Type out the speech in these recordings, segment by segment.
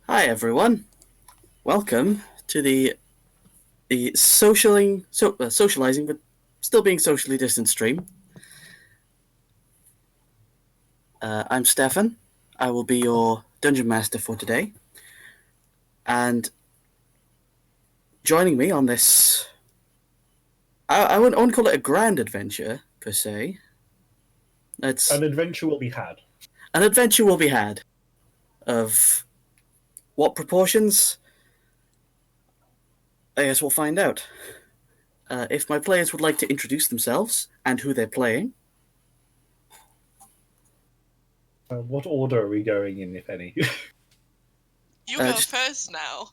Hi everyone, welcome to the socializing but still being socially distant stream. I'm Stefan. I will be your dungeon master for today, and joining me on this, I wouldn't call it a grand adventure per se. It's An adventure will be had. An adventure will be had. Of what proportions? I guess we'll find out. If my players would like to introduce themselves and who they're playing. What order are we going in, if any? You go first now.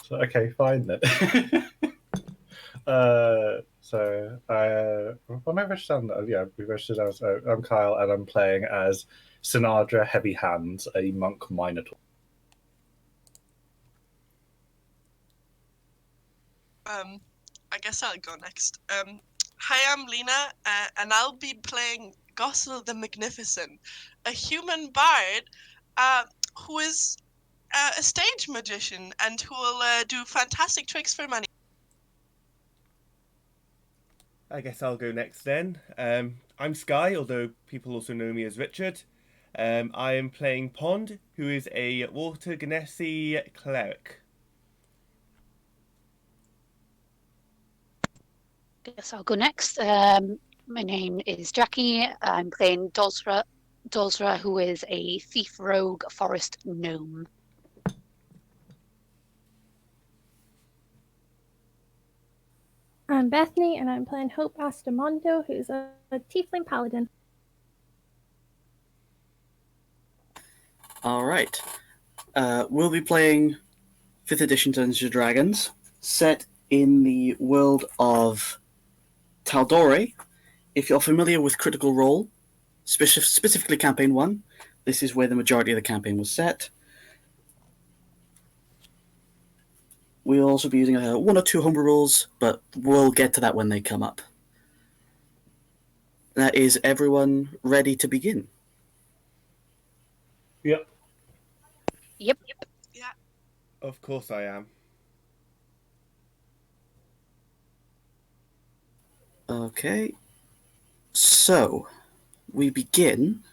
So, okay, fine then. When I registered down, we registered down. So I'm Kyle, and I'm playing as Sinadra Heavy Hands, a monk minotaur. I guess I'll go next. Hi, I'm Lena, and I'll be playing Gossel the Magnificent, a human bard who is a stage magician and who will do fantastic tricks for money. I guess I'll go next then. I'm Sky, although people also know me as Richard. I am playing Pond, who is a Water Genesi cleric. Guess I'll go next. My name is Jackie. I'm playing Dozra, who is a thief rogue forest gnome. I'm Bethany, and I'm playing Hope Astamondo, who's a tiefling paladin. All right. We'll be playing 5th edition Dungeons & Dragons, set in the world of Tal'Dorei. If you're familiar with Critical Role, specifically Campaign 1, this is where the majority of the campaign was set. We'll also be using 1 or 2 homebrew rules, but we'll get to that when they come up. Is everyone ready to begin? Yep. Yep. Yeah. Of course I am. Okay. So, we begin...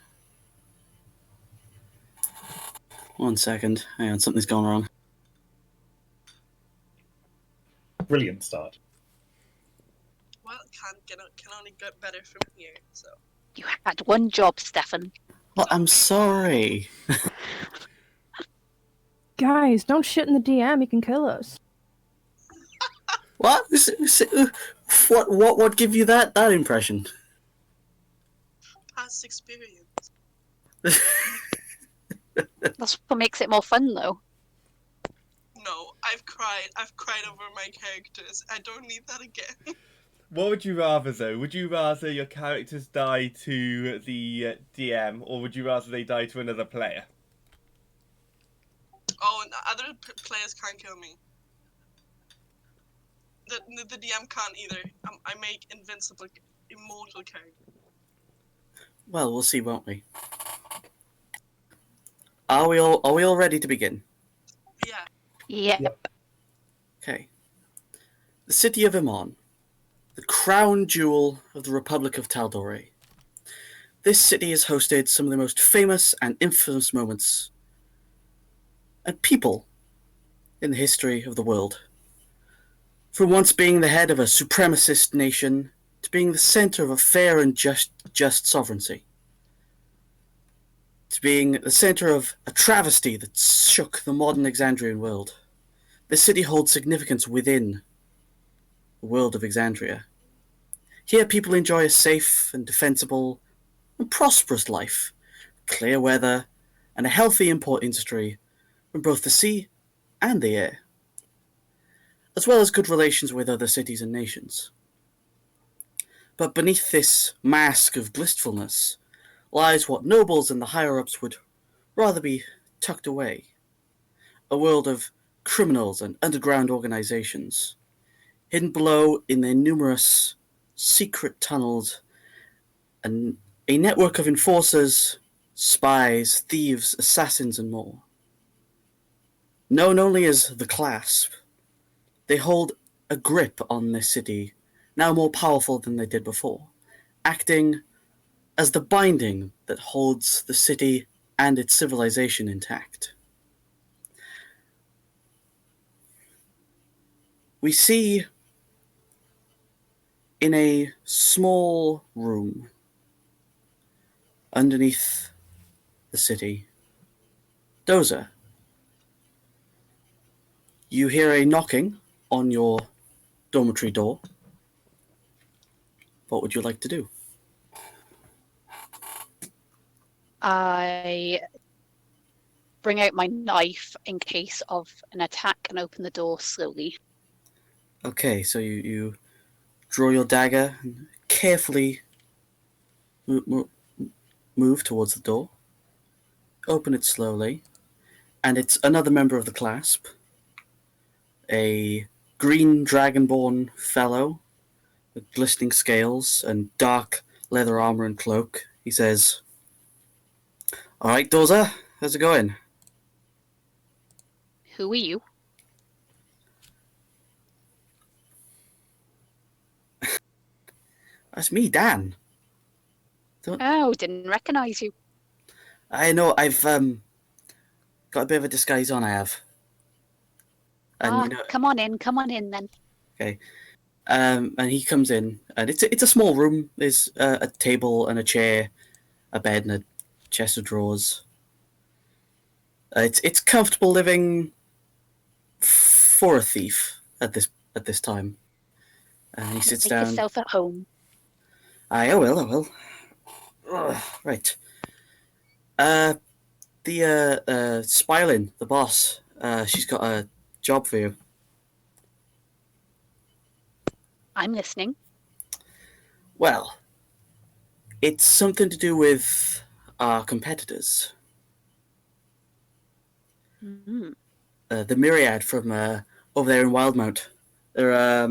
One second. Hang on, something's gone wrong. Brilliant start. Well, can only get better from here. So You had one job, Stefan. Well, I'm sorry. Guys, don't shit in the DM, he can kill us. What? What give you that impression? past experience. That's what makes it more fun, though. No, I've cried over my characters. I don't need that again. What would you rather, though? Would you rather your characters die to the DM, or would you rather they die to another player? Oh, and other players can't kill me. The DM can't either. I make invincible, immortal characters. Well, we'll see, won't we? Are we all ready to begin? Yeah. Yep. Okay. The city of Amon, the crown jewel of the Republic of Tal'Dorei. This city has hosted some of the most famous and infamous moments and people in the history of the world. From once being the head of a supremacist nation to being the center of a fair and just sovereignty, to being the center of a travesty that shook the modern Exandrian world. The city holds significance within the world of Exandria. Here people enjoy a safe and defensible and prosperous life, clear weather, and a healthy import industry from both the sea and the air, as well as good relations with other cities and nations. But beneath this mask of blissfulness lies what nobles and the higher-ups would rather be tucked away. A world of criminals and underground organizations, hidden below in their numerous secret tunnels, and a network of enforcers, spies, thieves, assassins, and more. Known only as the Clasp, they hold a grip on this city, now more powerful than they did before, acting as the binding that holds the city and its civilization intact. We see in a small room underneath the city, Doza. You hear a knocking on your dormitory door. What would you like to do? I bring out my knife in case of an attack and open the door slowly. Okay, so you draw your dagger and carefully move towards the door. Open it slowly, and it's another member of the Clasp, a green dragonborn fellow with glistening scales and dark leather armor and cloak. He says, "All right, Dozer, how's it going?" Who are you? That's me, Dan. Oh, didn't recognize you. I know. I've got a bit of a disguise on. I have. And you know, Come on in then. okay. And he comes in, and it's a small room. There's a table and a chair, a bed, and a chest of drawers. It's comfortable living for a thief at this time. And he sits Make down. yourself at home. I will. Ugh, right. The Spilin, the boss. She's got a job for you. I'm listening. Well, it's something to do with our competitors. Mm-hmm. The Myriad from over there in Wildmount. They're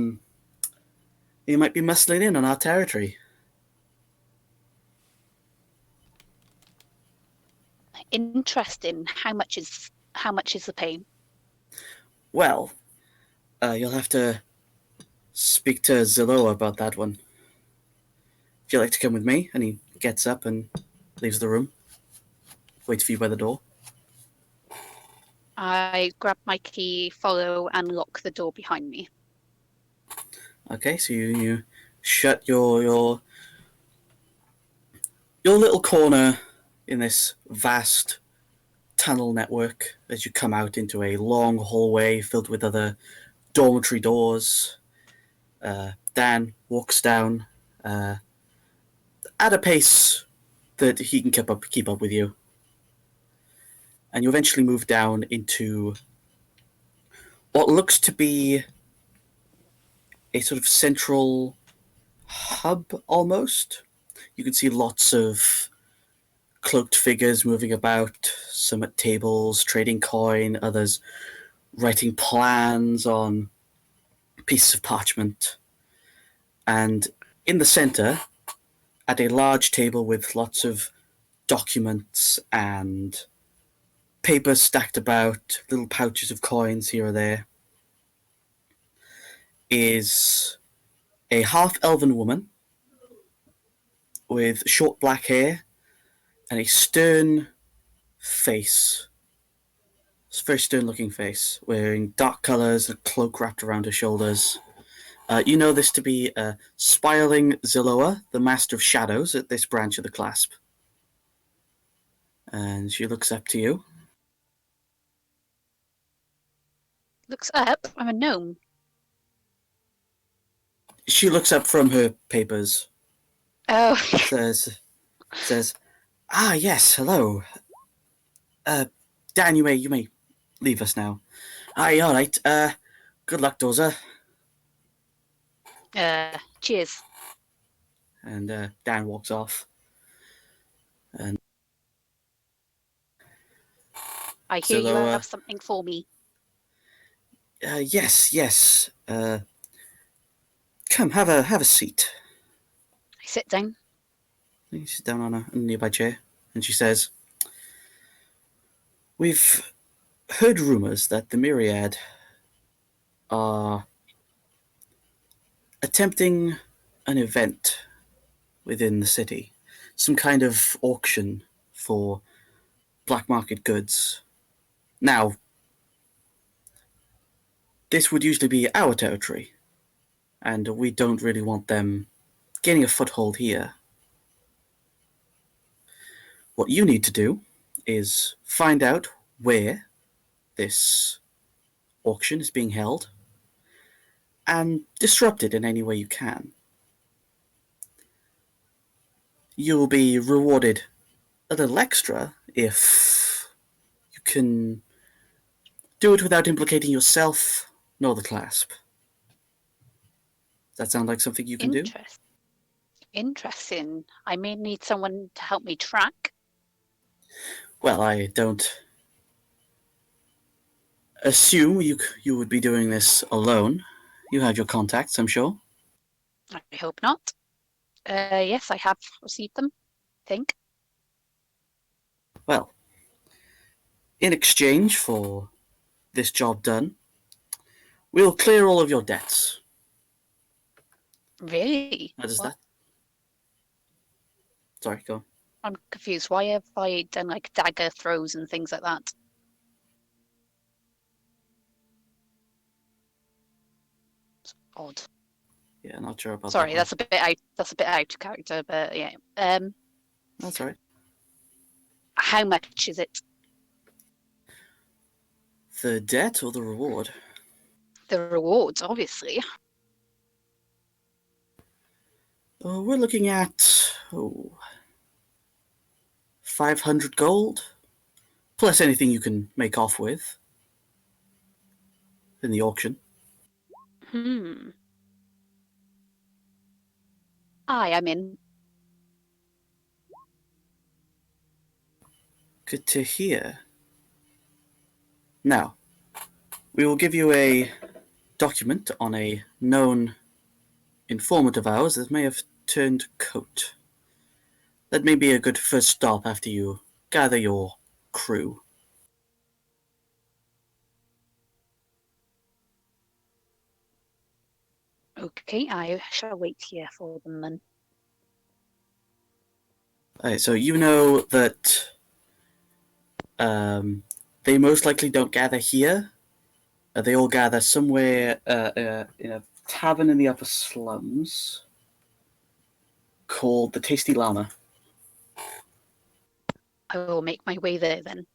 you might be muscling in on our territory. Interesting. How much is the pay? Well, you'll have to speak to Zilloa about that one. If you'd like to come with me, and he gets up and leaves the room. Waits for you by the door. I grab my key, follow, and lock the door behind me. Okay, so you shut your little corner in this vast tunnel network as you come out into a long hallway filled with other dormitory doors. Dan walks down at a pace that he can keep up with you, and you eventually move down into what looks to be a sort of central hub almost. You can see lots of cloaked figures moving about, some at tables trading coin, others writing plans on pieces of parchment. And in the center, at a large table with lots of documents and papers stacked about, little pouches of coins here or there, is a half-elven woman with short black hair and a stern face. It's a very stern-looking face, wearing dark colours, a cloak wrapped around her shoulders. You know this to be Spiling Zilloa, the Master of Shadows at this branch of the Clasp. And she looks up to you. Looks up. I'm a gnome. She looks up from her papers. Oh. says, "Ah, yes, hello. Dan, you may leave us now. Aye, all right. Good luck, Dozer." Cheers. And Dan walks off. And I hear you Zilloa, have something for me. yes. Come, have a seat. I sit down. You sit down on a nearby chair, and she says, "We've heard rumors that the Myriad are attempting an event within the city, some kind of auction for black market goods. Now, this would usually be our territory, and we don't really want them gaining a foothold here. What you need to do is find out where this auction is being held and disrupt it in any way you can. You'll be rewarded a little extra if you can do it without implicating yourself nor the Clasp. Does that sound like something you can do?" Interesting. I may need someone to help me track. Well, I don't assume you would be doing this alone. You have your contacts, I'm sure. I hope not. Yes, I have received them. think. Well, in exchange for this job done, we'll clear all of your debts. Really? How does What? that? Sorry, go on. I'm confused. Why have I done like dagger throws and things like that? It's odd. Yeah, not sure about Sorry, that. that's a bit out. That's a bit out of character, but yeah. That's all right. How much is it? The debt or the reward? The rewards, obviously. We're looking at 500 gold, plus anything you can make off with in the auction. I'm in. Good to hear. Now, we will give you a document on a known informant of ours that may have turned coat. That may be a good first stop after you gather your crew. Okay, I shall wait here for them then. Alright, so you know that they most likely don't gather here. They all gather somewhere in a tavern in the upper slums called the Tasty Llama. I will make my way there then.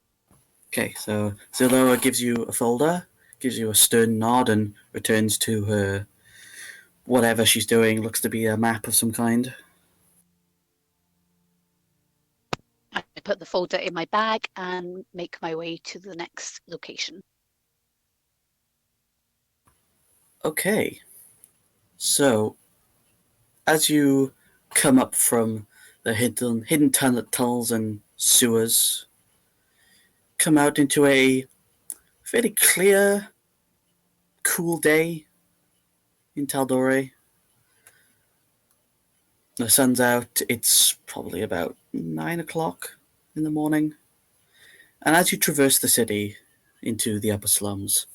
Okay, so Zilloa gives you a folder, gives you a stern nod, and returns to her whatever she's doing. Looks to be a map of some kind. I put the folder in my bag and make my way to the next location. Okay, so as you come up from the hidden tunnels and sewers, come out into a fairly clear, cool day in Taldore. The sun's out. It's probably about 9 o'clock in the morning. And as you traverse the city into the upper slums,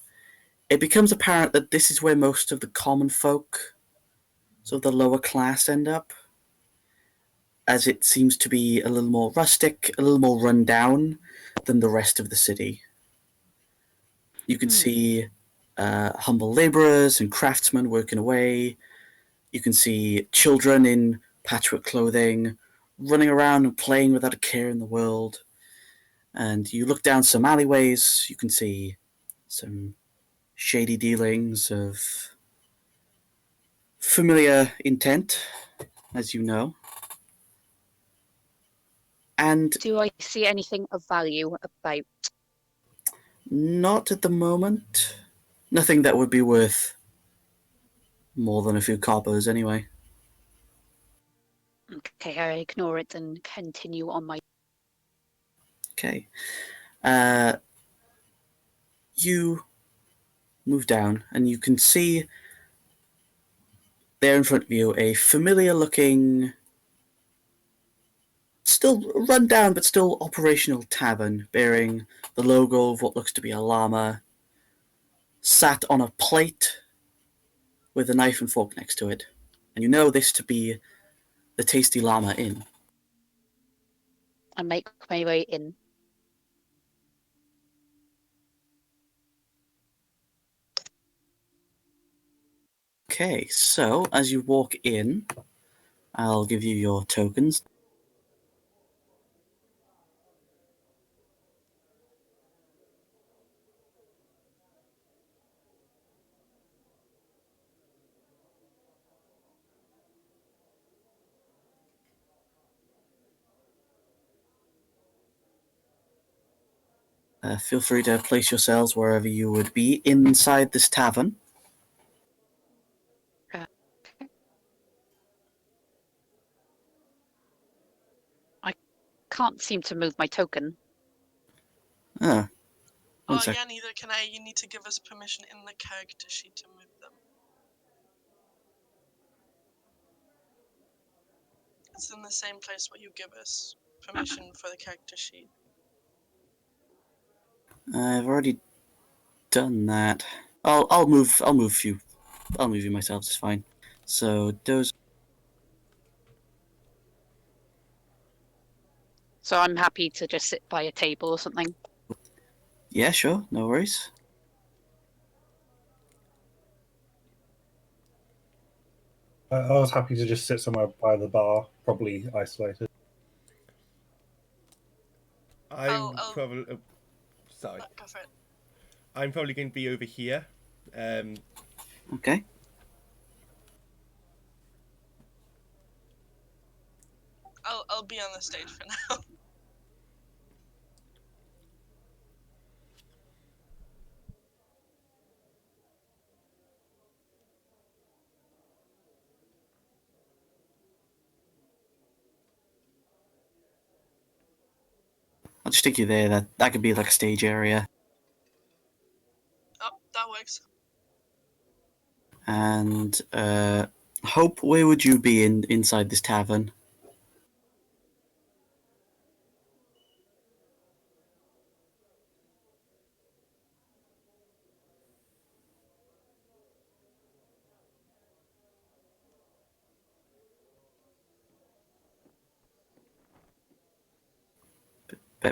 it becomes apparent that this is where most of the common folk, so the lower class, end up, as it seems to be a little more rustic, a little more run down than the rest of the city. You can see humble labourers and craftsmen working away. You can see children in patchwork clothing running around and playing without a care in the world. And you look down some alleyways, you can see some shady dealings of familiar intent, as you know. And Do I see anything of value about? not at the moment. Nothing that would be worth more than a few coppers, anyway. Okay, I ignore it and continue on my. Okay. You move down, and you can see there in front of you a familiar looking, still run down but still operational tavern bearing the logo of what looks to be a llama, sat on a plate with a knife and fork next to it. And you know this to be the Tasty Llama Inn. I make my way in. Okay, so as you walk in, I'll give you your tokens. Feel free to place yourselves wherever you would be inside this tavern. Okay. I can't seem to move my token. Ah, one Oh sec. yeah, neither can I. You need to give us permission in the character sheet to move them. It's in the same place where you give us permission for the character sheet. I've already done that. I'll move you. I'll move you myself. It's fine. So those. So I'm happy to just sit by a table or something. Yeah, sure. No worries. I was happy to just sit somewhere by the bar, probably isolated. I'm Oh. probably sorry. Go for it. I'm probably going to be over here. Okay. I'll be on the stage for now. I'll just stick you there. That could be like a stage area. Oh, that works. And Hope, where would you be inside this tavern?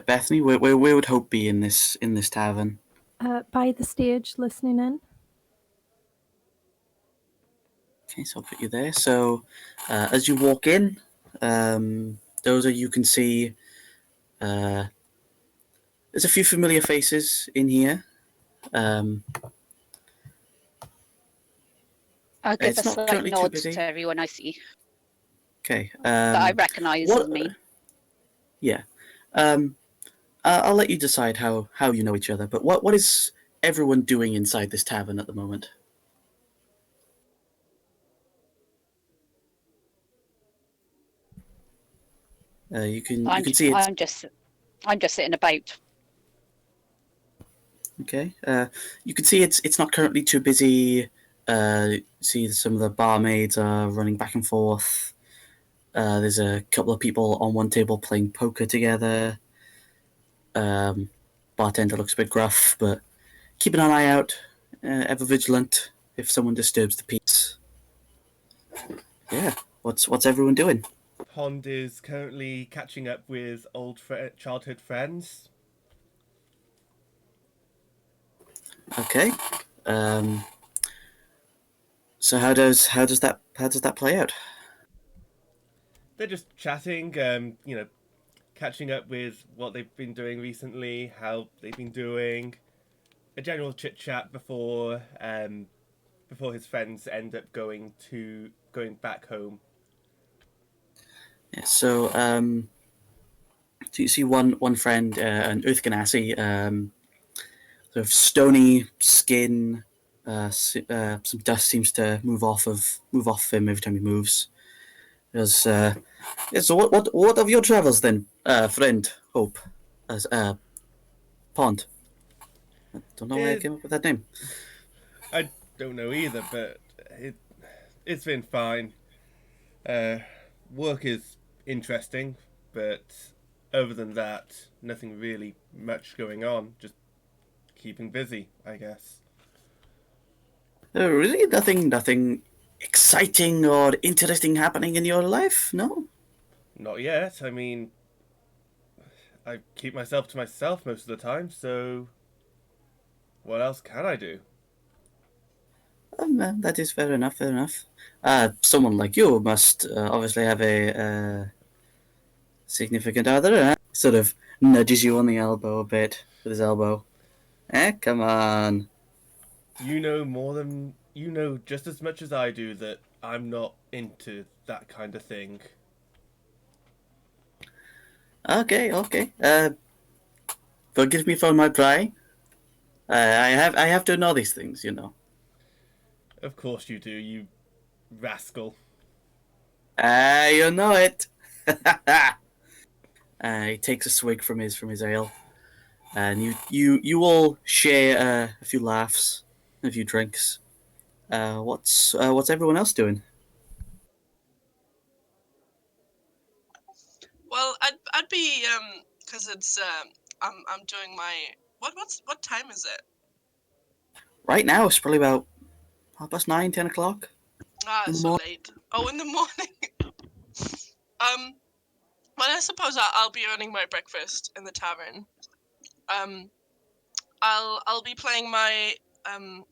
Bethany, where would Hope be in this tavern? By the stage, listening in. Okay, so I'll put you there. So as you walk in, those are you can see. There's a few familiar faces in here. I'll give It's a not slight currently too nod busy. to everyone I see Okay. that I recognise as me. Yeah. I'll let you decide how you know each other. But what is everyone doing inside this tavern at the moment? You can see it's I'm just sitting about. okay. You can see it's not currently too busy. See some of the barmaids are running back and forth. There's a couple of people on one table playing poker together. Bartender looks a bit gruff, but keeping an eye out, ever vigilant if someone disturbs the peace. Yeah, what's everyone doing? Pond is currently catching up with old childhood friends. Okay. So how does that play out? They're just chatting, catching up with what they've been doing recently, how they've been doing, a general chit chat before his friends end up going back home. Yeah, so you see one friend, an Earth Ganassi, sort of stony skin. Some dust seems to move off him every time he moves. There's yeah, so what of your travels then, friend Hope, as Pond? I don't know where I came up with that name. I don't know either, but it's been fine. Work is interesting, but other than that, nothing really much going on. Just keeping busy, I guess. Really, nothing exciting or interesting happening in your life? No. Not yet. I mean, I keep myself to myself most of the time, so what else can I do? That is fair enough. Fair enough. Someone like you must obviously have a significant other. Sort of nudges you on the elbow a bit with his elbow. Come on. You know just as much as I do that I'm not into that kind of thing. Okay. Forgive me for my prying. I have to know these things, you know. Of course you do, you rascal. You know it. He takes a swig from his ale, and you all share a few laughs, a few drinks. What's everyone else doing? Well, I'd be because it's I'm doing my what time is it? Right now, it's probably about 9:30, 10 o'clock. Ah, In the so morning. late. Oh, in the morning. um, well, I suppose I'll be earning my breakfast in the tavern. Um, I'll be playing my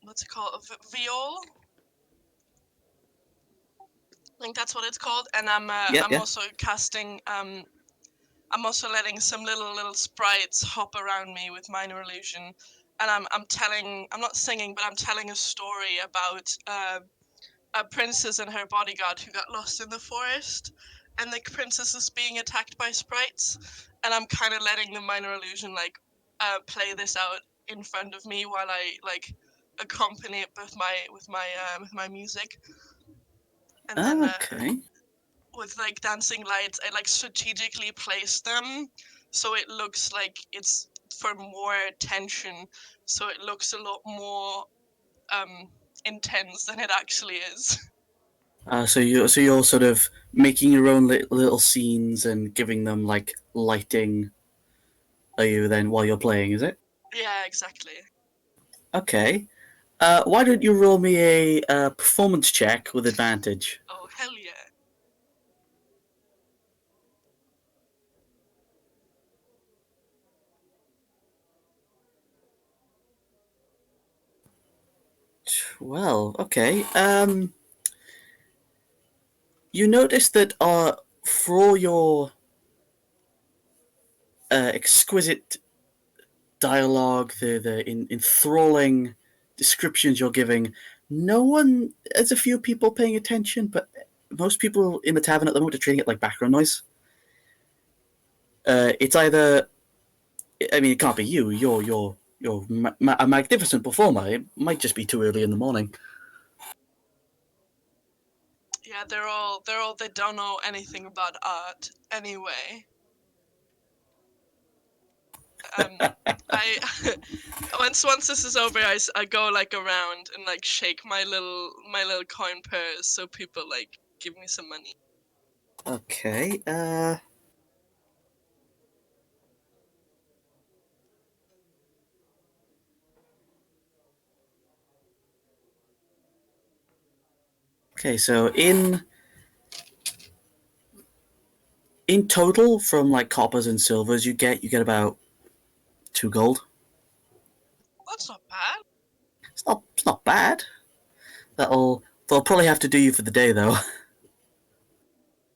what's it called? Viol. I think that's what it's called, and Yeah, I'm yeah. also casting I'm also letting some little sprites hop around me with minor illusion, and I'm not singing, but I'm telling a story about a princess and her bodyguard who got lost in the forest, and the princess is being attacked by sprites, and I'm kind of letting the minor illusion play this out in front of me while I accompany it with my music, and then Okay. with dancing lights, I strategically place them so it looks like it's for more tension, so it looks a lot more um intense than it actually is. So you're sort of making your own little scenes and giving them like lighting. Are you then while you're playing? Is it? Yeah, exactly. Okay. Why don't you roll me a performance check with advantage? Oh, hell yeah. Well, okay. You notice that for all your exquisite dialogue, the enthralling descriptions you're giving, no one, there's a few people paying attention, but most people in the tavern at the moment are treating it like background noise. It's either, I mean, it can't be you. You're a magnificent performer. It might just be too early in the morning. Yeah, they don't know anything about art anyway. I once this is over, I go around and shake my little coin purse so people give me some money. Okay. Okay. So in total, from like coppers and silvers, you get about 2 gold. That's not bad. It's not bad. They'll probably have to do you for the day though.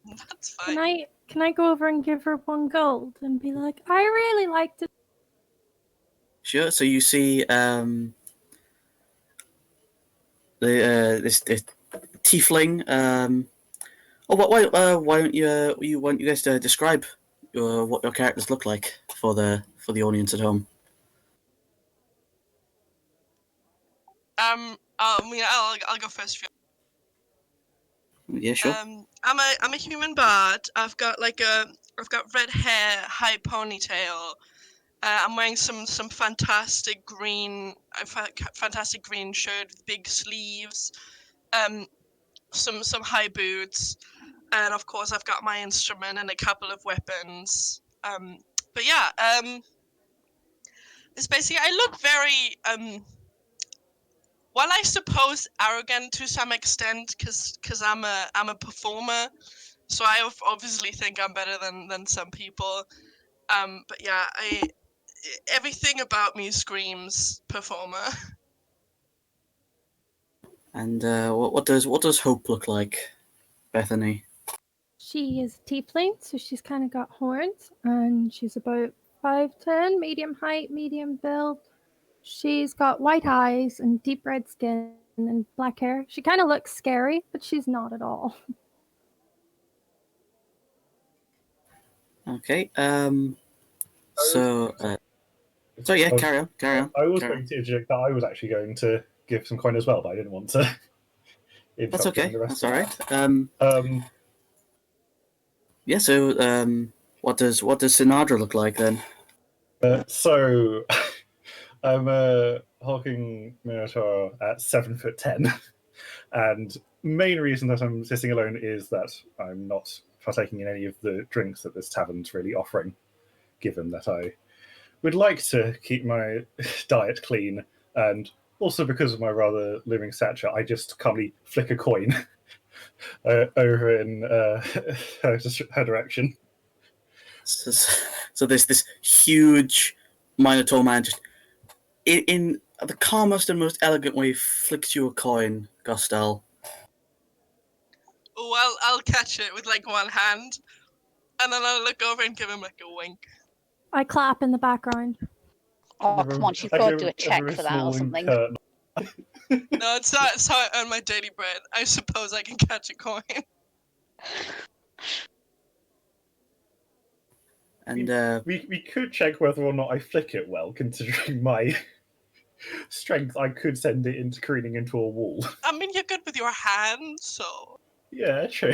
That's Can fine. I go over and give her 1 gold and be like, I really liked it. Sure. So you see this tiefling. Why don't you guys to describe what your characters look like for the audience at home? I'll go first. Yeah, sure. I'm a human bard. I've got red hair, high ponytail. I'm wearing some fantastic green shirt with big sleeves. Um, some high boots, and of course I've got my instrument and a couple of weapons. But yeah, it's basically I look very well, I suppose arrogant to some extent, because I'm a performer, so I obviously think I'm better than some people. But yeah, everything about me screams performer. And what does Hope look like, Bethany? She is a tiefling, so she's kind of got horns, and she's about 5'10", medium height, medium build. She's got white eyes and deep red skin and black hair. She kind of looks scary, but she's not at all. Okay. So. So yeah, I was, carry on. Carry on. I was Carry on. going to interject that I was actually going to give some coin as well, but I didn't want to That's interrupt okay. the rest That's of all right. that. Yeah. So what does Sinadra look like then? So I'm a hulking minotaur at 7'10", and main reason that I'm sitting alone is that I'm not partaking in any of the drinks that this tavern's really offering, given that I would like to keep my diet clean, and also because of my rather looming stature, I just calmly flick a coin over in her direction. So there's this huge Minotaur man just in the calmest and most elegant way flicks you a coin, Gostel. Well, I'll catch it with like one hand, and then I'll look over and give him like a wink. I clap in the background. Oh, come on, she's got to do a check for that or something. No, it's how I earn my daily bread. I suppose I can catch a coin. And we could check whether or not I flick it well, considering my strength. I could send it into careening into a wall. I mean, you're good with your hands, so... Yeah, true.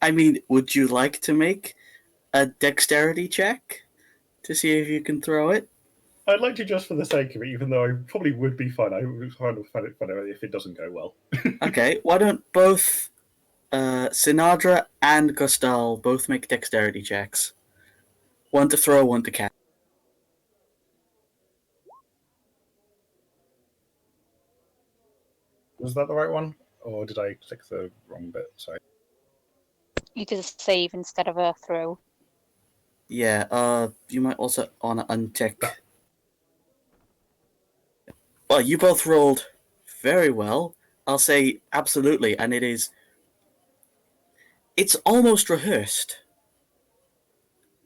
I mean, would you like to make a dexterity check to see if you can throw it? I'd like to, just for the sake of it, even though I probably would be fine. I would find it funny if it doesn't go well. Okay, why don't both Sinadra and Gostal both make dexterity checks? One to throw, one to catch. Was that the right one? Or did I click the wrong bit? Sorry. You did a save instead of a throw. Yeah, you might also want to untick. Well, you both rolled very well. I'll say absolutely, and it's almost rehearsed.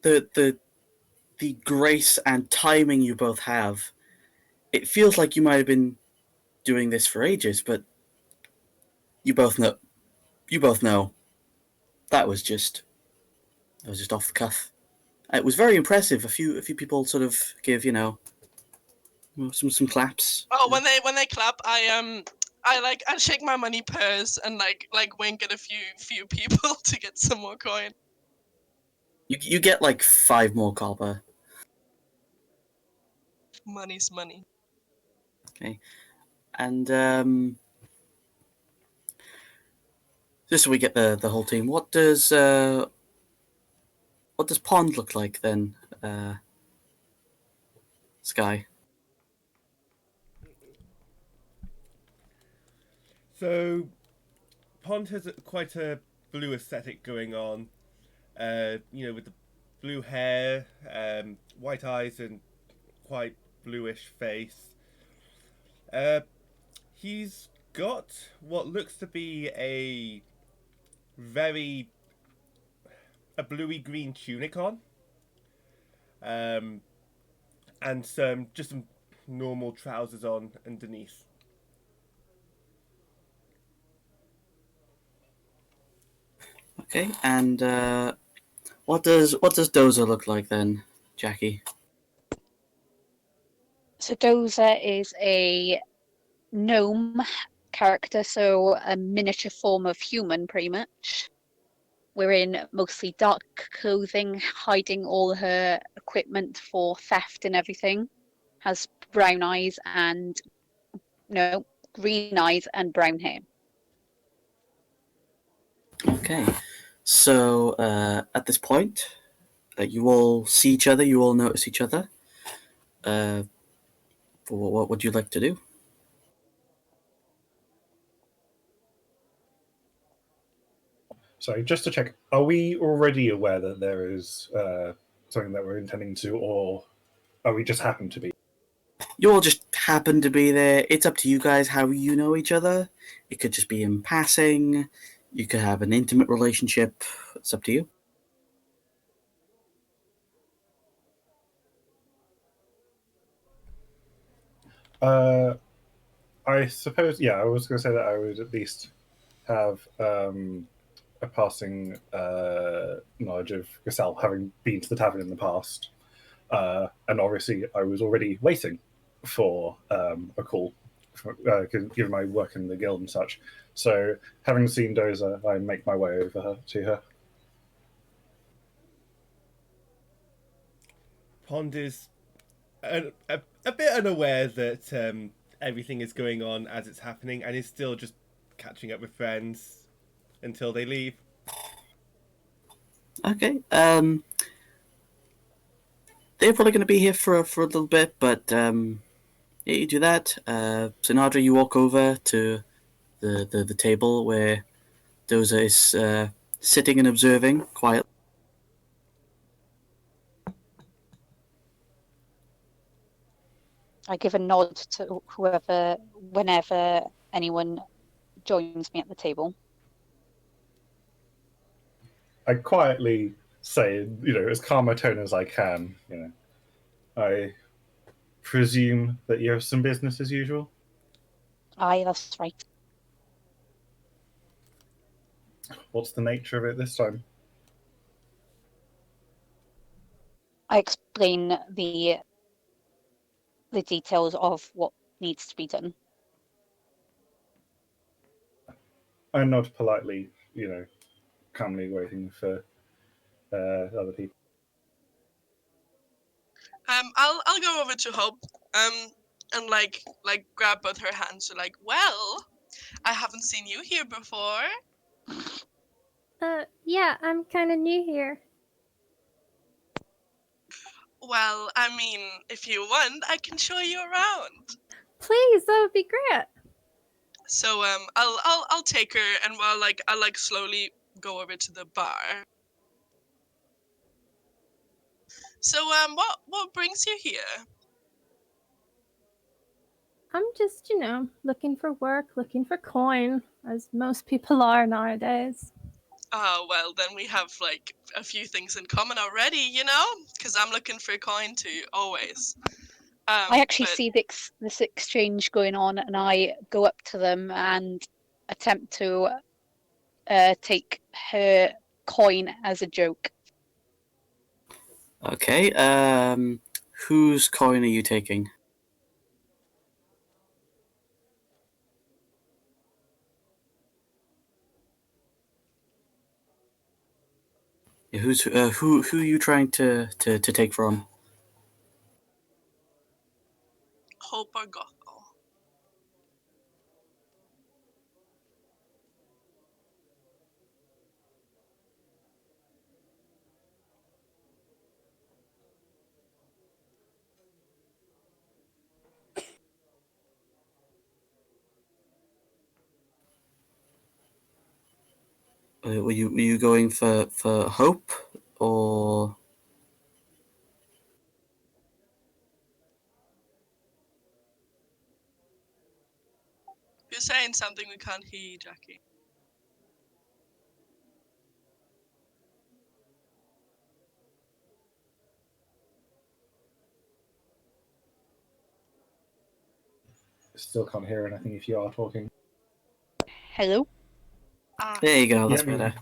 The grace and timing you both have. It feels like you might have been doing this for ages, but you both know that was just off the cuff. It was very impressive. A few people sort of give some claps. Oh, when they clap, I shake my money purse and like wink at a few people to get some more coin. You get like 5 more copper. Money's money. Okay, and just so we get the whole team, what does Pond look like then, Sky? So, Pond has quite a blue aesthetic going on. With the blue hair, white eyes, and quite bluish face. He's got what looks to be a bluey green tunic on, and some normal trousers on underneath. Okay, and what does Dozer look like then, Jackie? So Dozer is a gnome character, so a miniature form of human, pretty much. Wearing mostly dark clothing, hiding all her equipment for theft and everything. Has green eyes and brown hair. Okay, so at this point, you all see each other. You all notice each other. What would you like to do? Sorry, just to check, are we already aware that there is something that we're intending to, or are we just happen to be? You all just happen to be there. It's up to you guys how you know each other. It could just be in passing. You could have an intimate relationship. It's up to you. I suppose, yeah, I was going to say that I would at least have a passing knowledge of Grisel, having been to the tavern in the past. And obviously, I was already waiting for a call, given my work in the guild and such. So, having seen Dozer, I make my way over to her. Pond is a bit unaware that everything is going on as it's happening, and is still just catching up with friends until they leave. Okay. They're probably going to be here for a little bit, but yeah, you do that. Sinadra, you walk over to the table where Doza is sitting and observing quietly. I give a nod to whoever, whenever anyone joins me at the table. I quietly say, as calm a tone as I can, I presume that you have some business as usual? Aye, that's right. What's the nature of it this time? I explain the details of what needs to be done. I nod politely, calmly waiting for other people. I'll go over to Hope, and like grab both her hands. So like, well, I haven't seen you here before. Yeah, I'm kind of new here. Well, I mean, if you want, I can show you around. Please, that would be great. So I'll take her, and while I slowly go over to the bar. So what brings you here? I'm just, looking for work, looking for coin, as most people are nowadays. Oh, well, then we have like a few things in common already, because I'm looking for a coin too, always. I actually see this exchange going on, and I go up to them and attempt to take her coin as a joke. Okay. Whose coin are you taking? Yeah, who are you trying to take from? Hope or Gothel. Were you going for Hope or? You're saying something we can't hear you, Jackie. Still can't hear anything if you are talking. Hello? There you go. That's Yeah, better.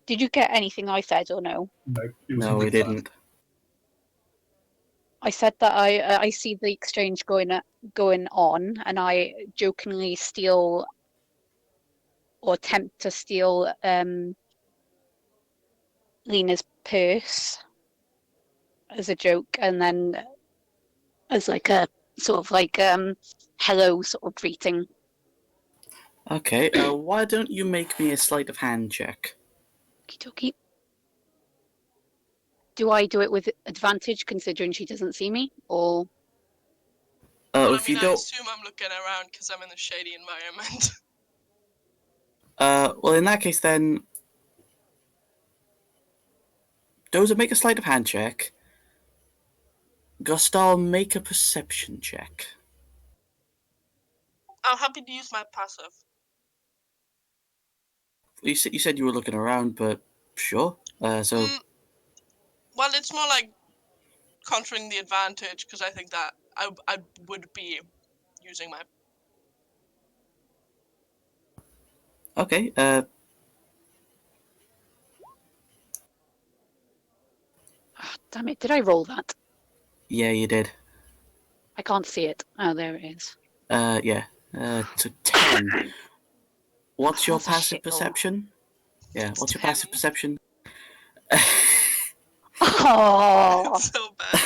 Did you get anything I said or no? No, it was No, we completely didn't. I said that I see the exchange going on, and I jokingly steal or attempt to steal Lena's purse as a joke, and then as like a sort of like hello sort of greeting. Okay. Why don't you make me a sleight of hand check? Okie Do I do it with advantage considering she doesn't see me, or? Well, I If you mean, I don't, assume I'm looking around because I'm in a shady environment. well, in that case, then, Dozer, make a sleight of hand check. Gustal, make a perception check. I'm happy to use my passive. You said you were looking around, but sure. So Well, it's more like countering the advantage because I think that I would be using my. okay. Oh, damn it! Did I roll that? Yeah, you did. I can't see it. Oh, there it is. Yeah. So 10. What's your That's a passive shit roll. perception? Yeah. It's What's your 10. passive perception? Oh, It's so bad.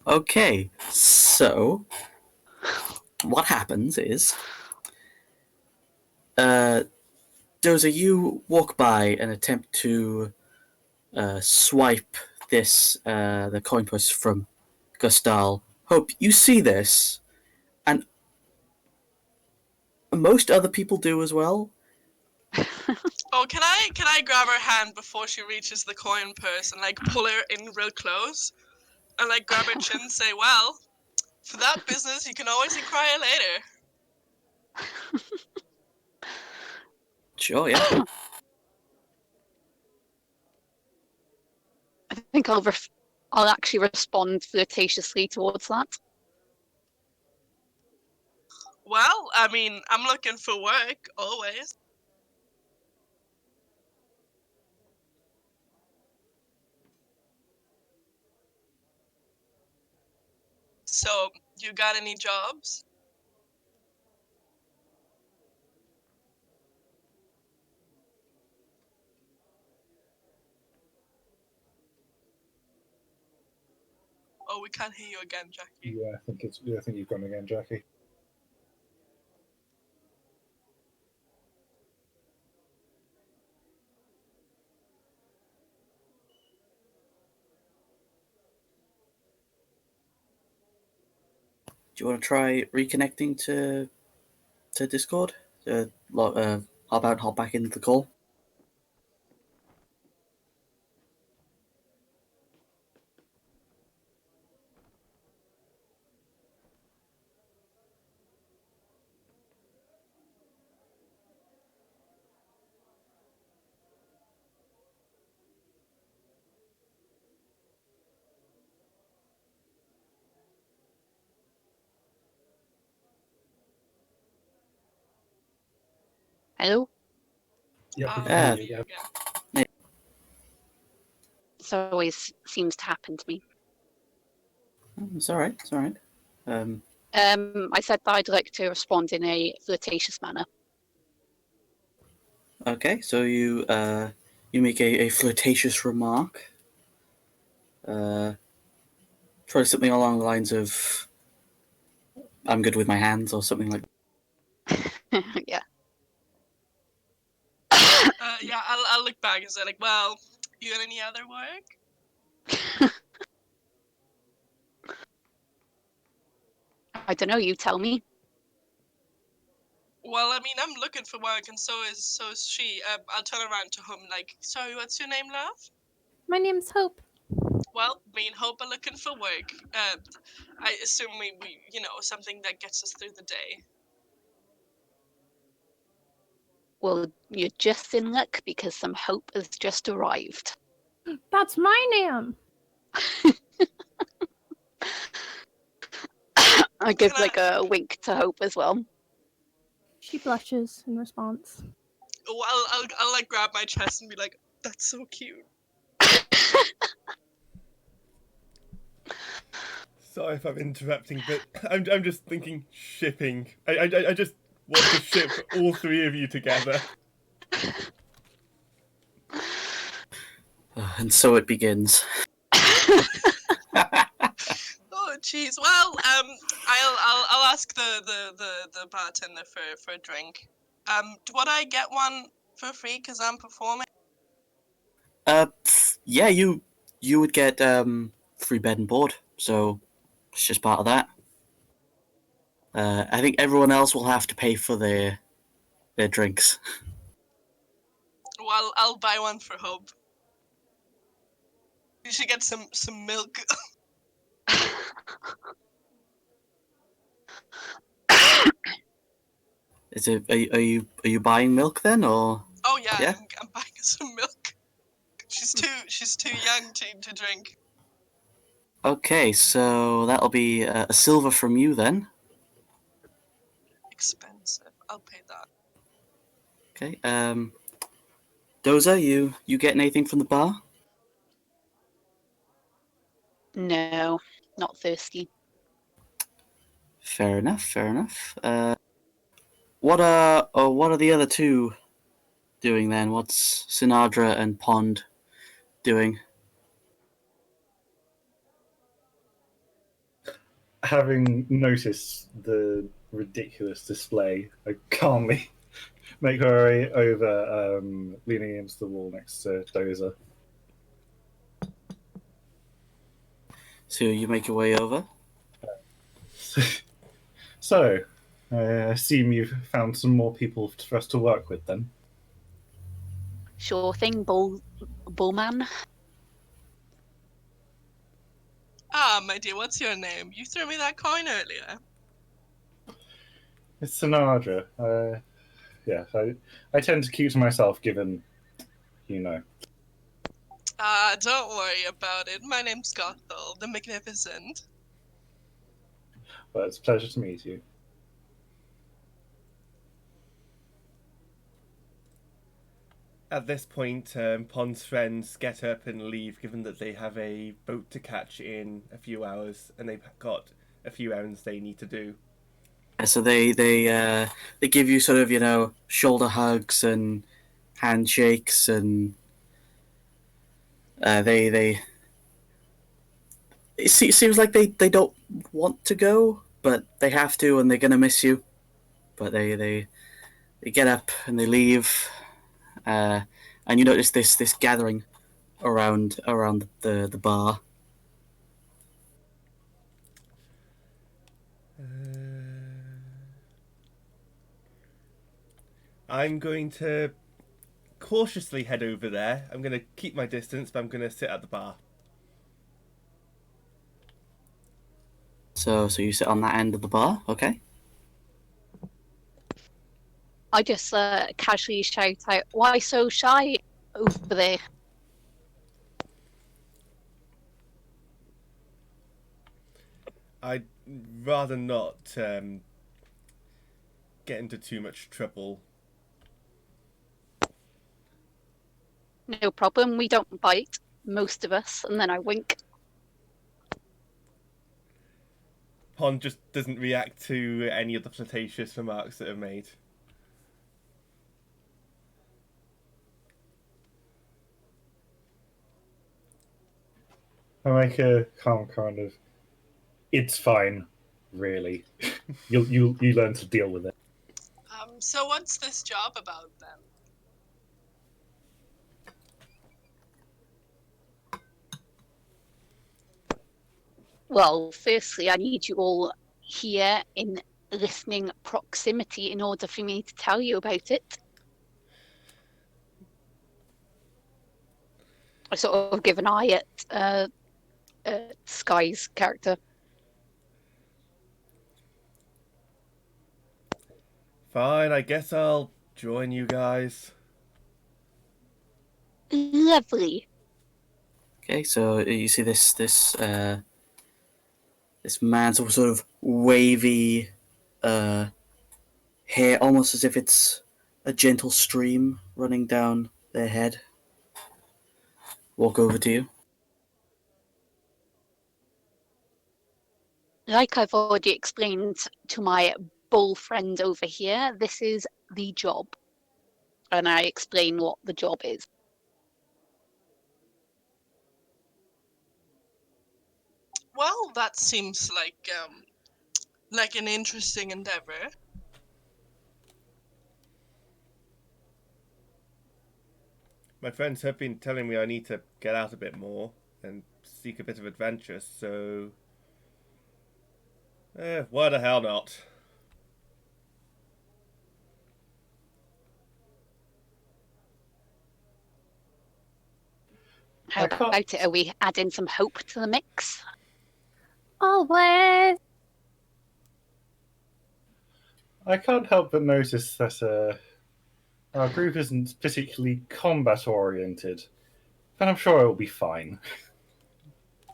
Okay. So what happens is, Dozer, you walk by and attempt to swipe the coin purse from Gustal. Hope, you see this, and most other people do as well. Oh, can I grab her hand before she reaches the coin purse and like pull her in real close and like grab her chin and say, "Well, for that business, you can always inquire later." Sure, yeah. I think I'll actually respond flirtatiously towards that. Well, I mean, I'm looking for work always. So, you got any jobs? Oh, we can't hear you again, Jackie. Yeah, I think you've gone again, Jackie. Do you want to try reconnecting to Discord? Hop back into the call. Hello? Yep, we Oh, can Yeah. hear you again. This always seems to happen to me. It's all right. It's all right. I said that I'd like to respond in a flirtatious manner. Okay, so you make a flirtatious remark. Try something along the lines of "I'm good with my hands" or something like. Yeah. Yeah, I'll look back and say like, "Well, you got any other work?" I don't know, you tell me. Well, I mean, I'm looking for work, and so is she. I'll turn around to him like, "Sorry, what's your name, love?" My name's Hope. Well, me and Hope are looking for work. I assume we something that gets us through the day. Well, you're just in luck because some hope has just arrived. That's my name. I give Can like a wink to Hope as well. She blushes in response. Oh, I'll like grab my chest and be like, "That's so cute." Sorry if I'm interrupting, but I'm just thinking shipping. I just want to ship all three of you together. And so it begins. Oh, jeez. Well, I'll ask the bartender for a drink. Would I get one for free because I'm performing? Yeah, you would get free bed and board, so it's just part of that. I think everyone else will have to pay for their drinks. Well, I'll buy one for Hope. You should get some milk. Is it? Are you buying milk then, or? Oh yeah, Yeah. I'm buying some milk. She's too young to drink. Okay, so that'll be a silver from you then. Expensive. I'll pay that. Okay. Doza, you getting anything from the bar? No, not thirsty. Fair enough. Fair enough. What are the other two doing then? What's Sinadra and Pond doing? Having noticed the ridiculous display, I calmly make her way over, leaning against the wall next to Dozer. So you make your way over. So, I assume you've found some more people for us to work with then. Sure thing, Bullman. Ah, my dear, what's your name? You threw me that coin earlier. It's Sinadra. Yeah, I tend to keep to myself given, you know. Ah, don't worry about it. My name's Gothel, the Magnificent. But it's a pleasure to meet you. At this point, Pond's friends get up and leave, given that they have a boat to catch in a few hours, and they've got a few errands they need to do. So they give you sort of shoulder hugs and handshakes, and they it seems like they don't want to go, but they have to, and they're gonna miss you. But they get up and they leave, and you notice this gathering around the bar. I'm going to cautiously head over there. I'm going to keep my distance, but I'm going to sit at the bar. So you sit on that end of the bar, okay? I just casually shout out, "Why so shy over there?" I'd rather not get into too much trouble. No problem, we don't bite, most of us. And then I wink. Pond just doesn't react to any of the flirtatious remarks that are made. I make a calm kind of, it's fine, really. you learn to deal with it. So what's this job about then? Well, firstly, I need you all here in listening proximity in order for me to tell you about it. I sort of give an eye at Sky's character. Fine, I guess I'll join you guys. Lovely. Okay, so you see this man's sort of wavy hair, almost as if it's a gentle stream running down their head. Walk over to you. Like I've already explained to my bull friend over here, this is the job. And I explain what the job is. Well, that seems like an interesting endeavor. My friends have been telling me I need to get out a bit more and seek a bit of adventure, so... why the hell not? How about it? Are we adding some hope to the mix? Always. I can't help but notice that our group isn't particularly combat oriented, but I'm sure it'll be fine.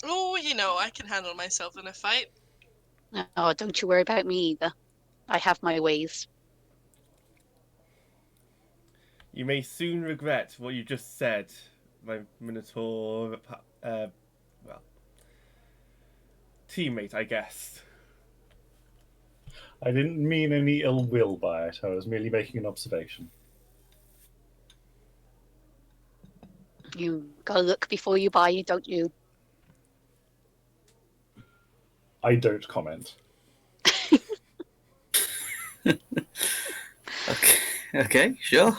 Oh, I can handle myself in a fight. Oh, don't you worry about me either. I have my ways. You may soon regret what you just said, my Minotaur, teammate, I guess. I didn't mean any ill will by it. I was merely making an observation. You gotta look before you buy, don't you? I don't comment. Okay. Okay, sure.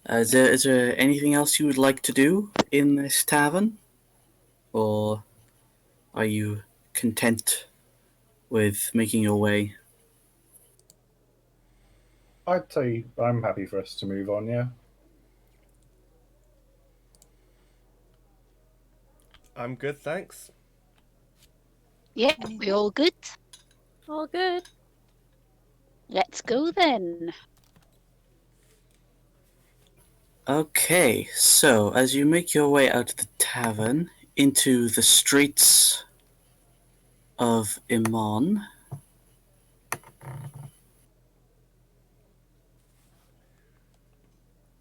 Is there anything else you would like to do in this tavern? Or are you content with making your way? I'd say I'm happy for us to move on, yeah. I'm good, thanks. Yeah, we all good? All good. Let's go then. Okay, so as you make your way out of the tavern into the streets of Iman,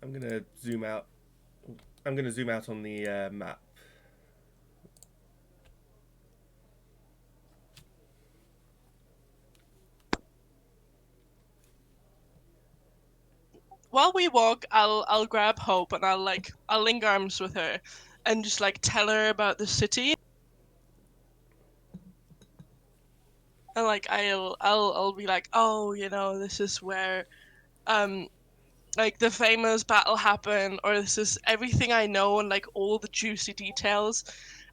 I'm gonna zoom out. I'm gonna zoom out on the map. While we walk, I'll grab Hope and I'll link arms with her, and just like tell her about the city. And like I'll be like, oh, this is where like the famous battle happened, or this is everything I know, and like all the juicy details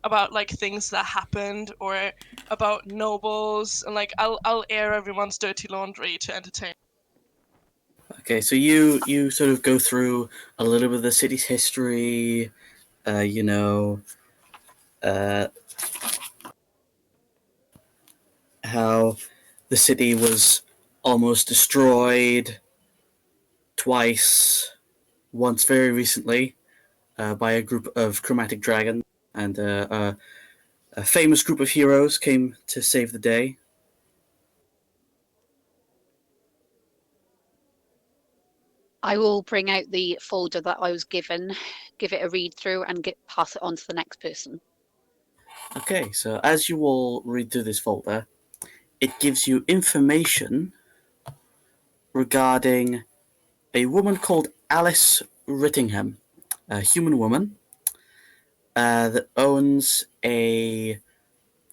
about like things that happened, or about nobles, and like I'll air everyone's dirty laundry to entertain. okay, so you sort of go through a little bit of the city's history, you know, uh, how the city was almost destroyed twice, once very recently by a group of chromatic dragons, and a famous group of heroes came to save the day. I will bring out the folder that I was given, give it a read through, and pass it on to the next person. Okay, so as you all read through this folder, it gives you information regarding a woman called Alice Rittingham, a human woman that owns a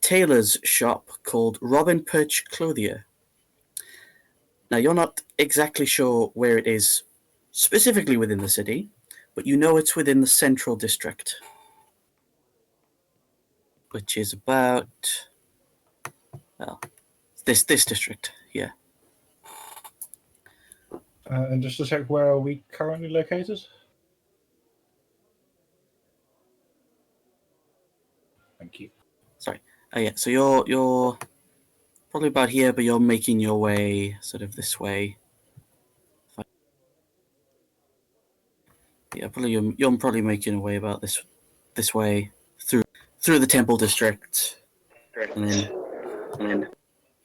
tailor's shop called Robin Perch Clothier. Now, you're not exactly sure where it is specifically within the city, but you know it's within the central district, which is about, well, this district here. And just to check, where are we currently located? Thank you. Sorry. Oh yeah, so you're probably about here, but you're making your way sort of this way. Yeah, probably you're probably making your way about this way through the temple district, and then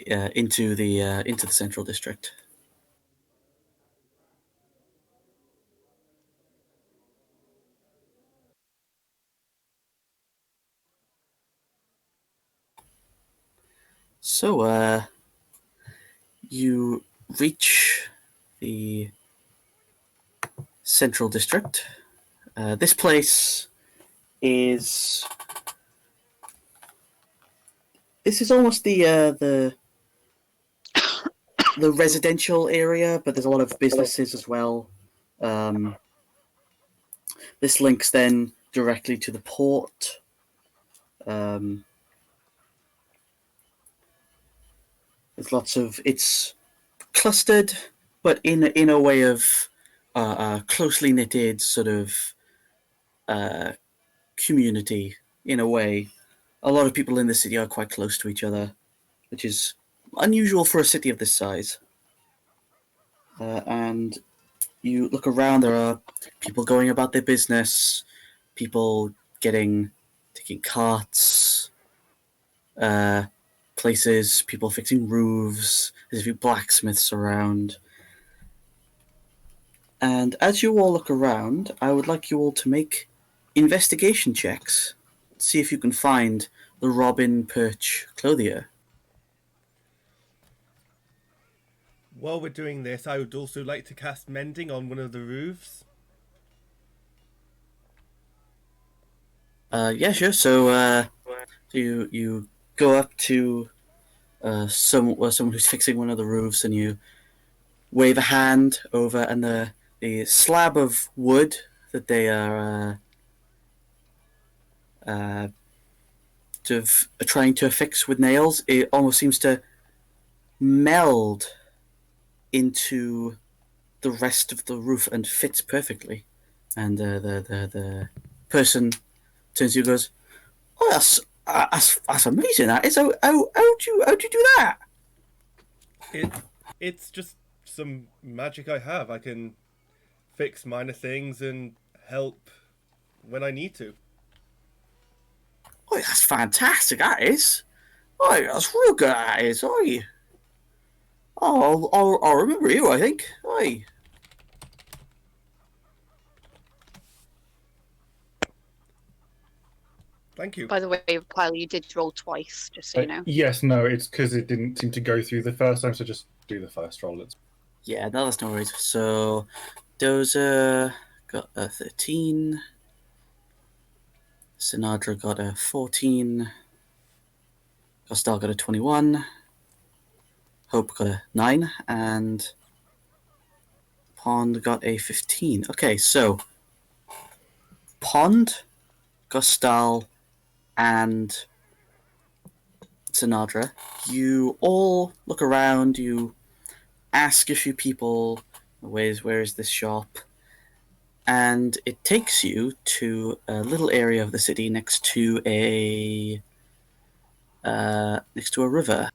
into the central district. So you reach the central district. This place is this is almost the residential area, but there's a lot of businesses as well. Um, this links then directly to the port. Um, there's lots of it's clustered, but in a way of closely knitted sort of uh, community. In a way, a lot of people in the city are quite close to each other, which is unusual for a city of this size. And you look around, there are people going about their business, people taking carts, uh, places, people fixing roofs, there's a few blacksmiths around. And as you all look around, I would like you all to make investigation checks. See if you can find the Robin Perch Clothier. While we're doing this, I would also like to cast Mending on one of the roofs. Yeah, sure. So you go up to someone who's fixing one of the roofs, and you wave a hand over, and the slab of wood that they are trying to affix with nails, it almost seems to meld into the rest of the roof and fits perfectly. And the person turns to you and goes, "Oh, that's amazing! That is. How'd you do that?" It's just some magic I have. I can fix minor things and help when I need to. Oh, that's fantastic. That is. Oh, that's real good. That is. Oh, I'll remember you. I think. Oh. Thank you. By the way, Kyle, you did roll twice, just so you know. Yes, no, it's because it didn't seem to go through the first time, so just do the first roll. Yeah, no, that's no worries. So, Dozer got a 13. Sinadra got a 14. Costal got a 21. Hope got a 9. And Pond got a 15. Okay, so Pond, Costal, and Sinadra, you all look around, you ask a few people, where is this shop? And it takes you to a little area of the city next to a river.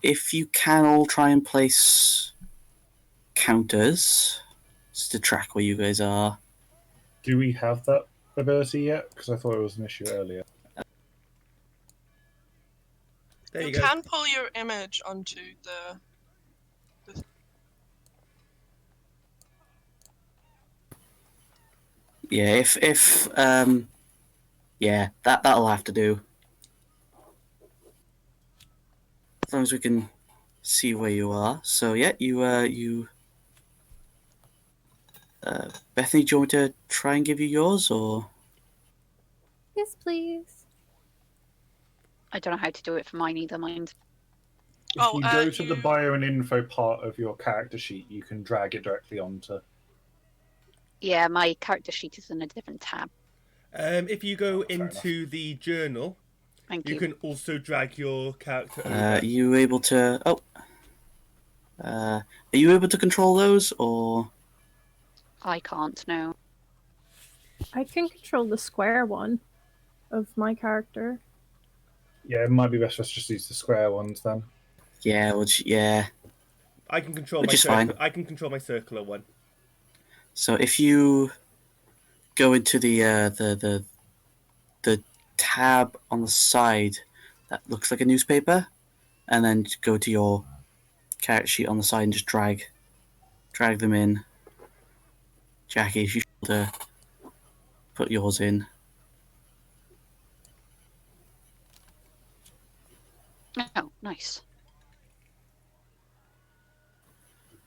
If you can all try and place counters just to track where you guys are. Do we have that ability yet? Because I thought it was an issue earlier. There you You go. can pull your image onto the. Yeah, if yeah, that'll have to do. As long as we can see where you are. So yeah, you Bethany, do you want me to try and give you yours, or? Yes, please. I don't know how to do it for mine either, mind. If you go to the bio and info part of your character sheet, you can drag it directly onto. Yeah, my character sheet is in a different tab. If you go into the journal, Thank you you. can also drag your character over. Are you able to? Oh, are you able to control those, or? I can't, no. I can control the square one of my character. Yeah, it might be best for us to just use the square ones then. Yeah, yeah. I can control Which my is fine. I can control my circular one. So if you go into the tab on the side that looks like a newspaper, and then go to your character sheet on the side and just drag them in. Jackie, if you should put yours in. Oh, nice.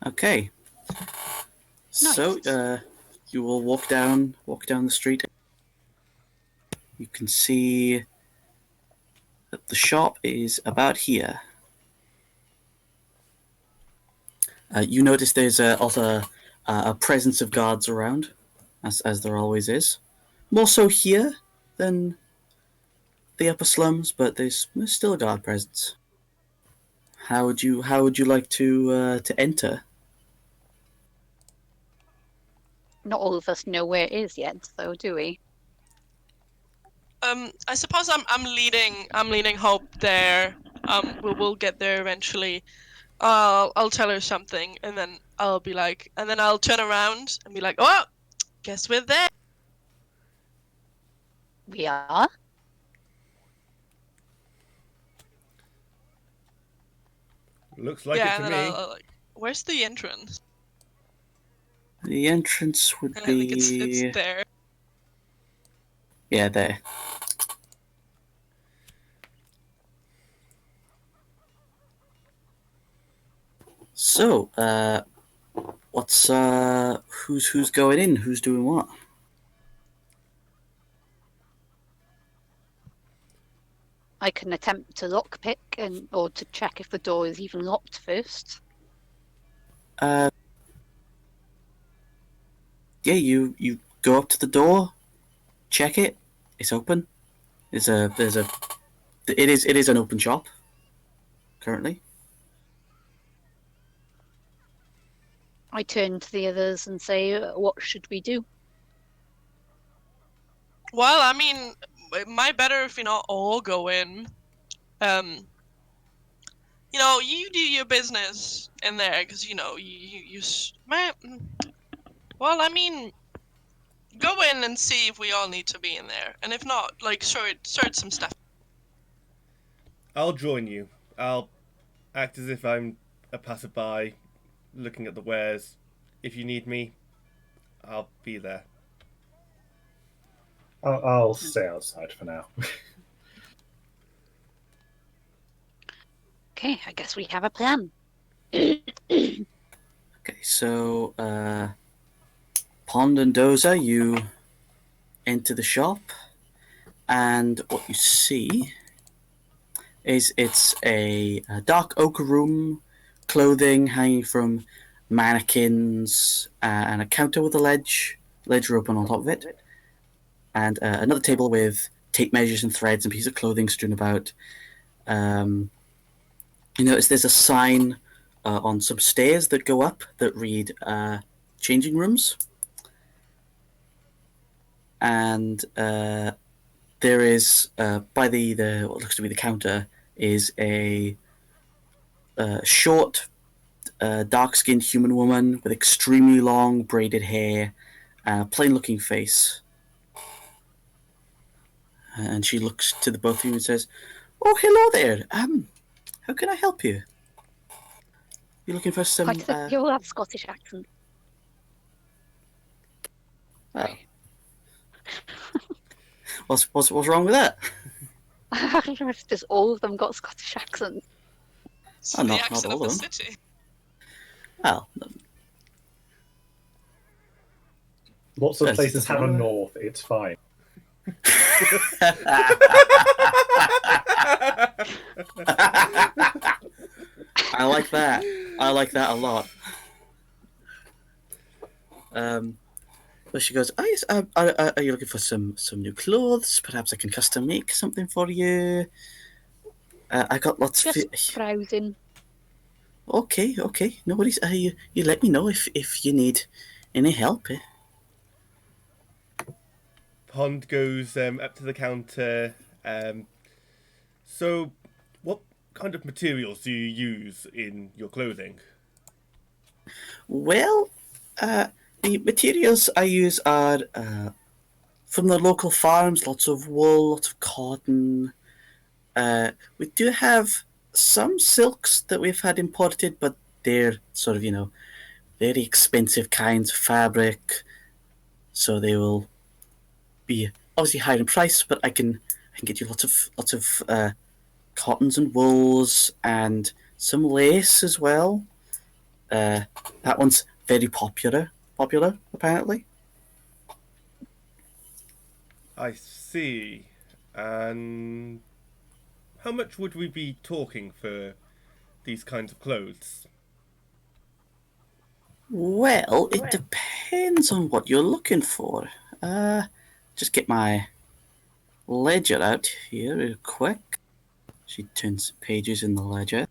Okay. Nice. So you will walk down the street. You can see that the shop is about here. You notice there's also a presence of guards around, as there always is. More so here than the upper slums, but there's still a guard presence. How would you like to enter? Not all of us know where it is yet, though, do we? I suppose I'm leading Hope there. We'll get there eventually. I'll tell her something, and then I'll be like, and then I'll turn around and be like, oh, guess we're there. We are? Looks like yeah, it to and then me. I'll like, where's the entrance? The entrance would And I think it's be there. yeah, there. So, what's who's going in? Who's doing what? I can attempt to lockpick or to check if the door is even locked first. Yeah, you go up to the door, check it. It's open. It is an open shop currently. I turn to the others and say, "What should we do?" Well, I mean, it might better if we not all go in. You do your business in there, because, well, I mean, go in and see if we all need to be in there. And if not, like, sort some stuff. I'll join you. I'll act as if I'm a passerby, looking at the wares. If you need me, I'll be there. I'll stay outside for now. Okay, I guess we have a plan. Okay, so Pond and Doza, you enter the shop, and what you see is it's a dark oak room, clothing hanging from mannequins, and a counter with a ledger open on top of it, and another table with tape measures and threads and pieces of clothing strewn about. You notice there's a sign on some stairs that go up that read changing rooms. And there is, by the what looks to be the counter, is a short, dark-skinned human woman with extremely long braided hair, plain-looking face. And she looks to the both of you and says, "Oh, hello there. How can I help you? You looking for some?" I think you all have Scottish accent. Oh. What's wrong with that? I don't know if just all of them got Scottish accents. It's Oh, the not accent all of the of them. city. Well, Lots of That's places have a fine. north. It's fine. I like that. I like that a lot. But she goes, "Oh yes, are you looking for some new clothes? Perhaps I can custom make something for you. I got lots of." Just browsing. Okay, no worries. You let me know if you need any help. Pond goes up to the counter. So, what kind of materials do you use in your clothing? Well, the materials I use are from the local farms. Lots of wool, lots of cotton. We do have some silks that we've had imported, but they're sort of, very expensive kinds of fabric, so they will be obviously higher in price. But I can get you lots of cottons and wools and some lace as well. That one's very popular apparently. I see. And how much would we be talking for these kinds of clothes? Well, it depends on what you're looking for. Just get my ledger out here real quick. She turns pages in the ledger.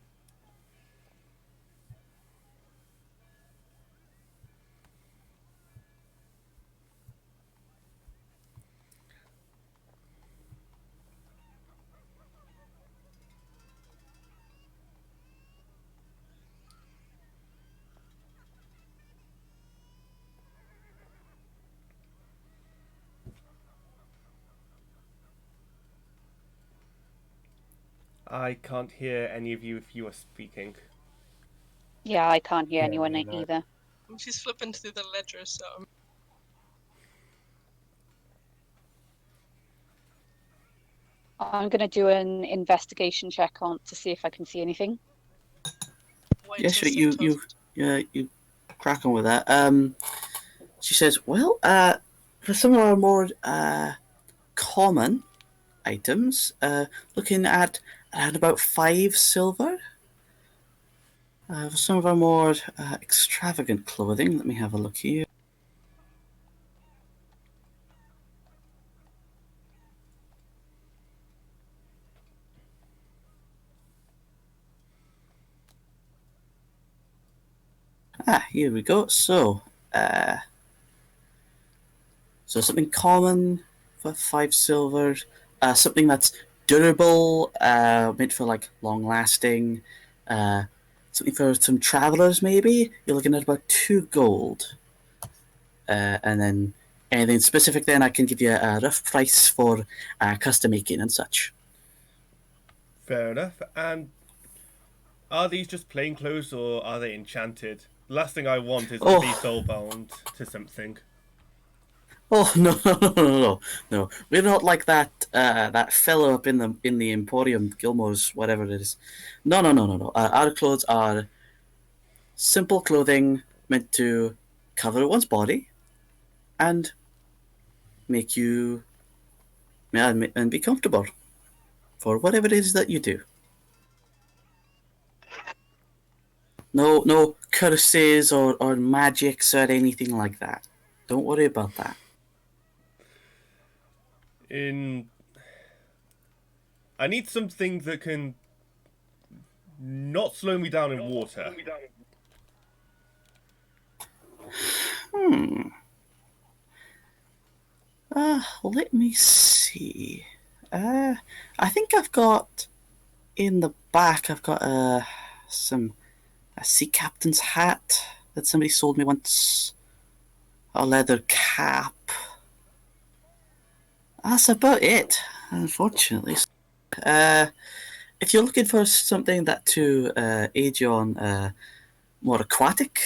I can't hear any of you if you are speaking. Yeah, I can't hear Yeah, anyone me neither. either. She's flipping through the ledger, so. I'm going to do an investigation check on to see if I can see anything. Wait Yeah, till sure. St. You crack on with that. She says, "Well, for some of our more common items. Looking at about 5 silver. For some of our more extravagant clothing, let me have a look here. Here we go. So something common for 5 silver. Something that's durable, meant for like long lasting. Something for some travelers, maybe. You're looking at about 2 gold. And then anything specific, then I can give you a rough price for custom making and such. Fair enough. And are these just plain clothes or are they enchanted? The last thing I want is to be soulbound to something. Oh no! We're not like that fellow up in the Emporium, Gilmore's, whatever it is. No. Our clothes are simple clothing meant to cover one's body and make you and be comfortable for whatever it is that you do. No curses or magics or anything like that. Don't worry about that. I need something that can not slow me down in water. Let me see. I think I've got in the back. I've got a sea captain's hat that somebody sold me once. A leather cap. That's about it, unfortunately. If you're looking for something that to aid you on more aquatic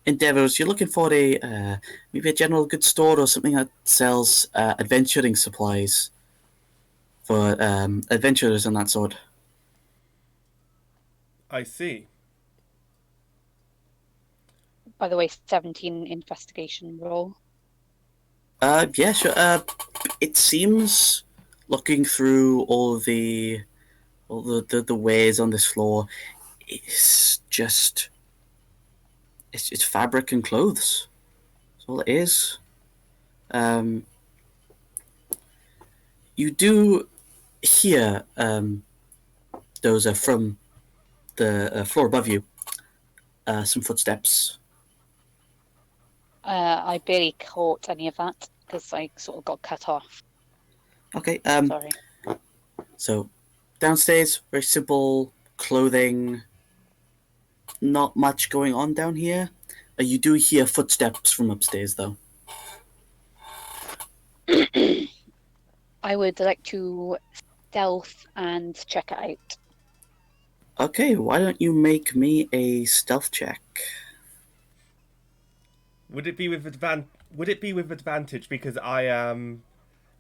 endeavors, you're looking for maybe a general goods store or something that sells adventuring supplies for adventurers and that sort. I see. By the way, 17 investigation roll. Yeah, sure. It seems, looking through all the wares on this floor, it's just it's fabric and clothes. That's all it is. You do hear those are from the floor above you. Some footsteps. I barely caught any of that because I sort of got cut off. Okay. Sorry. So downstairs, very simple clothing. Not much going on down here. You do hear footsteps from upstairs, though. I would like to stealth and check it out. Okay, why don't you make me a stealth check? Would it be with advantage because I am,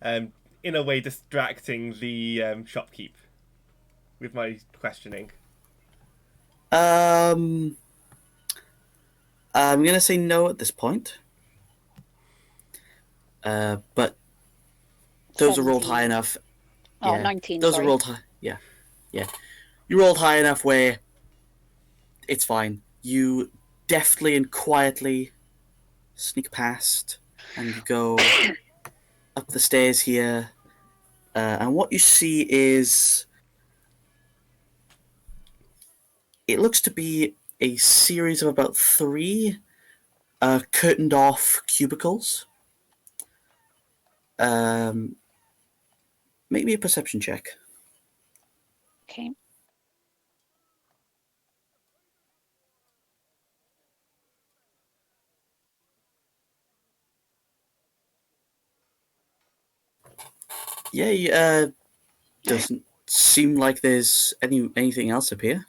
in a way, distracting the shopkeep with my questioning? I'm gonna say no at this point. But those are rolled high 17. enough. Oh, Yeah, 19, those sorry. are rolled high. Yeah. You rolled high enough where it's fine. You deftly and quietly sneak past and you go up the stairs here. And what you see is it looks to be a series of about 3 curtained off cubicles. Make me a perception check. Okay. Yeah, doesn't seem like there's anything else up here.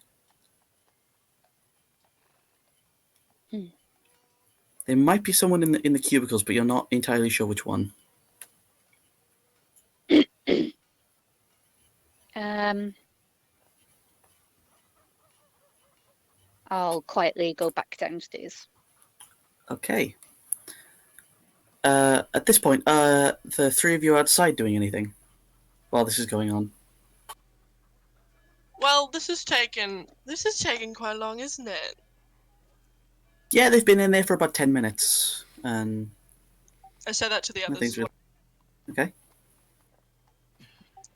There might be someone in the cubicles, but you're not entirely sure which one. I'll quietly go back downstairs. Okay. At this point, the 3 of you are outside doing anything. while this is going on. Well, this is taking quite long, isn't it? Yeah, they've been in there for about 10 minutes, and I said that to the others. nothing's really... Okay.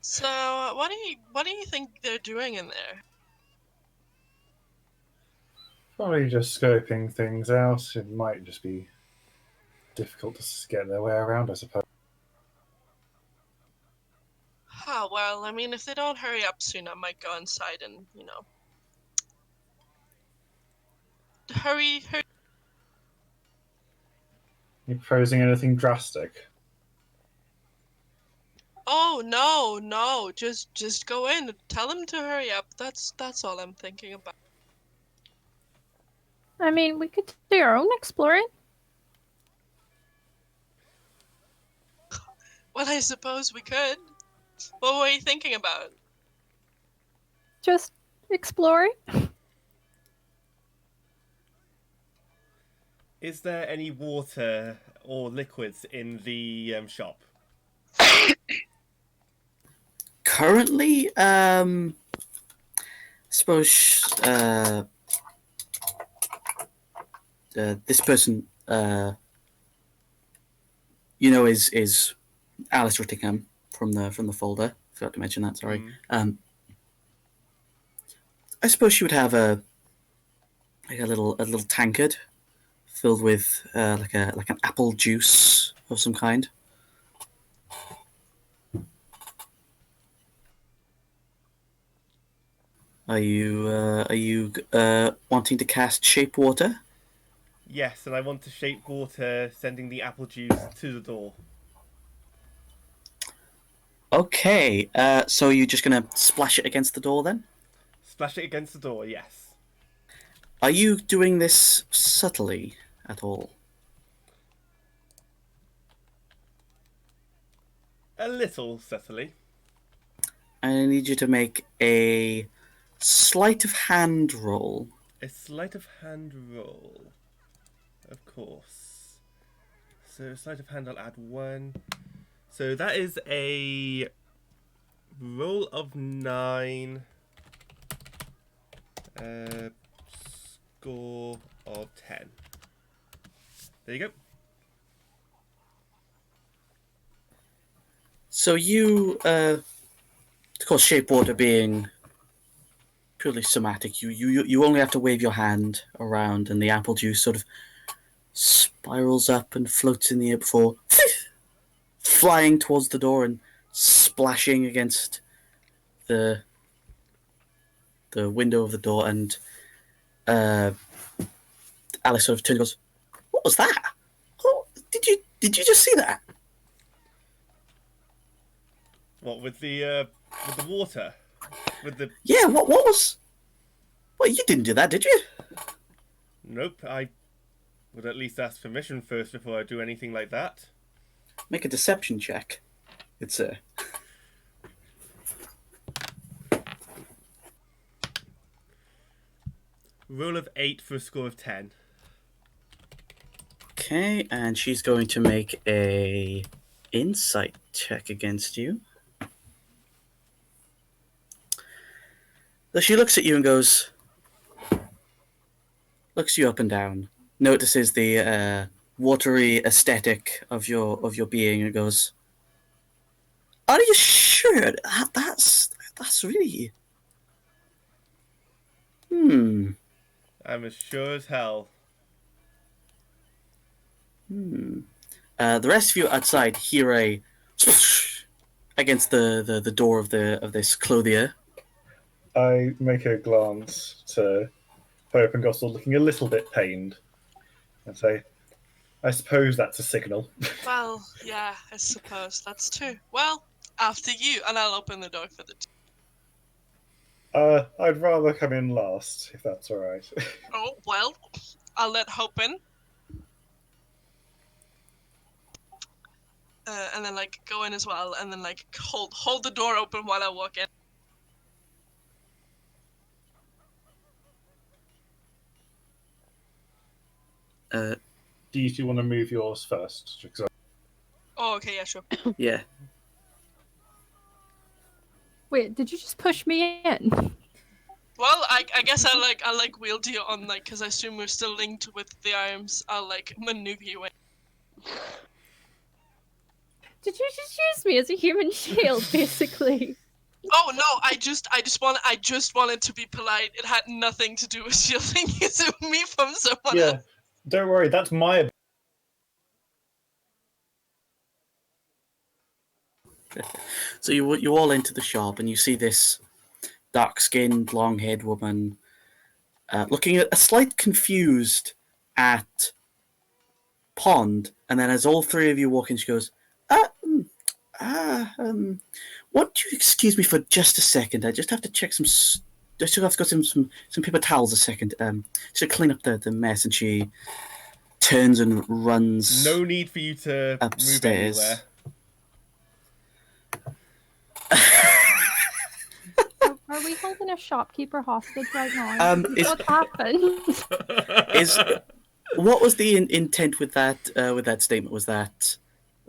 So, what do you think they're doing in there? Probably just scoping things out. It might just be difficult to get their way around, I suppose. Oh, well, I mean, if they don't hurry up soon, I might go inside and, hurry. You proposing anything drastic? Oh, no, just go in. Tell them to hurry up. That's all I'm thinking about. I mean, we could do our own exploring. Well, I suppose we could. What were you thinking about? Just exploring. Is there any water or liquids in the shop? Currently, suppose this person, is Alice Rittingham from the folder. Forgot to mention that. Sorry. I suppose she would have a little tankard filled with like an apple juice of some kind. Are you wanting to cast Shape Water? Yes, and I want to shape water, sending the apple juice to the door. Okay, so you're just gonna splash it against the door then? Splash it against the door, yes. Are you doing this subtly at all? A little subtly. I need you to make a sleight of hand roll. A sleight of hand roll. Of course. So sleight of hand, I'll add 1. So that is a roll of 9. Score of 10. There you go. So you, of course, Shape Water being purely somatic, you only have to wave your hand around, and the apple juice sort of spirals up and floats in the air before flying towards the door and splashing against the window of the door. And Alice sort of turns and goes, "What was that? Oh, did you just see that?" What, with the water? With the... Yeah, what was... Well, you didn't do that, did you? Nope, I would at least ask permission first before I do anything like that. Make a deception check. It's a... Roll of 8 for a score of 10. Okay, and she's going to make a insight check against you. So she looks at you and goes, looks you up and down, notices the watery aesthetic of your being, and goes, "Are you sure that's really? I'm as sure as hell. The rest of you outside hear a against the door of this clothier. I make a glance to Hope and Gossel, looking a little bit pained, and say, "I suppose that's a signal." Well, yeah, I suppose that's true. Well, after you, and I'll open the door for the I'd rather come in last, if that's all right. Oh, well, I'll let Hope in. And then, go in as well, and then, hold the door open while I walk in. Do you two want to move yours first? Oh, okay, yeah, sure. Yeah. Wait, did you just push me in? Well, I guess I wield you on because I assume we're still linked with the arms. I'll maneuver you in. Did you just use me as a human shield, basically? Oh no! I just wanted to be polite. It had nothing to do with shielding me from someone else. Yeah, don't worry. That's my. So you all enter the shop and you see this dark-skinned, long-haired woman looking a slight confused at Pond, and then as all three of you walk in, she goes, won't you excuse me for just a second? I just have to check some. I still have to go some paper towels a second. Just to clean up the mess, and she turns and runs. No need for you to upstairs. move anywhere. Are we holding a shopkeeper hostage right now? What happened? What was the intent with that statement? Was that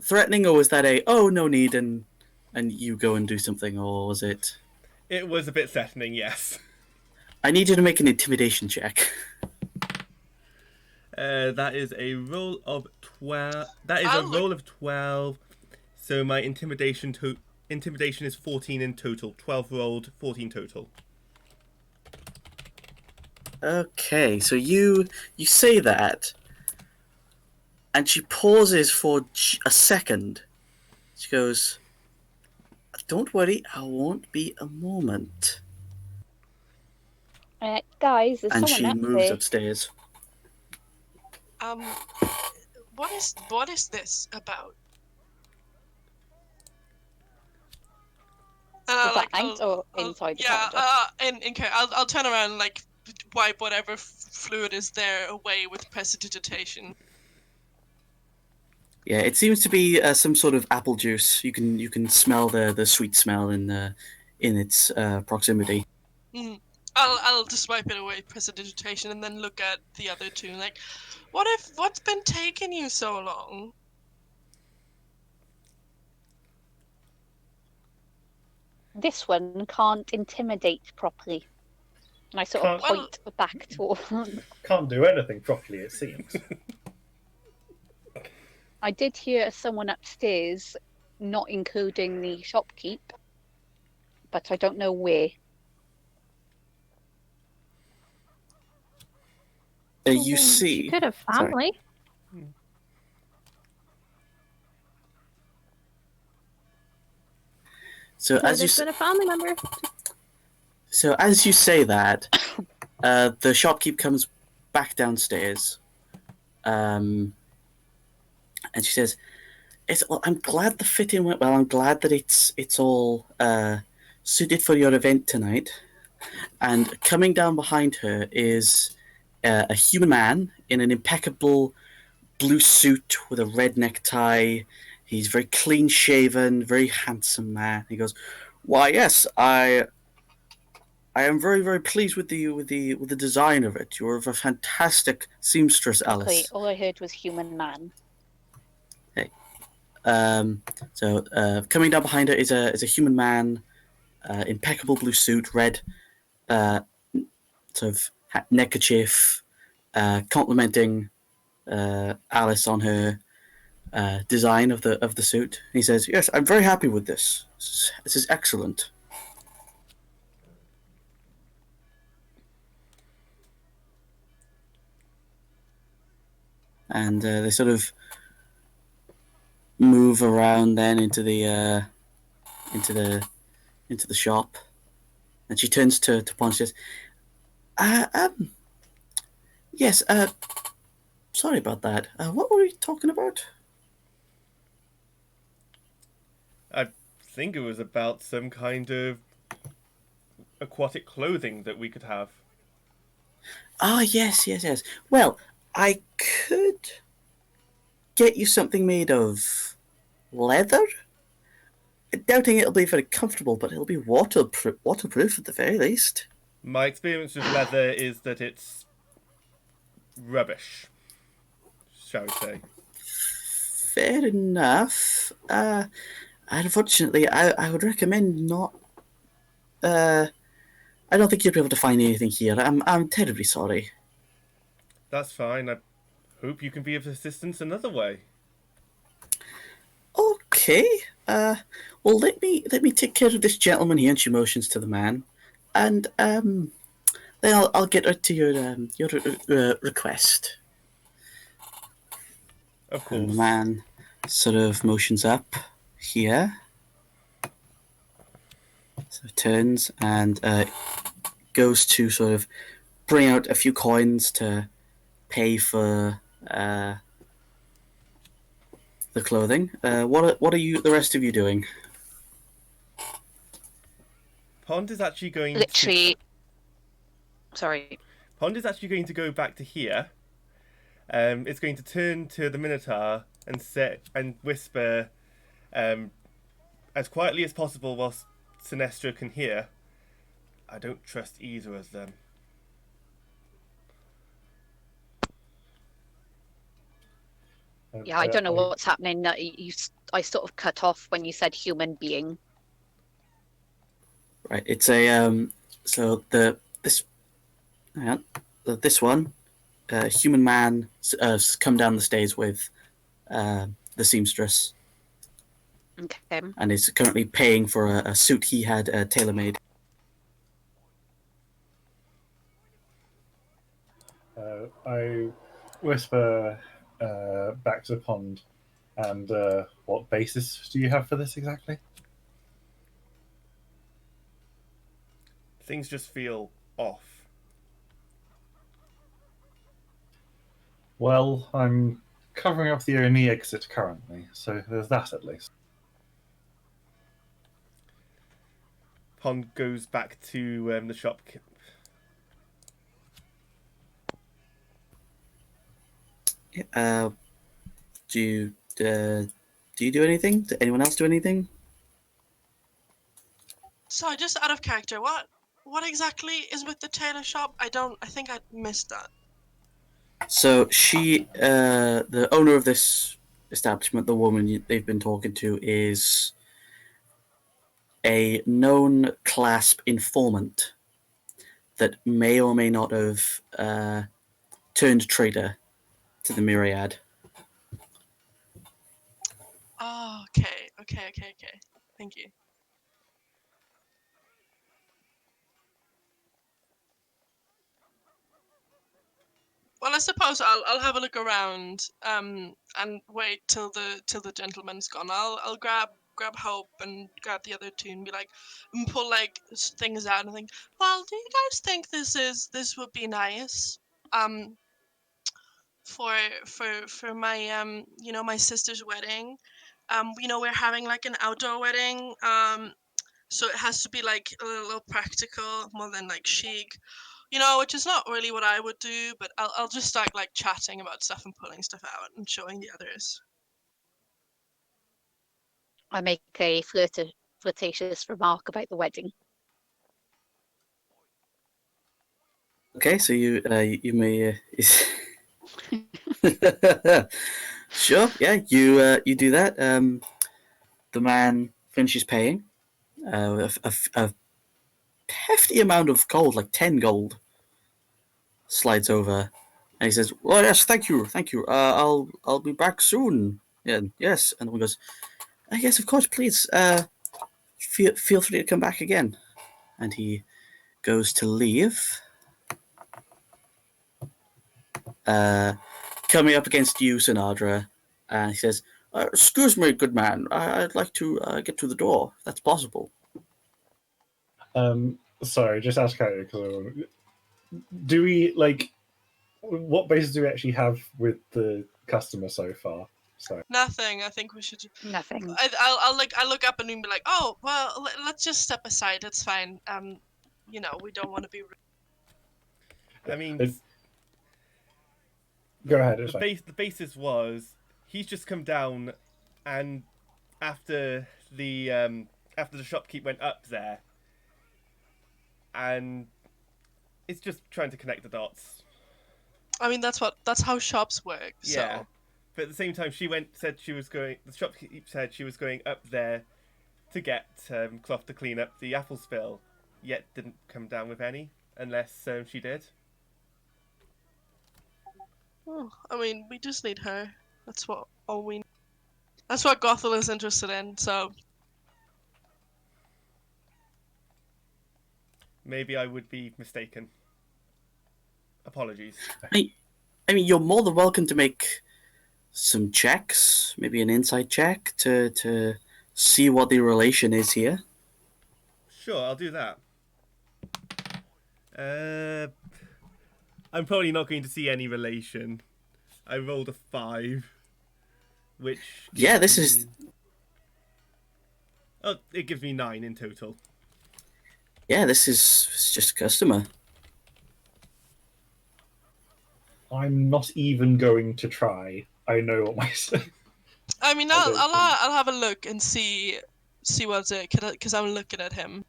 threatening, or was that oh no need and you go and do something, or was it? It was a bit threatening, yes. I need you to make an intimidation check. That is a roll of 12. That is a roll of 12. So my intimidation is 14 in total. 12 rolled, 14 total. Okay, so you say that, and she pauses for a second. She goes, "Don't worry, I won't be a moment." Guys, there's And someone she moves there. upstairs. What is this about? Is that out or inside the counter? Okay, I'll turn around and wipe whatever fluid is there away with prestidigitation. Yeah, it seems to be some sort of apple juice. You can smell the sweet smell in its proximity. Mm. I'll just wipe it away, prestidigitation, and then look at the other two. What's been taking you so long? This one can't intimidate properly. And I sort of point back to. Can't do anything properly, it seems. I did hear someone upstairs, not including the shopkeep, but I don't know where. You see, she could have family. Sorry. So as you been a family member. So as you say that, the shopkeep comes back downstairs, and she says, I'm glad the fitting went well. I'm glad that it's all suited for your event tonight." And coming down behind her is a human man in an impeccable blue suit with a red necktie. He's very clean shaven, very handsome man. He goes, "Why, yes, I am very, very pleased with the design of it. You're a fantastic seamstress, Alice." Okay, all I heard was human man. Hey. So coming down behind her is a human man, impeccable blue suit, red sort of neckerchief, complimenting Alice on her design of the suit. He says, "Yes, I'm very happy with this. This is excellent." And they sort of move around then into the shop, and she turns to Pond and says, "Yes, sorry about that. What were we talking about?" I think it was about some kind of aquatic clothing that we could have. Ah, yes. Well, I could get you something made of leather. Doubting it'll be very comfortable, but it'll be waterproof at the very least. My experience with leather is that it's rubbish, shall we say. Fair enough. Unfortunately, I would recommend not I don't think you'll be able to find anything here. I'm terribly sorry. That's fine. I hope you can be of assistance another way. Okay. Well, let me take care of this gentleman here, and she motions to the man, and then I'll get right to your request. Of And the course. man sort of motions up here, so turns and goes to sort of bring out a few coins to pay for the clothing. What are you, the rest of you, doing? Pond is actually going to. Literally, sorry. Pond is actually going to go back to here. It's going to turn to the Minotaur and whisper, as quietly as possible whilst Sinestra can hear. I don't trust either of them. Yeah, I don't know what's happening. I sort of cut off when you said human being. Right, it's a so this hang on, this one, human man, come down the stairs with the seamstress, Okay. and is currently paying for a suit he had tailor made. I whisper back to the pond, and what basis do you have for this exactly? Things just feel off. Well, I'm covering up the only exit currently, so there's that at least. Pond goes back to the shop. Do you do anything? Did anyone else do anything? So just out of character, what exactly is with the tailor shop? I think I missed that. So she, the owner of this establishment, the woman they've been talking to, is a known clasp informant that may or may not have turned traitor to the Myriad. Oh, okay. Thank you. Well, I suppose I'll have a look around and wait till the gentleman's gone. I'll grab Hope and grab the other two and be like, and pull like things out and think. Well, do you guys think this would be nice? Um, for my my sister's wedding. We're having like an outdoor wedding. So it has to be like a little practical more than like chic. Which is not really what I would do, but I'll just start like chatting about stuff and pulling stuff out and showing the others. I make a flirtatious remark about the wedding. Okay, so you may sure, yeah, you do that. The man finishes paying a hefty amount of gold, like 10 gold, slides over, and he says, "Well, yes, thank you. I'll be back soon." Yeah, yes, and the one goes, "Yes, of course, please. Feel free to come back again." And he goes to leave. Coming up against you, Sinadra, and he says, "Excuse me, good man. I'd like to get to the door, if that's possible." Sorry, just ask Harry, because do we what basis do we actually have with the customer so far? So Nothing. I think we should. Nothing. I look up and be like, oh well, let's just step aside. It's fine. We don't want to be. I mean, go ahead. It's fine. the basis was he's just come down, and after the shopkeep went up there, and it's just trying to connect the dots. I mean, that's how shops work. Yeah, So. but at the same time, the shopkeep said she was going up there to get cloth to clean up the apple spill, yet didn't come down with any, unless she did. Oh, I mean, we just need her. That's what all we. That's what Gothel is interested in. So Maybe I would be mistaken. Apologies. I mean, you're more than welcome to make some checks, maybe an insight check to see what the relation is here. Sure, I'll do that. I'm probably not going to see any relation. I rolled a 5, which Yeah, this gives is me... Oh, it gives me 9 in total. yeah, this is it's just a customer. I'm not even going to try. I know what my. I mean, I don't think- I'll have a look and see what's it, because I'm looking at him.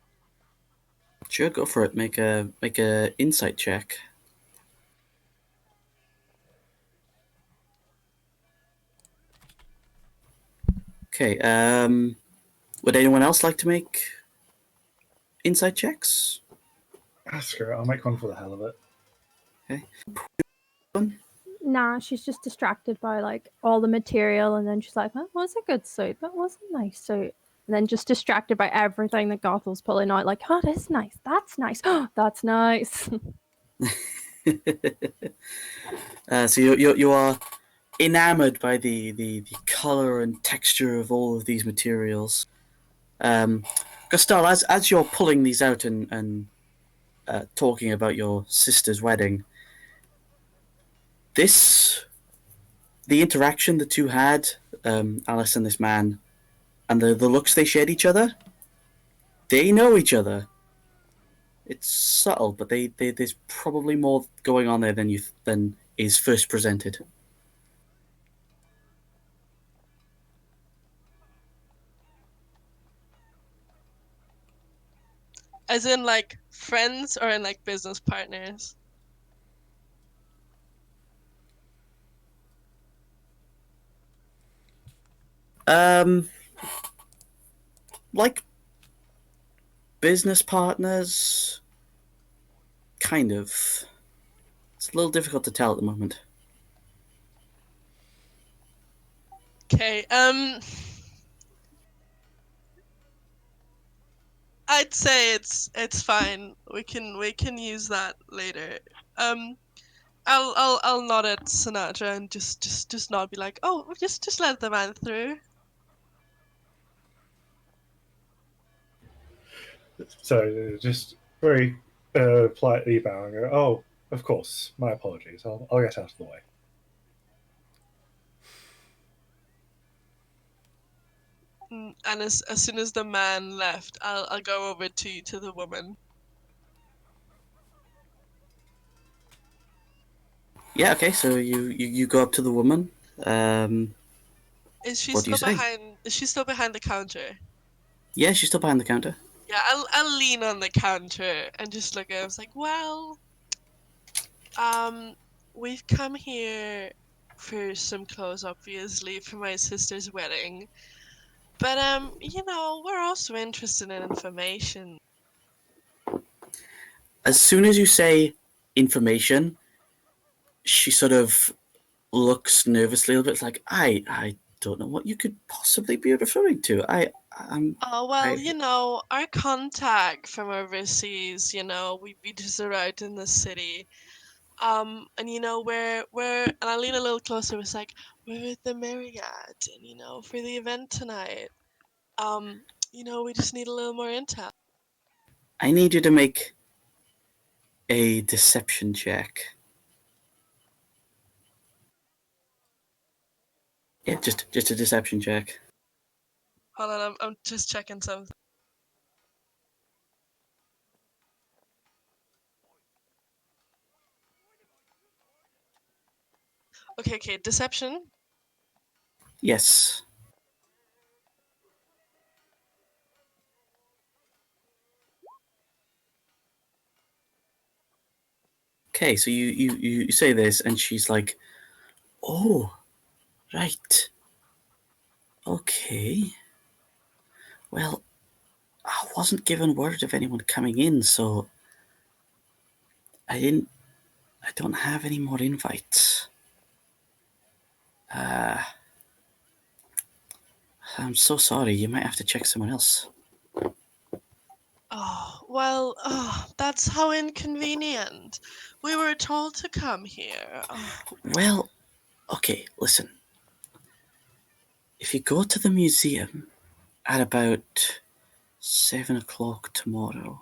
Sure, go for it. Make a insight check. Okay. Would anyone else like to make insight checks? Screw it, I'll make one for the hell of it. Okay. Nah, she's just distracted by like all the material, and then she's like, "That was a good suit. That was a nice suit." And then just distracted by everything that Gothel's pulling out, like, "Oh, that's nice. That's nice. Oh, that's nice." So you are enamored by the color and texture of all of these materials. Gustal, as you're pulling these out and talking about your sister's wedding, the interaction the two had, Alice and this man, and the looks they shared each other, they know each other. It's subtle, but there's probably more going on there than is first presented. As in, like, friends or in, like, business partners? Like business partners, kind of. It's a little difficult to tell at the moment. Okay, I'd say it's fine. We can use that later. I'll nod at Sinatra and just not be like, oh, just let the man through. So just very politely bow and go, "Oh, of course. My apologies. I'll get out of the way." And as soon as the man left, I'll go over to the woman. Yeah, okay, so you go up to the woman. Is she What do you still say? behind? Is she still behind the counter? Yeah, she's still behind the counter. Yeah, I'll lean on the counter and just look at her. I was like, well, we've come here for some clothes, obviously, for my sister's wedding. But we're also interested in information. As soon as you say information, she sort of looks nervously a little bit. It's like I don't know what you could possibly be referring to. I'm Oh, well, I- our contact from overseas, we just arrived in the city. And we're and I lean a little closer, it's like, we're at the Marriott, and for the event tonight. We just need a little more intel. I need you to make a deception check. Yeah, just a deception check. Hold on, I'm just checking something. Okay, deception. Yes. Okay, so you say this, and she's like, "Oh, right. Okay. Well, I wasn't given word of anyone coming in, so I don't have any more invites. I'm so sorry. You might have to check someone else. Oh, well, that's how inconvenient. We were told to come here. Oh. Well, okay, listen. If you go to the museum at about 7 o'clock tomorrow,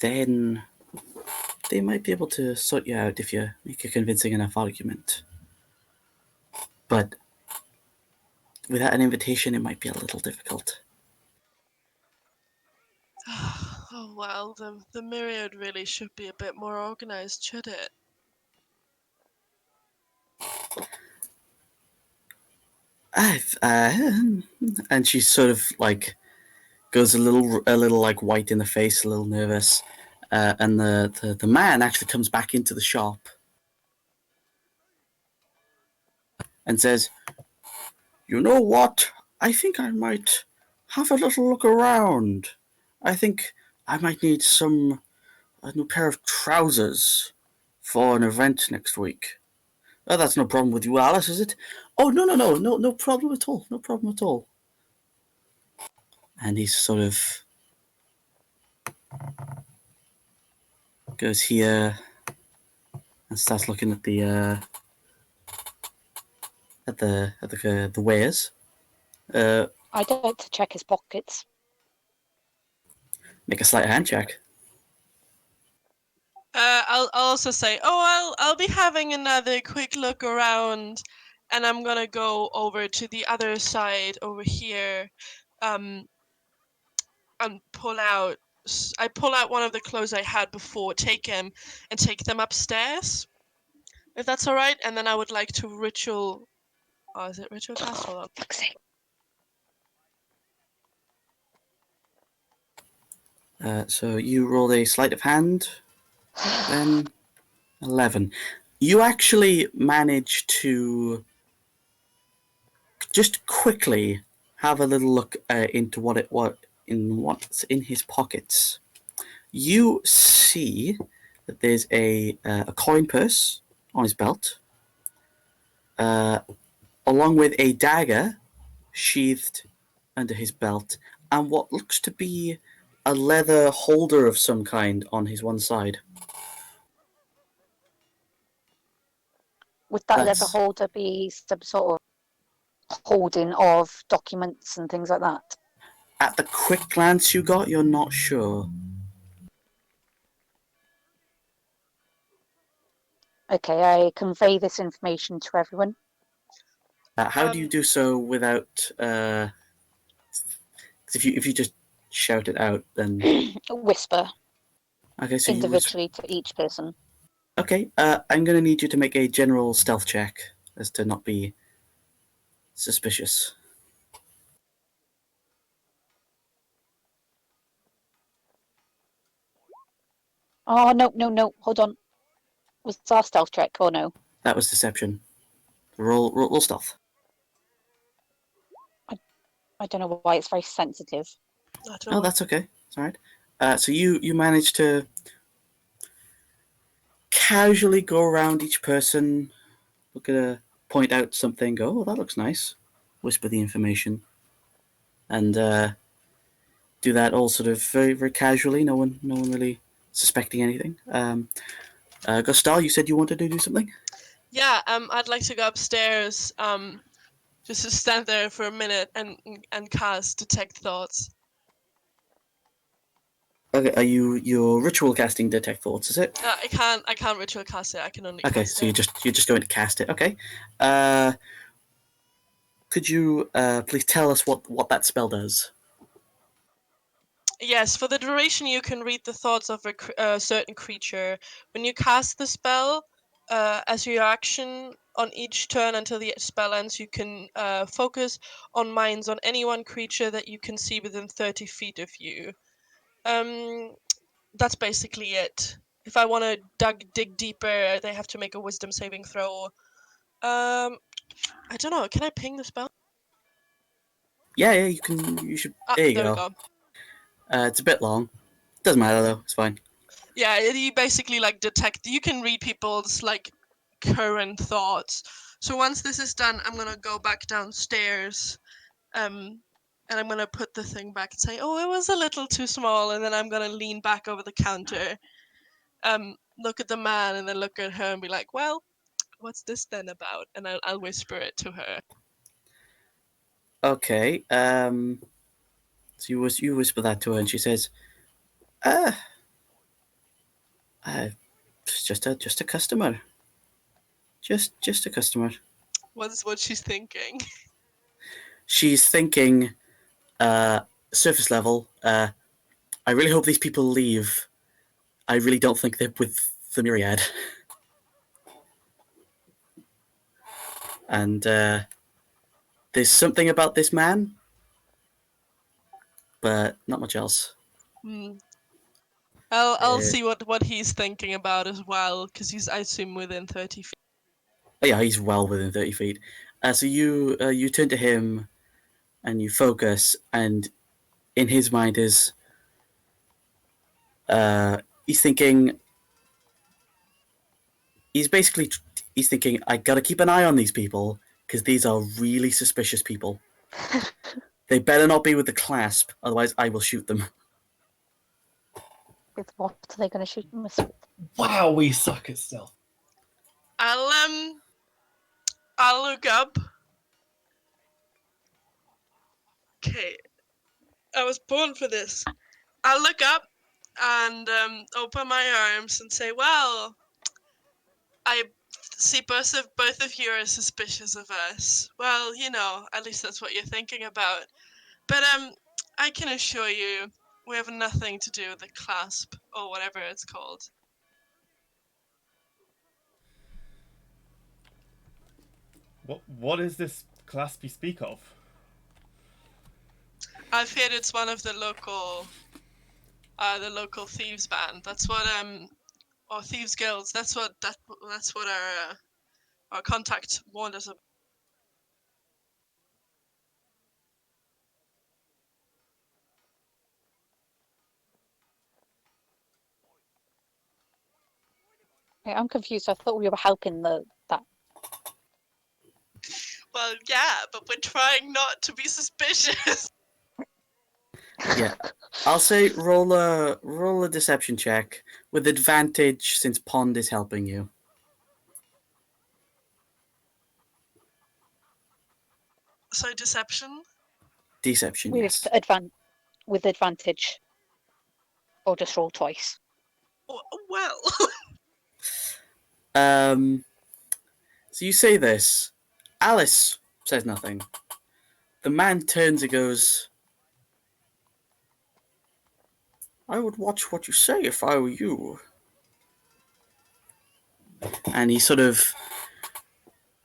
then they might be able to sort you out if you make a convincing enough argument. But without an invitation, it might be a little difficult. Oh, well, the myriad really should be a bit more organized, should it? And she sort of like goes a little like white in the face, a little nervous. And the man actually comes back into the shop and says, "You know what? I think I might have a little look around. I think I might need a new pair of trousers for an event next week. Oh, that's no problem with you, Alice, is it? Oh, no problem at all. No problem at all." And he sort of goes here and starts looking at the wares. I'd like to check his pockets. Make a sleight of hand check. I'll also say, I'll be having another quick look around, and I'm gonna go over to the other side over here, and pull out. I pull out one of the clothes I had before, take them upstairs, if that's all right. And then I would like to ritual. Oh, is it ritual cast? Hold on. Fuck's sake. So you roll a sleight of hand, then 11. You actually manage to just quickly have a little look into what's in his pockets. You see that there's a coin purse on his belt, along with a dagger sheathed under his belt, and what looks to be a leather holder of some kind on his one side. Would that leather That's- holder be some sort of holding of documents and things like that? At the quick glance you got, you're not sure. Okay, I convey this information to everyone. How do you do so without? 'Cause if you just shout it out, then Whisper okay. So individually to each person. okay. I'm gonna need you to make a general stealth check as to not be suspicious. Oh, no. Hold on. Was that our stealth check or no? That was deception. Roll stealth. I don't know why it's very sensitive. Oh, that's okay. It's all right. So you manage to casually go around each person, look at point out something, go, "Oh, that looks nice," whisper the information, and do that all sort of very very casually. No one really suspecting anything. Gostal, you said you wanted to do something. Yeah, I'd like to go upstairs, just to stand there for a minute and cast detect thoughts. Okay, are your ritual casting detect thoughts? Is it? I can't ritual cast it. I can only Okay, cast so it. you're just going to cast it. Okay. Could you please tell us what that spell does? Yes, for the duration, you can read the thoughts of a certain creature. When you cast the spell, as your action on each turn until the spell ends, you can focus on minds on any one creature that you can see within 30 feet of you. That's basically it. If I want to dig deeper, they have to make a wisdom saving throw. I don't know. Can I ping the spell? Yeah, you can. You should. There you There we go. go. It's a bit long. Doesn't matter though. It's fine. Yeah, you basically like detect. You can read people's like current thoughts. So once this is done, I'm gonna go back downstairs, and I'm gonna put the thing back and say, "Oh, it was a little too small," and then I'm gonna lean back over the counter, look at the man, and then look at her and be like, "Well, what's this then about?" And I'll whisper it to her. Okay. So you whisper that to her, and she says, "Uh, it's just a customer. Just a customer." What's what she's thinking? She's thinking, surface level. I really hope these people leave. I really don't think they're with the Myriad. And there's something about this man, but not much else. Hmm. I'll Uh, see what he's thinking about as well, because he's, I assume, within 30 feet. yeah, he's well within 30 feet. So you turn to him and you focus, and in his mind is he's thinking he's basically he's thinking I gotta keep an eye on these people because these are really suspicious people. They better not be with the clasp, otherwise I will shoot them. With what are they going to shoot us with? Wow, we suck at stealth. I'll look up. Okay, I was born for this. I'll look up and open my arms and say, "Well, I see both of you are suspicious of us. Well, you know, at least that's what you're thinking about. But I can assure you, we have nothing to do with the clasp or whatever it's called." What is this clasp you speak of? I've heard it's one of the local thieves band. That's what or thieves guilds. That's what our contact warned us about. I'm confused. I thought we were helping that. Well, yeah, but we're trying not to be suspicious. Yeah, I'll say roll a deception check with advantage since Pond is helping you. So deception. Deception, With yes. with advantage, or just roll twice. Well, So you say this. Alice says nothing. The man turns and goes, I would watch what you say if I were you. And he sort of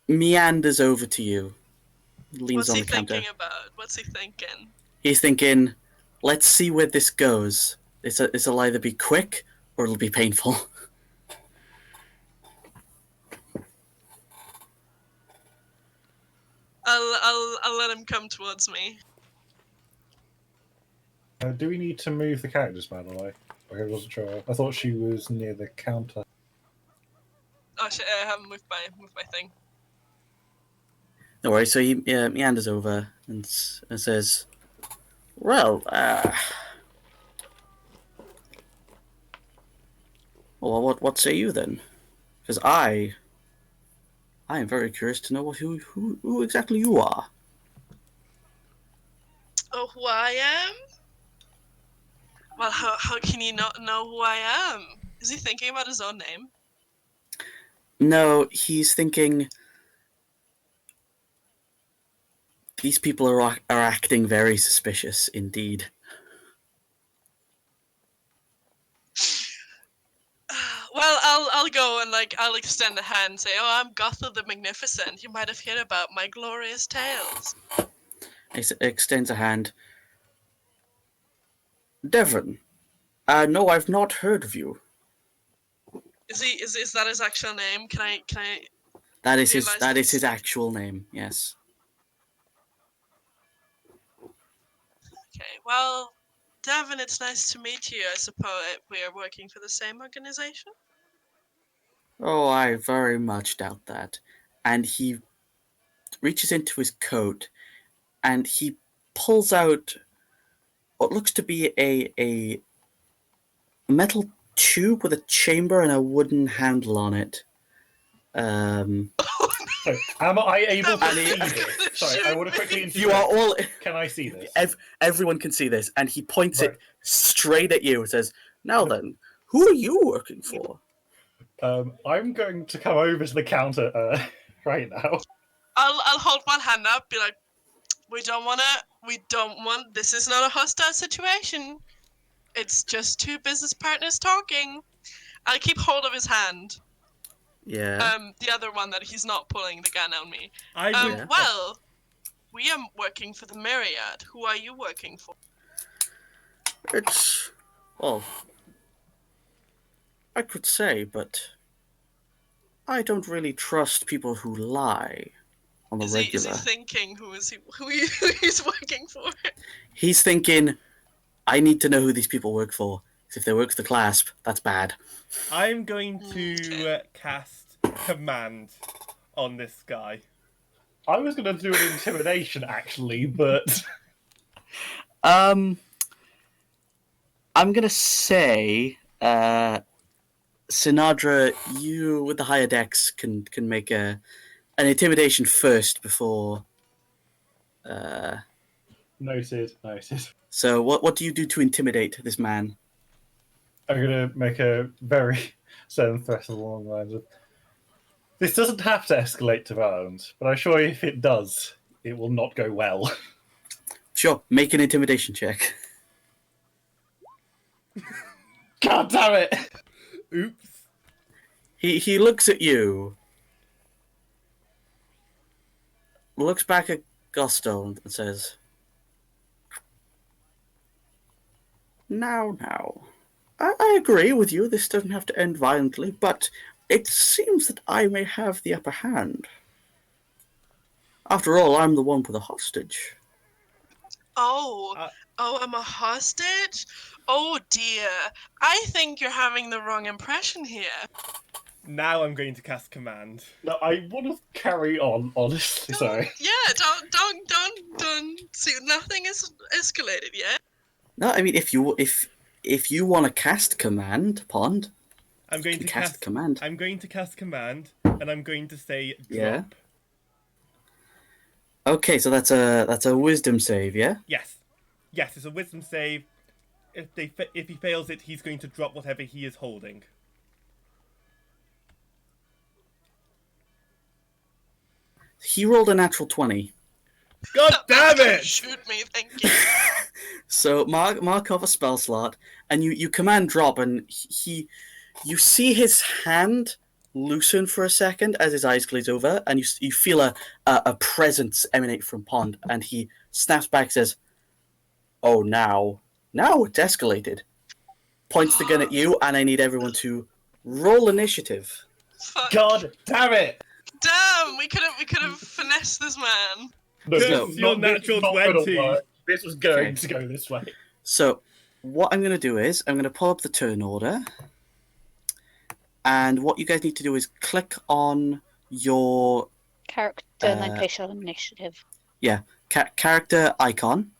meanders over to you, leans what's on he the counter. thinking about? What's he thinking? He's thinking, let's see where this goes. It'll either be quick or it'll be painful. I'll let him come towards me. Do we need to move the characters, by the way? I wasn't sure. I thought she was near the counter. Oh shit! I haven't moved my thing. No worries. So he meanders over and says, well, what say you then? Because I am very curious to know who exactly you are. Oh, who I am? Well, how can you not know who I am? Is he thinking about his own name? No, he's thinking these people are acting very suspicious indeed. Well, I'll go and I'll extend a hand and say, "Oh, I'm Gothel the Magnificent. You might have heard about my glorious tales." He extends a hand. Devon, no, I've not heard of you. Is that his actual name? Can I That is realize his actual name. Yes. Okay, well, Devin, it's nice to meet you. I suppose we are working for the same organization. Oh, I very much doubt that. And he reaches into his coat and he pulls out what looks to be a metal tube with a chamber and a wooden handle on it. So, am I able to That see was this? gonna Sorry, I shoot want to quickly me. interrupt. You are all. Can I see this? Everyone can see this, and he points Right. it straight at you and says, "Now then, who are you working for?" I'm going to come over to the counter right now. I'll hold one hand up, be like, this is not a hostile situation. It's just two business partners talking. I'll keep hold of his hand. Yeah. The other one that he's not pulling the gun on me. I would. Yeah. Well, we are working for the Myriad. Who are you working for? It's well, I could say, but I don't really trust people who lie on the Is regular. he thinking who he's working for? He's thinking, I need to know who these people work for. 'Cause if they work for the clasp, that's bad. I'm going to cast command on this guy. I was going to do an intimidation, actually, but I'm gonna say, Sinadra, you with the higher dex can make an intimidation first before. noted. So what do you do to intimidate this man? I'm going to make a very certain threat along the lines of, this doesn't have to escalate to violence, but I assure you if it does, it will not go well. Sure, make an intimidation check. God damn it! Oops. He looks at you, looks back at Gusto and says, Now, I agree with you, this doesn't have to end violently, but it seems that I may have the upper hand. After all, I'm the one with a hostage. Oh, Uh, I'm a hostage? Oh dear. I think you're having the wrong impression here. Now I'm going to cast command. No, I want to carry on, honestly, sorry. Yeah, don't. See, nothing is escalated yet. No, I mean, if you want to cast command, Pond, I'm going you to can cast command. I'm going to cast command, and I'm going to say drop. Yeah. Okay, so that's a wisdom save, yeah? Yes, it's a wisdom save. If he fails it, he's going to drop whatever he is holding. He rolled a natural 20. God damn Don't it! shoot me, thank you. So mark off a spell slot, and you command drop, and you see his hand loosen for a second as his eyes glaze over, and you feel a presence emanate from Pond, and he snaps back and says, "Oh, now it's escalated." Points the gun at you, and I need everyone to roll initiative. Fuck. God damn it! Damn, we could have finessed this man. No, Just this is your not- this is natural not gonna 20. work. This was going Okay. to go this way. So what I'm going to do is I'm going to pull up the turn order, and what you guys need to do is click on your Character and then place your initiative. character icon,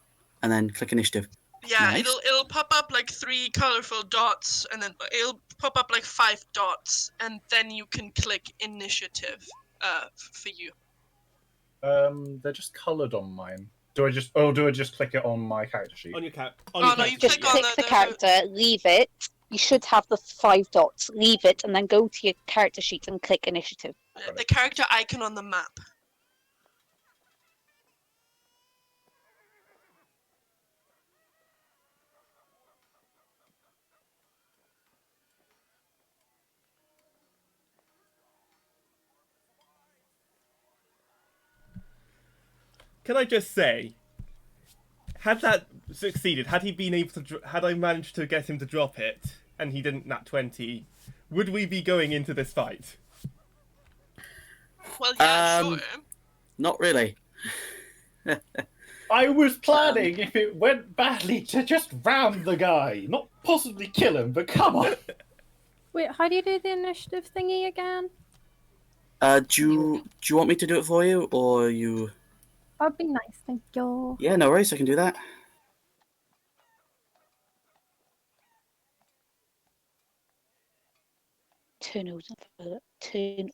and then click initiative. Yeah, Nice. it'll pop up like 3 colorful dots, and then it'll pop up like 5 dots, and then you can click initiative for you. They're just coloured on mine. Do I just click it on my character sheet? On your cap. Oh, On your no, character you Just sheet, click on click the- the character, leave it. You should have the 5 dots. Leave it, and then go to your character sheet and click initiative. The character icon on the map. Can I just say, had that succeeded, had he been able to, had I managed to get him to drop it, and he didn't nat 20, would we be going into this fight? Well, yeah, Um, sure. Not really. I was planning, if it went badly, to just ram the guy, not possibly kill him, but come on. Wait, how do you do the initiative thingy again? Do you want me to do it for you, or you? That'd be nice, thank you. Yeah, no worries. I can do that. Turn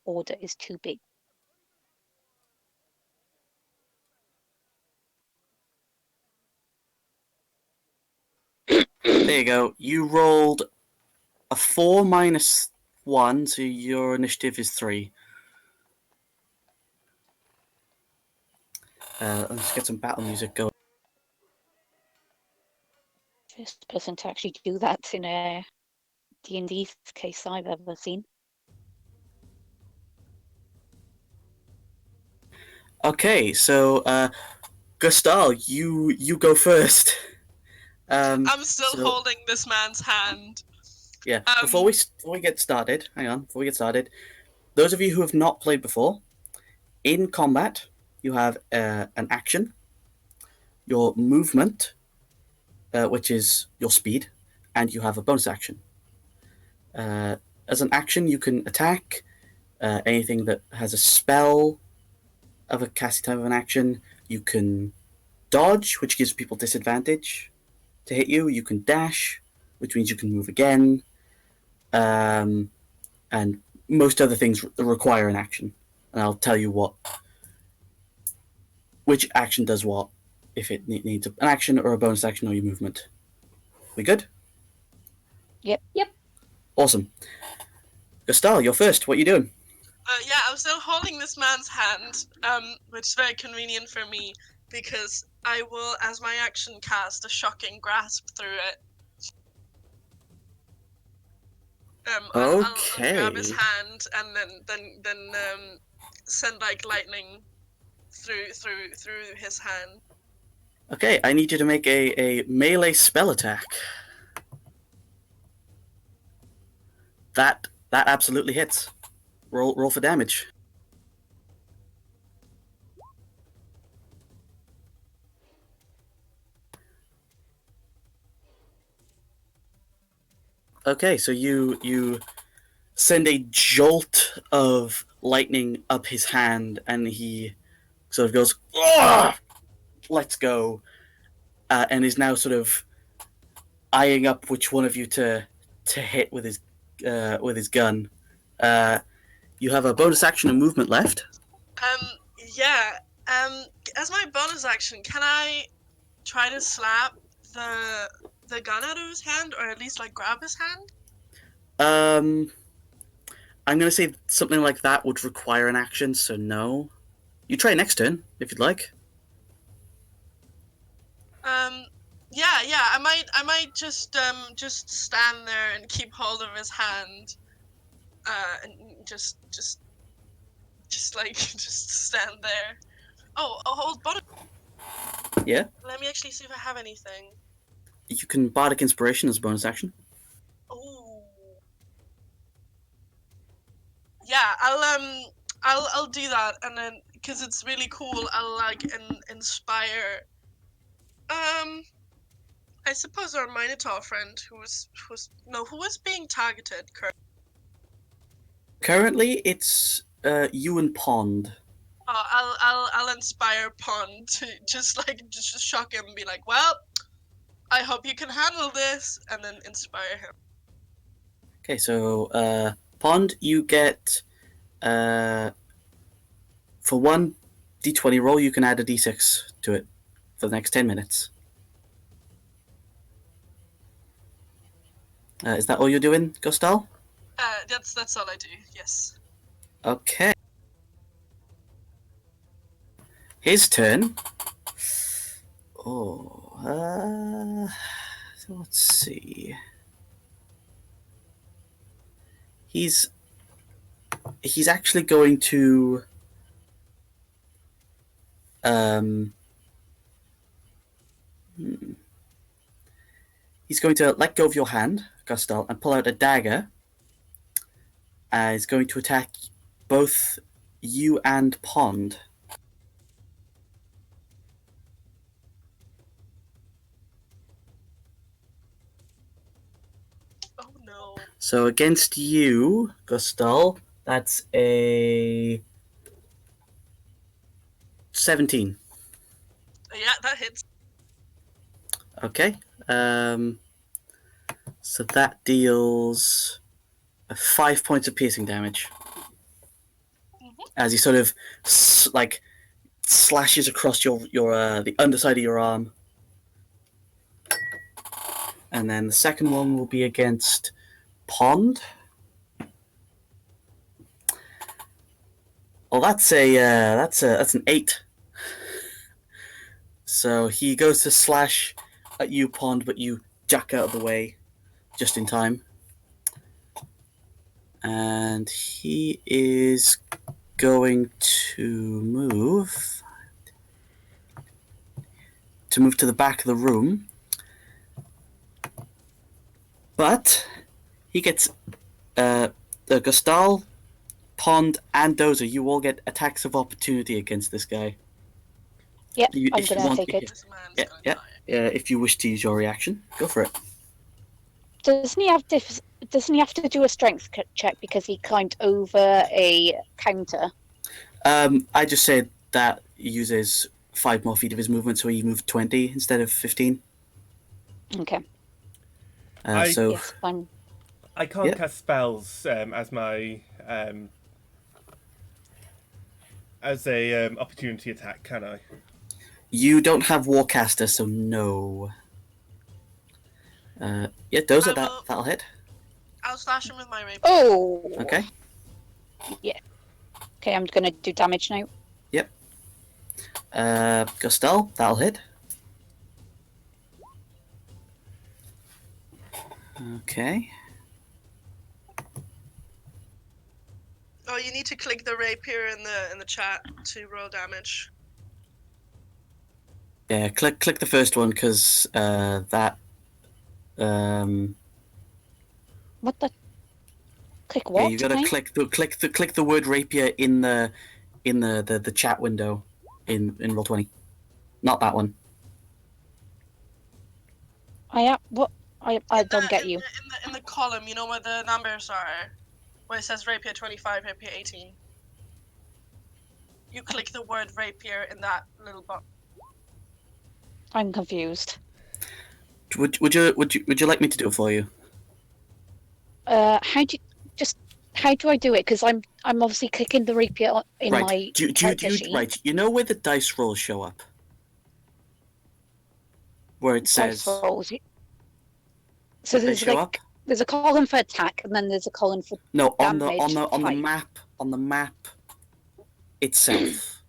order is too big. There you go. You rolled a 4 minus 1, so your initiative is 3. Let's get some battle music going. First person to actually do that in a D&D case I've ever seen. Okay, so Gustal, you go first. I'm still so- holding this man's hand. Yeah. Before we get started, those of you who have not played before, in combat, you have an action, your movement, which is your speed, and you have a bonus action. As an action, you can attack anything that has a spell of a casting type of an action. You can dodge, which gives people disadvantage to hit you. You can dash, which means you can move again. And most other things require an action. And I'll tell you which action does what, if it needs an action or a bonus action or your movement. We good? Yep. Awesome. Gustal, you're first. What are you doing? Yeah, I'm still holding this man's hand, which is very convenient for me because I will, as my action, cast a shocking grasp through it. I'll grab his Okay. hand and then send like lightning through his hand. Okay, I need you to make a melee spell attack. That absolutely hits. Roll for damage. Okay, so you send a jolt of lightning up his hand, and he sort of goes, "Ugh!" Let's go, and is now sort of eyeing up which one of you to hit with his gun. You have a bonus action and movement left. Yeah. As my bonus action, can I try to slap the gun out of his hand, or at least like grab his hand? I'm gonna say something like that would require an action, so no. You try next turn if you'd like. Yeah. I might just stand there and keep hold of his hand. And just like just stand there. Oh, hold bonus. Yeah, Let me actually see if I have anything. you can bardic inspiration as a bonus action. Oh. Yeah, I'll do that, and then because it's really cool, I'll like inspire. I suppose our Minotaur friend who was being targeted. Currently, it's you and Pond. I'll inspire Pond to just shock him and be like, well, I hope you can handle this, and then inspire him. Okay, so Pond, you get for one d20 roll, you can add a d6 to it for the next 10 minutes. Is that all you're doing, Gustal? That's all I do. Yes. Okay. His turn. Oh, so let's see. He's actually going to he's going to let go of your hand, Gustal, and pull out a dagger. He's going to attack both you and Pond. So against you, Gustal, that's a 17. Yeah, that hits. Okay. So that deals 5 points of piercing damage as he sort of slashes across your the underside of your arm. And then the second one will be against Pond. Well, that's an 8. So he goes to slash at you, Pond, but you duck out of the way just in time. And he is going to move to the back of the room. But he gets the Gustal, Pond, and Dozer. You all get attacks of opportunity against this guy. Yep, You, I'm if you gonna want, take it. This man's yeah, gonna yeah. die. If you wish to use your reaction, go for it. Doesn't he have to do a strength check because he climbed over a counter? I just said that he uses 5 more feet of his movement, so he moved 20 instead of 15. Okay. So Yes, fine. I can't Yep. cast spells as my as a opportunity attack, can I? you don't have Warcaster, so no. Yeah, Dozer, that'll hit. I'll slash him with my rapier. Oh. Okay. Yeah. Okay, I'm gonna do damage now. Yep. Gustal, that'll hit. Okay. Oh, you need to click the rapier in the chat to roll damage. Yeah, click the first one because that. What the? Click what? Yeah, you gotta click the word rapier in the chat window in Roll20. Not that one. What? I don't get you. In the column, you know where the numbers are, where it says rapier 25, rapier 18. You click the word rapier in that little box. I'm confused. Would you like me to do it for you? How do I do it? Because I'm obviously clicking the rapier in Right. my Do character you sheet. right? You know where the dice rolls show up, where it says. Dice rolls. So they there's show up? there's a column for attack, and then there's a column for No, on the damage on the map itself,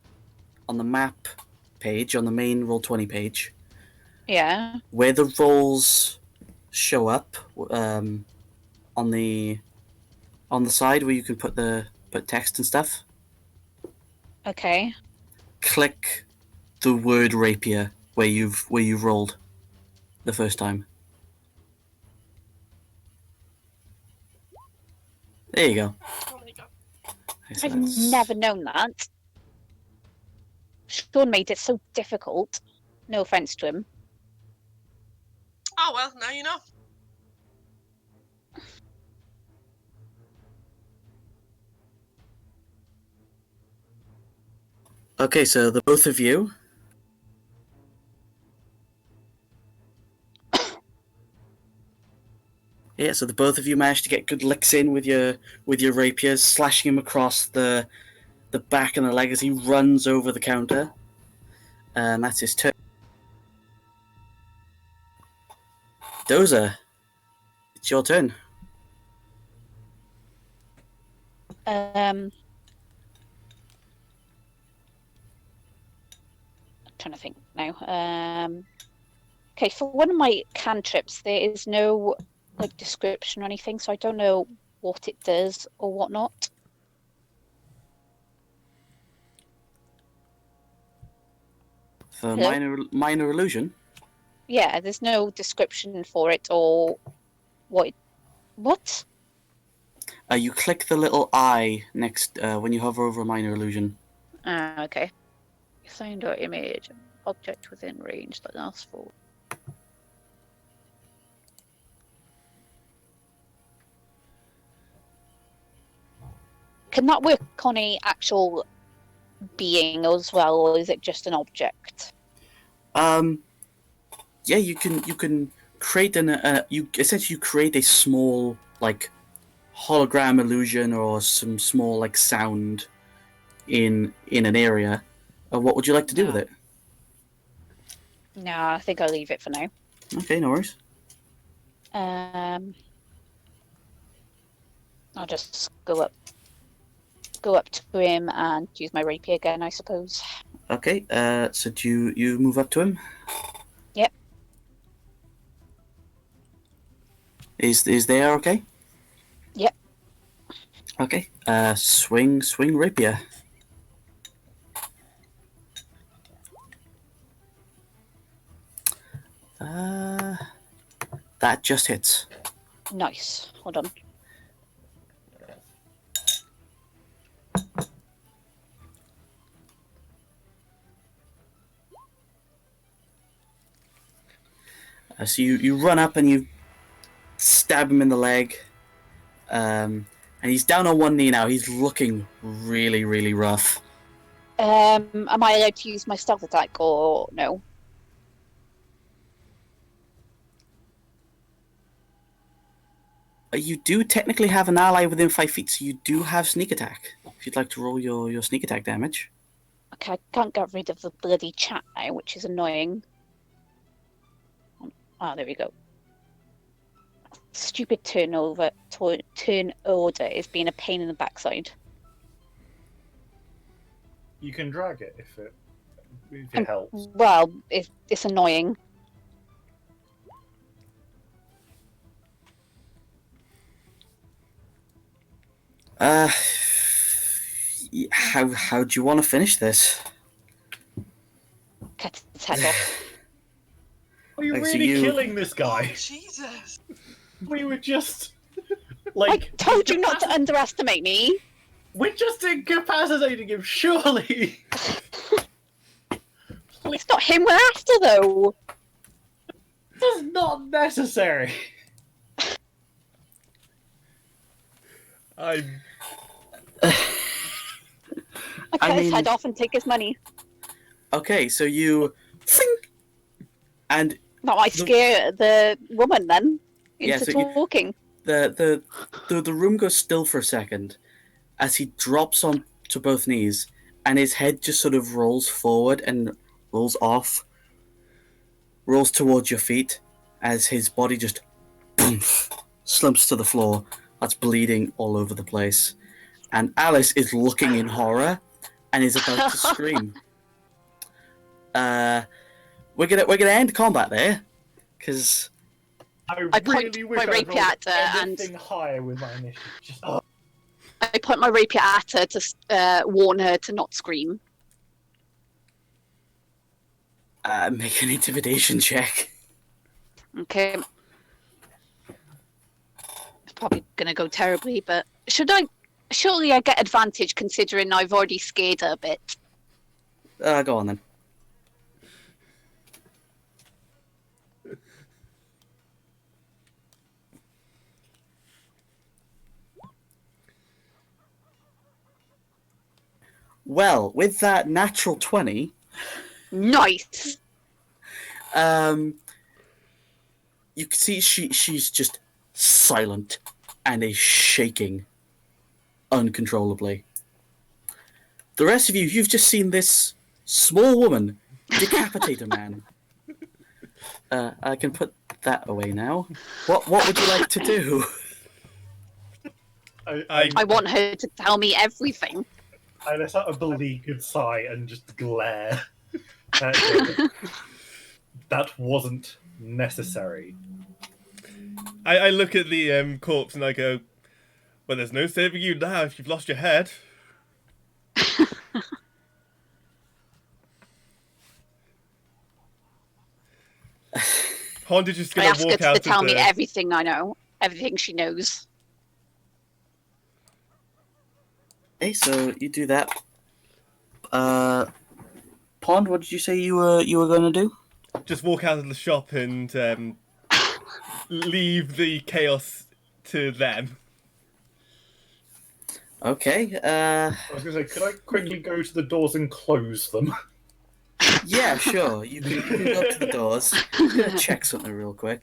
on the map page, on the main Roll20 page, yeah. where the rolls show up, on the side where you can put text and stuff. Okay. Click the word rapier where you've rolled the first time. There you go. Oh, there you go. So I've never known that. Sean made it so difficult. No offense to him. Oh well, now you know. Okay, so the both of you. Yeah, so the both of you managed to get good licks in with your rapiers, slashing him across the back and the leg as he runs over the counter. And that's his turn. Dozer, it's your turn. I'm trying to think now. Okay, for one of my cantrips, there is no description or anything, so I don't know what it does or whatnot. For Hello? minor illusion. Yeah, there's no description for it or what. What? You click the little eye next when you hover over a minor illusion. Okay. Sound or image, object within range that lasts for. Can that work on a actual being as well, or is it just an object? Yeah, you can create you essentially create a small like hologram illusion or some small like sound in an area. What would you like to do with it? No, I think I'll leave it for now. Okay, no worries. I'll just go up to him and use my rapier again, I suppose. Okay, so do you move up to him? Yep. Is there okay? Yep. Okay. Swing rapier. That just hits. Nice. Hold on. So you run up and you stab him in the leg, and he's down on one knee now. He's looking really, really rough. Am I allowed to use my stealth attack or no? You do technically have an ally within 5 feet, so you do have sneak attack. If you'd like to roll your sneak attack damage. Okay, I can't get rid of the bloody chat now, which is annoying. Ah, there we go. Stupid turn order is being a pain in the backside. You can drag it if it helps. Well, it's annoying. How do you want to finish this? Cut its head off. Are you Like, so really you- killing this guy? Jesus. We were just I like. told you not to underestimate me. We're just incapacitating him, surely. It's not him we're after, though. This is not necessary. I'm. I cut his mean- head off and take his money. Okay, so you think, and No, I scare the woman then Yeah, into so you- talking. the room goes still for a second as he drops on to both knees, and his head just sort of rolls forward and rolls off, rolls towards your feet as his body just slumps to the floor. That's bleeding all over the place, and Alice is looking in horror and is about to scream. We're gonna end combat there, because I point really wish my I'd rapier rolled at her and- anything higher with my initiative. Just, I point my rapier at her to warn her to not scream. make an intimidation check. Okay. It's probably gonna go terribly, but should I? Surely I get advantage considering I've already scared her a bit. Go on then. Well, with that natural 20, Nice. you can see she's just silent and is shaking uncontrollably. The rest of you've just seen this small woman decapitate a man. I can put that away now. What would you like to do? I want her to tell me everything. I let out a beleaguered sigh and just glare. At him. That wasn't necessary. I look at the corpse and I go, well, there's no saving you now if you've lost your head. Honda's just I gonna ask her walk to out tell of me the... everything I know, everything she knows. Okay, so you do that. Pond, what did you say you were going to do? Just walk out of the shop and leave the chaos to them. Okay. I was going to say, could I quickly go to the doors and close them? Yeah, sure. You can go up to the doors. Just gonna check something real quick.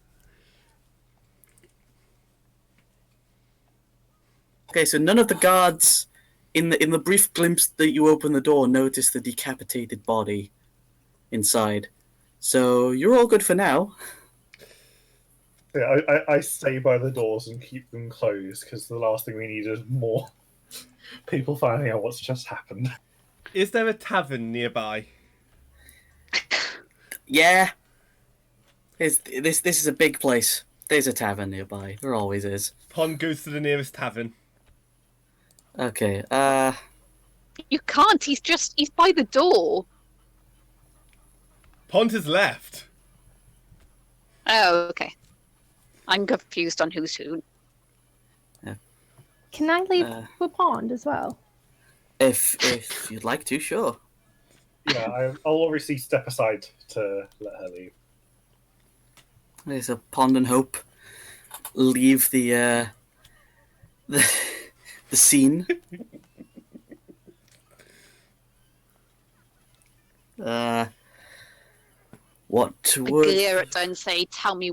Okay, so none of the guards in the brief glimpse that you open the door notice the decapitated body inside. So you're all good for now. Yeah, I stay by the doors and keep them closed because the last thing we need is more people finding out what's just happened. Is there a tavern nearby? Yeah. This is a big place. There's a tavern nearby. There always is. Pond goes to the nearest tavern. Okay. You can't. He's by the door. Pond has left. Oh, okay. I'm confused on who's who. Can I leave the pond as well? If you'd like to, sure. Yeah, I'll obviously step aside to let her leave. There's a Pond and Hope leave the scene. What I would glare at her and say, "Tell me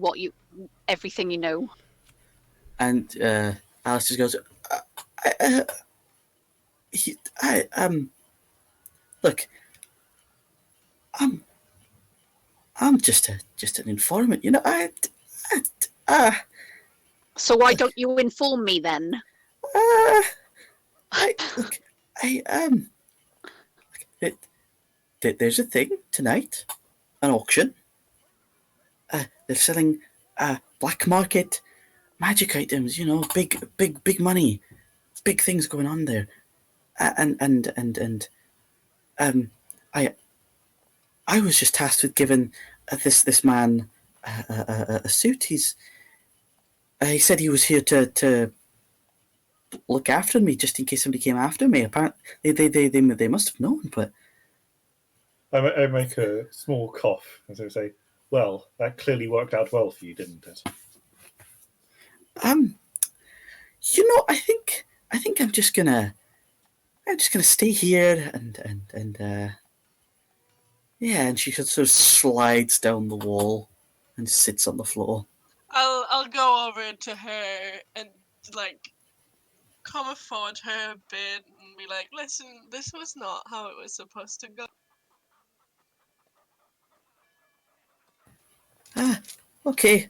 everything you know." and Alice just goes, look, I'm just an informant, you know. So why don't you inform me then? Look, there's a thing tonight, an auction. They're selling black market magic items, you know, big money, big things going on there. I was just tasked with giving this man a suit. He said he was here to look after me, just in case somebody came after me. Apparently, they must have known, but I make a small cough and so say, "Well, that clearly worked out well for you, didn't it?" you know, I think I'm just gonna stay here and yeah. And she sort of slides down the wall and sits on the floor. I'll go over to her and like come forward to her a bit and be like, listen, this was not how it was supposed to go. Okay.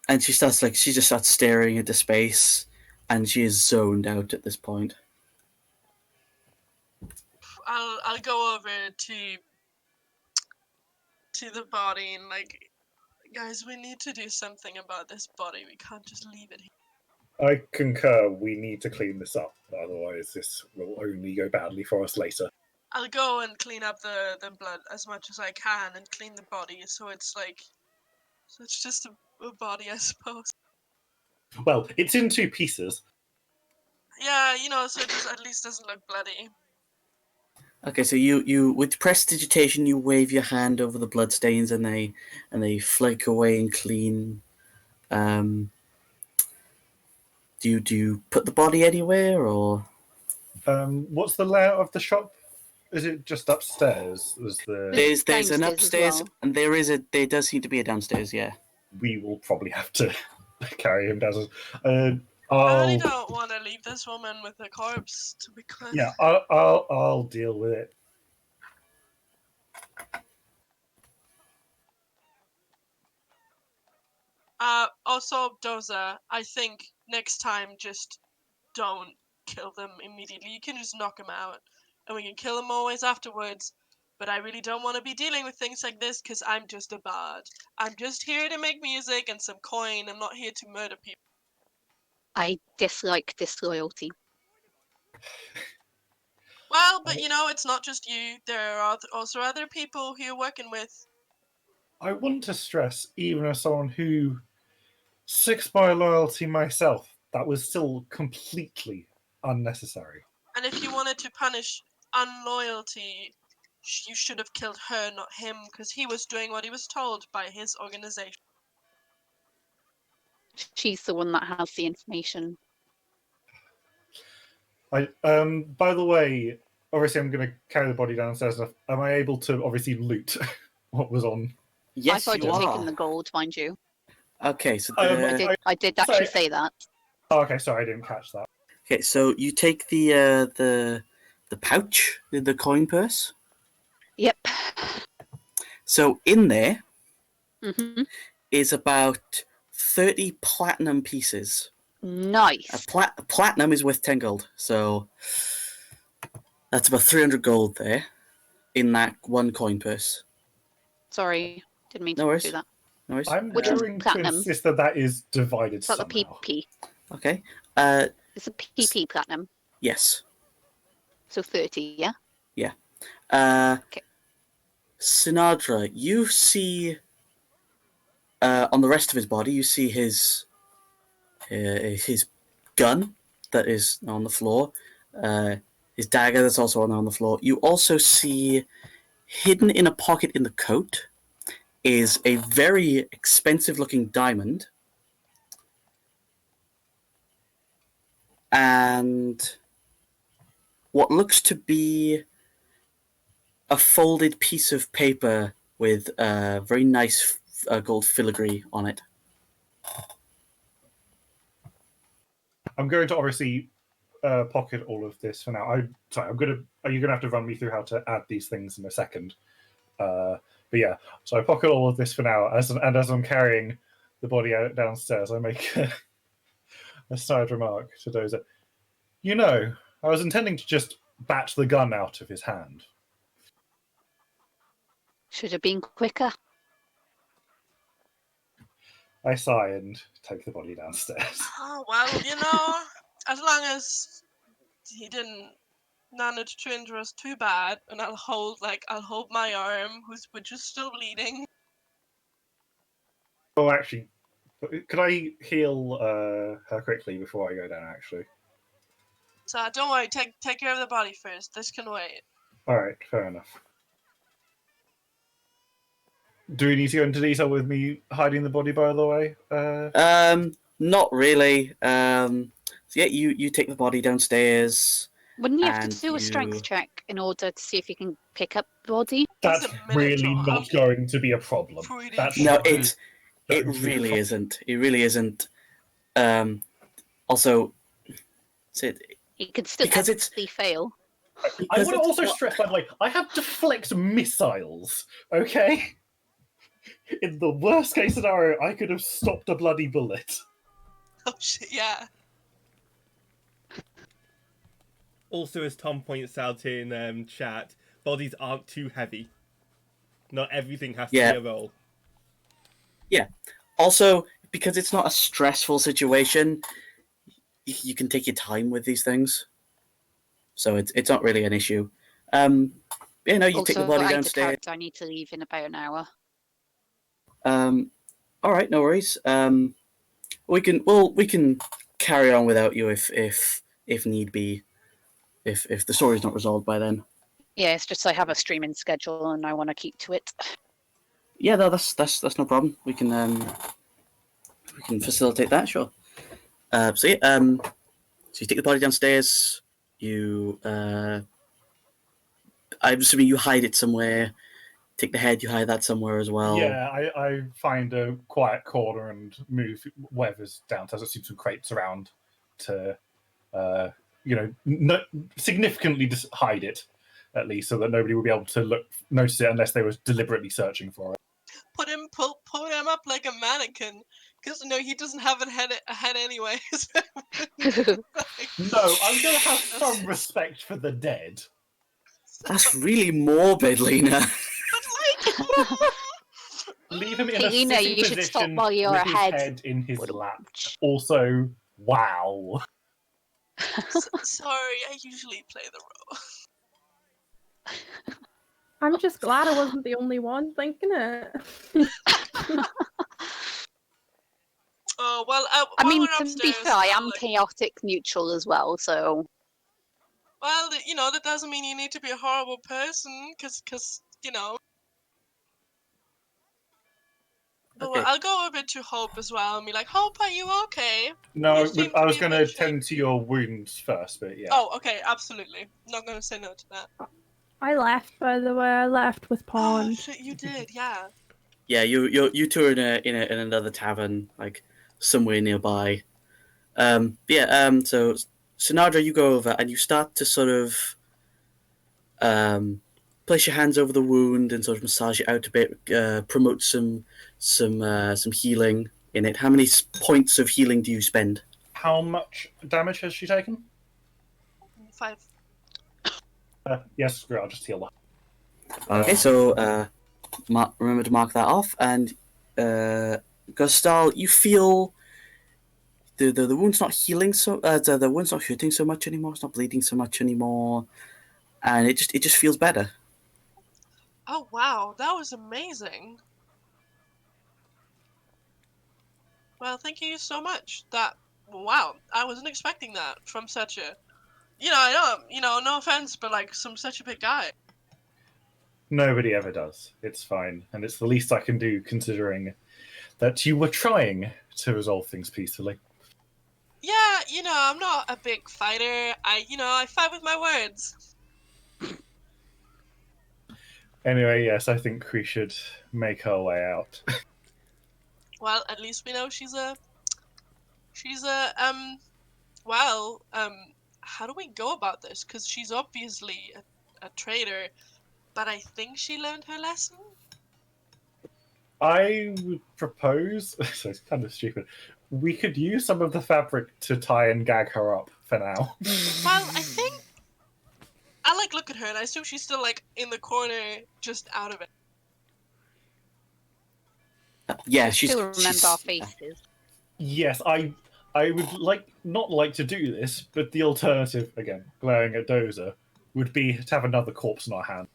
And she just starts staring into space, and she is zoned out at this point. I'll go over to the body and like, guys, we need to do something about this body. We can't just leave it here. I concur. We need to clean this up, otherwise this will only go badly for us later. I'll go and clean up the blood as much as I can and clean the body so it's just a body, I suppose. Well, it's in two pieces. Yeah, you know, so it just at least doesn't look bloody. Okay, so you with prestidigitation, you wave your hand over the bloodstains, and they flake away and clean. Do you put the body anywhere, or? What's the layout of the shop? Is it just upstairs? There's an Downstairs as upstairs, well. and there does seem to be a downstairs. Yeah. We will probably have to carry him downstairs. I really don't want to leave this woman with a corpse, to be clear. Yeah, I'll deal with it. Also, Doza, I think next time just don't kill them immediately. You can just knock them out, and we can kill them always afterwards. But I really don't want to be dealing with things like this because I'm just a bard. I'm just here to make music and some coin. I'm not here to murder people. I dislike disloyalty. Well, but you know, it's not just you. There are also other people who you're working with. I want to stress, even as someone who sticks by loyalty myself, that was still completely unnecessary. And if you wanted to punish unloyalty, you should have killed her, not him, because he was doing what he was told by his organization. She's the one that has the information. By the way, obviously I'm going to carry the body downstairs. Am I able to obviously loot what was on? Yes, I've already you taken are. the gold, mind you. Okay, so I did actually sorry. say that. Oh, okay, sorry, I didn't catch that. okay, so you take the pouch, the coin purse. Yep. So in there Hmm. is about 30 platinum pieces. Nice. Platinum is worth 10 gold, so that's about 300 gold there in that one coin purse. Sorry, didn't mean No to worries. do that. No worries. I'm Which one's going to platinum? insist that is divided Is that the somehow. PP? Okay. It's a PP platinum. Yes. So 30, yeah? Yeah. Okay. Sinadra, you see on the rest of his body, you see his gun that is on the floor, his dagger that's also on the floor. You also see hidden in a pocket in the coat is a very expensive-looking diamond, and what looks to be a folded piece of paper with a very nice gold filigree on it. I'm going to obviously pocket all of this for now. Are you gonna have to run me through how to add these things in a second? But yeah, so I pocket all of this for now. As I'm carrying the body out downstairs, I make a side remark to Dozer. You know, I was intending to just bat the gun out of his hand. Should have been quicker. I sigh and take the body downstairs. Oh, well, you know, as long as he didn't manage to injure us too bad, and I'll hold my arm, which is still bleeding. Oh, actually, could I heal her quickly before I go down? Actually, So don't worry, take care of the body first. This can wait. all right, fair enough. Do we need to go into detail with me hiding the body? By the way, Not really. So yeah, you take the body downstairs. Wouldn't you have And to do a strength you- check in order to see if you can pick up the body? that's He's a really minotaur. not going to be a problem. Pretty That's sure. No, not it going to be a really problem. isn't. It really isn't. Also, You could still Because it's- ethically fail. I because want to it's also not- stress, by the way, I have deflect missiles. Okay. In the worst case scenario, I could have stopped a bloody bullet. Oh shit, yeah. Also, as Tom points out in chat, bodies aren't too heavy. Not everything has to Yeah. be a roll. Also, because it's not a stressful situation, you can take your time with these things. So it's not really an issue. You take the Also, body I downstairs. character I need to leave in about an hour. All right, no worries. We can carry on without you if need be. If the story's not resolved by then. Yeah, it's just I have a streaming schedule and I want to keep to it. Yeah, no, that's no problem. We can facilitate that, sure. So you take the body downstairs. I'm assuming you hide it somewhere. Take the head, you hide that somewhere as well. Yeah, I find a quiet corner and move whatever's downstairs. I've seen some crates around to, significantly just hide it, at least, so that nobody will be able to notice it unless they were deliberately searching for it. Put him up like a mannequin, because he doesn't have a head anyway. No, I'm going to have some respect for the dead. That's really morbid, Lena. Leave him in Hey, a Lena, sitting you should stop position while you're with his ahead. head in his lap. Also, wow. Sorry, I usually play the role. I'm just glad I wasn't the only one thinking it. Oh well. I mean, we're to be upstairs, fair, I am like, chaotic neutral as well, so well, that doesn't mean you need to be a horrible person, because But Okay. I'll go over to Hope as well and be like, Hope, are you okay? No, You seem I to was be in going to good shape. tend to your wounds first, but yeah. Oh, okay, absolutely. Not gonna say no to that. I left, by the way. I left with Oh, Pond. shit, you did, yeah. Yeah, you two are in another tavern, like somewhere nearby. So Sinadra, you go over and you start to sort of place your hands over the wound and sort of massage it out a bit, promote some healing in it. How many points of healing do you spend? How much damage has she taken? 5. Yes, I'll just heal her. Okay, so remember to mark that off. And Gustal, you feel the wound's not healing the wound's not hurting so much anymore. It's not bleeding so much anymore, and it just feels better. Oh, wow, that was amazing. Well, thank you so much. Wow, I wasn't expecting that from such a, I know, no offense, but like, such a big guy. Nobody ever does. It's fine, and it's the least I can do considering that you were trying to resolve things peacefully. Yeah, I'm not a big fighter. I fight with my words. Anyway, yes, I think we should make our way out. Well, at least we know she's a, how do we go about this? Because she's obviously a traitor, but I think she learned her lesson. I would propose, so it's kind of stupid, we could use some of the fabric to tie and gag her up for now. Well, I think I look at her and I assume she's still in the corner, just out of it. Yeah, I she's still remember she's, our faces. Yes, I would not like to do this, but the alternative, again, glaring at Dozer, would be to have another corpse in our hand.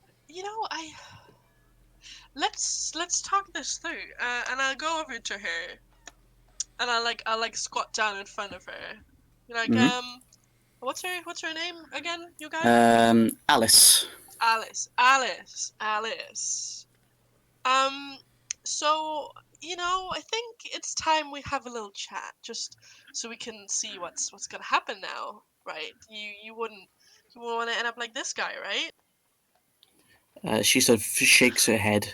Let's talk this through, and I'll go over to her, and I'll squat down in front of her, what's her name again, you guys? Alice. Alice. So I think it's time we have a little chat, just so we can see what's gonna happen now, right? You wouldn't want to end up like this guy, right? She sort of shakes her head.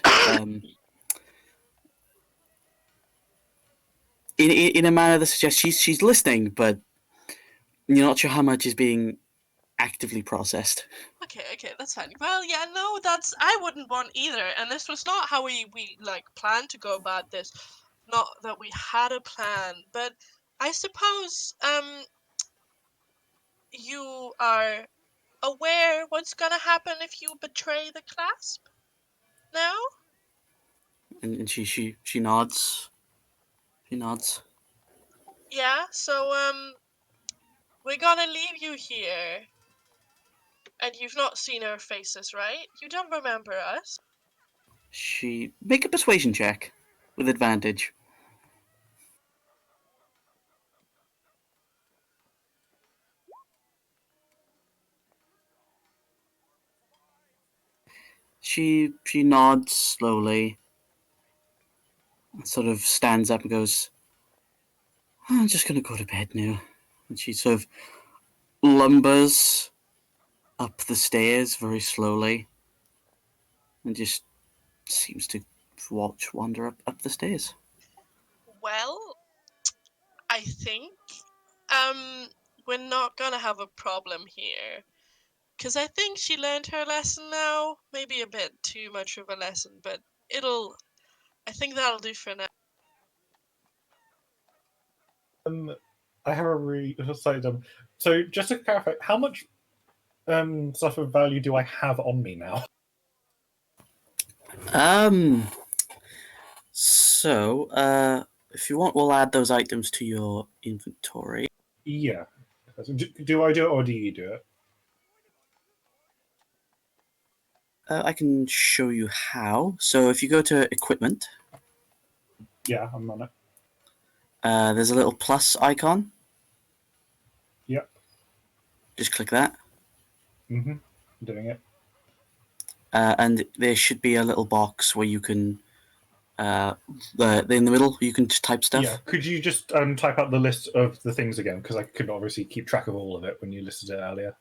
In a manner that suggests she's listening, but you're not sure how much is being actively processed. Okay, that's fine. Well, yeah, no, I wouldn't want either, and this was not how we planned to go about this. Not that we had a plan, but I suppose you are aware what's gonna happen if you betray the clasp? No? And she nods. She nods. Yeah, so we're gonna leave you here. And you've not seen our faces, right? You don't remember us? She make a persuasion check with advantage. She nods slowly, sort of stands up and goes, I'm just gonna go to bed now. And she sort of lumbers up the stairs very slowly and just seems to wander up the stairs. Well, I think we're not gonna have a problem here. Because I think she learned her lesson now. Maybe a bit too much of a lesson, but I think that'll do for now. I have a really slightly dumb. So just to clarify, how much stuff of value do I have on me now? So, if you want, we'll add those items to your inventory. Yeah. Do I do it or do you do it? I can show you how. So, if you go to equipment, Yeah, I'm on it. there's a little plus icon. Yep. Just click that. Mm-hmm. Doing it. And there should be a little box where you can in the middle, you can just type stuff. Yeah, could you just type out the list of the things again? Because I couldn't obviously keep track of all of it when you listed it earlier.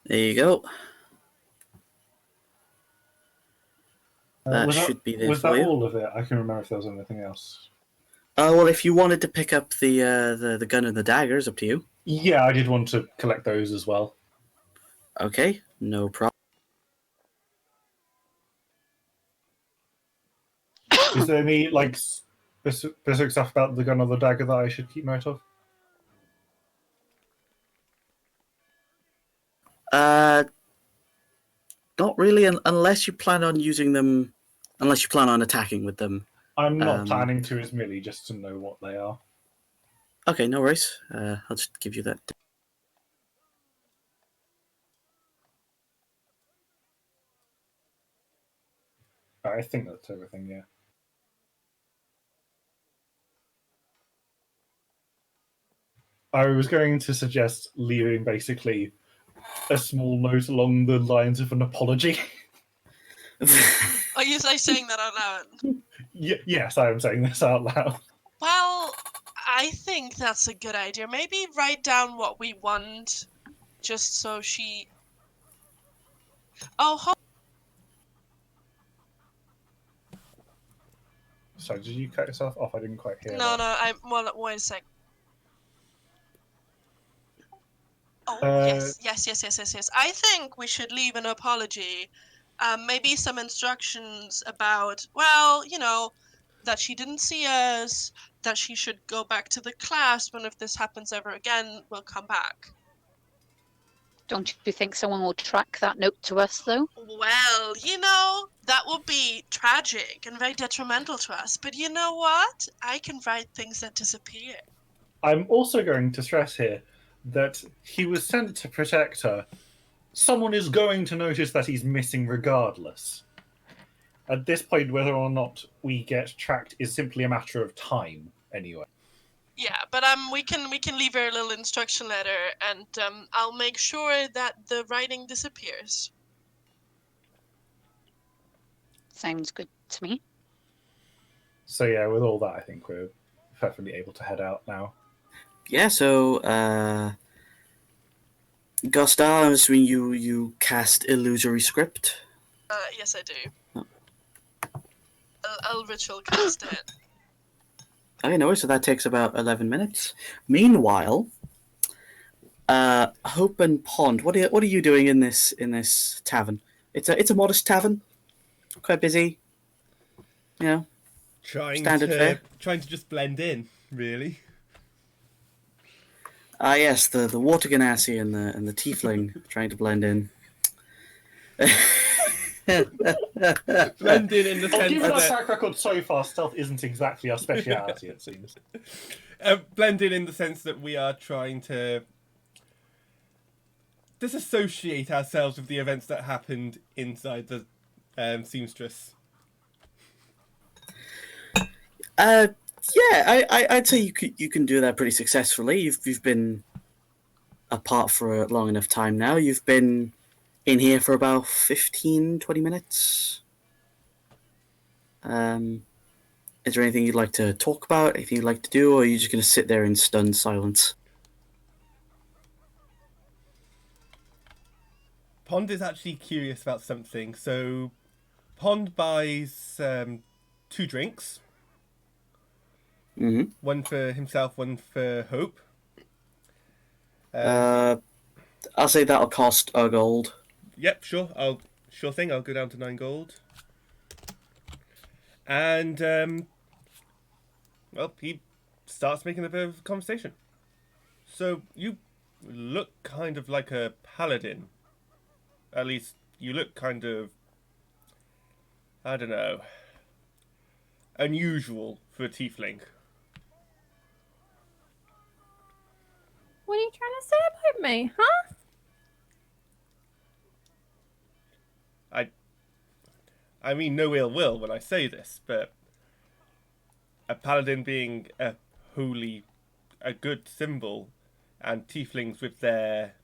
There you go. That Was should be there was for that you. all of it? I can remember if there was anything else. Well, if you wanted to pick up the gun and the daggers, up to you. Yeah, I did want to collect those as well. Okay, no problem. Is there any like specific stuff about the gun or the dagger that I should keep note of? Not really, unless you plan on using them, unless you plan on attacking with them. I'm not planning to, as merely just to know what they are. Okay, no worries. I'll just give you that. I think that's everything, yeah. I was going to suggest leaving basically a small note along the lines of an apology. Are you saying that out loud? Yes, I am saying this out loud. Well, I think that's a good idea. Maybe write down what we want, just so she... Oh, Sorry, did you cut yourself off? I didn't quite hear no, that. well, wait a sec. Oh, yes. I think we should leave an apology. Maybe some instructions about, well, that she didn't see us, that she should go back to the class when if this happens ever again, we'll come back. Don't you think someone will track that note to us, though? Well, that would be tragic and very detrimental to us. But you know what? I can write things that disappear. I'm also going to stress here that he was sent to protect her. Someone is going to notice that he's missing regardless. At this point, whether or not we get tracked is simply a matter of time, anyway. Yeah, but we can leave her a little instruction letter, and I'll make sure that the writing disappears. Sounds good to me. So yeah, with all that, I think we're perfectly able to head out now. Yeah, so Gustav, I'm assuming you cast illusory script. Yes, I do. I'll ritual cast it. Okay, no worries. So that takes about 11 minutes. Meanwhile, Hope and Pond, what are you doing in this tavern? It's a modest tavern, quite busy. Standard fare. Trying to just blend in, really. Yes, the water ganassi and the tiefling trying to blend in. Blend in the sense Given our that track record so far, stealth isn't exactly our speciality, it seems. blend in the sense that we are trying to disassociate ourselves with the events that happened inside the seamstress. Yeah, I'd say you can do that pretty successfully. You've been apart for a long enough time now. You've been in here for about 15, 20 minutes. Is there anything you'd like to talk about? Anything you'd like to do, or are you just going to sit there in stunned silence? Pond is actually curious about something, so Pond buys 2 drinks. Mm-hmm. One for himself, one for Hope. I'll say that'll cost a gold. Yep, sure thing. I'll go down to 9 gold. And well, he starts making a bit of conversation. So you look kind of like a paladin. At least you look kind of, I don't know. unusual for a tiefling. What are you trying to say about me, huh? I mean no ill will when I say this, but a paladin being a good symbol, and tieflings with their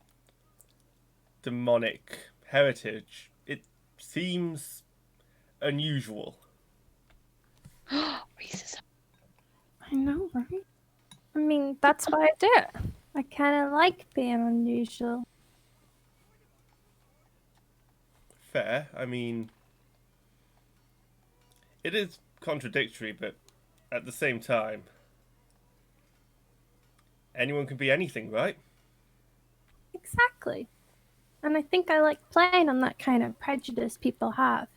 demonic heritage, it seems unusual. Racism. I know, right? I mean, that's why I do it. I kind of like being unusual. Fair. I mean, it is contradictory, but at the same time, anyone can be anything, right? Exactly. And I think I like playing on that kind of prejudice people have.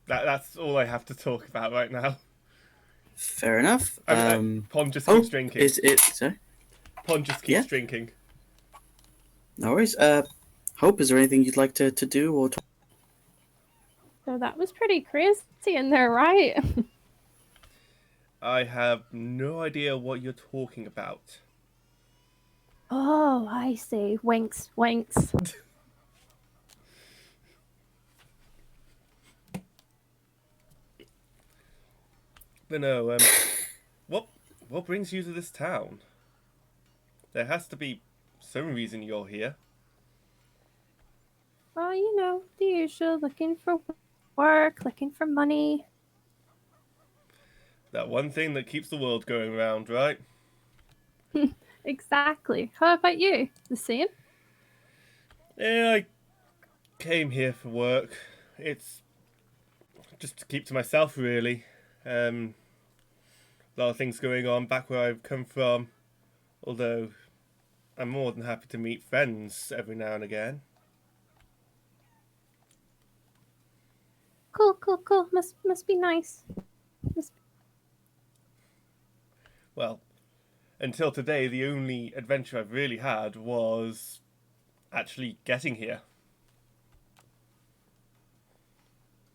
That's all I have to talk about right now. Fair enough. Pond just keeps Hope drinking. is it? Sorry. Pond just keeps Yeah. drinking. No worries. Hope, is there anything you'd like to do or talk? So that was pretty crazy in there, right? I have no idea what you're talking about. Oh, I see. Winks, winks. But no, what brings you to this town? There has to be some reason you're here. Well, you know, the usual, looking for work, looking for money. That one thing that keeps the world going round, right? Exactly. How about you? The same? Yeah, I came here for work. It's just to keep to myself, really. A lot of things going on back where I've come from. Although, I'm more than happy to meet friends every now and again. Cool, cool, cool. Must be nice. Well, until today, the only adventure I've really had was actually getting here.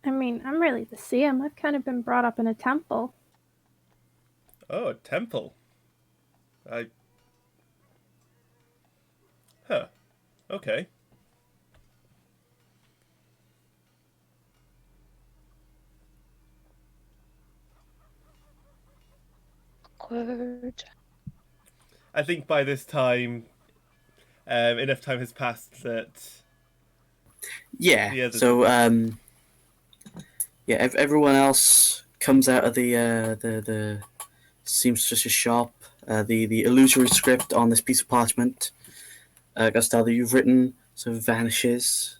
I mean, I'm really the same. I've kind of been brought up in a temple. Oh, a temple. Huh. Okay. Awkward. I think by this time, enough time has passed that. Yeah. The others So yeah, everyone else comes out of the seamstress's shop. The illusory script on this piece of parchment, Gastal, that you've written, sort of vanishes.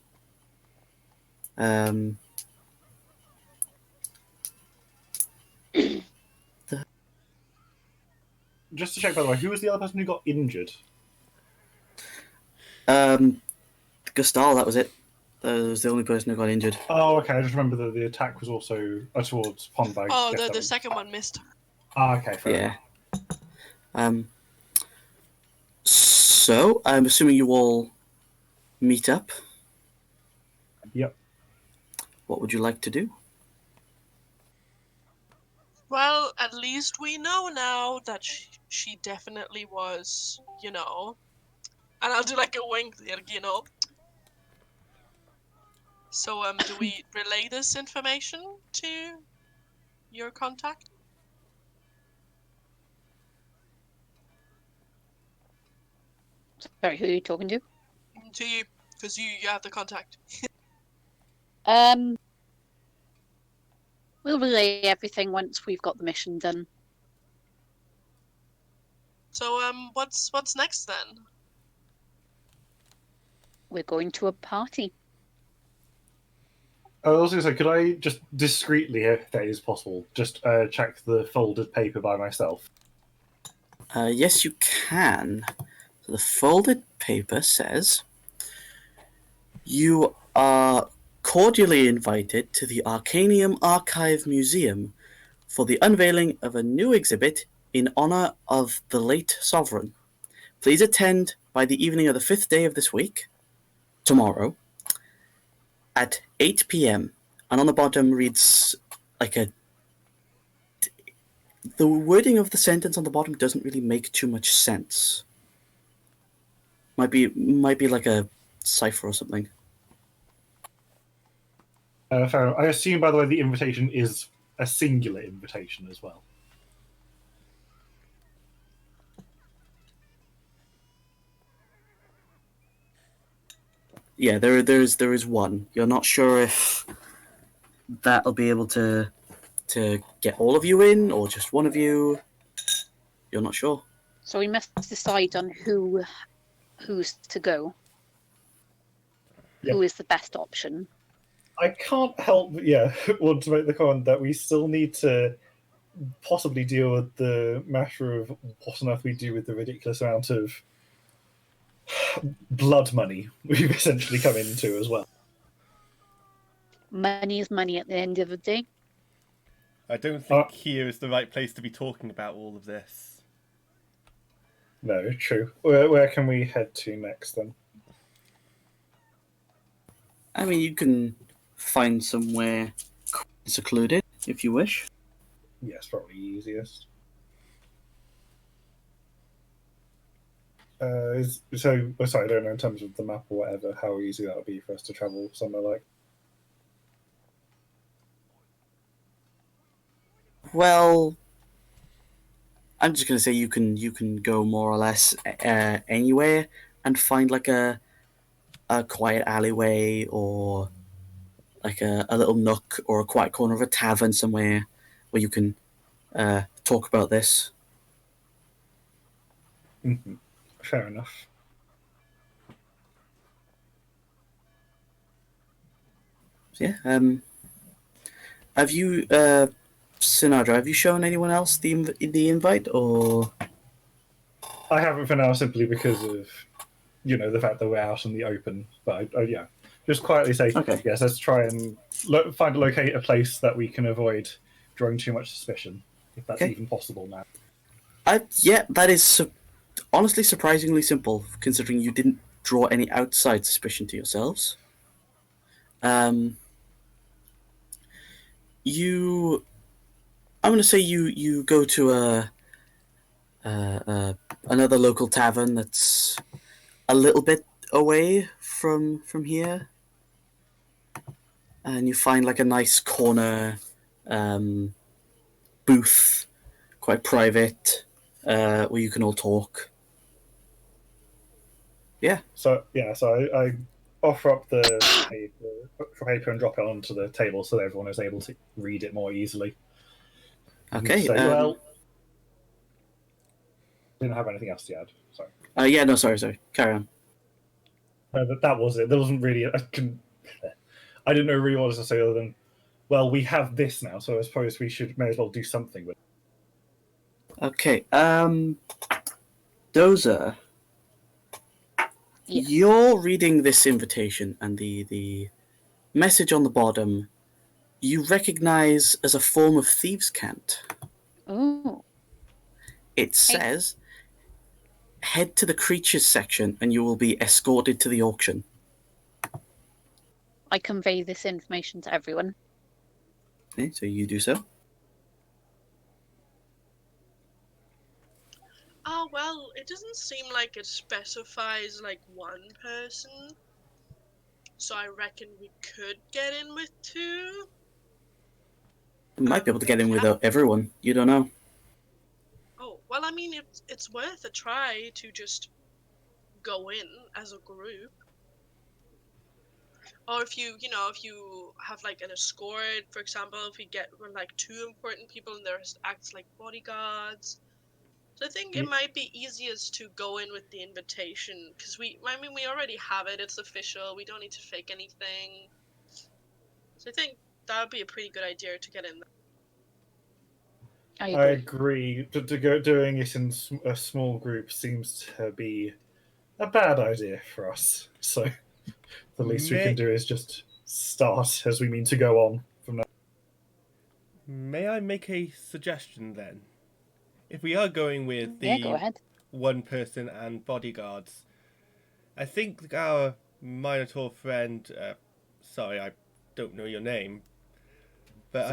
Just to check, by the way, who was the other person who got injured? Gastal, that was it. That was the only person who got injured. Oh, okay. I just remember that the attack was also towards Pondbag. Oh, the second one missed. Ah, okay, fair Yeah. enough. So I'm assuming you all meet up. Yep. What would you like to do? Well, at least we know now that she definitely was, you know. And I'll do like a wink, you know. So, do we relay this information to your contact? Sorry, who are you talking to? To you, because you have the contact. We'll relay everything once we've got the mission done. So, what's next then? We're going to a party. I was going to say, could I just discreetly, if that is possible, just check the folded paper by myself? Yes, you can. So the folded paper says, "You are cordially invited to the Arcanium Archive Museum for the unveiling of a new exhibit in honor of the late sovereign. Please attend by the evening of the 5th day of this week, tomorrow, at 8 p.m. And on the bottom reads like a... The wording of the sentence on the bottom doesn't really make too much sense. Might be like a cipher or something. Fair enough. I assume, by the way, the invitation is a singular invitation as well. Yeah, there is one. You're not sure if that'll be able to get all of you in or just one of you. You're not sure. So we must decide on who's to go. Yep. Who is the best option? I can't help but, want to make the comment that we still need to possibly deal with the matter of what on earth we do with the ridiculous amount of blood money we've essentially come into as well. Money is money at the end of the day. I don't think here is the right place to be talking about all of this. No, true. Where can we head to next then? I mean, you can find somewhere secluded if you wish. Yes, probably easiest. Sorry, I don't know in terms of the map or whatever how easy that would be for us to travel somewhere like. Well, I'm just gonna say you can go more or less anywhere and find like a quiet alleyway or like a little nook or a quiet corner of a tavern somewhere where you can talk about this. Mm-hmm. Fair enough. So yeah. Have you, Sinadra? Have you shown anyone else the invite, or? I haven't for now simply because of the fact that we're out in the open. But I just quietly say, Okay. Yes, let's try and locate a place that we can avoid drawing too much suspicion, if that's Okay. even possible now. That is honestly surprisingly simple, considering you didn't draw any outside suspicion to yourselves. I'm going to say you go to another local tavern that's a little bit away from here, and you find like a nice corner booth, quite private, where you can all talk. Yeah. So I offer up the paper and drop it onto the table so that everyone is able to read it more easily. Okay. Say, well, didn't have anything else to add. Sorry. Yeah. No. Sorry. Carry on. That was it. There wasn't really. I didn't know really what to say other than, well, we have this now, so I suppose we may as well do something with it. Okay. Dozer. Yes. You're reading this invitation, and the message on the bottom you recognize as a form of thieves' cant. Oh. It says, head to the creatures section and you will be escorted to the auction. I convey this information to everyone. Okay, so you do so. Oh, well, it doesn't seem like it specifies, like, one person. So I reckon we could get in with two. You might be able to get in with everyone. You don't know. Oh, well, I mean, it's worth a try to just go in as a group. Or if you have, like, an escort, for example, if we get, like, two important people and there acts like bodyguards. So I think it might be easiest to go in with the invitation, because we already have it, it's official, we don't need to fake anything. So I think that would be a pretty good idea to get in there. I I agree. agree. Doing it in a small group seems to be a bad idea for us. So the least we can do is just start as we mean to go on from now. May I make a suggestion then? If we are going with the Go ahead. one person and bodyguards. I think our Minotaur friend, sorry, I don't know your name, but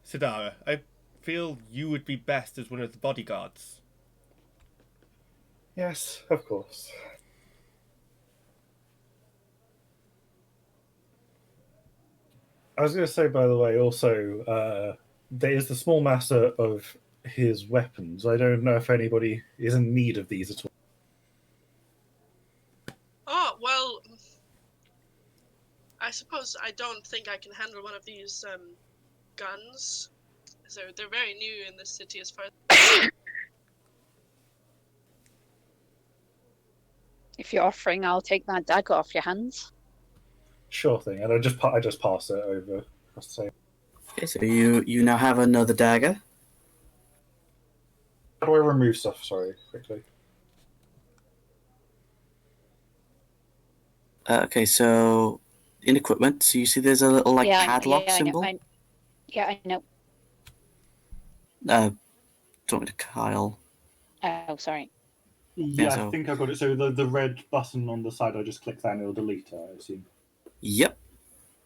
Sidara, I feel you would be best as one of the bodyguards. Yes, of course. I was going to say, by the way, also, there is the small matter of his weapons. I don't know if anybody is in need of these at all. Oh, well, I suppose I don't think I can handle one of these guns. They're very new in this city as far as... If you're offering, I'll take that dagger off your hands. Sure thing, and I just pass it over across the table. Okay, so you now have another dagger. How do I remove stuff? Sorry, quickly. Okay, so in equipment, so you see there's a little padlock symbol. I know. Talking to Kyle. Oh, sorry. Yeah, so- I think I got it. So the red button on the side, I just click that and it'll delete it, I assume. Yep.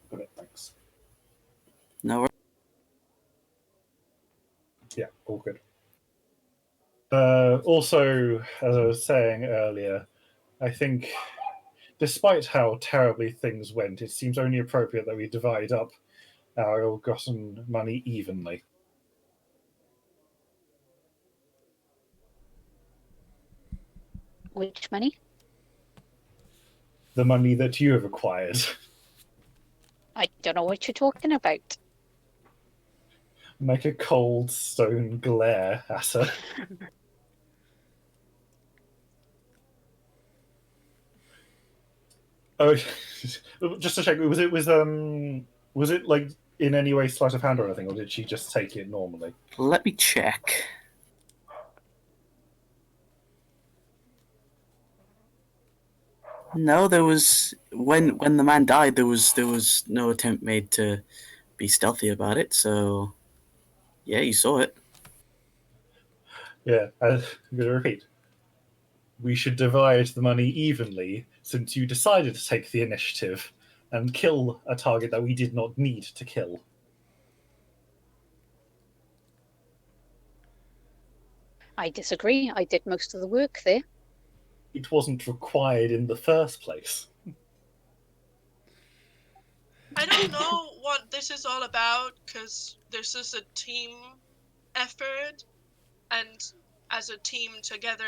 Got it, thanks. No worries. Yeah, all good. Also, as I was saying earlier, I think despite how terribly things went, it seems only appropriate that we divide up our ill-gotten money evenly. Which money? The money that you have acquired. I don't know what you're talking about. Make a cold stone glare at her. Oh, just to check, was it like in any way sleight of hand or anything, or did she just take it normally? Let me check. No, there was when the man died. There was no attempt made to be stealthy about it. So, yeah, you saw it. Yeah, I'm going to repeat. We should divide the money evenly, since you decided to take the initiative and kill a target that we did not need to kill. I disagree. I did most of the work there. It wasn't required in the first place. I don't know what this is all about, because this is a team effort, and as a team together,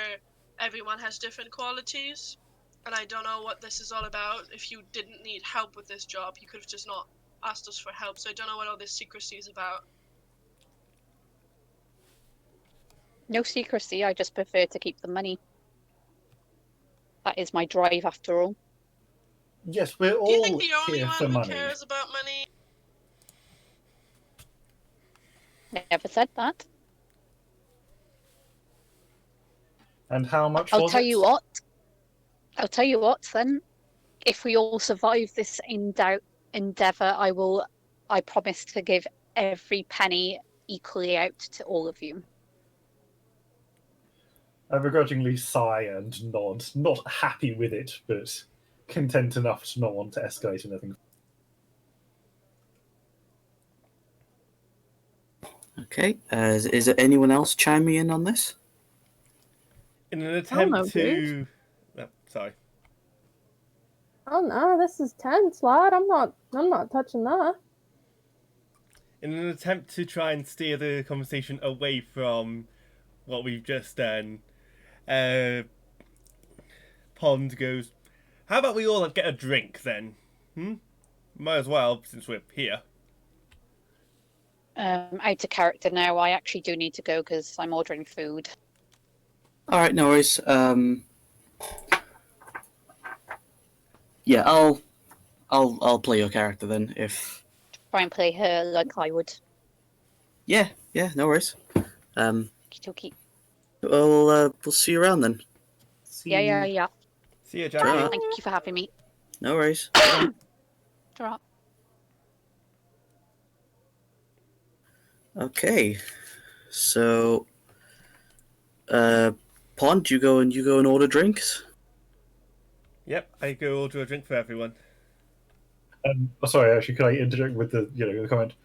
everyone has different qualities, and I don't know what this is all about. If you didn't need help with this job, you could have just not asked us for help, so I don't know what all this secrecy is about. No secrecy, I just prefer to keep the money. That is my drive, after all. Yes, we're Do you all think the only here one for who money. cares about money? Never said that. And how much I'll was tell it? you what. I'll tell you what, then. If we all survive this endeavor, I promise to give every penny equally out to all of you. I begrudgingly sigh and nod, not happy with it, but content enough to not want to escalate anything. Okay. Is there anyone else chiming in on this? In an no, attempt dude. to... sorry. Oh no, this is tense, lad. I'm not touching that. In an attempt to try and steer the conversation away from what we've just done, Pond goes, how about we all get a drink then? Might as well, since we're here. Out of character now. I actually do need to go because I'm ordering food. All right, no worries. Yeah, I'll play your character then. If Try and play her like I would. yeah, no worries. Okie-dokie. We'll see you around then. Yeah. See ya, Jackie. Ta-ra. Thank you for having me. No worries. Ta-ra. Okay, so Pond, you go and order drinks. Yep, I go order a drink for everyone. Sorry, actually, could I interject with the comment?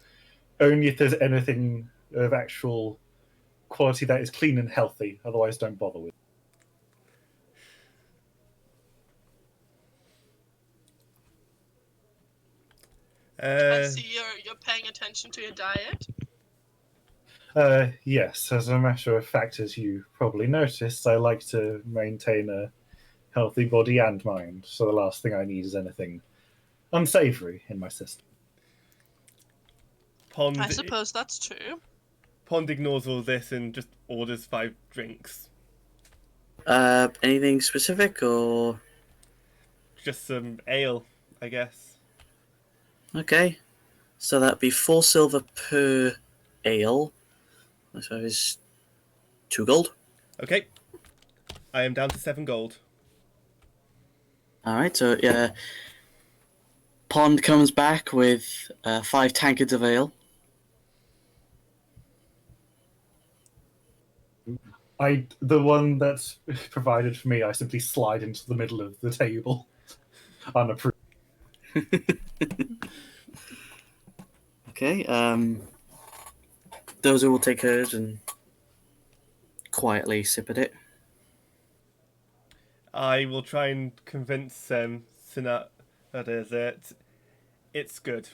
Only if there's anything of actual quality that is clean and healthy. Otherwise, don't bother with. I Uh, see you're paying attention to your diet. Yes, as a matter of fact, as you probably noticed, I like to maintain a healthy body and mind. So the last thing I need is anything unsavory in my system. I suppose that's true. Pond ignores all this and just orders 5 drinks. Anything specific or? Just some ale, I guess. Okay, so that'd be 4 silver per ale. I suppose 2 gold. Okay. I am down to 7 gold. All right, so yeah, Pond comes back with 5 tankards of ale. The one that's provided for me, I simply slide into the middle of the table, unapproved. Okay, Dozer will take hers and quietly sip at it. I will try and convince Sinat that it's good.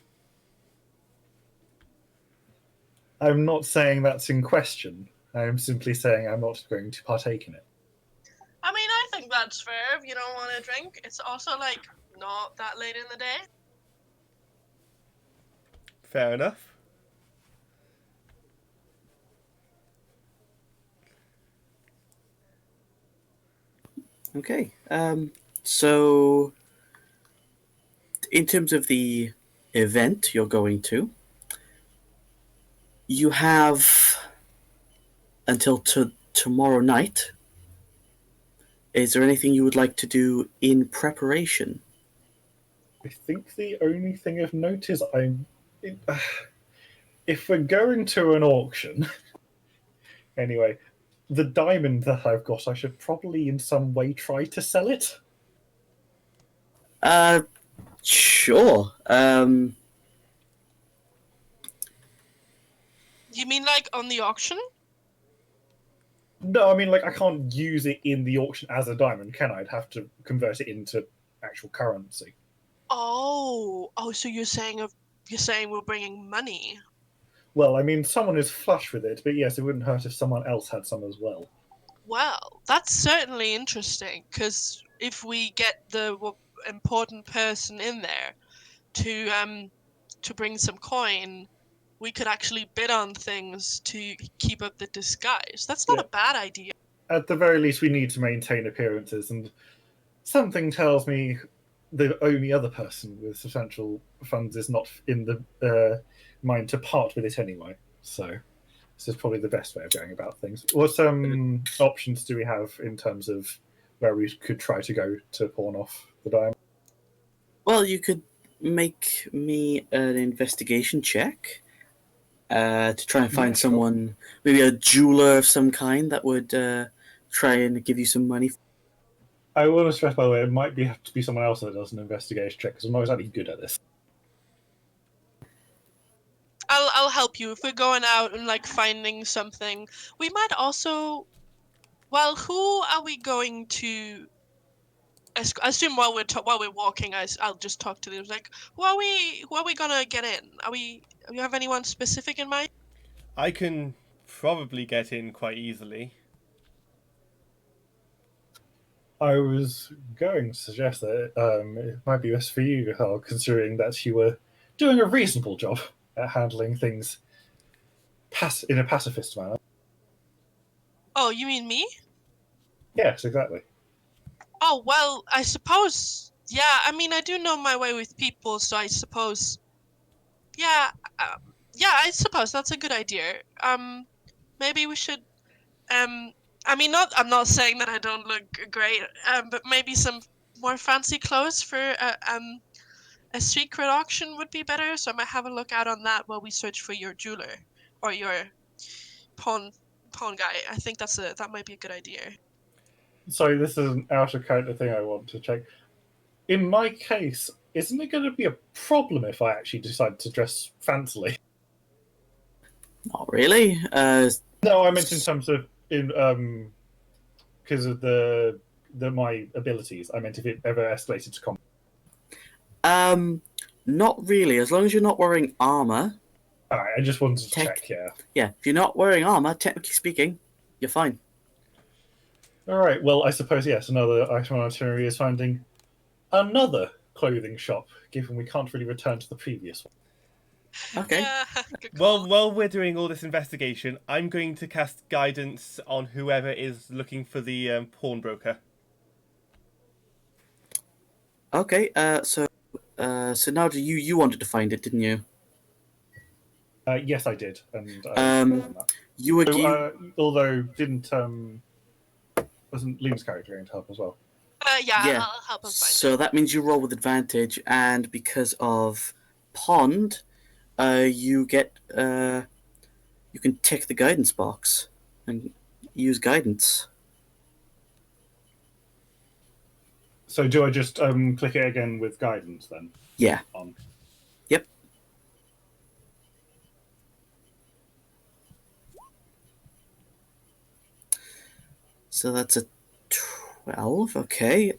I'm not saying that's in question. I am simply saying I'm not going to partake in it. I mean, I think that's fair if you don't want to drink. It's also, like, not that late in the day. Fair enough. Okay, so in terms of the event you're going to, you have until tomorrow night. Is there anything you would like to do in preparation? I think the only thing of note is if we're going to an auction, anyway, the diamond that I've got, I should probably in some way try to sell it. Sure. You mean, like, on the auction? No, I mean, like, I can't use it in the auction as a diamond, can I? I'd have to convert it into actual currency. Oh, so you're saying we're bringing money? Well, I mean, someone is flush with it, but yes, it wouldn't hurt if someone else had some as well. Well, that's certainly interesting, because if we get the important person in there to bring some coin, we could actually bid on things to keep up the disguise. That's not Yeah. a bad idea. At the very least, we need to maintain appearances, and something tells me the only other person with substantial funds is not in the mind to part with it anyway. So this is probably the best way of going about things. What options do we have in terms of where we could try to go to pawn off the diamond? Well, you could make me an investigation check to try and find someone, maybe a jeweler of some kind that would try and give you some money. I want to stress, by the way, it might have to be someone else that does an investigation check because I'm not exactly good at this. I'll help you if we're going out and like finding something. We might also. Well, who are we going to? I assume while we're walking, I'll just talk to them. Like, who are we gonna get in? Do you have anyone specific in mind? I can probably get in quite easily. I was going to suggest that it might be best for you, Hal, considering that you were doing a reasonable job at handling things in a pacifist manner. Oh, you mean me? Yes, exactly. Oh, well, I suppose. Yeah, I mean, I do know my way with people, so I suppose. Yeah, I suppose that's a good idea. Maybe we should. I mean, I'm not saying that I don't look great. But maybe some more fancy clothes for a secret auction would be better. So I might have a look out on that while we search for your jeweler or your pawn guy. I think that might be a good idea. sorry, this is an out of character thing I want to check. In my case, isn't it going to be a problem if I actually decide to dress fancily? Not really. No, I meant in terms of because of my abilities. I meant if it ever escalated to combat. Not really. As long as you're not wearing armor. All right, I just wanted to check. Yeah. Yeah, if you're not wearing armor, technically speaking, you're fine. All right. Well, I suppose yes. Another item on our itinerary is finding another clothing shop. Given we can't really return to the previous one. Okay. Yeah, good call. Well, while we're doing all this investigation, I'm going to cast guidance on whoever is looking for the pawnbroker. Okay. So now you wanted to find it, didn't you? Yes, I did, and that. You were. Although didn't wasn't Liam's character going to help as well? Yeah, Yeah. I'll help him find So that means you roll with advantage, and because of pond, you get you can tick the guidance box and use guidance. So do I just click it again with guidance then? Yeah. On. Yep. So that's a 12. Okay.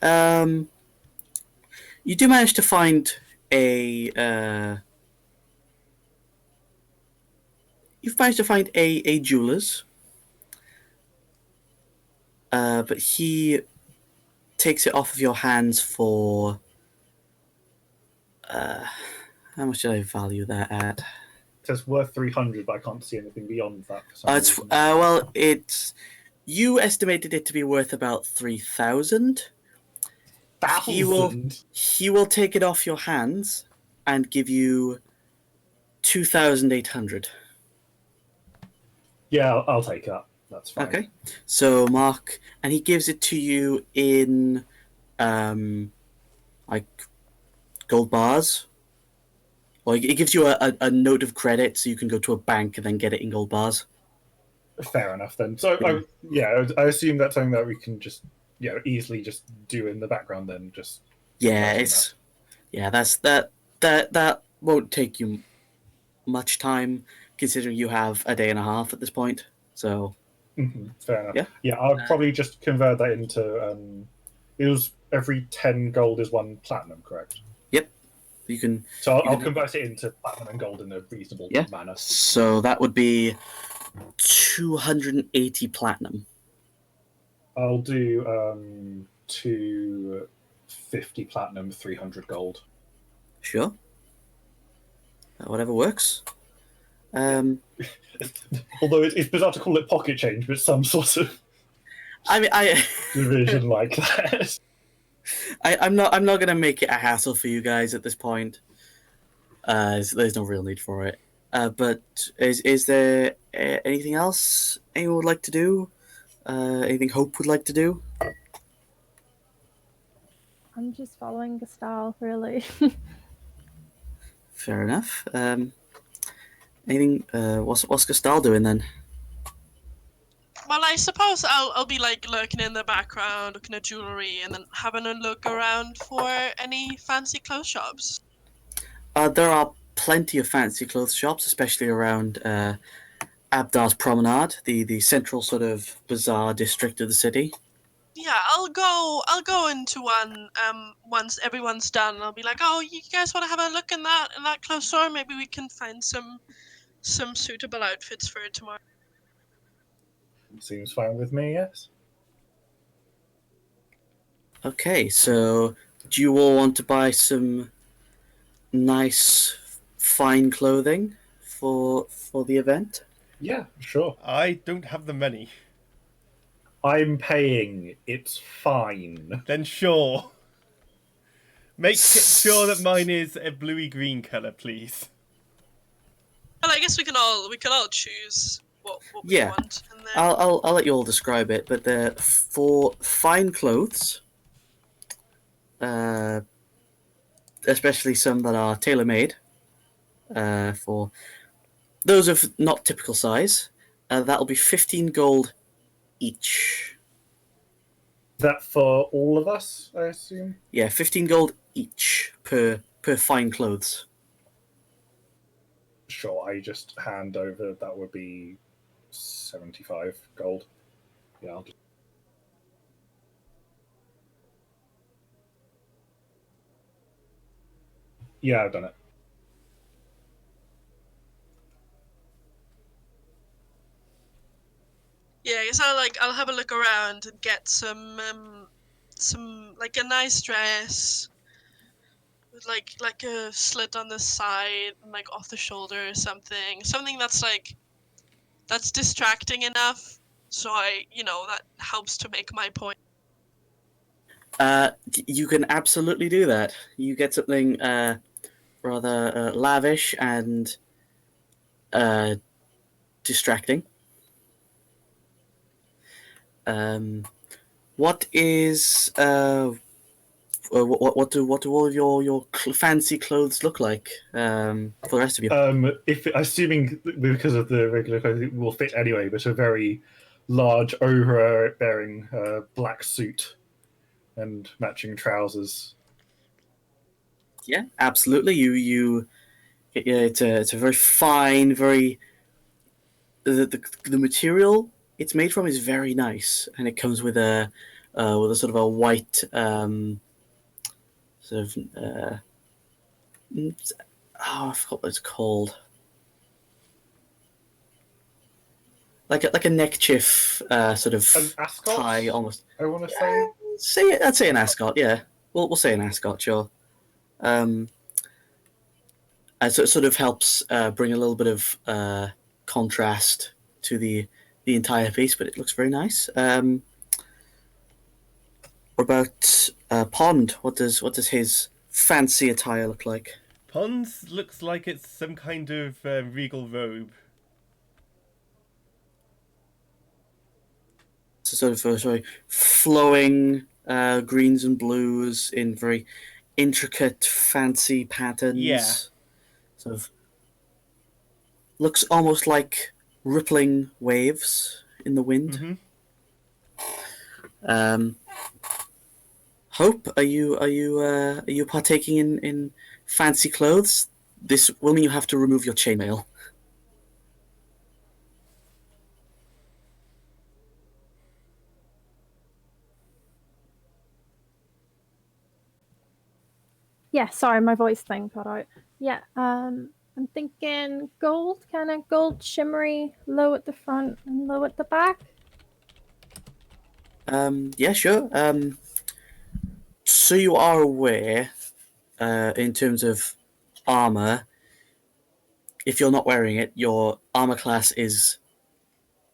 You do manage to find a. You've managed to find a jeweler's, but he takes it off of your hands for. How much did I value that at? It says worth 300, but I can't see anything beyond that. For some It's reason. well, it's you estimated it to be worth about 3,000. He will take it off your hands and give you 2,800. Yeah, I'll take that. That's fine. Okay, so Mark, and he gives it to you in like gold bars. Or it gives you a note of credit, so you can go to a bank and then get it in gold bars. Fair enough then. So I assume that's something that we can just easily just do in the background then. Just that won't take you much time, considering you have a day and a half at this point. So fair enough. Yeah, I'll probably just convert that into it was every 10 gold is 1 platinum, correct? Yep. You can. So I'll convert it into platinum and gold in a reasonable manner. So that would be 280 platinum. I'll do 250 platinum, 300 gold. Sure. Whatever works. Although it's bizarre to call it pocket change, but some sort of division like that. I'm not going to make it a hassle for you guys at this point. There's no real need for it. But is there anything else anyone would like to do? Anything Hope would like to do? I'm just following the style, really. Fair enough. Anything? What's Gastal doing then? Well, I suppose I'll be like lurking in the background, looking at jewelry, and then having a look around for any fancy clothes shops. There are plenty of fancy clothes shops, especially around Abdar's Promenade, the central sort of bazaar district of the city. Yeah, I'll go into one once everyone's done. I'll be like, oh, you guys want to have a look in that clothes store? Maybe we can find some suitable outfits for tomorrow. Seems fine with me, yes. Okay, so do you all want to buy some nice, fine clothing for the event? Yeah, sure. I don't have the money. I'm paying. It's fine. Then sure. Make sure that mine is a bluey green colour, please. Well, I guess we can all choose what we want. And then... I'll let you all describe it, but for fine clothes, especially some that are tailor-made, for those of not typical size, that'll be 15 gold each. That for all of us, I assume? Yeah, 15 gold each per fine clothes. Sure, I just hand over, that would be 75 gold. Yeah, I'll just... Yeah, I've done it. Yeah, I guess I'll have a look around and get some like a nice dress with like a slit on the side and like off the shoulder or something that's distracting enough so that helps to make my point. You can absolutely do that. You get something rather lavish and distracting. What is what do all of your fancy clothes look like for the rest of you? If assuming because of the regular clothes, it will fit anyway, but a very large, overbearing black suit and matching trousers. Yeah, absolutely. Yeah, it's a very fine, very the material it's made from is very nice, and it comes with a sort of a white sort of I forgot what it's called. Like a neckerchief sort of An ascot, tie almost. I want to say. Say it. I'd say an ascot. Yeah, we'll say an ascot. Sure. So it sort of helps bring a little bit of contrast to the entire piece, but it looks very nice. What about Pond? What does his fancy attire look like? Pons looks like it's some kind of regal robe. It's a sort of sorry, flowing greens and blues in very intricate, fancy patterns. Yeah. Sort of looks almost like rippling waves in the wind. Mm-hmm. Hope, are you partaking in fancy clothes? This will mean you have to remove your chainmail. Yeah, sorry, my voice thing cut out. Yeah, I'm thinking gold, kind of gold shimmery, low at the front and low at the back. Yeah, sure. So you are aware, in terms of armor, if you're not wearing it, your armor class is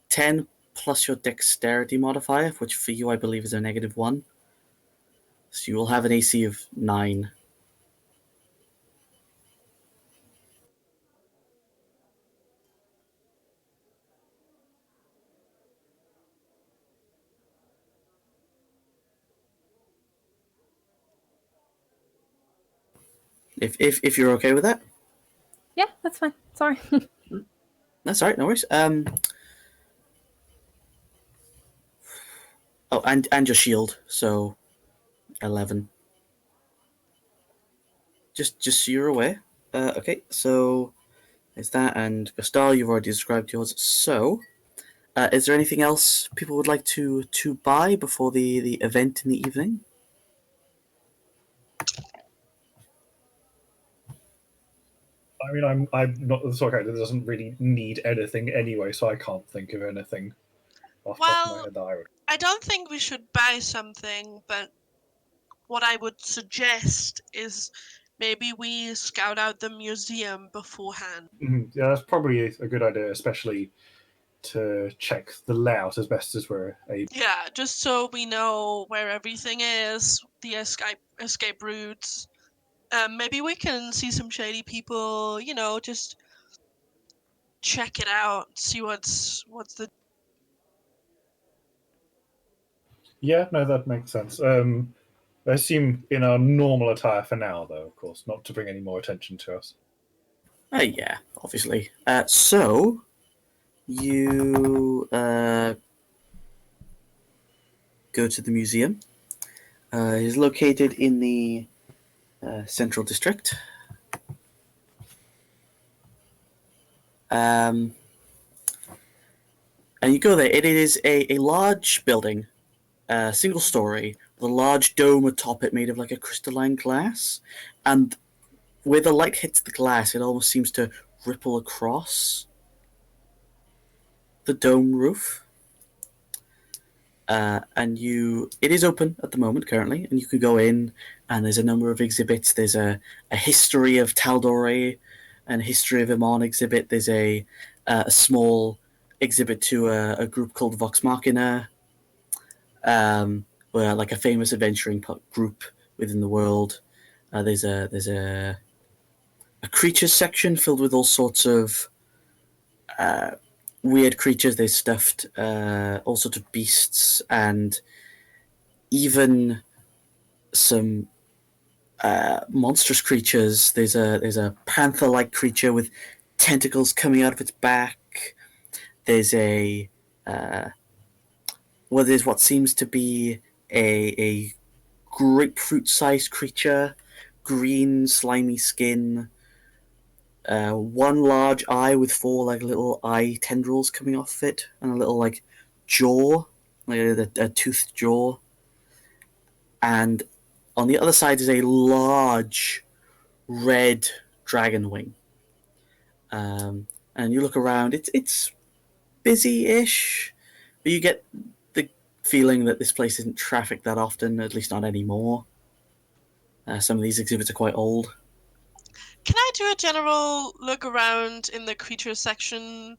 10 plus your dexterity modifier, which for you I believe is a -1. So you will have an AC of 9. If you're okay with that. Yeah, that's fine. Sorry. That's all right, no worries. Oh, and your shield, so 11. Just so you're aware. Okay, so there's that, and Gastal, you've already described yours. So, is there anything else people would like to buy before the event in the evening? I mean, I'm not the sort of character that doesn't really need anything anyway, so I can't think of anything off the top of my Well, head that I would. I don't think we should buy something, but what I would suggest is maybe we scout out the museum beforehand. Yeah, that's probably a good idea, especially to check the layout as best as we're able. Yeah, just so we know where everything is, the escape routes. Maybe we can see some shady people, just check it out, see what's the. Yeah, no, that makes sense. I assume in our normal attire for now, though, of course, not to bring any more attention to us. Yeah, obviously. So you go go to the museum. It is located in the Central District. And you go there. It is a large building, single story, with a large dome atop it made of like a crystalline glass. And where the light hits the glass, it almost seems to ripple across the dome roof. It is open at the moment currently, and you can go in, and there's a number of exhibits. There's a history of Tal'Dorei and a history of Amon exhibit. There's a small exhibit to a group called Vox Machina, where like a famous adventuring group within the world. There's a creatures section filled with all sorts of weird creatures. There's stuffed all sorts of beasts, and even some monstrous creatures. There's a panther-like creature with tentacles coming out of its back. There's there's what seems to be a grapefruit-sized creature, green slimy skin, one large eye with four like little eye tendrils coming off it, and a little like jaw, like a toothed jaw. And on the other side is a large red dragon wing. And you look around, it's busy-ish, but you get the feeling that this place isn't trafficked that often, at least not anymore. Some of these exhibits are quite old. Can I do a general look around in the creature section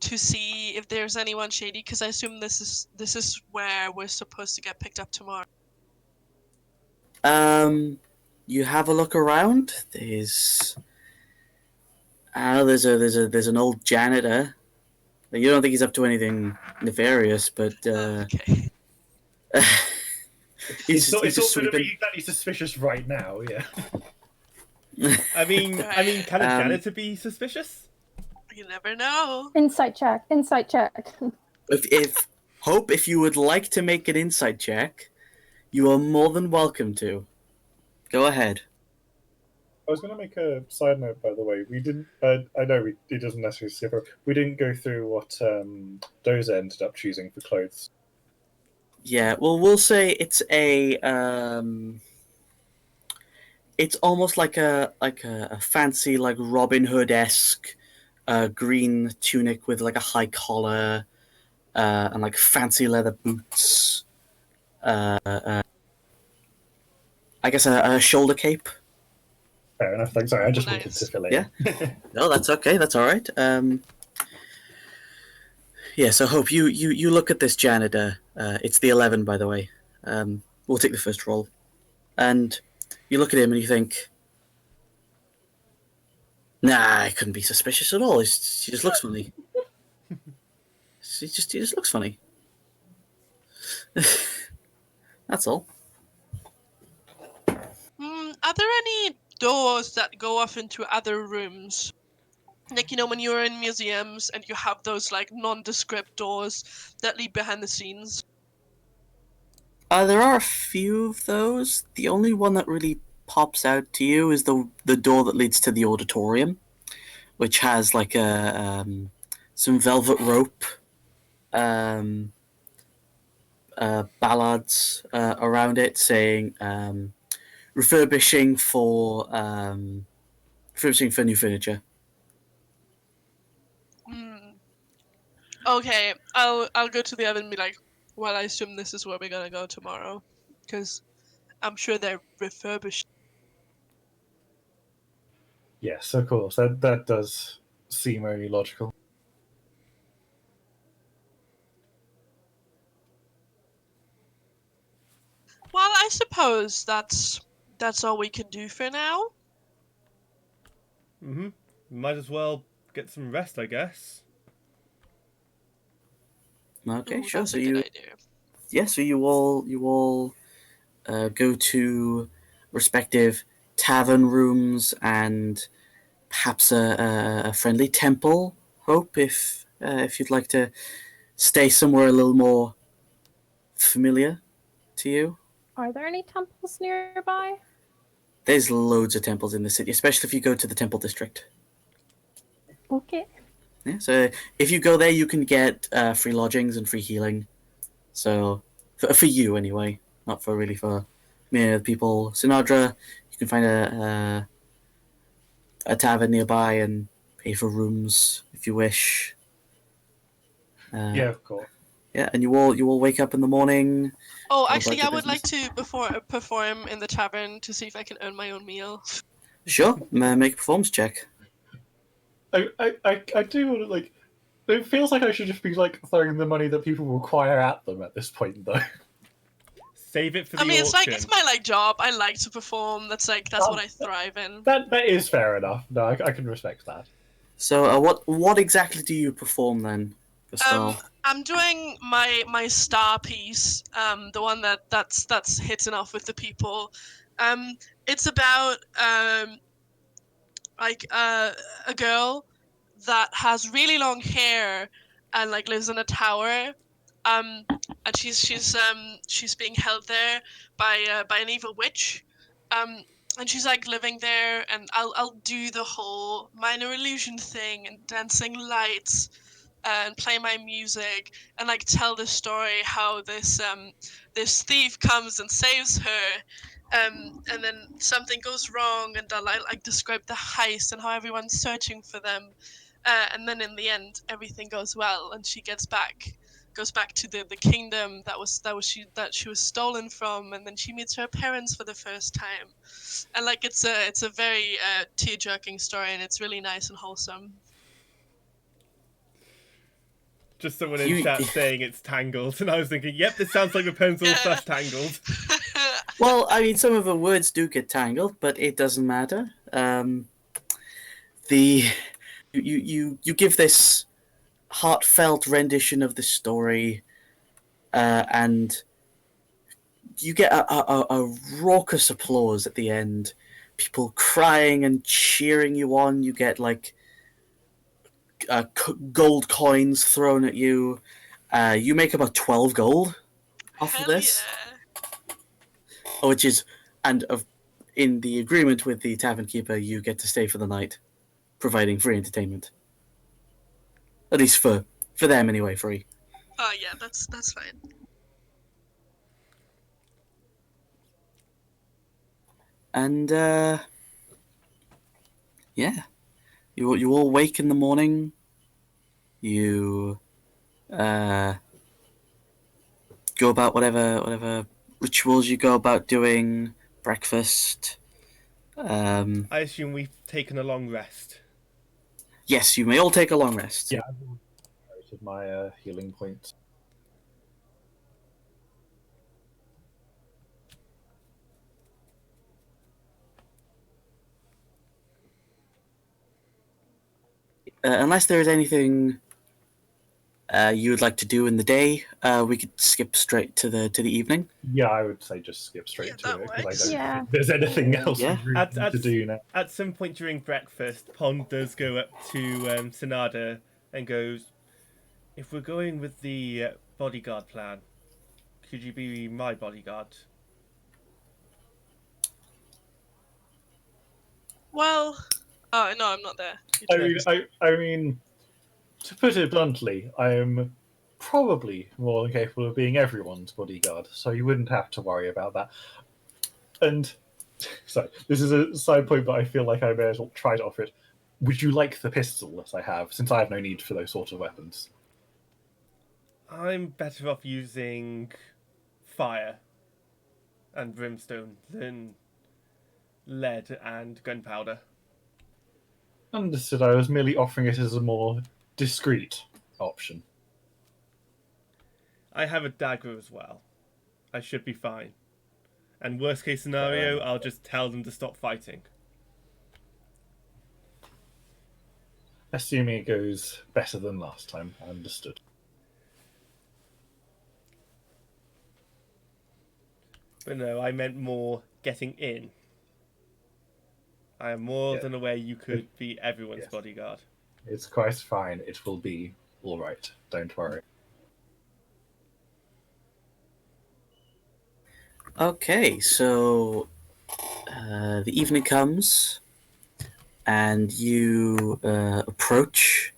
to see if there's anyone shady? Because I assume this is where we're supposed to get picked up tomorrow. You have a look around. There's an old janitor. You don't think he's up to anything nefarious, but Okay. he's It's just not going to sweeping. be exactly suspicious right now, yeah. I mean, can a janitor be suspicious? You never know. Insight check. Insight check. If you would like to make an insight check, you are more than welcome to. Go ahead. I was going to make a side note, by the way. We didn't. I know it doesn't necessarily differ. We didn't go through what Doza ended up choosing for clothes. Yeah, well, we'll say it's it's almost like a fancy like Robin Hood-esque green tunic with like a high collar and like fancy leather boots. I guess a shoulder cape. Fair enough. Thanks. Sorry, I just Nice. wanted to fill in. Yeah. No, that's okay. That's all right. Yeah. So, Hope, you look at this janitor. It's the 11, by the way. We'll take the first roll, and you look at him and you think, "Nah, it couldn't be suspicious at all. She just looks funny. He just looks funny. That's all." Are there any doors that go off into other rooms? Like, you know, when you're in museums and you have those, like, nondescript doors that lead behind the scenes? There are a few of those. The only one that really pops out to you is the door that leads to the auditorium, which has like some velvet rope, ballads around it saying refurbishing for new furniture. Okay, I'll go to the other and be like, well, I assume this is where we're gonna go tomorrow, because I'm sure they're refurbished. Yes, of course. That does seem only logical. Well, I suppose that's all we can do for now. Might as well get some rest, I guess. Okay, Ooh, sure. that's So a you good idea. so you all go to respective tavern rooms and perhaps a friendly temple. Hope if you'd like to stay somewhere a little more familiar. to you. Are there any temples nearby? There's loads of temples in the city, especially if you go to the temple district. Okay. Yeah, so if you go there, you can get free lodgings and free healing. So for you anyway, not for the people. Sinadra, you can find a tavern nearby and pay for rooms if you wish. Yeah, of course. Yeah, and you all wake up in the morning. Oh, Go actually, about I your would like business. to perform in the tavern to see if I can earn my own meal. Sure, make a performance check. I do want to, like. It feels like I should just be like throwing the money that people require at them at this point, though. Save it for the I mean, auction. it's my job. I like to perform. That's what I thrive in. That is fair enough. No, I can respect that. So what exactly do you perform then, Gustav? I'm doing my star piece, the one that's hitting off with the people. It's about like a girl that has really long hair and like lives in a tower. Um, and she's being held there by an evil witch. And she's like living there, and I'll do the whole minor illusion thing and dancing lights and play my music and like tell the story how this thief comes and saves her, and then something goes wrong, and I'll like describe the heist and how everyone's searching for them, and then in the end everything goes well and she goes back to the kingdom that she was stolen from, and then she meets her parents for the first time, and like it's a very tear-jerking story, and it's really nice and wholesome. Just someone in You- chat saying it's Tangled, and I was thinking, yep, this sounds like Rapunzel Yeah. / Tangled. Well, I mean, some of the words do get tangled, but it doesn't matter. The you give this heartfelt rendition of the story, and you get a raucous applause at the end. People crying and cheering you on. You get like gold coins thrown at you. You make about 12 gold off Hell of this, yeah. which is, and of in the agreement with the tavern keeper, you get to stay for the night, providing free entertainment. At least for them anyway, free. Oh yeah, that's fine. And yeah, you all wake in the morning. You go about whatever rituals you go about doing. Breakfast. I assume we've taken a long rest. Yes, you may all take a long rest. Yeah, I've noted my healing points. Unless there is anything you would like to do in the day, we could skip straight to the evening. Yeah, I would say just skip straight Yeah, to that it because I works. don't Yeah. think there's anything else Yeah. we really need to do now. At some point during breakfast, Pond does go up to Sonada and goes, "If we're going with the bodyguard plan, could you be my bodyguard?" Well, oh no, I'm not there. You I mean, to put it bluntly, I am probably more than capable of being everyone's bodyguard, so you wouldn't have to worry about that. And so this is a side point, but I feel like I may as well try to offer it. Would you like the pistol that I have, since I have no need for those sort of weapons? I'm better off using fire and brimstone than lead and gunpowder. Understood. I was merely offering it as a more discreet option. I have a dagger as well. I should be fine. And worst case scenario, I'll just tell them to stop fighting. Assuming it goes better than last time, understood. But no, I meant more getting in. I am more than aware you could be everyone's Yes. bodyguard. It's quite fine. It will be all right. Don't worry. Okay, so the evening comes, and you approach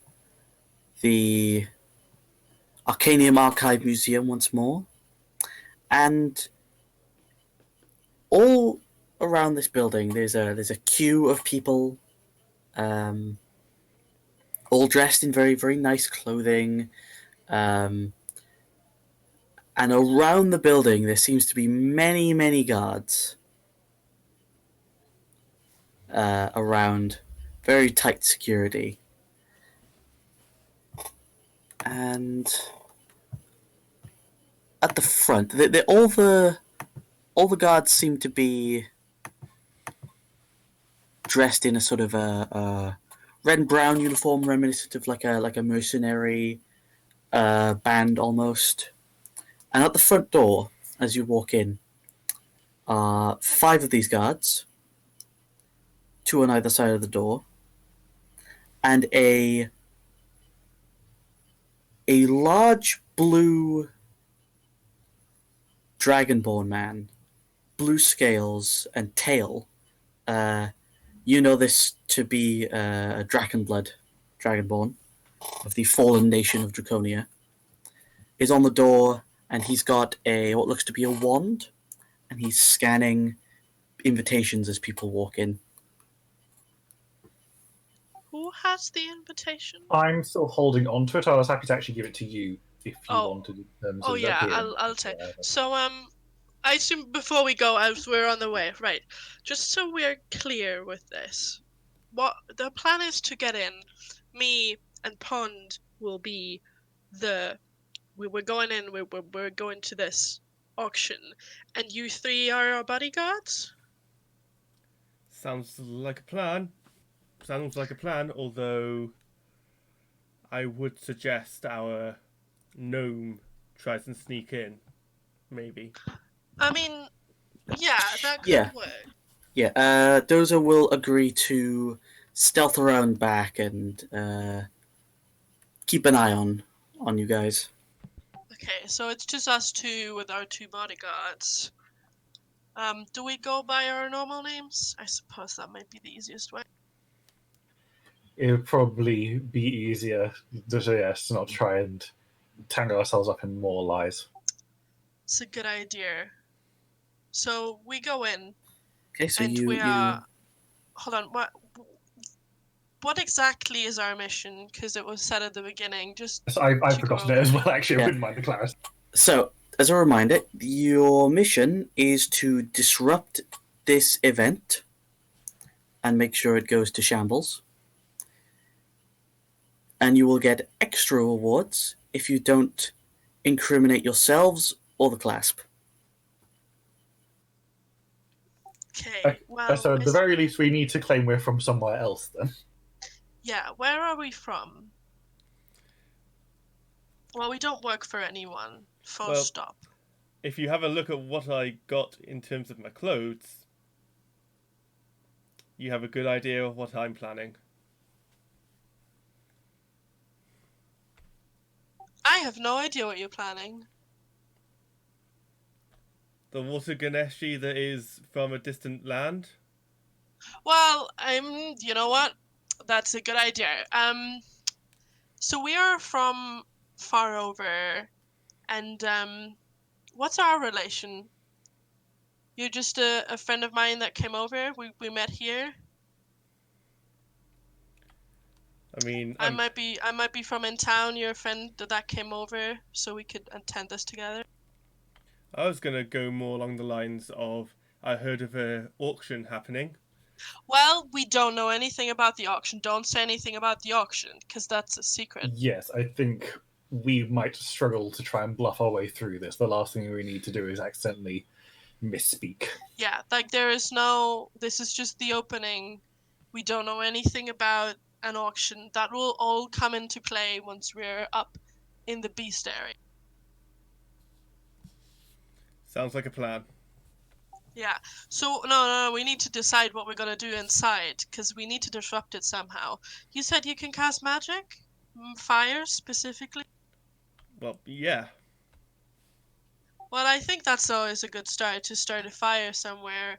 the Arcanium Archive Museum once more, and all around this building there's a queue of people, um, all dressed in very very nice clothing, um, and around the building there seems to be many many guards around, very tight security, and at the front, all the guards seem to be dressed in a sort of a red and brown uniform, reminiscent of like a mercenary band almost. And at the front door, as you walk in, are five of these guards, two on either side of the door, and a large blue dragonborn man, blue scales and tail. Uh, you know this to be a Drakenblood dragonborn of the fallen nation of Draconia, is on the door, and he's got a what looks to be a wand, and he's scanning invitations as people walk in. Who has the invitation? I'm still holding on to it. I was happy to actually give it to you if you wanted. In terms Oh of yeah, appearance. I'll take. So I assume before we go out, we're on the way, right? Just so we're clear with this, what the plan is to get in. Me and Pond will be we're going in. We're going to this auction, and you three are our bodyguards. Sounds like a plan. Although I would suggest our gnome tries and sneak in, maybe. I mean, yeah, that could Yeah. work. Yeah, Doza will agree to stealth around back and keep an eye on you guys. Okay, so it's just us two with our two bodyguards. Do we go by our normal names? I suppose that might be the easiest way. It would probably be easier to not try and tangle ourselves up in more lies. It's a good idea. So we go in, Okay, so and you we are. Hold on. What exactly is our mission? Because it was said at the beginning. Just So I've to forgotten go it as over. well. Actually, I Yeah. wouldn't mind the clarity. So, as a reminder, your mission is to disrupt this event and make sure it goes to shambles. And you will get extra rewards if you don't incriminate yourselves or the clasp. Okay. Well, So at the very least, we need to claim we're from somewhere else then. yeah. Where are we from? Well, we don't work for anyone. Full Well, stop. If you have a look at what I got in terms of my clothes, you have a good idea of what I'm planning. I have no idea what you're planning. The water Ganeshi that is from a distant land? Well, you know what? That's a good idea. So we are from far over, and what's our relation? You're just a friend of mine that came over. We met here. I mean, I might be from in town. You're a friend that came over, so we could attend this together. I was going to go more along the lines of I heard of an auction happening. Well, we don't know anything about the auction. Don't say anything about the auction, because that's a secret. Yes, I think we might struggle to try and bluff our way through this. The last thing we need to do is accidentally misspeak. Yeah, like this is just the opening. We don't know anything about an auction. That will all come into play once we're up in the beast area. Sounds like a plan. Yeah. So no, we need to decide what we're gonna do inside, because we need to disrupt it somehow. You said you can cast magic? Fire specifically? Well, yeah. Well, I think that's always a good start, to start a fire somewhere.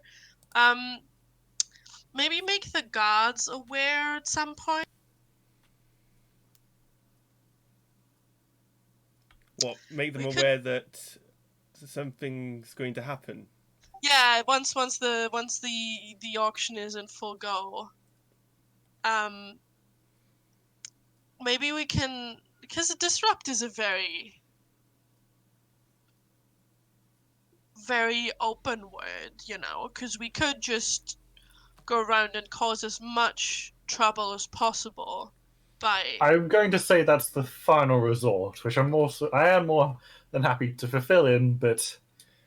Maybe make the gods aware at some point. What, make them We could, aware that something's going to happen? yeah. Once the auction is in full go, um, maybe we can, because disrupt is a very very open word, because we could just go around and cause as much trouble as possible by. I'm going to say that's the final resort, which I am more than happy to fulfill in, but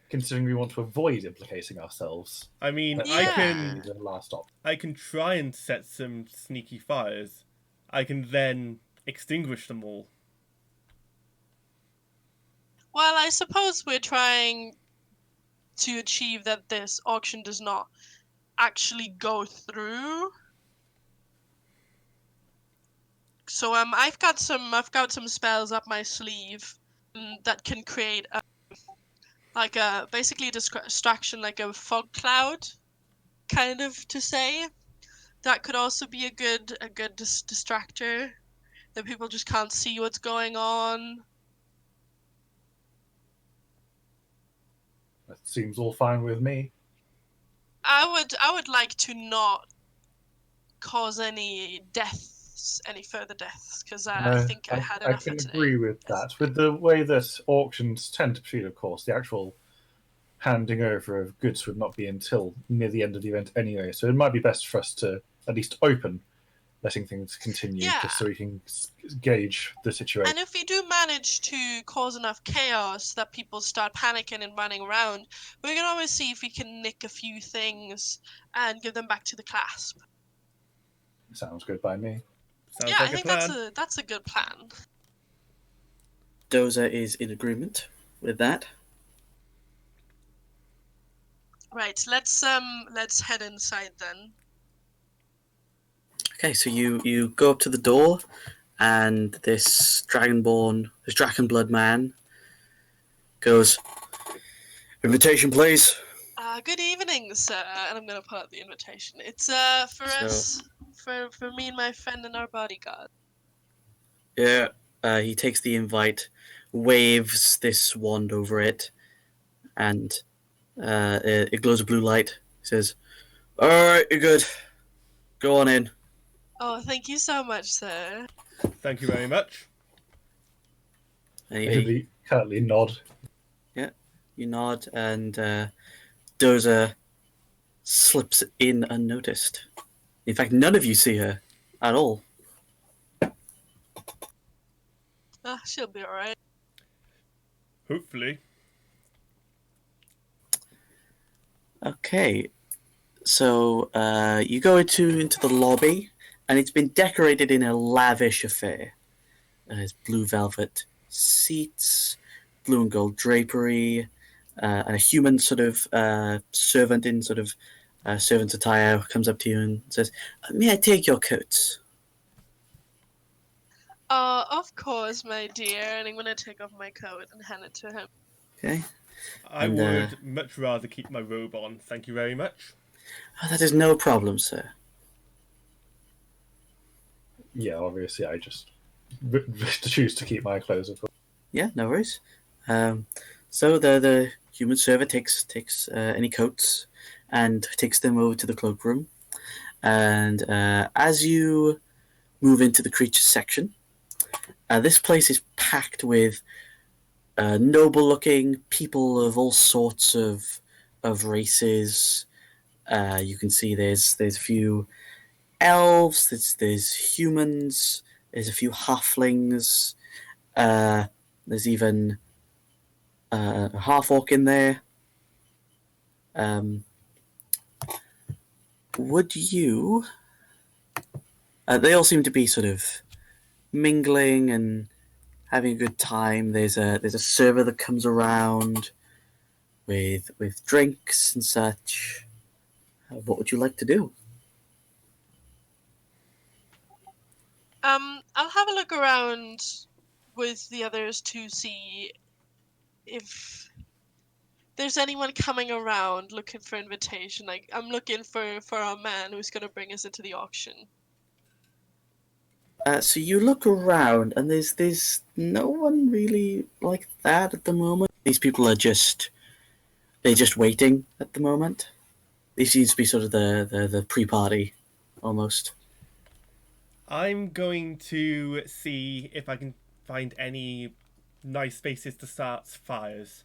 considering we want to avoid implicating ourselves, I mean, that I Yeah. definitely can be the last option. I can try and set some sneaky fires. I can then extinguish them all. Well, I suppose we're trying to achieve that this auction does not actually go through. So I've got some spells up my sleeve that can create like a basically a distraction, like a fog cloud, kind of to say. That could also be a good distractor, that people just can't see what's going on. That seems all fine with me. I would like to not cause any further deaths, because I think I had I enough for can today. agree with that. With the way that auctions tend to proceed, of course, the actual handing over of goods would not be until near the end of the event anyway. So it might be best for us to at least open, letting things continue, Yeah. just so we can gauge the situation. And if we do manage to cause enough chaos that people start panicking and running around, we can always see if we can nick a few things and give them back to the clasp. Sounds good by me. Sounds Yeah, like I think a plan. that's a good plan. Dozer is in agreement with that. Right, let's head inside then. Okay, so you go up to the door, and this Dragonblood man goes, "Invitation, please." Good evening, sir. And I'm gonna put up the invitation. It's for So- us, for me and my friend and our bodyguard. Yeah. He takes the invite, waves this wand over it, and it glows a blue light. He says, "All right, you're good. Go on in." Oh, thank you so much, sir. Thank you very much. And Maybe curtly nod. you nod, and Dozer slips in unnoticed. In fact, none of you see her at all. She'll be alright. Hopefully. Okay, so you go into the lobby, and it's been decorated in a lavish affair. There's blue velvet seats, blue and gold drapery, and a human sort of servant in sort of servant's attire comes up to you and says, "May I take your coats?" Of course, my dear. And I'm gonna take off my coat and hand it to him. Okay. I And, would much rather keep my robe on. Thank you very much. That is no problem, sir. Yeah, obviously, I just choose to keep my clothes. Of course. Yeah, no worries. So the human server takes any coats and takes them over to the cloakroom. And as you move into the creatures section, this place is packed with noble-looking people of all sorts of races. You can see there's a few elves, there's humans, there's a few halflings. There's even a half-orc in there. Would you... they all seem to be sort of mingling and having a good time. There's a server that comes around with drinks and such. What would you like to do? I'll have a look around with the others to see if there's anyone coming around looking for invitation, like I'm looking for a man who's gonna bring us into the auction. So you look around, and there's no one really like that at the moment. These people are just waiting at the moment. This seems to be sort of the pre-party, almost. I'm going to see if I can find any nice spaces to start fires.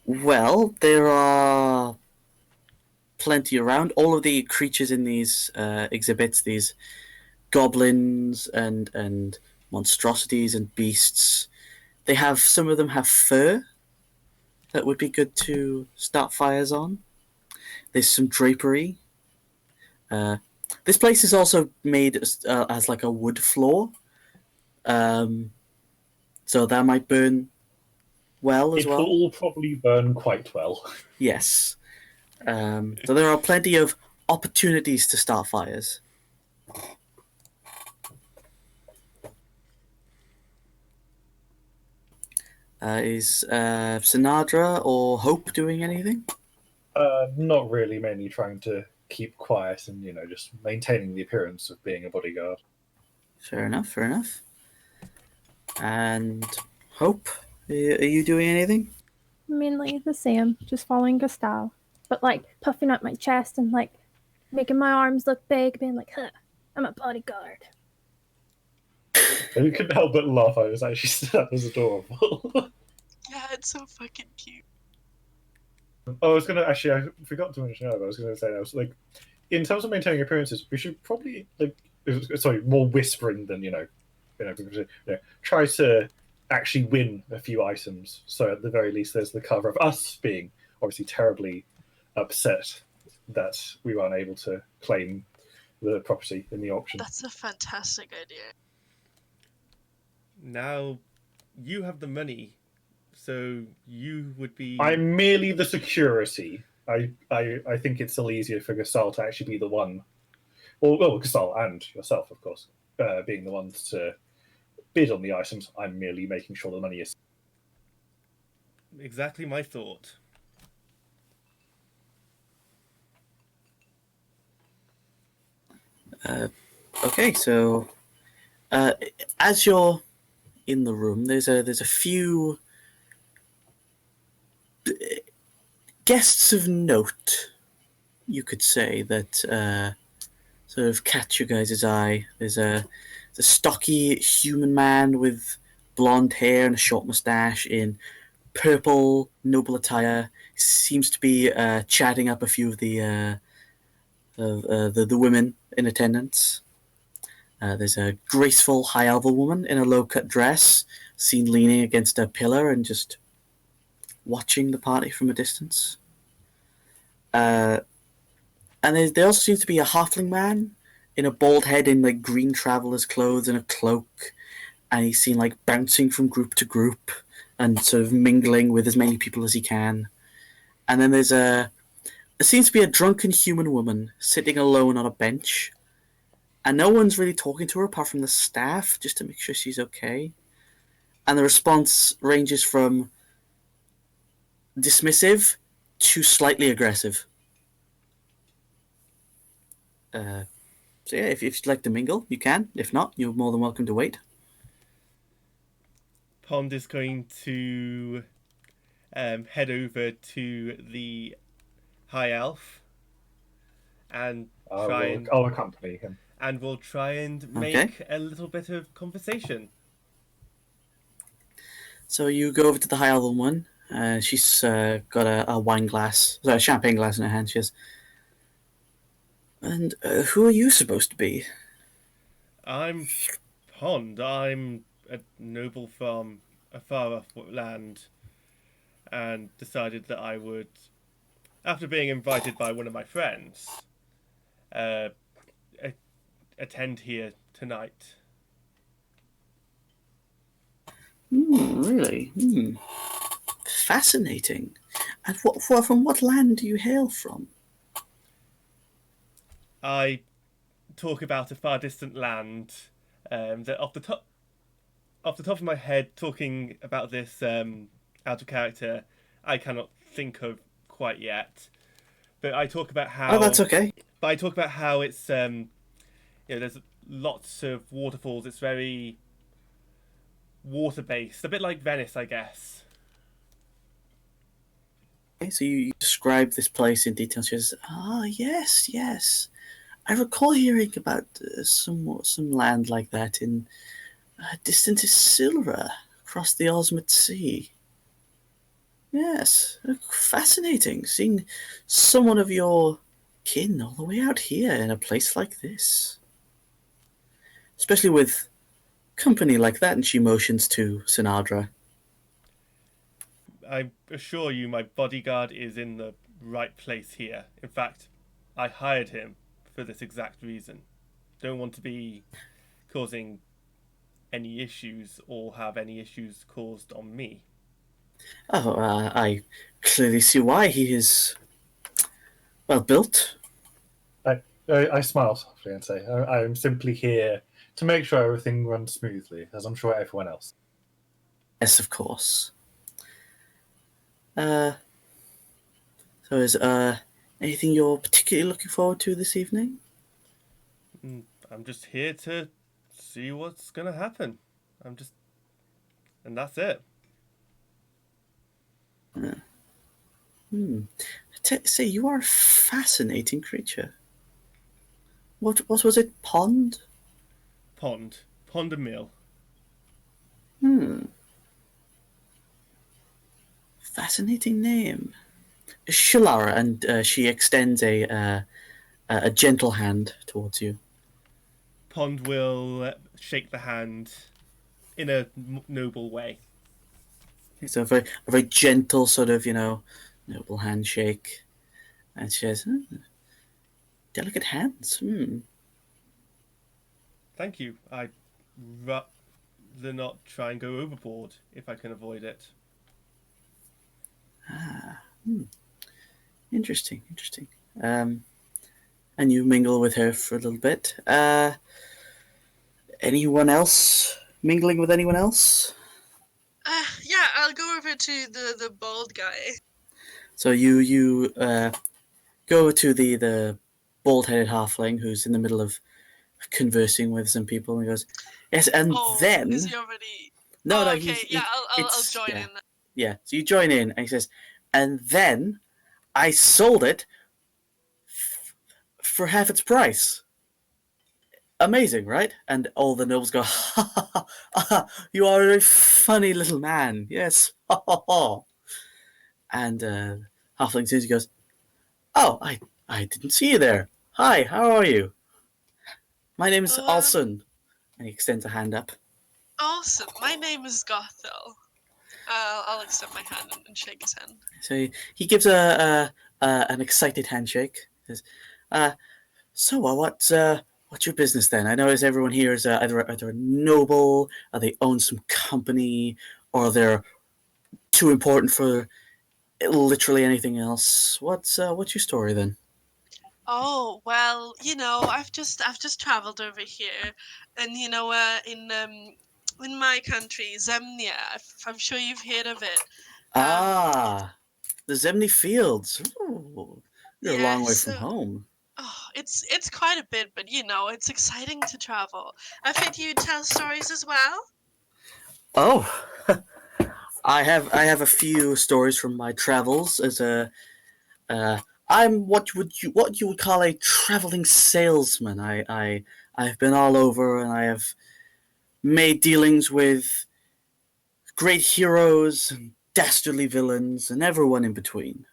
Well, there are plenty around. All of the creatures in these exhibits, these goblins and monstrosities and beasts, some of them have fur that would be good to start fires on. There's some drapery. This place is also made as like a wood floor, so that might burn well as It well. will all probably burn quite well. Yes. So there are plenty of opportunities to start fires. Is Sinadra or Hope doing anything? Not really, mainly trying to keep quiet and, just maintaining the appearance of being a bodyguard. Fair enough. And Hope, are you doing anything? Mainly the same, just following Gustav, but like puffing up my chest and like making my arms look big, being like, huh, I'm a bodyguard. And you couldn't help but laugh. I was actually that was adorable. Yeah, it's so fucking cute. I was gonna actually, I forgot to mention earlier. I was gonna say that was like, in terms of maintaining appearances, we should probably more whispering than try to actually win a few items. So at the very least, there's the cover of us being obviously terribly upset that we were unable to claim the property in the auction. That's a fantastic idea. Now, you have the money, so you would be... I'm merely the security. I think it's still easier for Gasol to actually be the one, well, Gasol and yourself, of course, being the ones to bid on the items. I'm merely making sure the money is... Exactly my thought. Okay, so as you're in the room, there's a few guests of note, you could say, that sort of catch your guys' eye. There's a stocky human man with blonde hair and a short mustache in purple noble attire. Seems to be chatting up a few of the women in attendance. There's a graceful high elbow woman in a low-cut dress, seen leaning against a pillar and just watching the party from a distance. And there also seems to be a halfling man in a bald head in like green traveler's clothes and a cloak, and he's seen like bouncing from group to group and sort of mingling with as many people as he can. And then there seems to be a drunken human woman sitting alone on a bench, and no one's really talking to her apart from the staff, just to make sure she's okay. And the response ranges from dismissive to slightly aggressive. So yeah, if you'd like to mingle, you can. If not, you're more than welcome to wait. Pond is going to head over to the High Elf and I'll accompany him. And we'll try and make a little bit of conversation. So you go over to the High Elven one. She's got a champagne glass in her hand. She has. And who are you supposed to be? I'm Pond. I'm a noble from a far off land, and decided that I would, after being invited by one of my friends, attend here tonight. Really? Fascinating. And from what land do you hail from? I talk about a far distant land. That off the top of my head, talking about this out of character, I cannot think of quite yet. But I talk about Oh, how that's okay. It's there's lots of waterfalls. It's very water based, a bit like Venice, I guess. Okay, so you describe this place in detail. She says, "Ah, yes, yes. I recall hearing about some land like that in distant Isilra, across the Osmond Sea. Yes, fascinating. Seeing someone of your kin all the way out here in a place like this, especially with company like that." And she motions to Sinadra. I assure you, my bodyguard is in the right place here. In fact, I hired him for this exact reason. Don't want to be causing any issues or have any issues caused on me. Oh, I clearly see why. He is well built. I smile softly and say, I'm simply here to make sure everything runs smoothly, as I'm sure everyone else. Yes, of course. So is anything you're particularly looking forward to this evening? I'm just here to see what's gonna happen. And that's it. Say, you are a fascinating creature. What was it? Pond? Pond and Mill. Fascinating name. Shilara, and she extends a gentle hand towards you. Pond will shake the hand in a noble way. It's a very gentle sort of, noble handshake. And she says, delicate hands. Thank you. I'd rather not try and go overboard if I can avoid it. Interesting. And you mingle with her for a little bit. Anyone else mingling with anyone else? Yeah, I'll go over to the bald guy. So you go to the bald-headed halfling who's in the middle of conversing with some people, and he goes, "Yes," and then is he already? no, Okay, yeah, I'll join in. Yeah, so you join in, and he says, "And then I sold it for half its price." Amazing, right? And all the nobles go, "Ha ha ha! You are a funny little man." Yes, ha ha ha. And halfling Susie goes, "Oh, I didn't see you there. Hi, how are you? My name is Alson." And he extends a hand up. Awesome. My name is Gothel. I'll extend my hand and shake his hand. So he gives an excited handshake. He says, "So what's your business then? I notice everyone here is either a noble, or they own some company, or they're too important for literally anything else. What's your story then?" Oh well, I've just traveled over here, and in my country, Zemnia. I'm sure you've heard of it. The Zemni Fields. Ooh, you're a Yeah. long way from So, home. it's quite a bit, but it's exciting to travel. I've heard you tell stories as well. Oh, I have a few stories from my travels as a I'm what you would call a traveling salesman. I've been all over, and I have made dealings with great heroes and dastardly villains and everyone in between.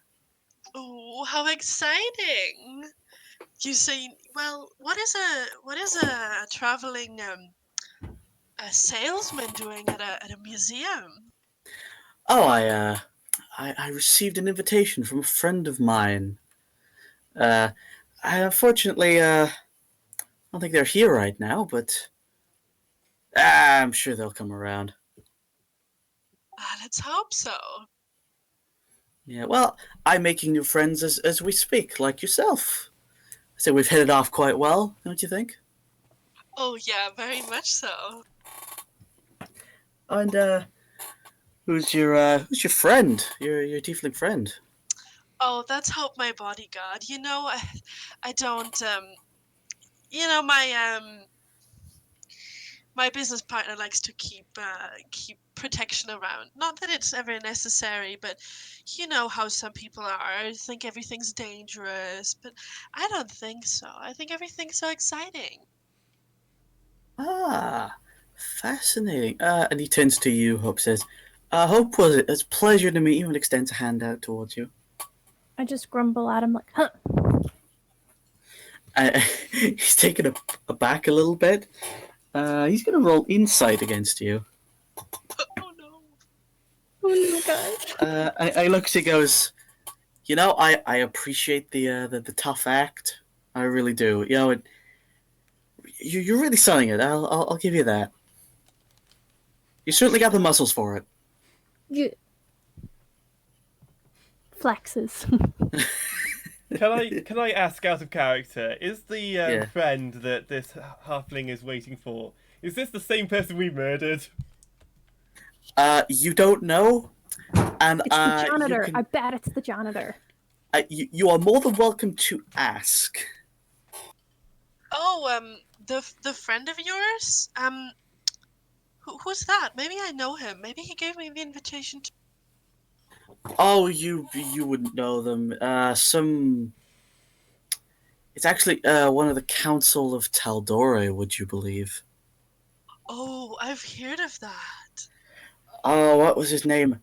Oh, how exciting! You say, well, what is a traveling a salesman doing at a museum? Oh, I received an invitation from a friend of mine. Uh, I unfortunately don't think they're here right now, but I'm sure they'll come around. Let's hope so. Yeah, well, I'm making new friends as we speak, like yourself. So we've hit it off quite well, don't you think? Oh yeah, very much so. And Who's your friend? Your tiefling friend? Oh, that's Hope, my bodyguard. I don't. My business partner likes to keep protection around. Not that it's ever necessary, but you know how some people are. Think everything's dangerous, but I don't think so. I think everything's so exciting. Ah, fascinating. And he turns to you. Hope says, "Hope, was it? It's a pleasure to meet you," and extends a hand out towards you. I just grumble at him like, huh. He's taken aback a little bit. He's going to roll insight against you. Oh no. Oh no, guys. I look at you, goes, I appreciate the tough act. I really do. You're really selling it. I'll give you that. You certainly got the muscles for it. You flexes. Can I ask out of character? Is the Yeah. friend that this halfling is waiting for? Is this the same person we murdered? You don't know, and It's the janitor. you I bet it's the janitor. you are more than welcome to ask. Oh, the friend of yours? Who's that? Maybe I know him. Maybe he gave me the invitation to. Oh, you wouldn't know them. It's actually one of the Council of Taldore. Would you believe? Oh, I've heard of that. Oh, what was his name?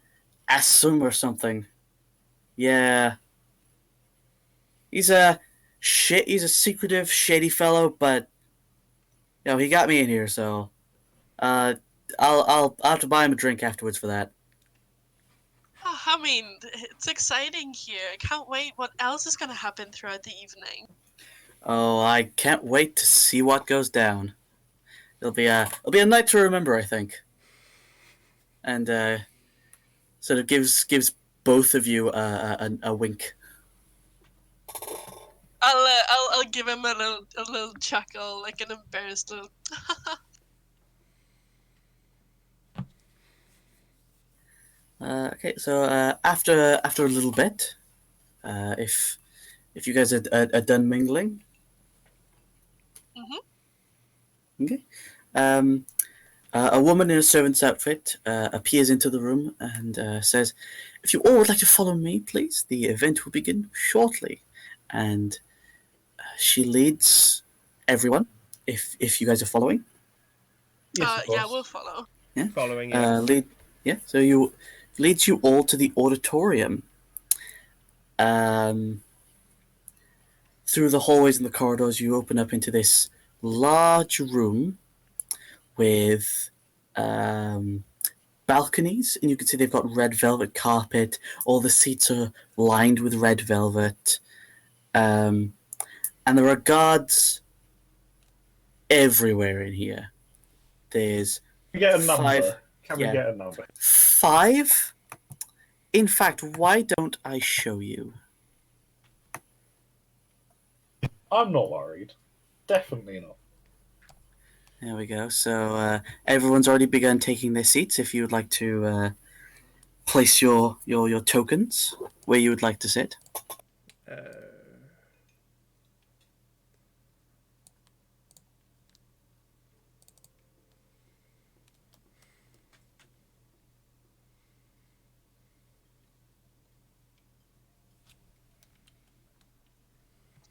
Assum or something. Yeah. He's a secretive, shady fellow, but he got me in here, so I'll have to buy him a drink afterwards for that. I mean, it's exciting here. I can't wait. What else is going to happen throughout the evening? Oh, I can't wait to see what goes down. It'll be a night to remember, I think. And sort of gives both of you a wink. I'll give him a little chuckle, like an embarrassed little. Okay, so after a little bit, if you guys are done mingling, okay. A woman in a servant's outfit appears into the room and says, "If you all would like to follow me, please. The event will begin shortly." And she leads everyone. If you guys are following, Yes, of Yeah, course. we'll follow. yeah. Following, yeah. So you leads you all to the auditorium. Through the hallways and the corridors, you open up into this large room with balconies, and you can see they've got red velvet carpet. All the seats are lined with red velvet, and there are guards everywhere in here. There's Can we get a number? five. Can yeah. we get a number? 5. In fact, why don't I show you? I'm not worried. Definitely not. There we go. So everyone's already begun taking their seats. If you would like to place your tokens where you would like to sit.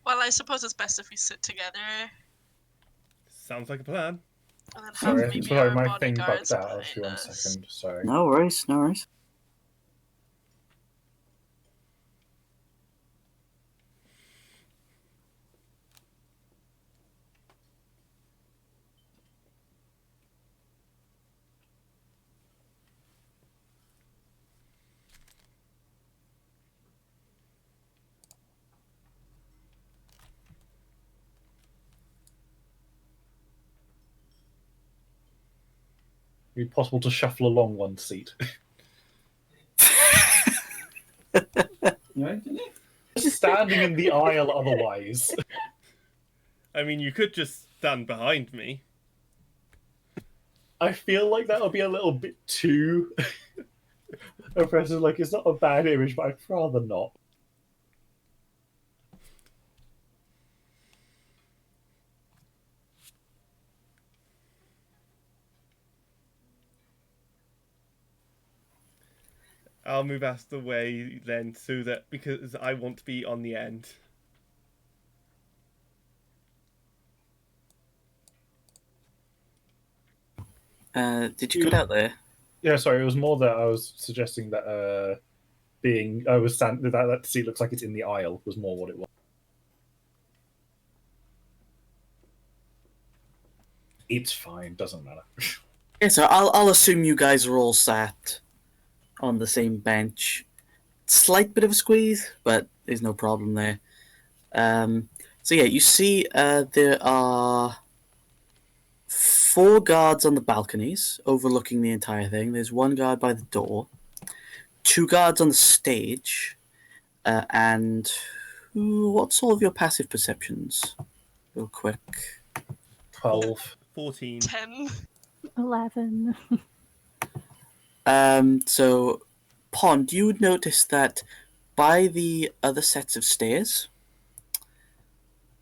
Well, I suppose it's best if we sit together. Sounds like a plan. And then have Sorry, maybe sorry, our my thing bodyguards bugged out. behind 1 us. second. Sorry. No worries. No worries. It'd be possible to shuffle along one seat. Standing in the aisle otherwise. I mean, you could just stand behind me. I feel like that would be a little bit too Oppressive, like, it's not a bad image, but I'd rather not. I'll move out of the way then, so that because I want to be on the end. Did you cut out there? Yeah, sorry, it was more that I was suggesting that that seat looks like it's in the aisle was more what it was. It's fine, doesn't matter. Yeah, so I'll assume you guys are all sat on the same bench. Slight bit of a squeeze, but there's no problem there. So yeah, you see there are 4 guards on the balconies overlooking the entire thing. There's 1 guard by the door, 2 guards on the stage, and what's all of your passive perceptions? Real quick. 12. 14. 10. 11. So, Pond, you would notice that by the other sets of stairs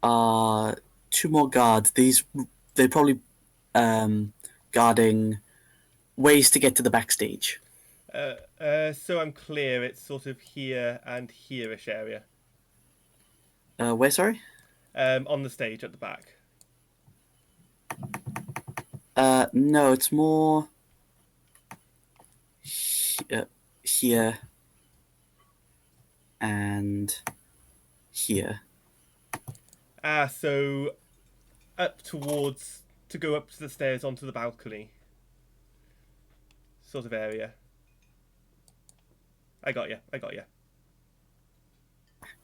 are 2 more guards. They're probably guarding ways to get to the backstage. So I'm clear. It's sort of here and here-ish area. Where, sorry? On the stage at the back. No, it's more here and here. So up towards to go up to the stairs onto the balcony. Sort of area. I got you.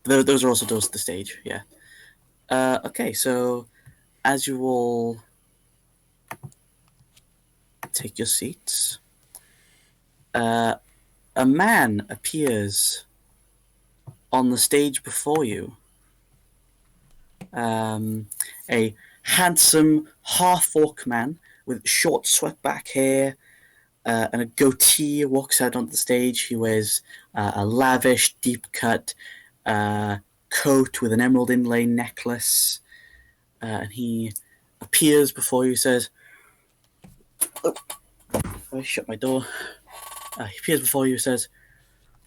Those are also doors to the stage, yeah. Okay, so as you all take your seats, a man appears on the stage before you. A handsome half-orc man with short swept-back hair and a goatee walks out onto the stage. He wears a lavish, deep-cut coat with an emerald inlay necklace. And he appears before you, says, oh, I shut my door. He appears before you, says,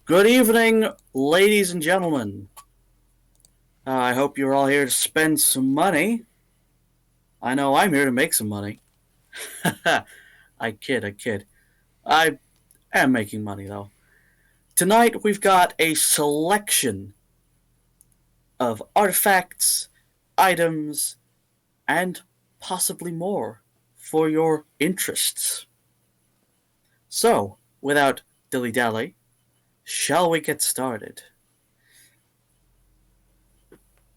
"Good evening, ladies and gentlemen. I hope you're all here to spend some money. I know I'm here to make some money." I kid. I am making money, though. Tonight, we've got a selection of artifacts, items, and possibly more for your interests. So, without dilly-dally, shall we get started?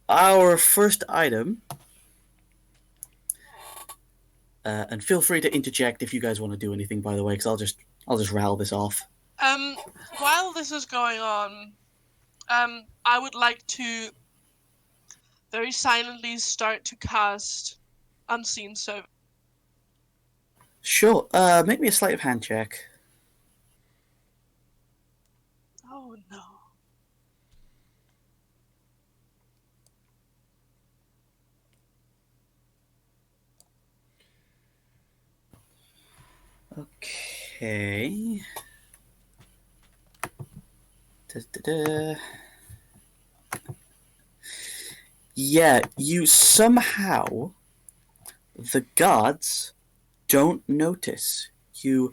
Our first item, and feel free to interject if you guys want to do anything, by the way, because I'll just rattle this off. While this is going on, I would like to very silently start to cast Unseen Servant. Sure. Make me a sleight of hand check. Oh no. Okay. Da-da-da. Yeah, you somehow, the guards don't notice you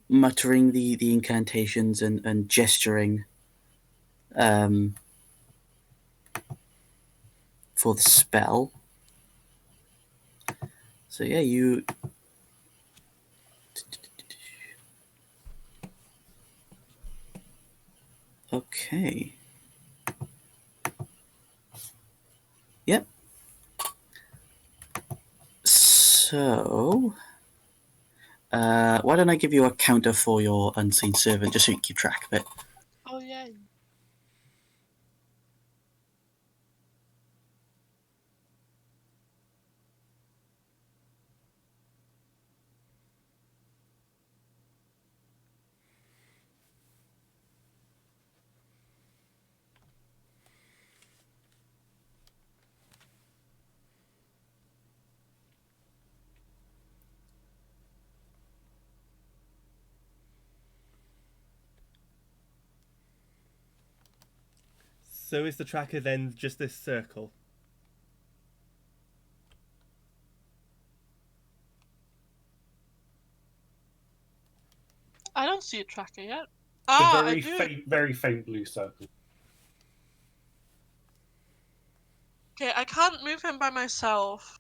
muttering the incantations and gesturing for the spell. So yeah, you... Okay. Yep. So, why don't I give you a counter for your Unseen Servant, just so you can keep track of it. Oh yeah. So is the tracker then just this circle? I don't see a tracker yet. The Ah, very I do. faint, very faint blue circle. Okay, I can't move him by myself.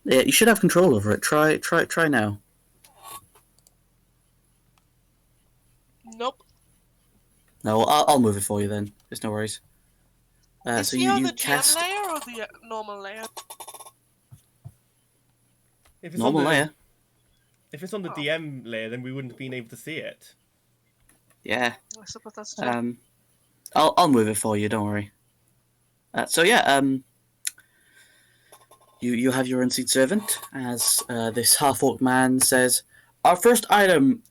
Yeah, you should have control over it. Try now. Nope. No, I'll move it for you then. There's no worries. Is So he you, on you the GM cast layer or the normal layer? If it's normal on the, layer. If it's on the Oh. DM layer, then we wouldn't have been able to see it. Yeah. I suppose that's true. I'll move it for you. Don't worry. So yeah, you have your unseen servant as this half-orc man says, "Our first item,"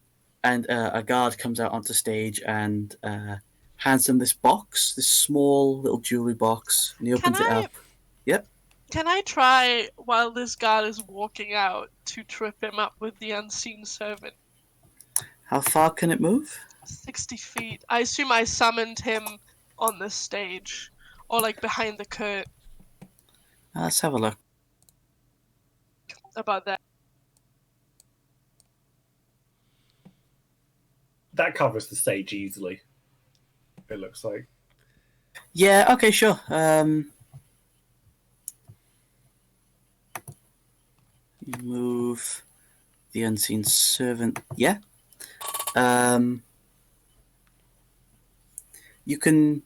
and a guard comes out onto stage and hands him this box, this small little jewelry box, and he opens it up. Yep. Can I try, while this guard is walking out, to trip him up with the unseen servant? How far can it move? 60 feet. I assume I summoned him on the stage. Or like behind the curtain. Let's have a look. About that. That covers the stage easily. It looks like. Yeah. Okay. Sure. You move the unseen servant. Yeah. You can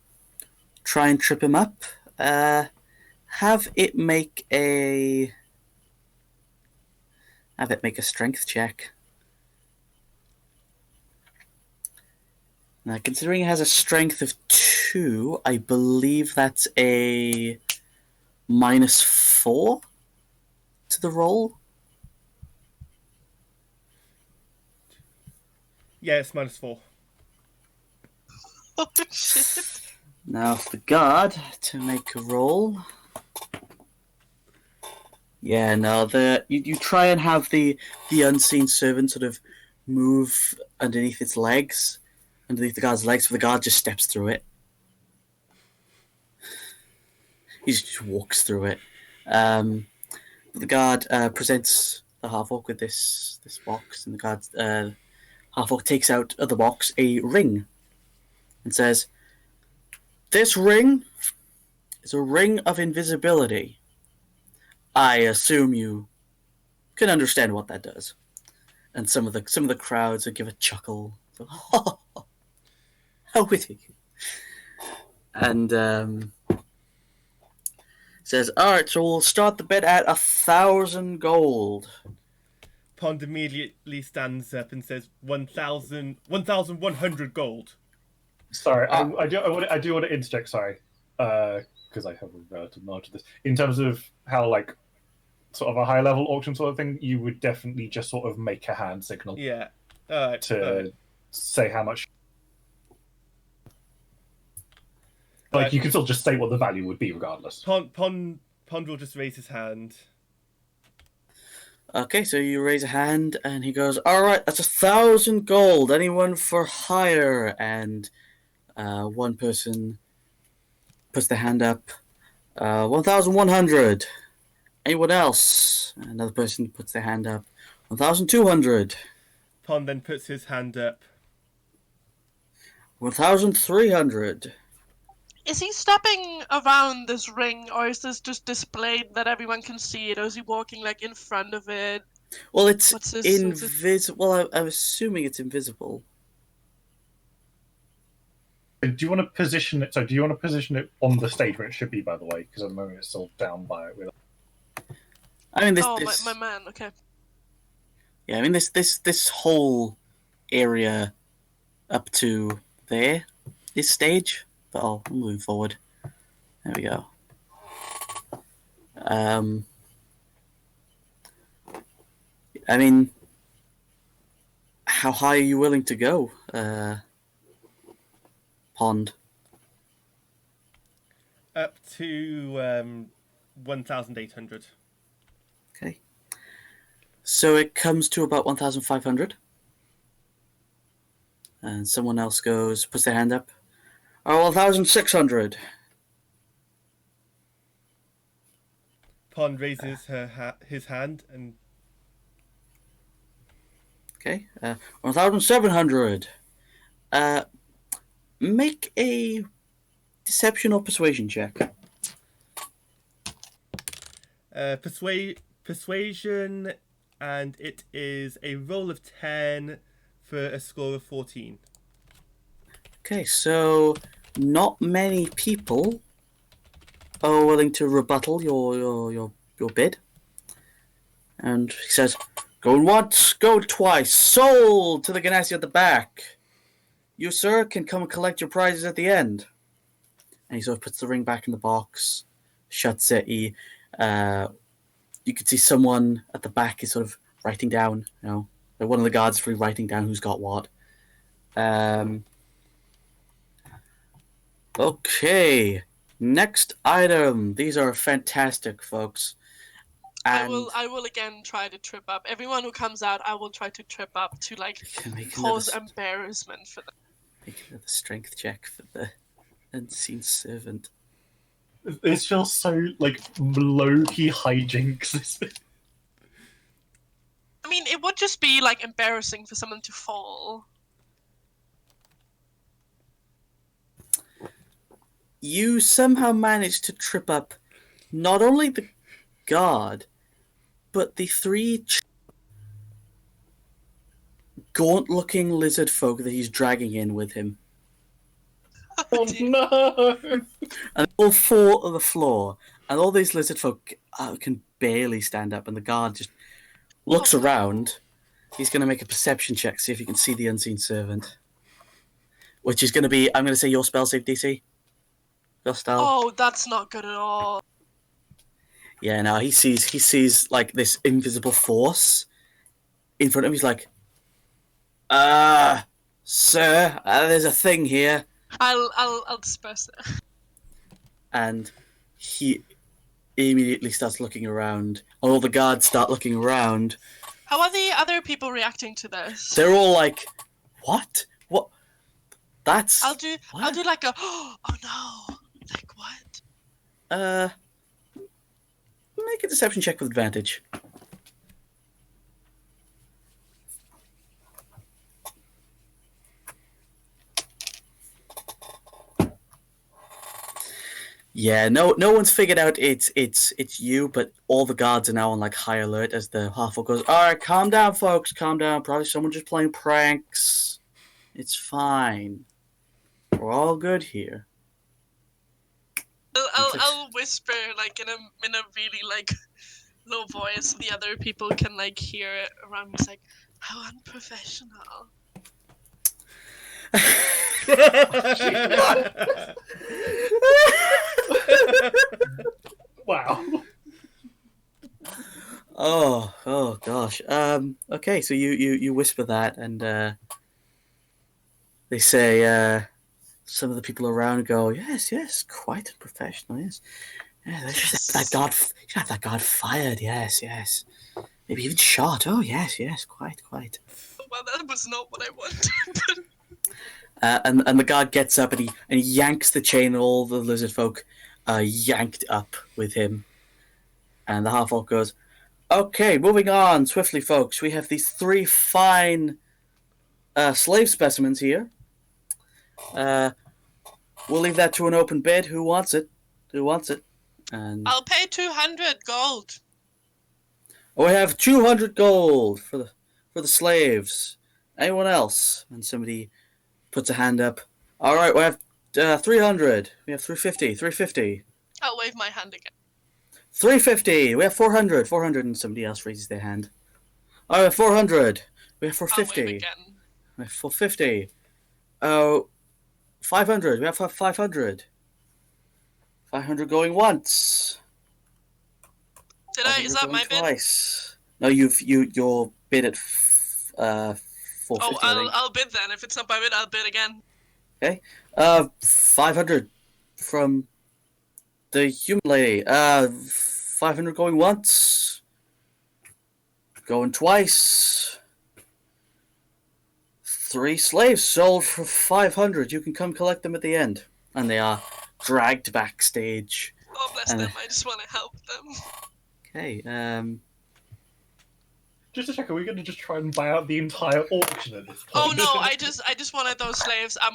try and trip him up. Have it make a strength check. Now, considering it has a strength of 2, I believe that's a -4 to the roll. Yeah, it's -4. Oh shit. Now for the guard to make a roll. Yeah, no, you try and have the unseen servant sort of move underneath its legs, underneath the guard's legs, so the guard just steps through it. He just walks through it. The guard presents the half-orc with this box, and the guard half-orc takes out of the box a ring and says, "This ring is a ring of invisibility. I assume you can understand what that does." And some of the crowds would give a chuckle. So, how witty! And says, "All right, so we'll start the bid at 1,000 gold." Pond immediately stands up and says 1,100 gold. Sorry, I do want to interject. Sorry, because I have a relative knowledge of this. In terms of how like sort of a high level auction sort of thing, you would definitely just sort of make a hand signal. Yeah. To say how much. Like you can still just say what the value would be, regardless. Pond will just raise his hand. Okay, so you raise a hand, and he goes, "All right, that's 1,000 gold. Anyone for hire?" And one person puts their hand up. 1,100. Anyone else? Another person puts their hand up. 1,200. Pond then puts his hand up. 1,300. Is he stepping around this ring, or is this just displayed that everyone can see it, or is he walking like in front of it? Well, it's invisible. Well, I'm assuming it's invisible. Do you want to position it? So, do you want to position it on the stage where it should be? By the way, because at the moment it's still down by it. I mean, my man. Okay. Yeah, I mean this whole area up to there is stage. But I'm moving forward. There we go. I mean, how high are you willing to go, Pond? Up to 1,800. Okay. So it comes to about 1,500. And someone else puts their hand up. Oh, 1,600. Pond raises his hand and Okay. 1,700. Make a deception or persuasion check. persuasion, and it is a roll of 10 for a score of 14. Okay, so not many people are willing to rebuttal your bid. And he says, "Going once, go twice. Sold to the Ganassi at the back. You, sir, can come and collect your prizes at the end." And he sort of puts the ring back in the box, shuts it. You can see someone at the back is sort of writing down, like one of the guards is writing down who's got what. Okay, next item. These are fantastic, folks. And I will again try to trip up. Everyone who comes out, I will try to trip up to make cause embarrassment for them. Make another strength check for the unseen servant. This feels so low-key hijinks. I mean, it would just be embarrassing for someone to fall. You somehow managed to trip up not only the guard, but the three gaunt-looking lizard folk that he's dragging in with him. Oh no! And all four on the floor, and all these lizard folk can barely stand up, and the guard just looks around. He's going to make a perception check, see if he can see the unseen servant. Which is going to be, I'm going to say, your spell save DC. Your style. Oh, that's not good at all. Yeah, no, he sees this invisible force in front of him. He's like, sir, there's a thing here. I'll disperse it. And he immediately starts looking around. All the guards start looking around. How are the other people reacting to this? They're all like, "What? What? That's." I'll do like a oh no, what? Make a deception check with advantage. Yeah, no one's figured out it's you, but all the guards are now on high alert as the half-orc goes, "All right, calm down, folks, calm down. Probably someone just playing pranks. It's fine. We're all good here." I'll whisper in a really low voice so the other people can hear it around me. It's like, how unprofessional. Wow. Oh gosh. Okay, so you whisper that, and they say some of the people around go, yes, quite unprofessional, yes. Yeah, they should have that guard fired, yes. Maybe even shot. Oh yes, quite. Well, that was not what I wanted. And the guard gets up and he yanks the chain, and all the lizard folk yanked up with him. And the half-orc goes, "Okay, moving on swiftly, folks. We have these three fine slave specimens here. We'll leave that to an open bid. Who wants it? And I'll pay 200 gold. we have 200 gold for the slaves. Anyone else?" And somebody puts a hand up. "All right, we have 300. We have 350. I'll wave my hand again. 350. We have 400. And somebody else raises their hand. All right, 400. We have 450. I'll wave again. We have 450. Oh, 500. We have 500. 500 going once. Is that my bid? Twice. No, your bid at 450. Oh, I'll bid then. If it's not my bid, I'll bid again. Okay. 500 from the human lady. 500 going once. Going twice. 3 slaves sold for 500. You can come collect them at the end. And they are dragged backstage. Oh, bless them. I just want to help them. Okay, Just to check, are we going to just try and buy out the entire auction at this point? Oh no, I just wanted those slaves. I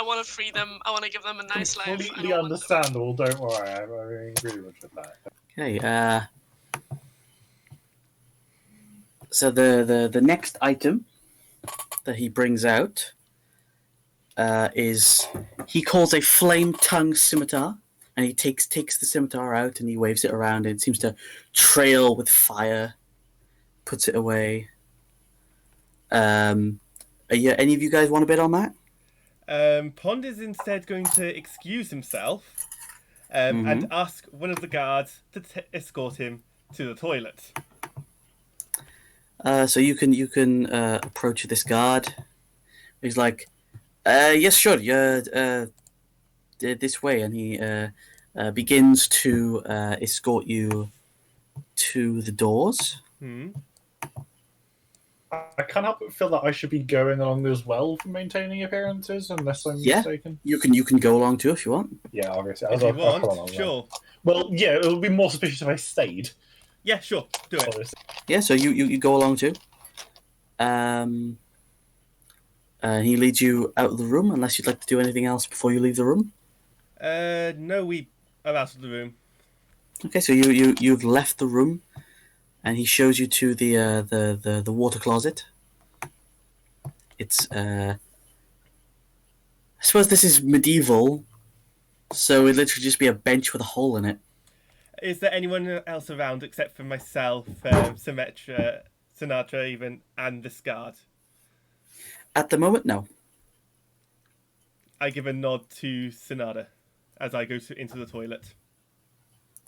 want to free them. I want to give them a nice life. Completely understandable, don't worry. I'm in agreement with that. Okay, so the next item that he brings out is, he calls a flame tongue scimitar, and he takes the scimitar out and he waves it around, and it seems to trail with fire. Puts it away. Yeah, any of you guys want a bit on that? Pond is instead going to excuse himself and ask one of the guards to escort him to the toilet. So you can approach this guard. He's like, yes, sure, yeah, this way, and he begins to escort you to the doors. I can't help but feel that I should be going along as well for maintaining appearances, unless I'm mistaken. You can go along too if you want. Yeah, obviously. If you want, sure. Well, yeah, it would be more suspicious if I stayed. Yeah, sure. Do it. Obviously. Yeah, so you go along too. He leads you out of the room, unless you'd like to do anything else before you leave the room. No, we are out of the room. Okay, so you've left the room, and he shows you to the water closet. It's I suppose this is medieval, so it'd literally just be a bench with a hole in it. Is there anyone else around except for myself, Symmetra, Sinatra even, and this guard? At the moment, no. I give a nod to Sinatra as I go into the toilet.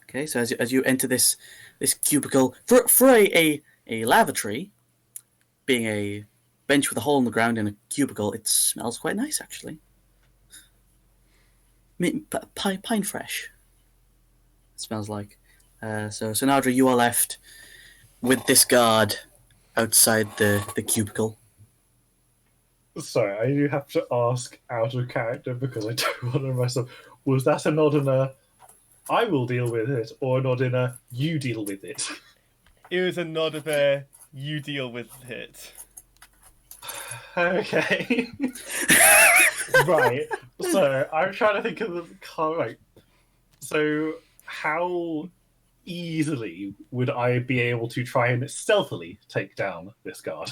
Okay, so as you enter this cubicle, for a lavatory, being a bench with a hole in the ground in a cubicle, it smells quite nice, actually. Pine fresh. It smells like. So Nadra, you are left with this guard outside the cubicle. Sorry, I do have to ask out of character because I don't want to mess up. Was that a nod in a I will deal with it, or a nod in a you deal with it? It was a nod of a you deal with it. Okay. Right. So I'm trying to think of the right. So how easily would I be able to try and stealthily take down this guard?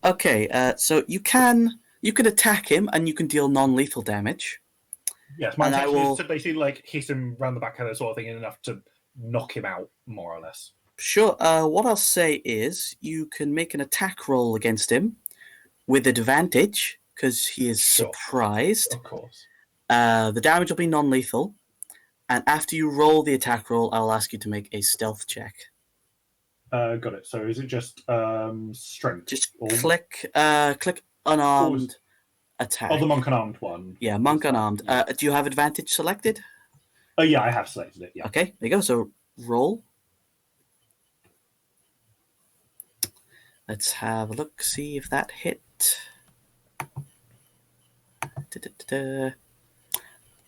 Okay, so you can attack him and you can deal non-lethal damage. Yes, my And I intention will- is to basically like hit him round the back of the sort of thing enough to knock him out, more or less. Sure. What I'll say is you can make an attack roll against him with advantage because he is Sure. surprised. Of course. The damage will be non-lethal, and after you roll the attack roll, I'll ask you to make a stealth check. Got it. So is it just strength? Just Or- click unarmed attack. Oh, the monk unarmed one. Yeah, monk unarmed. Do you have advantage selected? Oh yeah, I have selected it. Yeah. Okay, there you go. So roll. Let's have a look, see if that hit.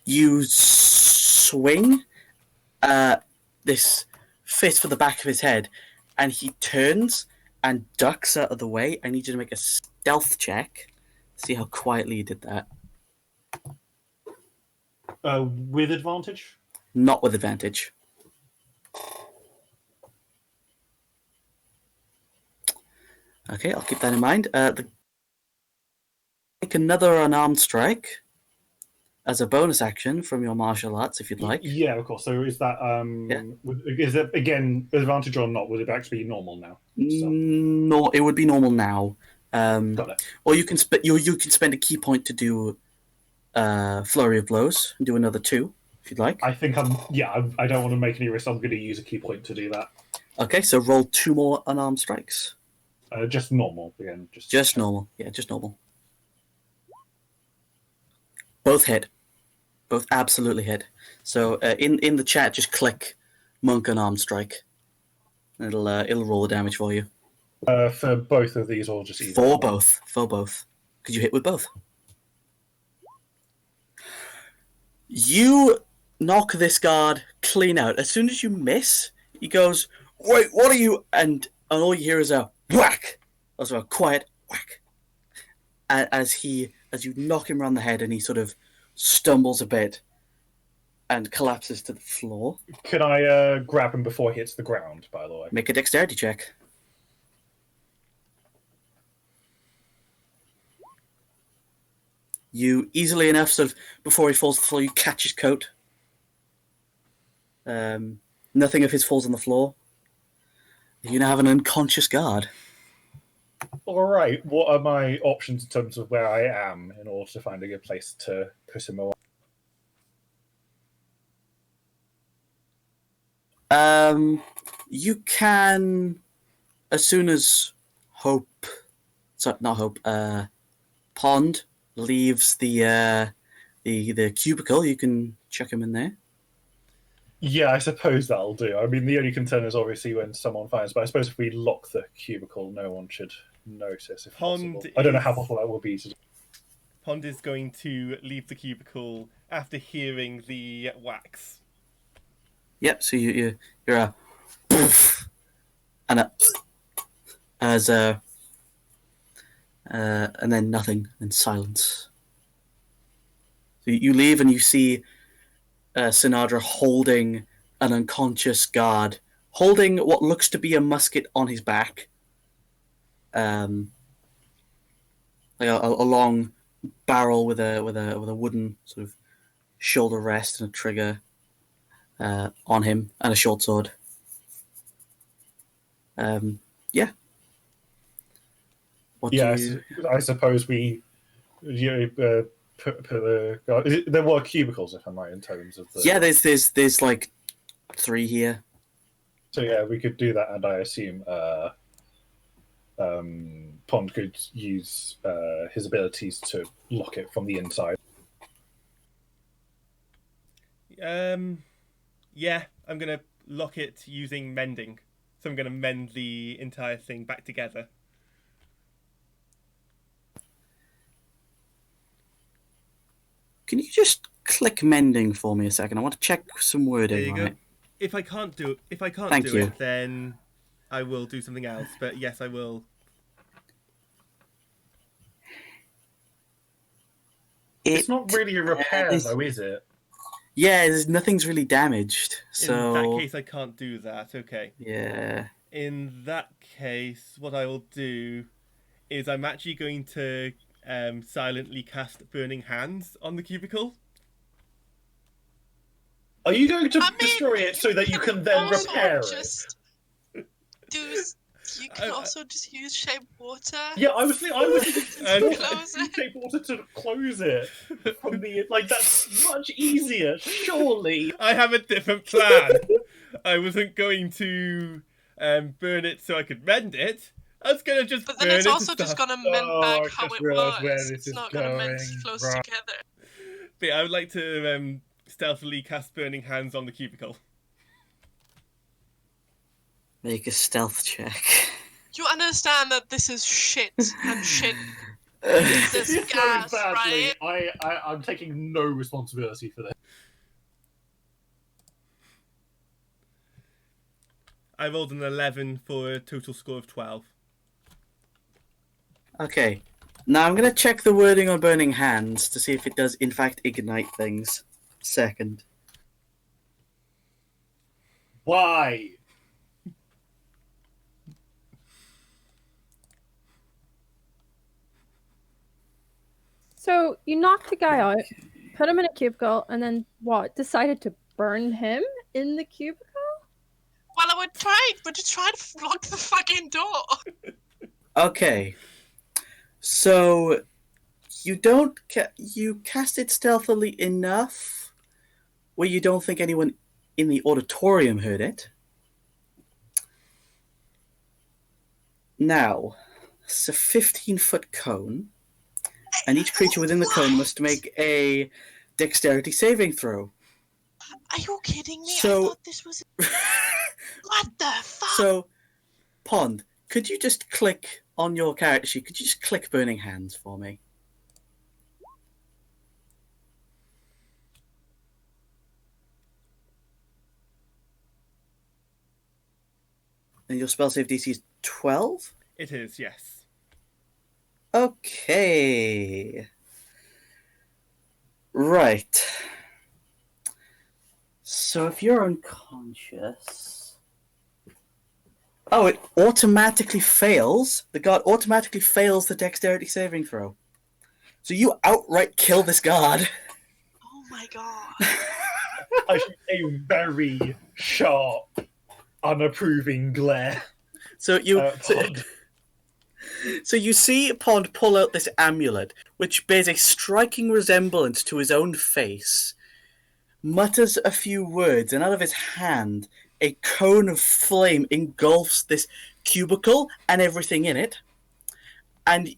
You swing this fist for the back of his head, and he turns and ducks out of the way. I need you to make a stealth check. See how quietly you did that. With advantage. Not with advantage. Okay, I'll keep that in mind. Make another unarmed strike as a bonus action from your martial arts, if you'd like. Yeah, of course. So is that Yeah. is it again advantage or not? Would it actually be normal now? So, No, it would be normal now. got it. Or you can you can spend a key point to do flurry of blows and do another 2 if you'd like. I think I don't want to make any risks. I'm going to use a key point to do that. Okay, so roll 2 more unarmed strikes. Just normal again. Just normal. Yeah, just normal. Both hit. Both absolutely hit. So in the chat, just click monk unarmed strike. It'll roll the damage for you. For both of these, or just either? For both. Could you hit with both? You knock this guard clean out. As soon as you miss, he goes, "Wait, what are you?" And all you hear is a whack. Also a quiet whack. As you knock him around the head, and he sort of stumbles a bit and collapses to the floor. Can I grab him before he hits the ground, by the way? Make a dexterity check. You easily enough, sort of, before he falls to the floor, you catch his coat. Nothing of his falls on the floor. You now have an unconscious guard. All right, what are my options in terms of where I am in order to find a good place to put him away? You can, as soon as Pond leaves the cubicle, you can chuck him in there. Yeah, I suppose that'll do. I mean, the only concern is obviously when someone finds, but I suppose if we lock the cubicle, no one should notice if possible. I don't know how possible that will be to do. Pond is going to leave the cubicle after hearing the wax. Yep. So you're a poof and then nothing and silence. So you leave and you see Sinadra holding an unconscious guard, holding what looks to be a musket on his back. Like a long barrel with a wooden sort of shoulder rest and a trigger on him, and a short sword. Yeah. I suppose we put the guard. There were cubicles, if I'm right, in terms of the. Yeah, there's like 3 here. So yeah, we could do that, and I assume Pond could use his abilities to lock it from the inside. Yeah, I'm gonna lock it using mending. So I'm gonna mend the entire thing back together. Can you just click mending for me a second? I want to check some wording. There you on go. it. If I can't do Thank you. it, then I will do something else. But yes, I will. It's not really a repair, though, is it? Yeah, nothing's really damaged. So In that case, I can't do that. Okay. Yeah. In that case, what I will do is I'm actually going to silently cast Burning Hands on the cubicle. Are you going to destroy it so that you can then repair it? You can also just use shape water. Yeah, I was thinking Close it. shape water to close it from the that's much easier, surely. I have a different plan. I wasn't going to burn it so I could mend it. I was gonna just. But then burn it's it also just gonna mend back how it was. It's not gonna mend close right. together. But I would like to stealthily cast Burning Hands on the cubicle. Make a stealth check. You understand that this is shit and shit. This It's gas, going badly. right? I'm taking no responsibility for this. I rolled an 11 for a total score of 12. Okay. Now I'm going to check the wording on Burning Hands to see if it does in fact ignite things. Second. Why? So you knocked the guy out, put him in a cubicle, and then what? Decided to burn him in the cubicle? Well, I would try to lock the fucking door. Okay. So you don't you cast it stealthily enough where you don't think anyone in the auditorium heard it. Now, it's a 15-foot cone, and each creature within the cone must make a dexterity saving throw. Are you kidding me? So- I thought this was. What the fuck? So, Pond, could you just click on your character sheet? Could you just click Burning Hands for me? And your spell save DC is 12? It is, yes. Okay. Right. So if you're unconscious... Oh, it automatically fails. The guard automatically fails the dexterity saving throw. So you outright kill this guard. Oh my god. I shoot a very sharp, unapproving glare. So you... Pond. So you see Pond pull out this amulet, which bears a striking resemblance to his own face, mutters a few words, and out of his hand, a cone of flame engulfs this cubicle and everything in it. And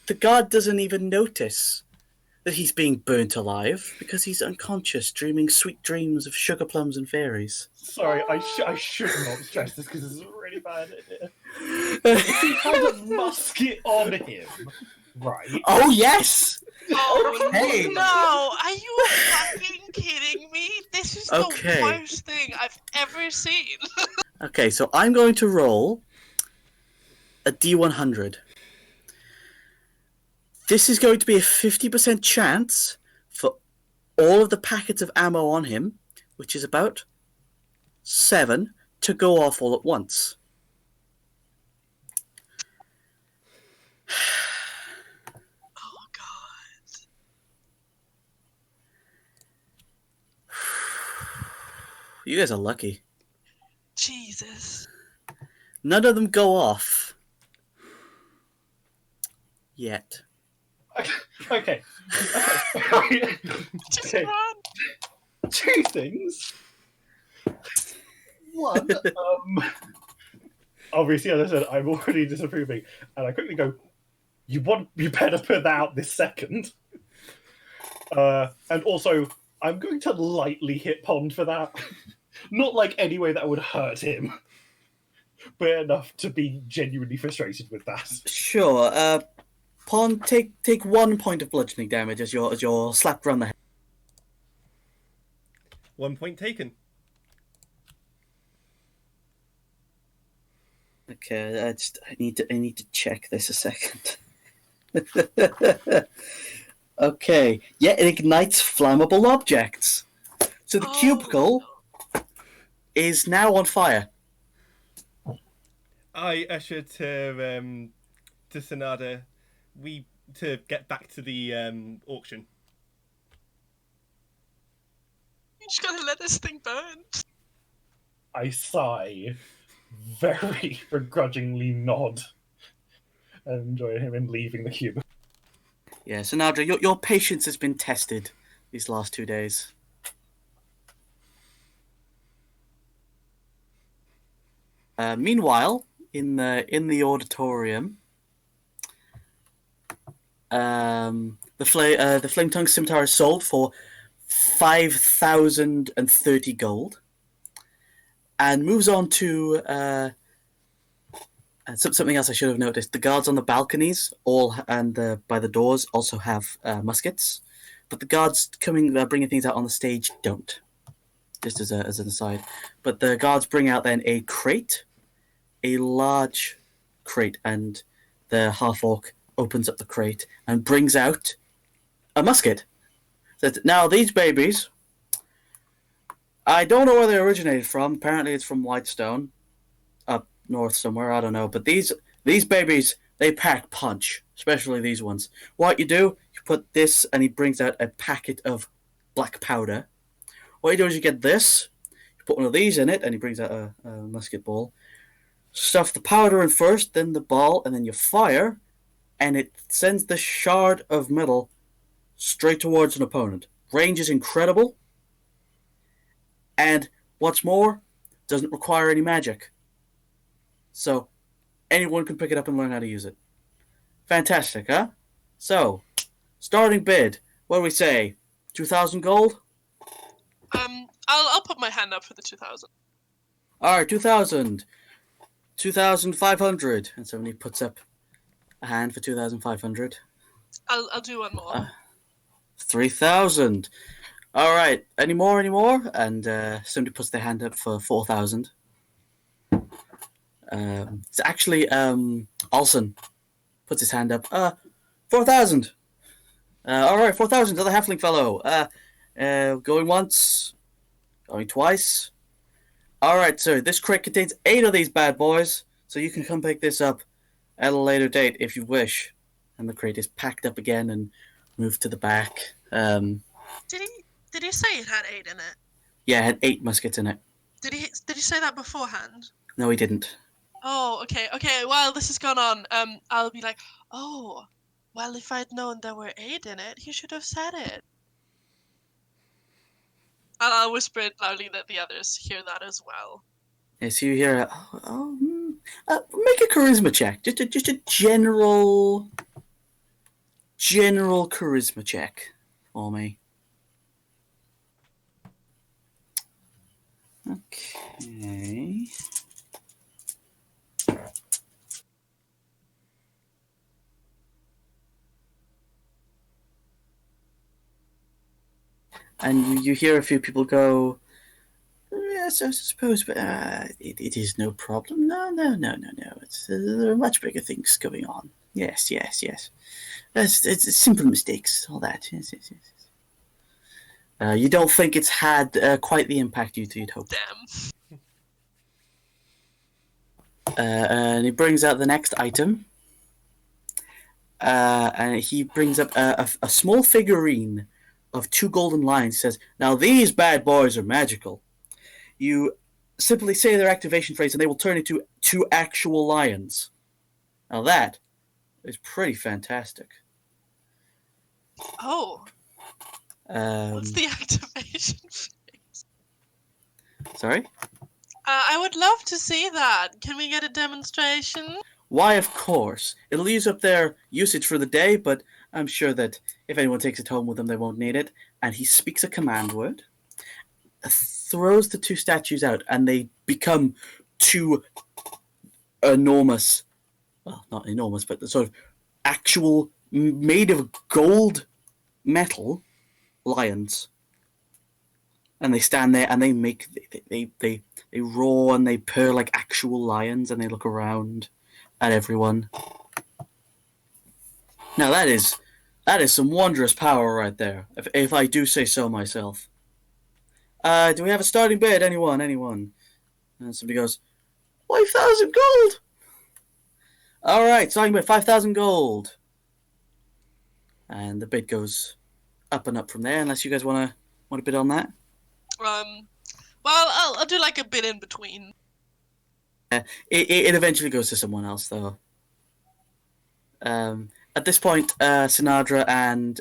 the guard doesn't even notice that he's being burnt alive because he's unconscious, dreaming sweet dreams of sugar plums and fairies. Sorry, I should not stress this because this is a really bad idea. He has a musket on him, right? Oh, yes! Oh Okay. no! Are you fucking kidding me? This is the Okay. worst thing I've ever seen. Okay, so I'm going to roll a D100. This is going to be a 50% chance for all of the packets of ammo on him, which is about 7, to go off all at once. Oh god. You guys are lucky. Jesus. None of them go off. Yet. Okay. Just Okay. run. Two things. One, obviously, as I said, I'm already disapproving, and I quickly go, you better put that out this second. And also, I'm going to lightly hit Pond for that. Not like any way that would hurt him, but enough to be genuinely frustrated with that. Sure. Pond, take 1 point of bludgeoning damage as you're slapped around the head. 1 point taken. Okay, I need to check this a second. Okay, yeah, it ignites flammable objects. So the cubicle is now on fire. I usher to Sonada, to get back to the auction. You just gotta let this thing burn. I sigh, very begrudgingly nod, and join him in leaving the cube. Yeah, so Nadra, your patience has been tested these last 2 days. Meanwhile, in the auditorium, the flame tongue scimitar is sold for 5,030 gold, and moves on to something else I should have noticed. The guards on the balconies by the doors also have muskets, but the guards bringing things out on the stage don't. Just as an aside, but the guards bring out then a large crate, and the half-orc opens up the crate and brings out a musket. Says, now these babies, I don't know where they originated from. Apparently it's from Whitestone, up north somewhere, I don't know. But these babies, they pack punch, especially these ones. What you do, you put this, and he brings out a packet of black powder. What you do is you get this, you put one of these in it, and he brings out a musket ball. Stuff the powder in first, then the ball, and then you fire, and it sends the shard of metal straight towards an opponent. Range is incredible, and what's more, doesn't require any magic. So, anyone can pick it up and learn how to use it. Fantastic, huh? So, starting bid, what do we say? 2,000 gold? I'll put my hand up for the 2,000. All right, 2,000. 2,500. And somebody puts up a hand for 2,500. I'll do one more. 3,000. All right, any more? And somebody puts their hand up for 4,000. It's actually Olsen puts his hand up. 4,000. All right, 4,000 to the halfling fellow. Going once, going twice. All right, sir. This crate contains 8 of these bad boys, so you can come pick this up at a later date if you wish. And the crate is packed up again and moved to the back. Did he say it had 8 in it? Yeah, it had 8 muskets in it. Did he say that beforehand? No, he didn't. Oh, okay. While this has gone on, I'll be like, oh, well, if I'd known there were 8 in it, he should have said it. And I'll whisper it loudly that the others hear that as well. Yes, you hear. Make a charisma check. Just a general charisma check for me. Okay. And you hear a few people go, yes, I suppose, but it is no problem. No. There are much bigger things going on. Yes. It's simple mistakes, all that. Yes. You don't think it's had quite the impact you'd hope. Damn. And he brings out the next item. And he brings up a small figurine of 2 golden lions. He says, now these bad boys are magical. You simply say their activation phrase and they will turn into 2 actual lions. Now that is pretty fantastic. Oh. What's the activation phrase? Sorry? I would love to see that. Can we get a demonstration? Why, of course. It'll use up their usage for the day, but I'm sure that if anyone takes it home with them, they won't need it. And he speaks a command word, throws the 2 statues out, and they become 2 enormous, well, not enormous, but sort of actual, made of gold metal lions. And they stand there and they roar and they purr like actual lions, and they look around at everyone. Now that is some wondrous power right there, if I do say so myself. Do we have a starting bid? Anyone? And somebody goes, 5,000 gold. All right, starting bid, 5,000 gold. And the bid goes up and up from there, unless you guys want to bid on that. Well, I'll do like a bit in between. It eventually goes to someone else, though. At this point, Sinadra and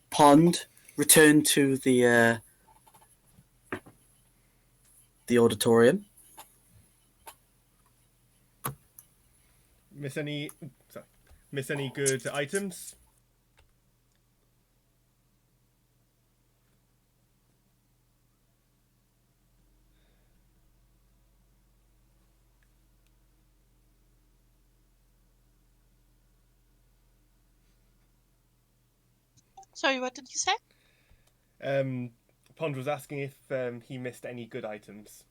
Pond return to the auditorium. Miss any good items? Sorry, what did you say? Pond was asking if he missed any good items.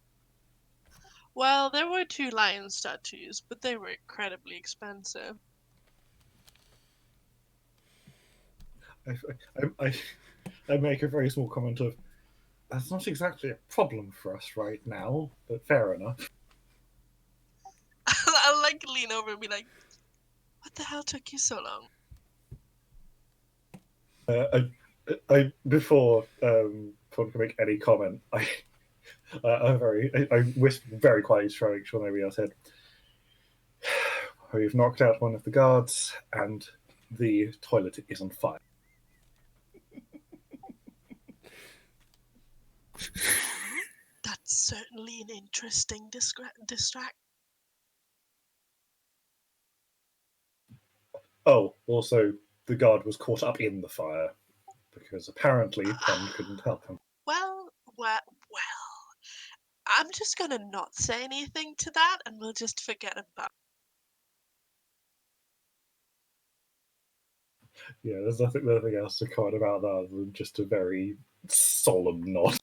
Well, there were 2 lion statues, but they were incredibly expensive. I make a very small comment of, that's not exactly a problem for us right now, but fair enough. I'll like lean over and be like, what the hell took you so long? I before Pond can make any comment, I whispered very quietly to make sure nobody else heard. We've knocked out one of the guards, and the toilet is on fire. That's certainly an interesting distract. Oh, also, the guard was caught up in the fire, because apparently Pond couldn't help him. Well, I'm just gonna not say anything to that, and we'll just forget about. Yeah, there's nothing else to comment about that other than just a very solemn nod.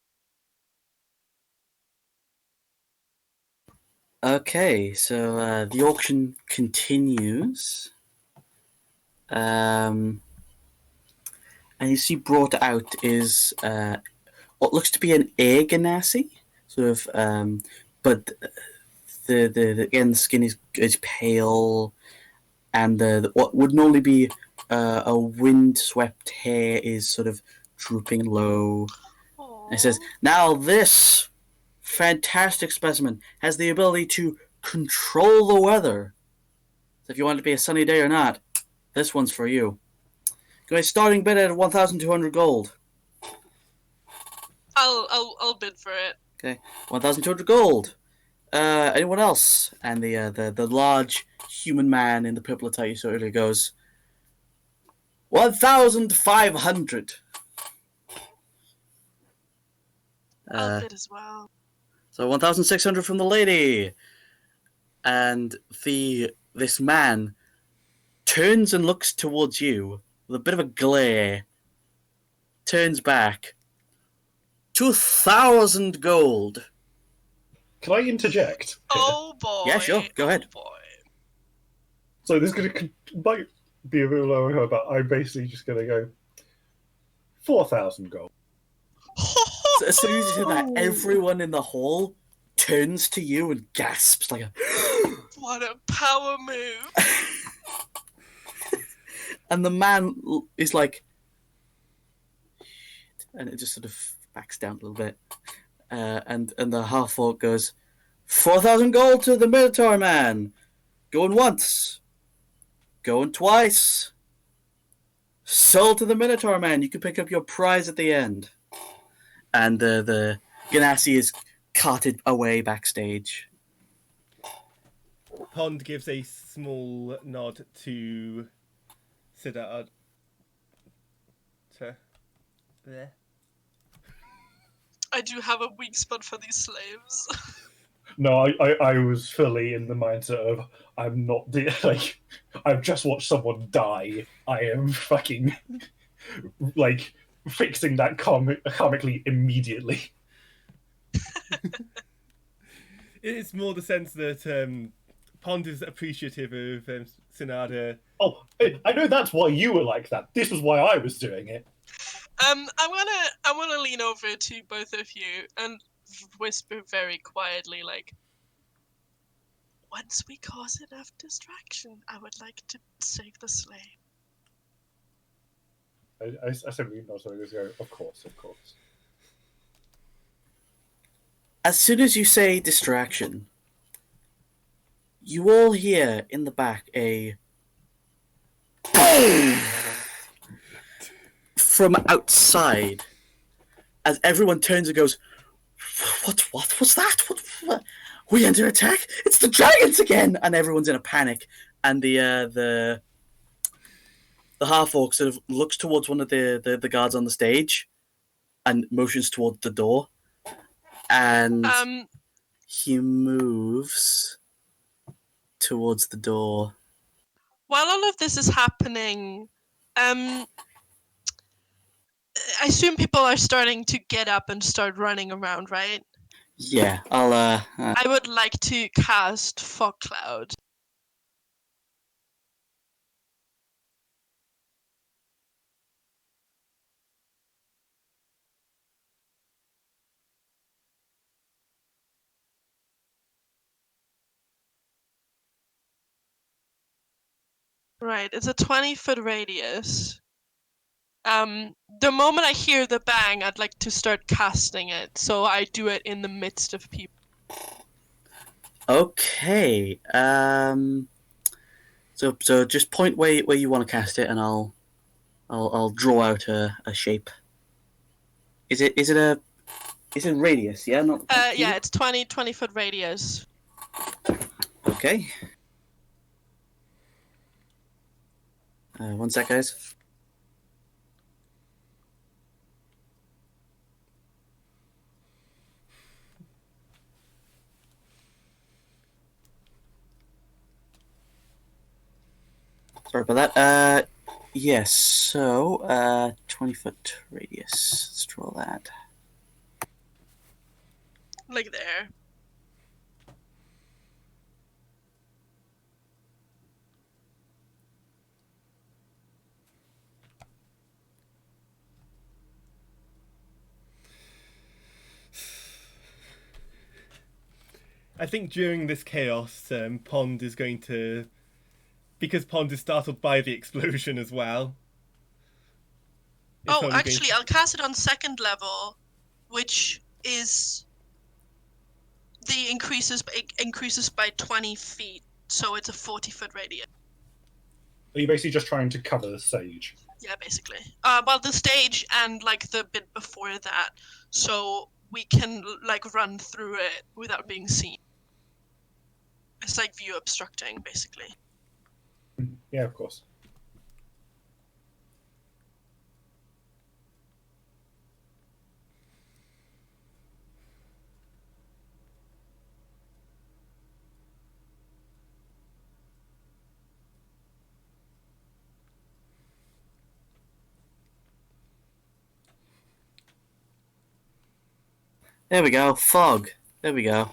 Okay, so the auction continues. And you see brought out is what looks to be an air ganassi, sort of, but again the skin is pale, and what would normally be a wind-swept hair is sort of drooping low. And it says, "Now this fantastic specimen has the ability to control the weather. So if you want it to be a sunny day or not, this one's for you. Going starting bid at 1,200 gold." I'll bid for it. Okay, 1,200 gold. Anyone else? And the large human man in the purple attire you saw earlier goes, 1,500. I'll bid as well. So 1,600 from the lady. And this man turns and looks towards you with a bit of a glare. Turns back. 2,000 gold. Can I interject? Here? Oh boy. Yeah, sure. Go ahead. Oh boy. So this might be a bit lower, but I'm basically just going to go 4,000 gold. So as soon as you say that, everyone in the hall turns to you and gasps like a What a power move. and the man is like, and it just sort of backs down a little bit, and the half orc goes, 4,000 gold to the Minotaur man. Going once, going twice. Sold to the Minotaur man. You can pick up your prize at the end. And the Ganassi is carted away backstage. Pond gives a small nod to Siddharth. There. I do have a weak spot for these slaves. No, I was fully in the mindset of I'm not like I've just watched someone die. I am fucking like fixing that comically immediately. It's more the sense that Pond is appreciative of Sonada. Oh, I know that's why you were like that. This was why I was doing it. I'm gonna lean over to both of you and whisper very quietly, like, once we cause enough distraction, I would like to save the slave. I simply not so just go, of course. As soon as you say distraction, you all hear in the back a boom from outside as everyone turns and goes, what was that? What? We under attack? It's the dragons again! And everyone's in a panic. And the half orc sort of looks towards one of the guards on the stage and motions towards the door. And he moves towards the door. While all of this is happening, I assume people are starting to get up and start running around, right? Yeah, I'll I would like to cast Fog Cloud. Right, it's a 20-foot radius. The moment I hear the bang, I'd like to start casting it, so I do it in the midst of people. Okay. So just point where you want to cast it, and I'll draw out a shape. Is it a radius? Yeah, not. Yeah, it's 20-foot radius. Okay. One sec, guys. Sorry about that. Yes, so 20-foot radius. Let's draw that. Like there. I think during this chaos, Pond is going to, because Pond is startled by the explosion as well. Oh, actually, I'll cast it on second level, which is the increases by 20 feet, so it's a 40-foot radius. Are you basically just trying to cover the stage? Yeah, basically. Well, the stage and like the bit before that, so we can like run through it without being seen. It's like view obstructing, basically. Yeah, of course. There we go. Fog. There we go.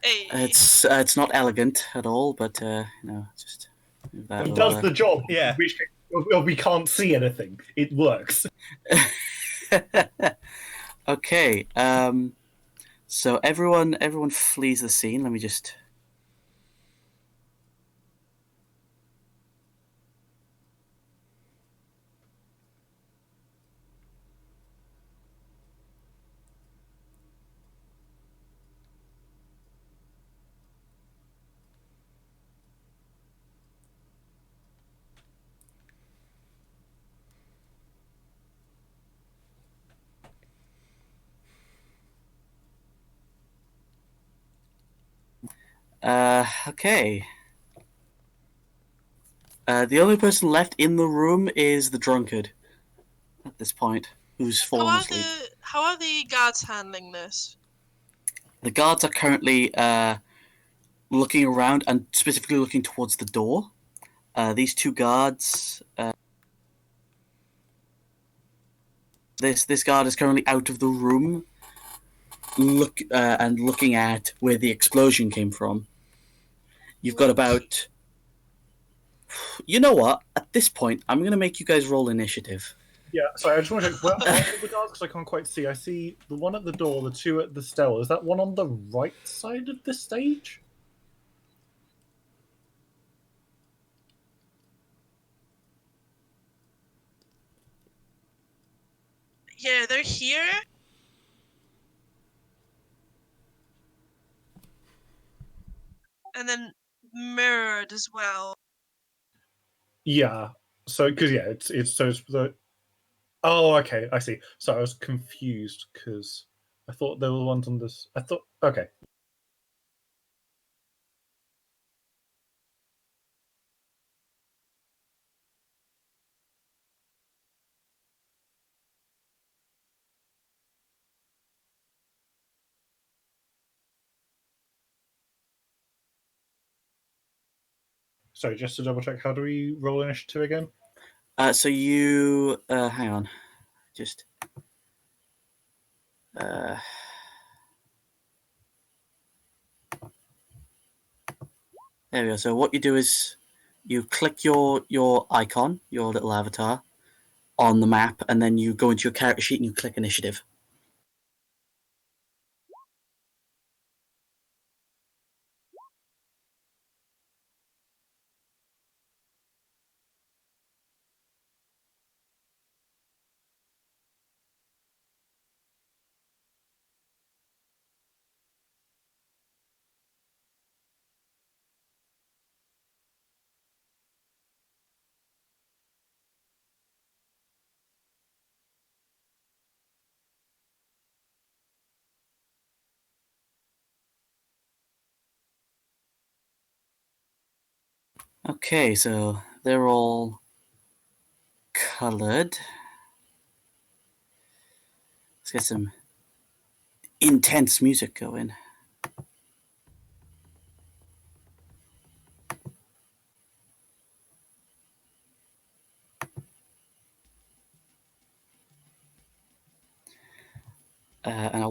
Hey. It's not elegant at all, but just move that It over. does the job. Yeah. In which case, we can't see anything. It works. Okay. So everyone flees the scene. Let me just. Okay. The only person left in the room is the drunkard at this point, who's fallen asleep. How are the guards handling this? The guards are currently looking around and specifically looking towards the door. These two guards. This guard is currently out of the room, looking at where the explosion came from. You've got about. You know what? At this point, I'm going to make you guys roll initiative. Yeah, sorry, I just want to check. Where are the guards? Because I can't quite see. I see the one at the door, the two at the stairwell. Is that one on the right side of the stage? Yeah, they're here. And then mirrored as well. Yeah. So, because it's the. Oh, okay, I see. So I was confused because I thought there were ones on this. I thought okay. Sorry, just to double check, how do we roll initiative again? So you hang on, just there we go. So what you do is you click your icon, your little avatar, on the map, and then you go into your character sheet and you click initiative. Okay, so they're all colored. Let's get some intense music going.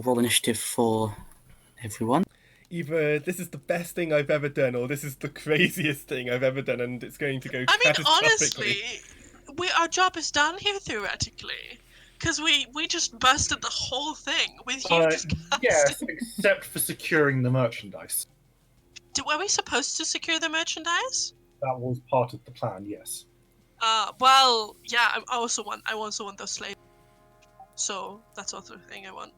roll initiative for everyone. Either this is the best thing I've ever done, or this is the craziest thing I've ever done, and it's going to go I mean, catastrophically. honestly, our job is done here theoretically, because we just busted the whole thing with you just casting. Yes, except for securing the merchandise. Were we supposed to secure the merchandise? That was part of the plan. Yes. Well, yeah. I also want those slaves. So that's also a thing I want.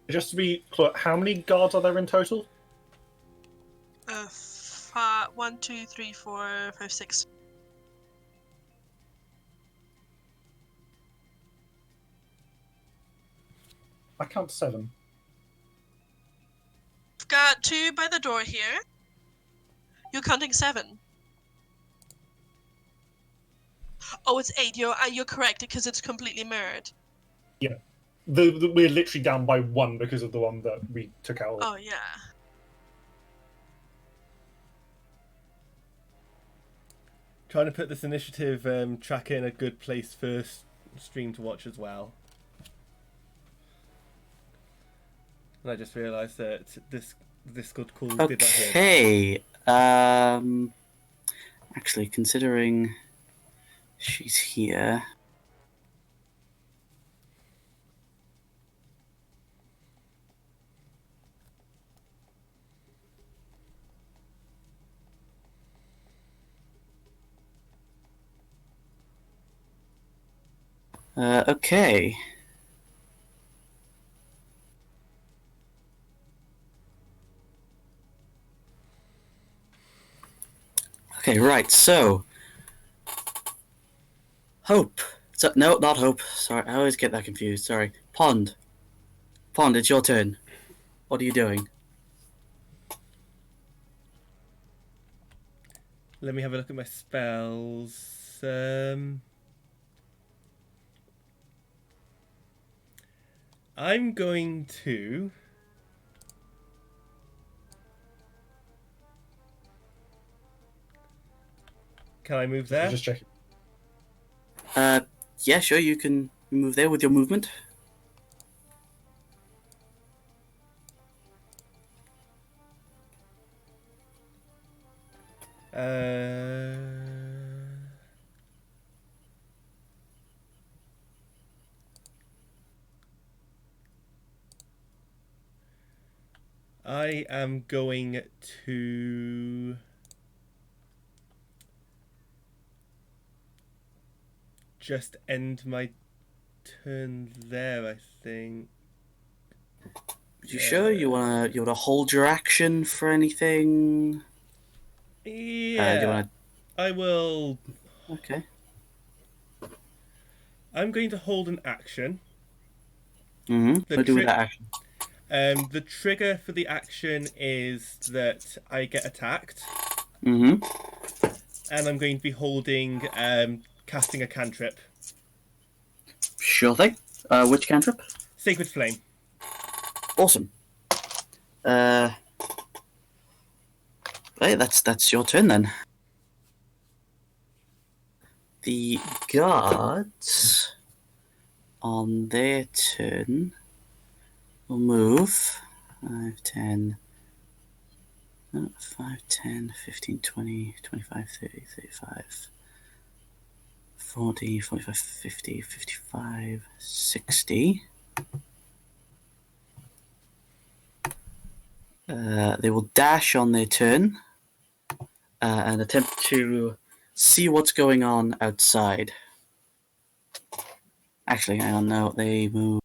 Just to be clear, how many guards are there in total? 1, 2, 3, 4, 5, 6. I count 7. I've got 2 by the door here. You're counting 7. Oh, it's 8. You're correct because it's completely mirrored. Yeah. We're literally down by 1 because of the one that we took out. Oh yeah. Trying to put this initiative tracker in a good place for stream to watch as well. And I just realised that this good call did not hear. Okay. Actually, considering she's here. Okay. Okay, right, so Hope. No, not Hope. Sorry, I always get that confused. Sorry. Pond. Pond, it's your turn. What are you doing? Let me have a look at my spells. I'm going to... Can I move there? Just checking. Yeah, sure, you can move there with your movement. I am going to just end my turn there, I think. You sure you wanna hold your action for anything? Yeah. Do you wanna... I will. Okay. I'm going to hold an action. What do you do with that action? The trigger for the action is that I get attacked. And I'm going to be holding casting a cantrip. Sure thing. Which cantrip? Sacred Flame. Awesome. Hey, that's your turn then. The guards on their turn will move 5, 10, 5, 10, 15, 20, 25, 30, 35, 40, 45, 50, 55, 60. They will dash on their turn and attempt to see what's going on outside. Actually, hang on, no, they move.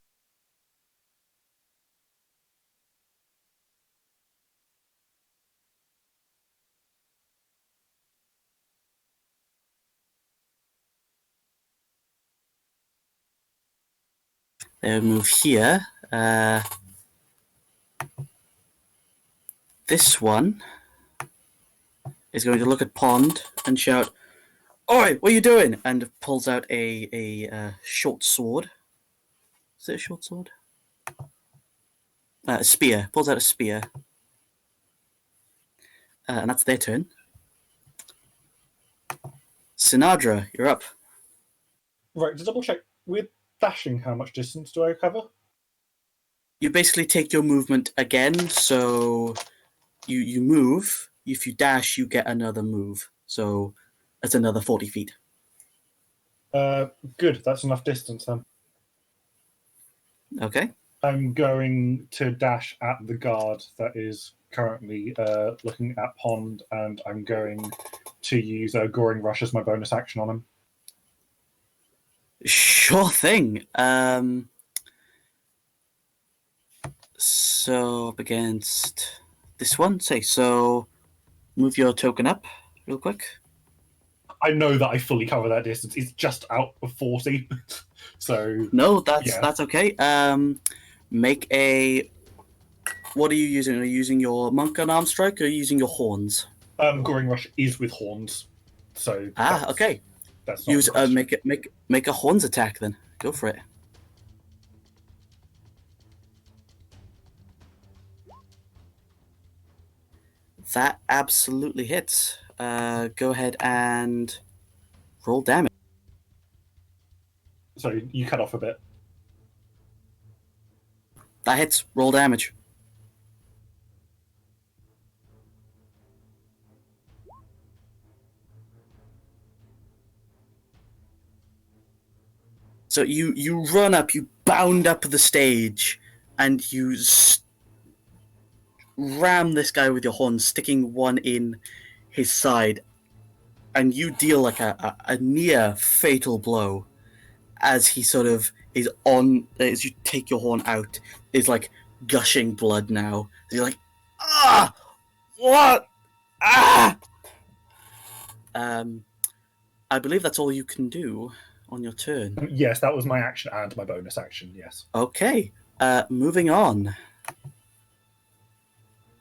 They'll move here. This one is going to look at Pond and shout, "Oi, what are you doing?" and pulls out a short sword. Is it a short sword? A spear. Pulls out a spear. And that's their turn. Sinadra, you're up. Right, to double check, with dashing, how much distance do I cover? You basically take your movement again, so you move. If you dash, you get another move. So that's another 40 feet. Good, that's enough distance then. Okay. I'm going to dash at the guard that is currently looking at Pond, and I'm going to use a Goring Rush as my bonus action on him. Sure thing. So up against this one, say so. Move your token up real quick. I know that I fully cover that distance. It's just out of 40. So No, that's yeah. okay. Make a. What are you using? Are you using your monk unarmed strike or are you using your horns? Goring Rush is with horns. So Okay. That's not Use a question. make a horns attack then. Go for it. That absolutely hits. Go ahead and roll damage. Sorry, you cut off a bit. That hits. Roll damage. So you run up, you bound up the stage, and you ram this guy with your horns, sticking one in his side, and you deal like a near fatal blow as he sort of is on. As you take your horn out, is like gushing blood now. So you're like, ah, what, ah. I believe that's all you can do on your turn. Yes, that was my action and my bonus action, yes. Okay, moving on.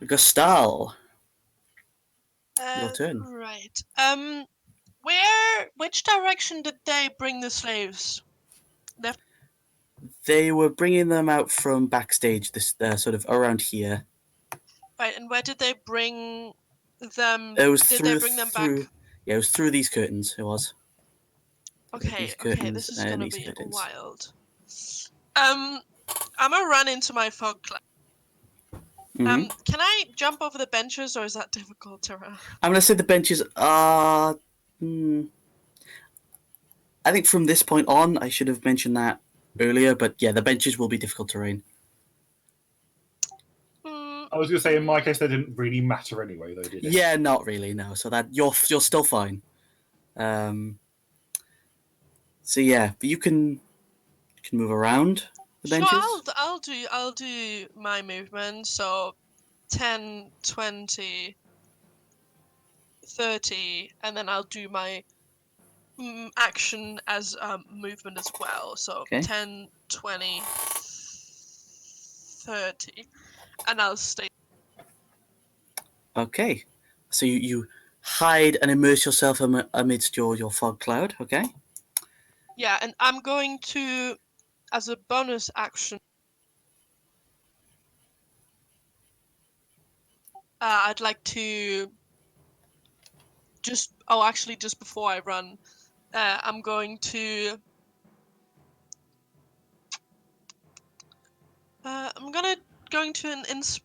Gustal, your turn. Right. Which direction did they bring the slaves? They were bringing them out from backstage, this sort of around here. Right, and where did they bring them? It was Did they bring them back? Yeah, it was through these curtains. It was. Okay, this is gonna be curtains. wild. I'm gonna run into my fog cloud. Mm-hmm. Can I jump over the benches, or is that difficult to run? I'm gonna say the benches are. I think from this point on, I should have mentioned that earlier, but yeah, the benches will be difficult terrain. I was going to say, in my case, they didn't really matter anyway, though, did it? Yeah, not really, no. So that you're still fine. So yeah, but you can move around the benches. Sure, I'll do my movement. So 10, 20, 30, and then I'll do my action as movement as well. So Okay. 10, 20, 30, and I'll stay. Okay, so you hide and immerse yourself amidst your fog cloud. Okay. Yeah, and I'm going to, as a bonus action, I'd like to just before I run, I'm going to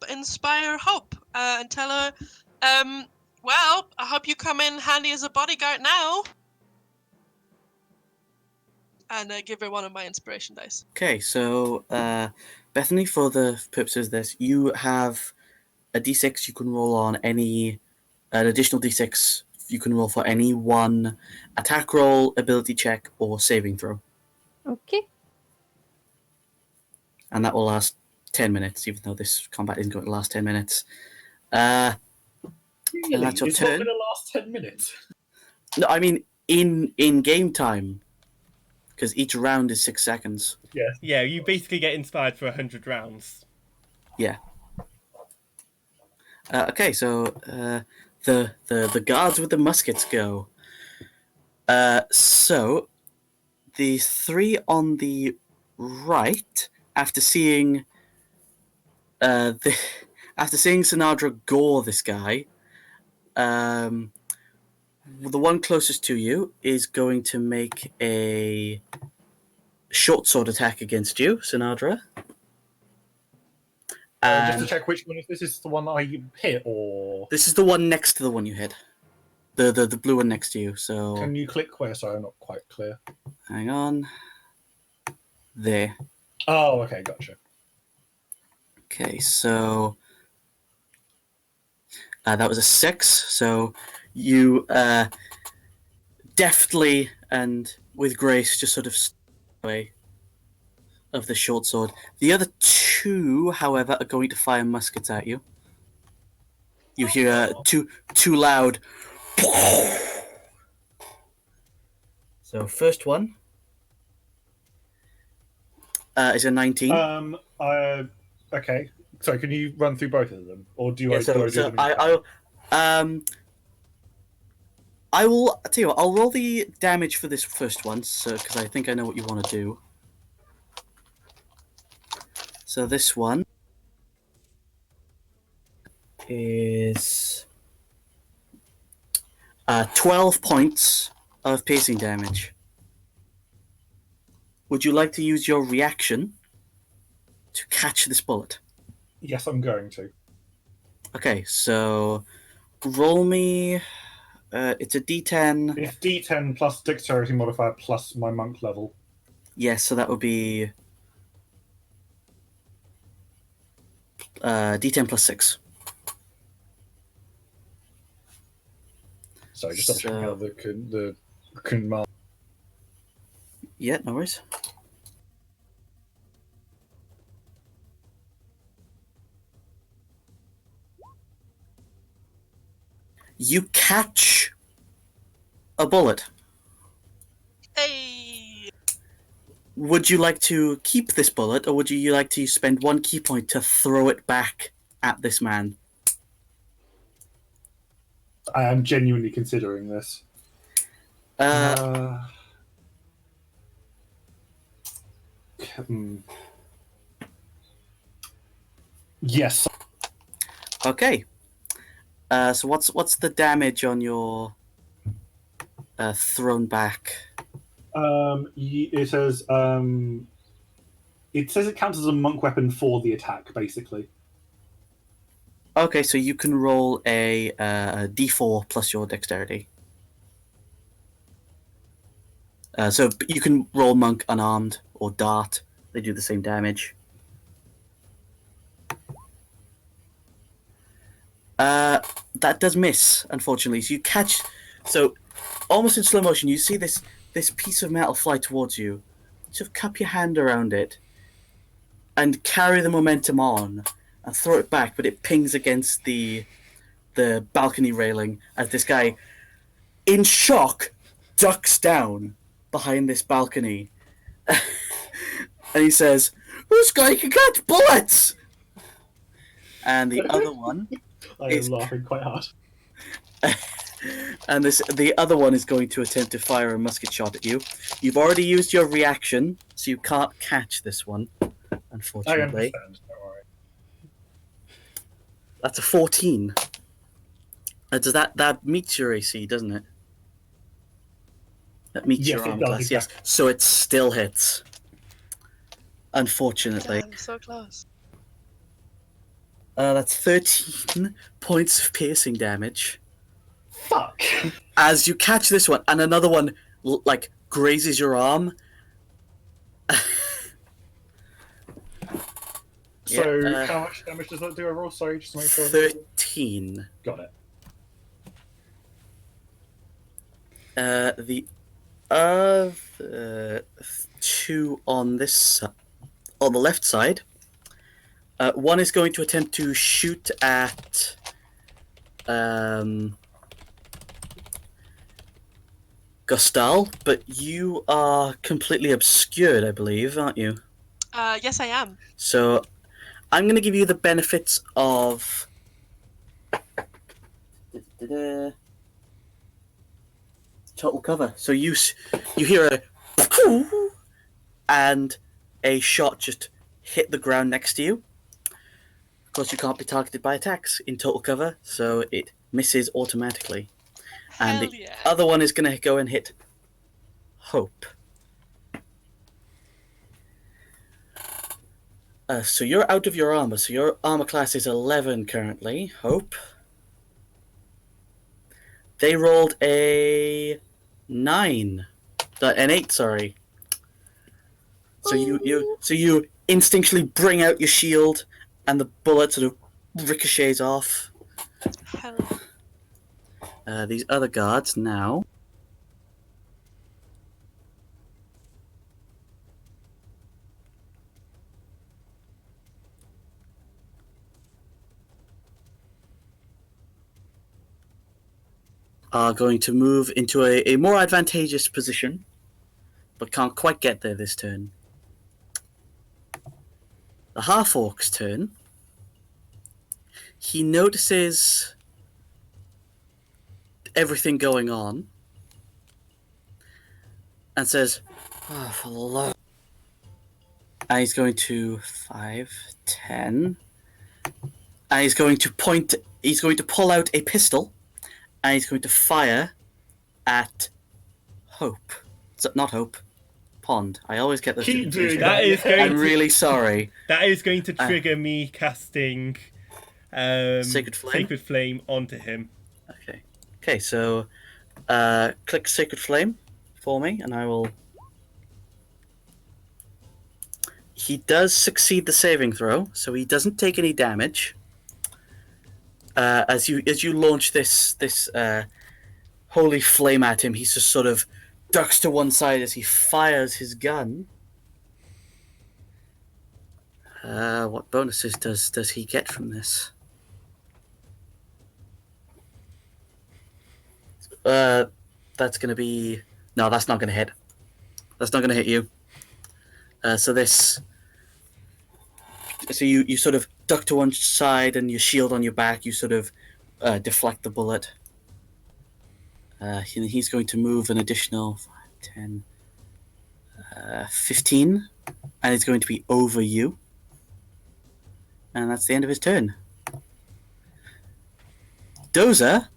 inspire Hope and tell her, well, I hope you come in handy as a bodyguard now. And give her one of my inspiration dice. Okay, so Bethany, for the purposes of this, you have a d6 you can roll on an additional d6 you can roll for any one attack roll, ability check, or saving throw. Okay. And that will last 10 minutes, even though this combat isn't going to last 10 minutes. And that's your It's turn. not going to last 10 minutes. No, I mean in game time, because each round is 6 seconds. Yeah. Yeah, you basically get inspired for 100 rounds. Yeah. Okay, so the guards with the muskets go. So the three on the right, after seeing Sinadra gore this guy, the one closest to you is going to make a short sword attack against you, Sinadra. Just to And check which one is this? Is the one I hit, or this is the one next to the one you hit. The blue one next to you. So can you click where? Sorry, I'm not quite clear. hang on. There. Oh, okay, gotcha. Okay, so that was a 6. So you deftly and with grace just sort of away of the short sword. The other 2, however, are going to fire muskets at you. You hear too loud. So first one is a 19. Okay. Sorry, can you run through both of them, or do you? Yeah, do I do them in I will tell you what, I'll roll the damage for this first one, so because I think I know what you want to do. So this one is 12 points of piercing damage. Would you like to use your reaction to catch this bullet? Yes, I'm going to. Okay, so roll me. It's a D10. It's D10 plus dexterity modifier plus my monk level. Yes, so that would be D10 plus 6. Sorry, just double checking how the command. Yeah, no worries. You catch a bullet. Hey! Would you like to keep this bullet, or would you like to spend 1 key point to throw it back at this man? I am genuinely considering this. Yes. Okay. So what's the damage on your thrown back? It says it counts as a monk weapon for the attack, basically. Okay, so you can roll a D4 plus your dexterity. So you can roll monk unarmed or dart. They do the same damage. That does miss, unfortunately. So you catch, so almost in slow motion, you see this piece of metal fly towards you. Just cup your hand around it and carry the momentum on and throw it back, but it pings against the balcony railing as this guy, in shock, ducks down behind this balcony. And he says, "This guy can catch bullets!" And the other one I am laughing quite hard. and the other one is going to attempt to fire a musket shot at you. You've already used your reaction, so you can't catch this one, unfortunately. I understand, don't worry. That's a 14. Does that meets your AC, doesn't it? That meets Yes, your it arm does, class, yes. exactly. So it still hits. Unfortunately. Damn, so close. That's 13 points of piercing damage. Fuck! As you catch this one, and another one, like, grazes your arm. So, Yeah, how much damage does that do overall? Sorry, just to make sure. 13. Got it. The other 2 on this on the left side. One is going to attempt to shoot at Gustal, but you are completely obscured, I believe, aren't you? Yes, I am. So I'm going to give you the benefits of total cover. So you hear a and a shot just hit the ground next to you. Of course, you can't be targeted by attacks in total cover, so it misses automatically. And Hell the yeah. other one is going to go and hit Hope. So you're out of your armor. So your armor class is 11 currently. Hope. They rolled a 9. An 8, sorry. So you instinctually bring out your shield, and the bullet sort of ricochets off. Hell yeah. These other guards now. Are going to move into a more advantageous position, but can't quite get there this turn. The half-orc's turn. He notices everything going on and says, "Oh, for the love." And he's going to 5, 10. And he's going to pull out a pistol, and he's going to fire at Hope. Not Hope. Pond. I always get this. Keep doing That is going I'm to, really sorry. That is going to trigger me casting Sacred Flame onto him. Okay, so click Sacred Flame for me, and I will. He does succeed the saving throw, so he doesn't take any damage. As you launch this holy flame at him, he just sort of ducks to one side as he fires his gun. What bonuses does he get from this? That's going to be... No, that's not going to hit. That's not going to hit you. So you sort of duck to one side, and your shield on your back, you sort of deflect the bullet. He's going to move an additional 5, 10, 15, and it's going to be over you. And that's the end of his turn. Dozer,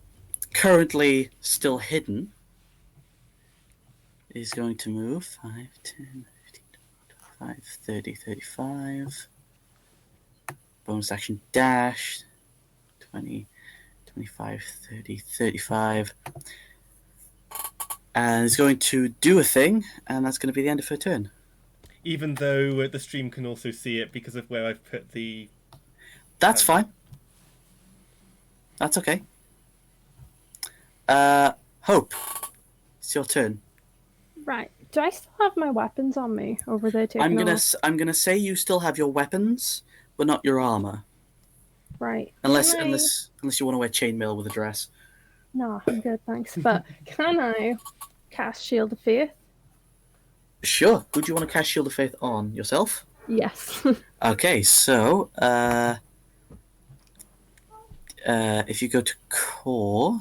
currently still hidden, is going to move 5, 10, 15, 25, 30, 35. Bonus action dash 20, 25, 30, 35. And is going to do a thing, and that's going to be the end of her turn. Even though the stream can also see it because of where I've put the... That's fine. That's okay. Hope, it's your turn. Right. Do I still have my weapons on me over there taking off? I'm gonna say you still have your weapons, but not your armor. Right. Unless you want to wear chainmail with a dress. No, I'm good, thanks. But can I cast Shield of Faith? Sure. Who do you want to cast Shield of Faith on? Yourself? Yes. Okay, so if you go to core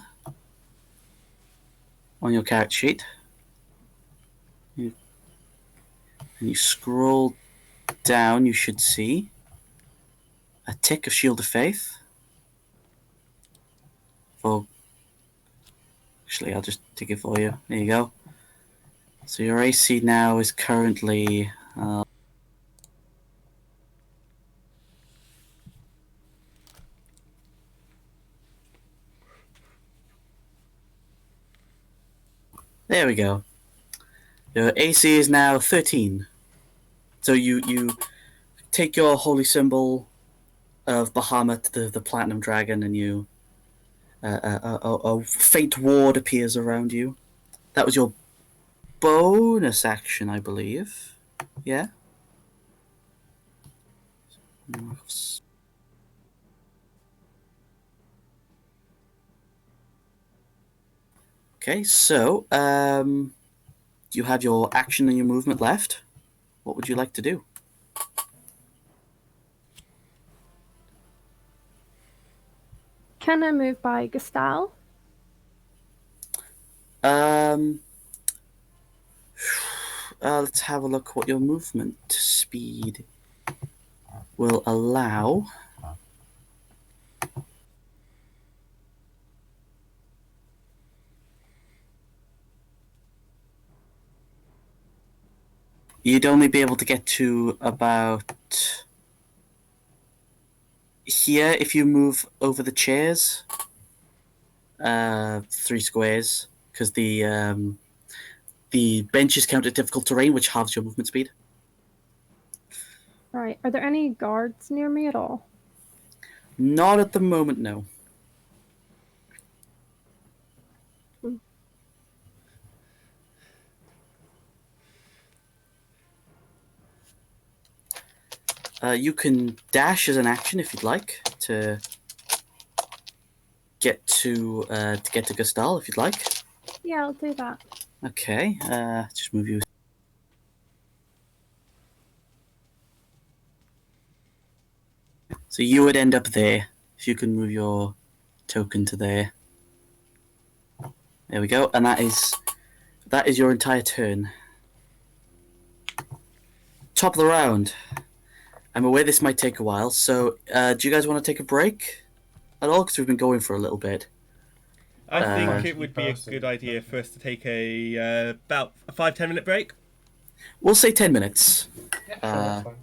on your character sheet, and you scroll down, you should see a tick of Shield of Faith. Actually, I'll just tick it for you. There you go. So your AC now is currently... There we go. Your AC is now 13. So you take your holy symbol of Bahamut, the platinum dragon, and you a faint ward appears around you. That was your bonus action, I believe. Yeah? Okay, so you have your action and your movement left. What would you like to do? Can I move by Gestal? Let's have a look what your movement speed will allow. You'd only be able to get to about here, if you move over the chairs, 3 squares, because the benches count as difficult terrain, which halves your movement speed. Right. Are there any guards near me at all? Not at the moment, no. You can dash as an action if you'd like to get to Gustal if you'd like. Yeah, I'll do that. Okay. Just move you. So you would end up there if you can move your token to there. There we go, and that is your entire turn. Top of the round. I'm aware this might take a while, so do you guys want to take a break at all? Because we've been going for a little bit. I think it would be a good idea for us to take about a 5-10 minute break. We'll say 10 minutes. Yeah, sure, that's fine.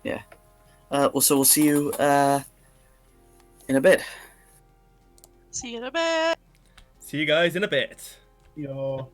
Yeah. So we'll see you in a bit. See you in a bit. See you guys in a bit. Yo.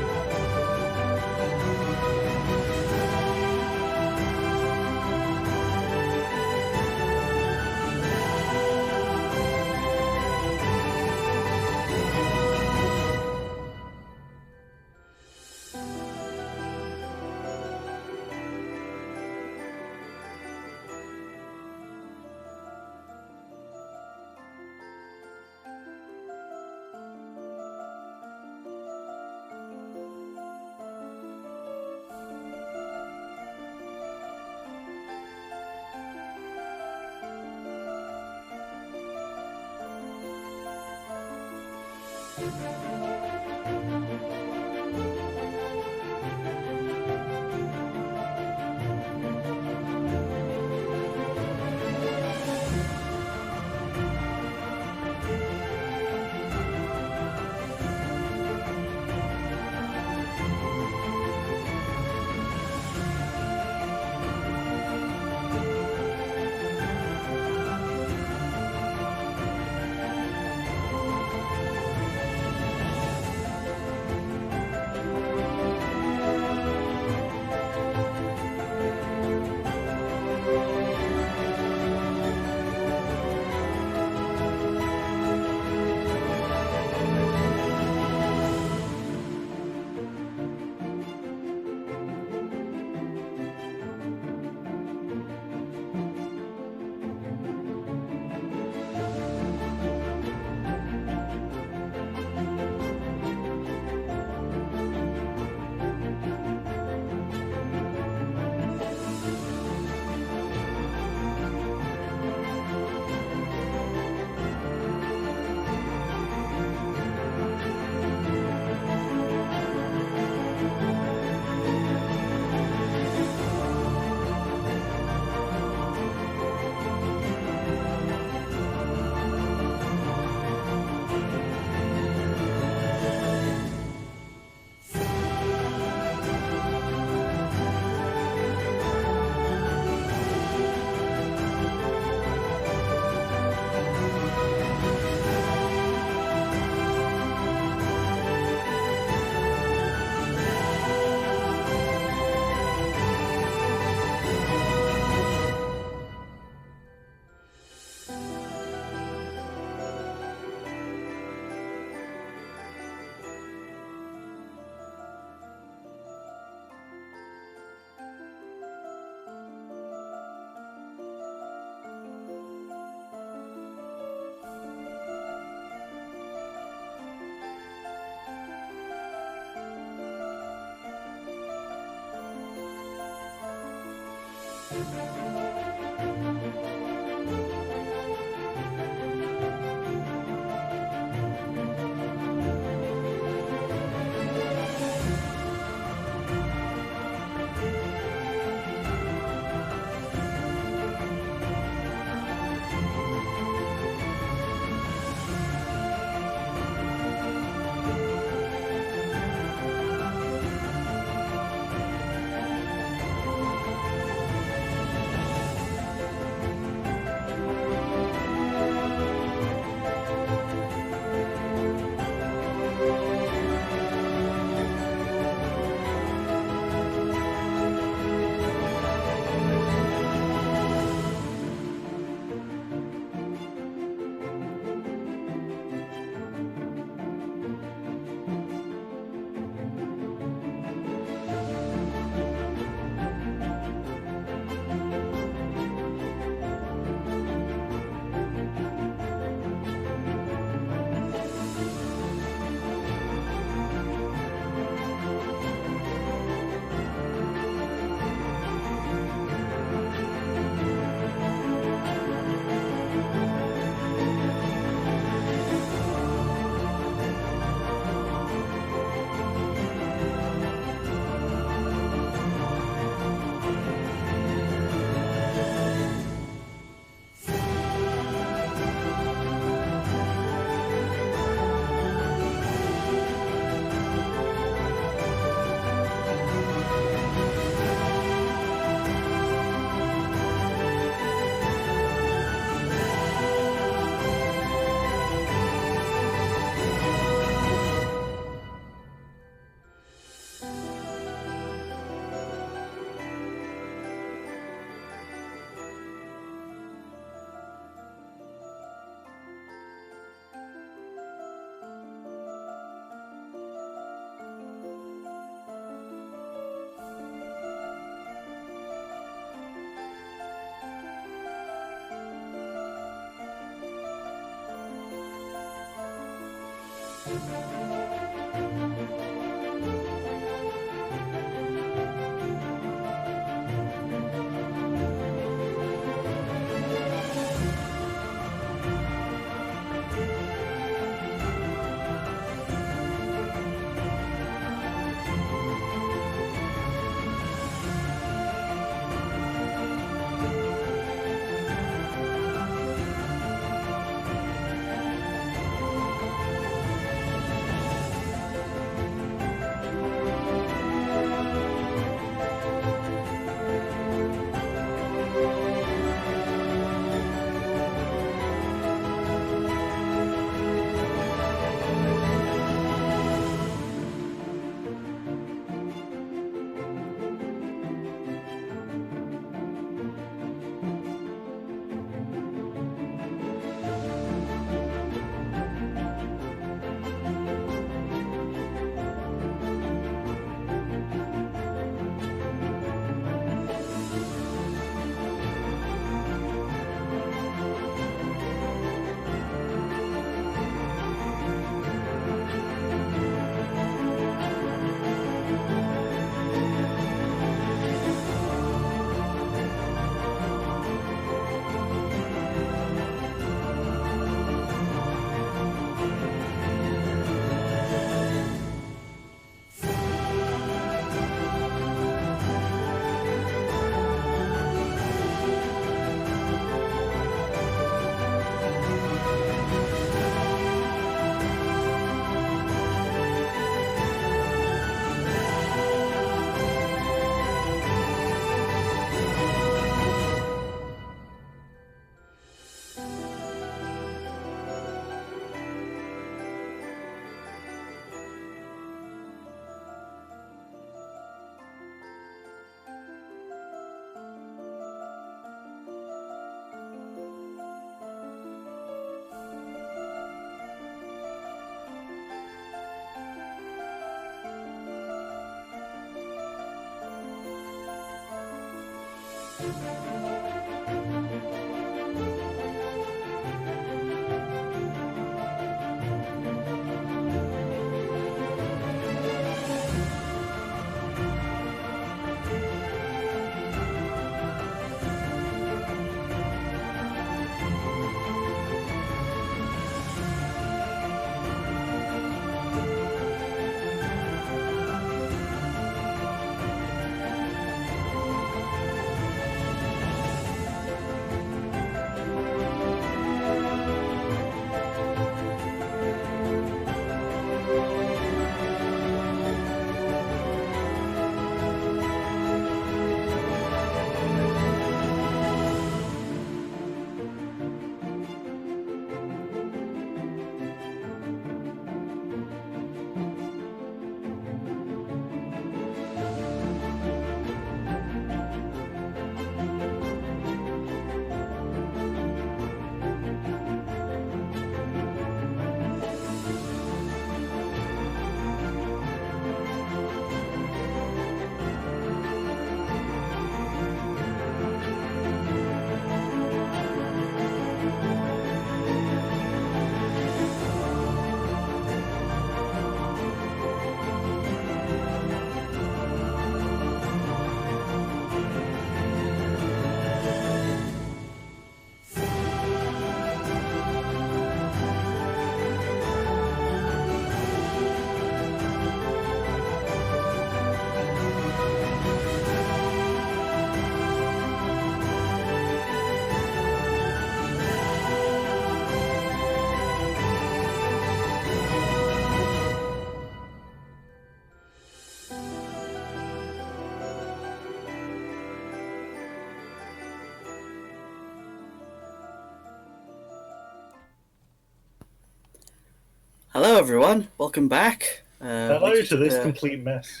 Hello, everyone. Welcome back. Hello to this complete mess.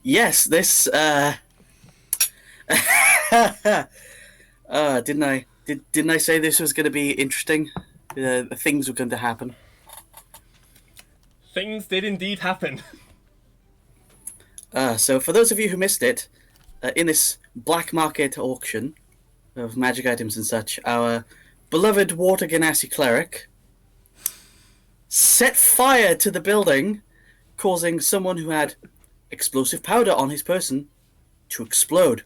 Yes, this. Didn't I say this was going to be interesting? Things were going to happen. Things did indeed happen. So for those of you who missed it, in this black market auction of magic items and such, our beloved Water Genasi cleric set fire to the building, causing someone who had explosive powder on his person to explode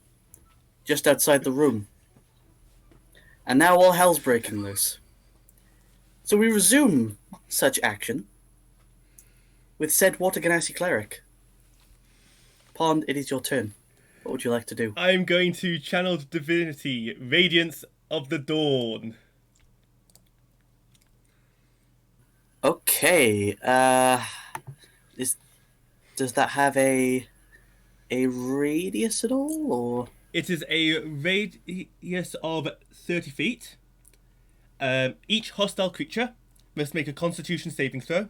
just outside the room. And now all hell's breaking loose. So we resume such action with said Water Genasi cleric. Pond, it is your turn. What would you like to do? I'm going to channel divinity, Radiance of the Dawn. Okay. Does that have a radius at all, or? It is a radius of 30 feet. Each hostile creature must make a Constitution saving throw.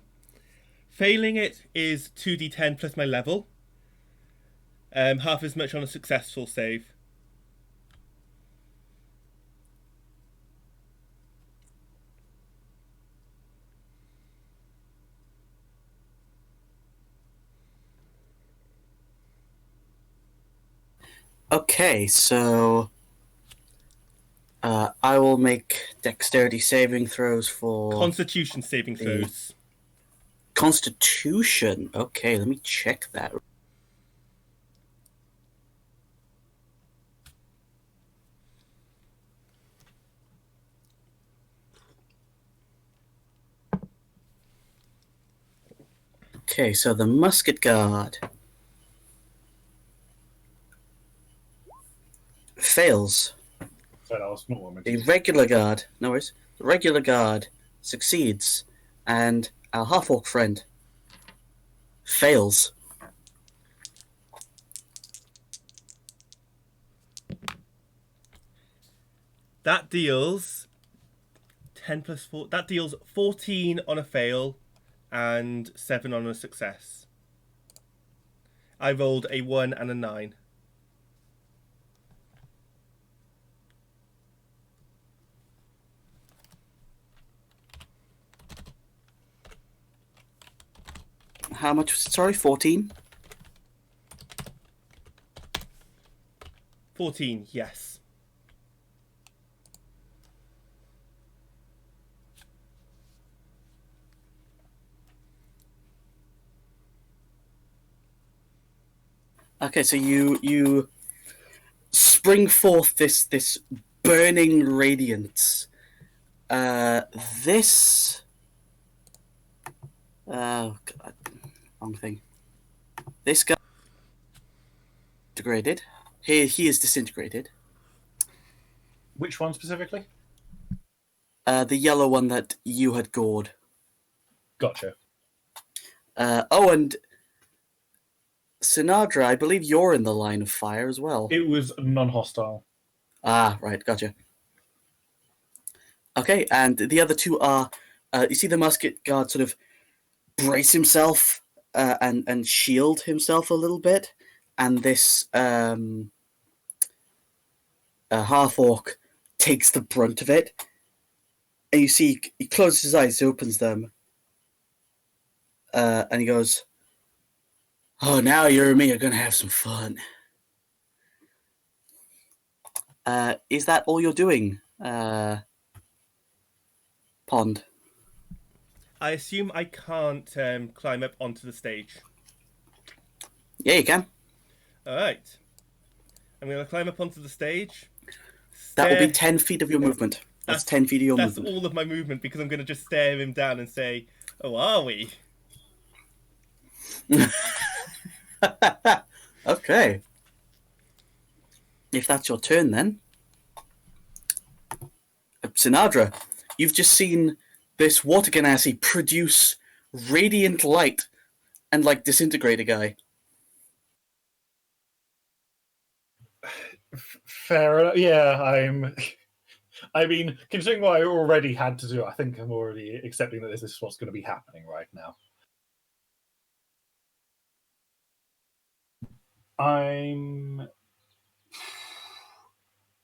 Failing it is 2d10 plus my level. Half as much on a successful save. Okay, so I will make dexterity saving throws for Constitution saving throws. Constitution. Okay, let me check that. Okay, so the musket guard fails. So that was not what I The meant. regular guard, no worries. The regular guard succeeds, and our half-orc friend fails. That deals 10 plus 4. That deals 14 on a fail and 7 on a success. I rolled a 1 and a 9. How much was it? Sorry, 14? 14, yes. Okay, so you spring forth this burning radiance. This. Oh God, wrong thing. This guy disintegrated. He is disintegrated. Which one specifically? The yellow one that you had gored. Gotcha. Oh, and Sinadra, I believe you're in the line of fire as well. It was non-hostile. Ah, right, gotcha. Okay, and the other two are, you see the musket guard sort of brace himself and shield himself a little bit, and this half-orc takes the brunt of it, and you see he closes his eyes, opens them, and he goes, "Oh, now you and me are going to have some fun." Is that all you're doing, Pond? I assume I can't climb up onto the stage. Yeah, you can. Alright. I'm going to climb up onto the stage. That will be 10 feet of your movement. That's 10 feet of your That's movement. all of my movement because I'm going to just stare him down and say, "Oh, are we?" Okay. If that's your turn, then. Sinadra, you've just seen this water genasi produce radiant light and, like, disintegrate a guy. Fair enough. Yeah, I mean, considering what I already had to do, I think I'm already accepting that this is what's going to be happening right now.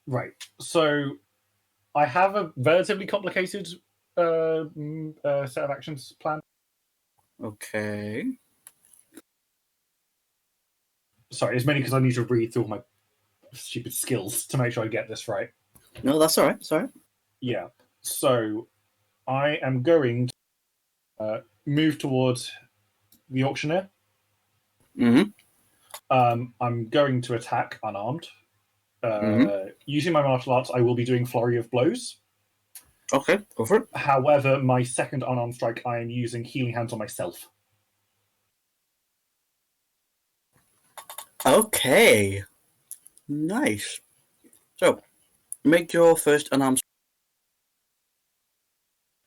Right. So I have a relatively complicated set of actions planned. Okay. Sorry, it's mainly because I need to read through all my stupid skills to make sure I get this right. No, that's all right. Sorry. Yeah. So I am going move towards the auctioneer. Mm-hmm. I'm going to attack unarmed. Mhm. Using my martial arts, I will be doing flurry of blows. Okay, go for it. However, my second unarmed strike, I am using healing hands on myself. Okay. Nice. So, make your first unarmed.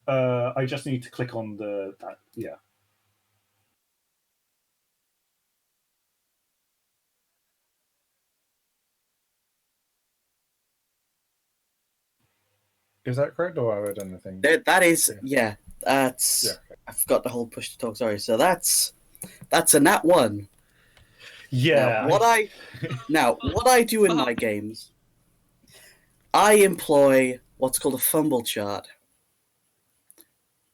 I just need to click on that. Yeah. Is that correct, or have I done anything? That is, yeah. That's. Yeah. Okay. I forgot the whole push to talk. Sorry. So that's a nat 1. Yeah. Now what I do in my games, I employ what's called a fumble chart.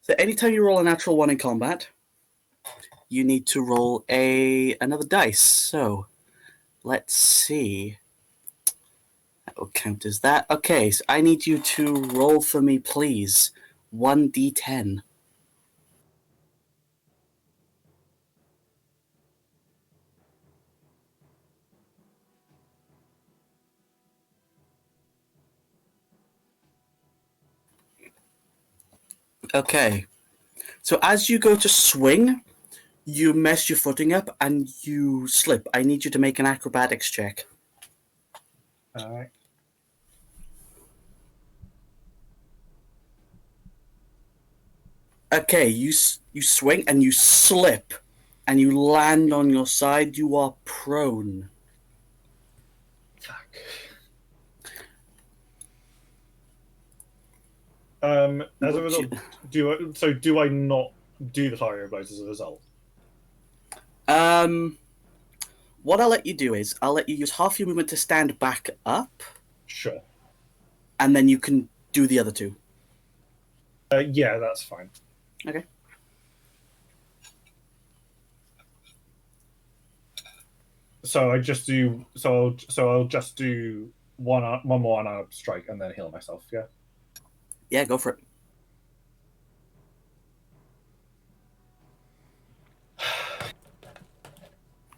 So anytime you roll a natural 1 in combat, you need to roll another dice. So let's see. That will count as that. Okay, so I need you to roll for me, please. 1d10. Okay. So as you go to swing, you mess your footing up and you slip. I need you to make an acrobatics check. All right. Okay, you swing and you slip, and you land on your side. You are prone. Fuck. As a result, do I not do the flurry of blows as a result? What I'll let you do is I'll let you use half your movement to stand back up, Sure. and then you can do the other two. Yeah, that's fine. Okay. So I just do. So I'll just do one more unarmed strike and then heal myself. Yeah. Yeah, go for it.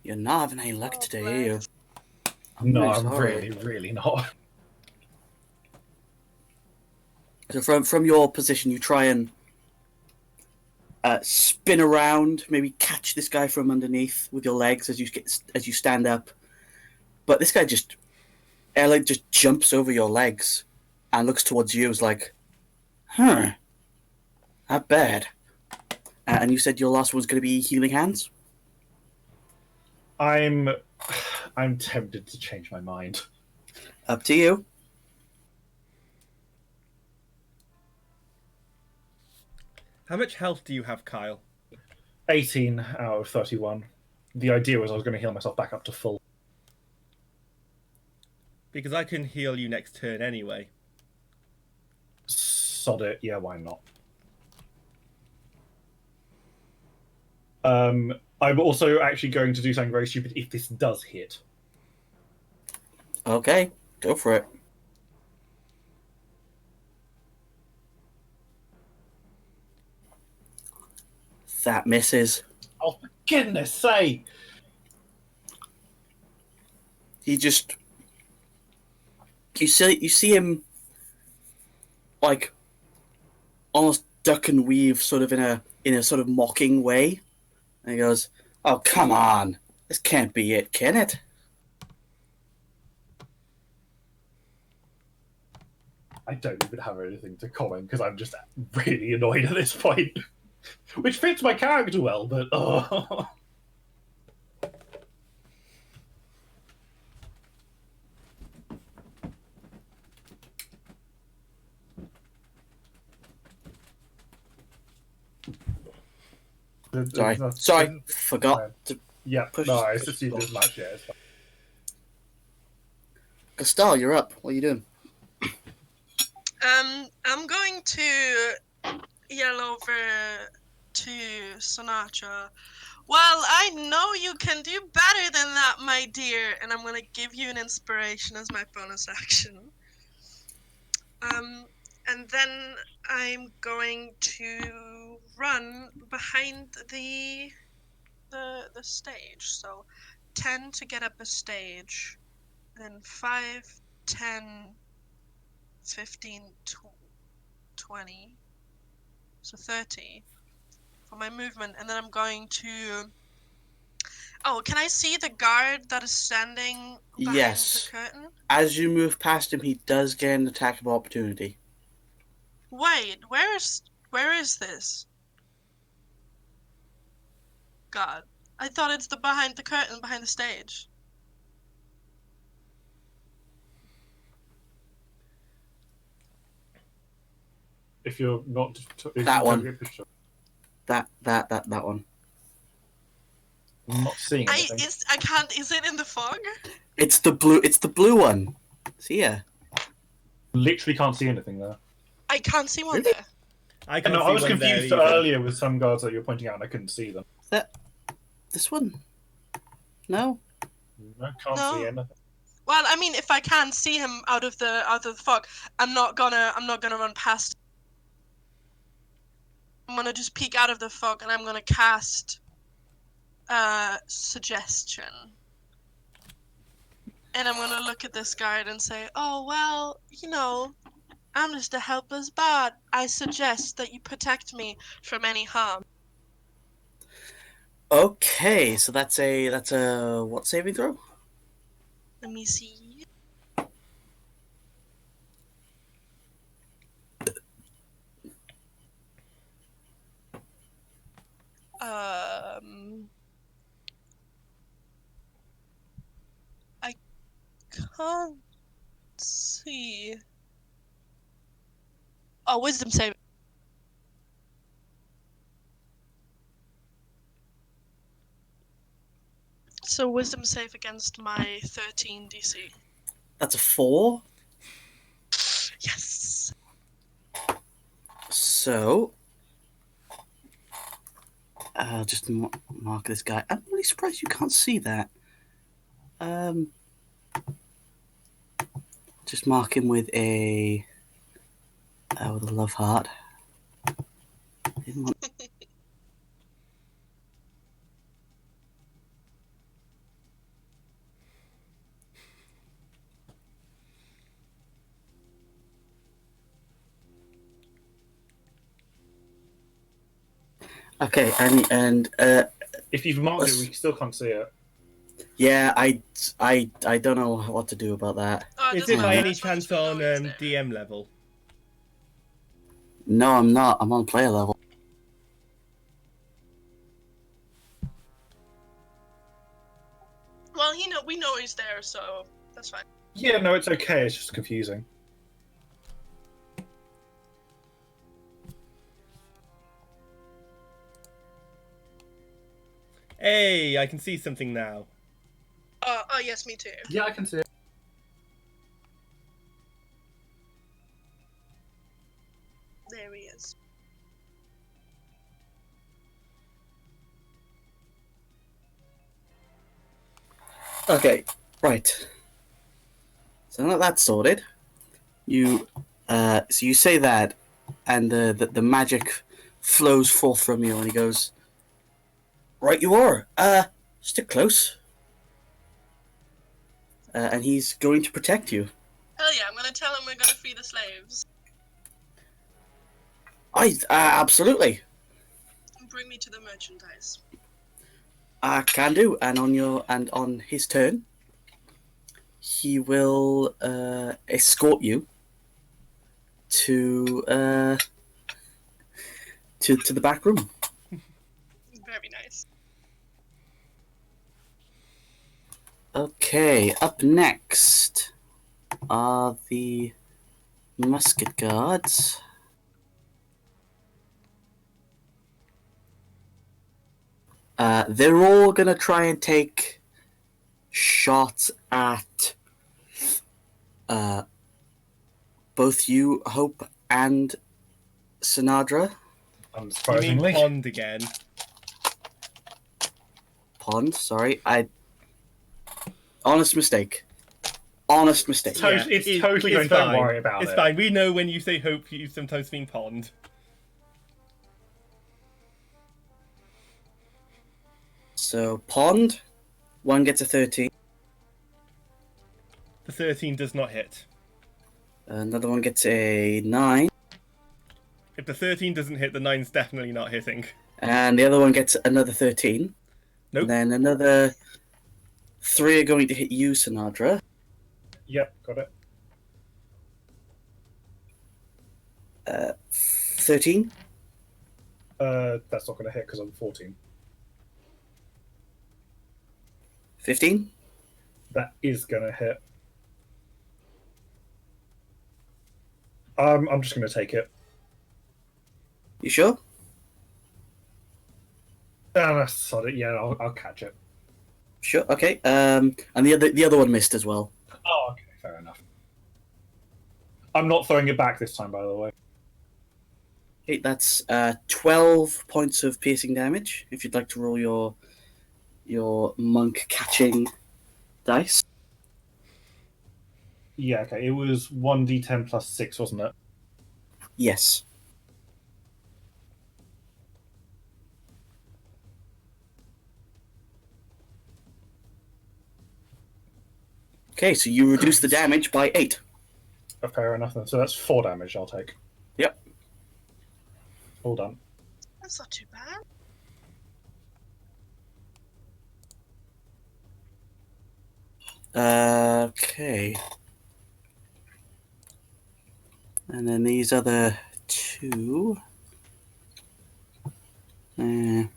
You're not having any luck today, are you? No, really I'm sorry. really not. So from your position, you try and spin around, maybe catch this guy from underneath with your legs as you stand up. But this guy just jumps over your legs and looks towards you. Is like, huh, not bad. And you said your last one's going to be healing hands. I'm tempted to change my mind. Up to you. How much health do you have, Kyle? 18 out of 31. The idea was I was going to heal myself back up to full. Because I can heal you next turn anyway. Sod it. Yeah, why not? I'm also actually going to do something very stupid if this does hit. Okay, go for it. That misses. Oh, for goodness sake! He just... You see him, like, almost duck and weave sort of in a sort of mocking way. And he goes, "Oh, come on. This can't be it, can it?" I don't even have anything to comment because I'm just really annoyed at this point. Which fits my character well, but oh. Sorry, forgot to Yeah, push. no, I succeeded as much, yeah. Gastal, you're up. What are you doing? I'm going to yell over to Sinatra. Well, I know you can do better than that, my dear, and I'm going to give you an inspiration as my bonus action. And then I'm going to run behind the stage. So 10 to get up a stage, and then 5, 10, 15, 20, so 30 for my movement, and then I'm going to... Oh, can I see the guard that is standing behind Yes. the curtain? As you move past him, he does get an attack of opportunity. Wait, where is this? God, I thought it's the behind the curtain, behind the stage. If you're not... That one. That one. I'm not seeing anything. I can't. Is it in the fog? It's the blue one. See ya. Literally can't see anything there. I can't see one Really? there. I can't No, see I was one there confused either. earlier with some guards that you were pointing out and I couldn't see them. This one? No? No, can't No. see anything. Well, I mean, if I can't see him out of the fog, I'm not gonna run past. I'm gonna just peek out of the fog and I'm gonna cast suggestion. And I'm gonna look at this guard and say, "Oh well, you know, I'm just a helpless bard. I suggest that you protect me from any harm." Okay, so that's a what saving throw? Let me see. I can't see. Oh, wisdom save. So wisdom save against my 13 DC. That's a 4. Yes. So I'll just mark this guy. I'm really surprised you can't see that. Just mark him with a love heart. Didn't want... Okay, and If you've marked it, we still can't see it. yeah, I don't know what to do about that. Oh, Is doesn't it by matter, any as long as chance we know on he's there. DM level? No, I'm not. I'm on player level. Well, we know he's there, so that's fine. Yeah, no, it's okay. It's just confusing. Hey, I can see something now. Oh yes, me too. Yeah, I can see it. There he is. Okay, right. So now that's sorted, you so you say that, and the magic flows forth from you, and he goes, "Right, you are. Stick close." And he's going to protect you. Hell yeah! I'm gonna tell him we're gonna free the slaves. Absolutely. Bring me to the merchandise. I can do, and on his turn, he will escort you to the back room. Very nice. Okay, up next are the musket guards. They're all gonna try and take shots at both you, Hope, and Sinadra. You mean Unsurprisingly. pond again? Pond, sorry. Honest mistake. Honest mistake. It's totally going, don't worry about It's it. fine. We know when you say hope, you sometimes mean pond. So Pond, one gets a 13. The 13 does not hit. Another one gets a 9. If the 13 doesn't hit, the 9's definitely not hitting. And the other one gets another 13. Nope. And then another 3 are going to hit you, Sinadra. Yep, got it. 13. That's not going to hit because I'm 14. 15. That is going to hit. I'm just going to take it. You sure? Sod it. Yeah, I'll catch it. Sure. Okay. And the other one missed as well. Oh, okay, fair enough. I'm not throwing it back this time, by the way. Okay, that's 12 points of piercing damage. If you'd like to roll your monk catching dice. Yeah, okay. It was 1d10 plus 6, wasn't it? Yes. Okay, so you reduce the damage by 8. Fair enough then. So that's 4 damage I'll take. Yep. All done. That's not too bad. Okay. And then these other 2. In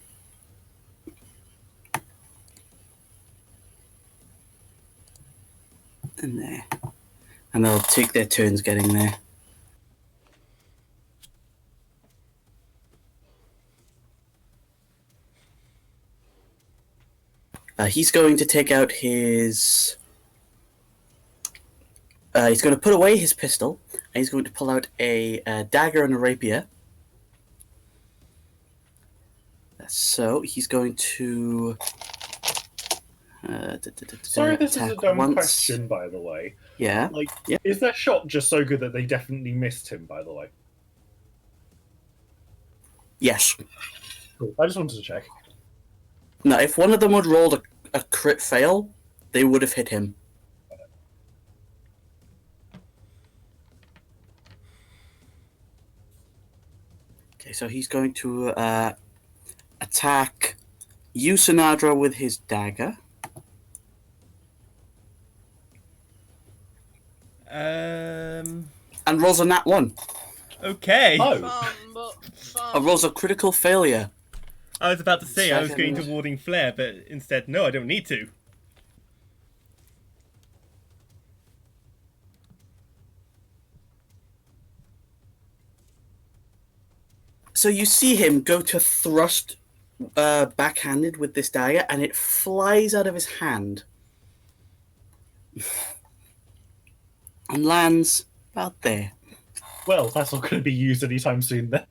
there. And they'll take their turns getting there. He's going to take out his... he's going to put away his pistol, and he's going to pull out a dagger and a rapier. So he's going to... Sorry, this is a dumb once. question, by the way. Yeah. Like, Yeah. is their shot just so good that they definitely missed him, by the way? Yes. Cool. I just wanted to check. No, if one of them had rolled a crit fail, they would have hit him. Okay, so he's going to attack you, Sinadra, with his dagger. And rolls a nat 1. Okay. Oh, Fun, but fun. A rolls a critical failure. I was about to say I was going to Second. warding flare, but instead, no, I don't need to. So you see him go to thrust backhanded with this dagger, and it flies out of his hand and lands about there. well, that's not going to be used anytime soon then.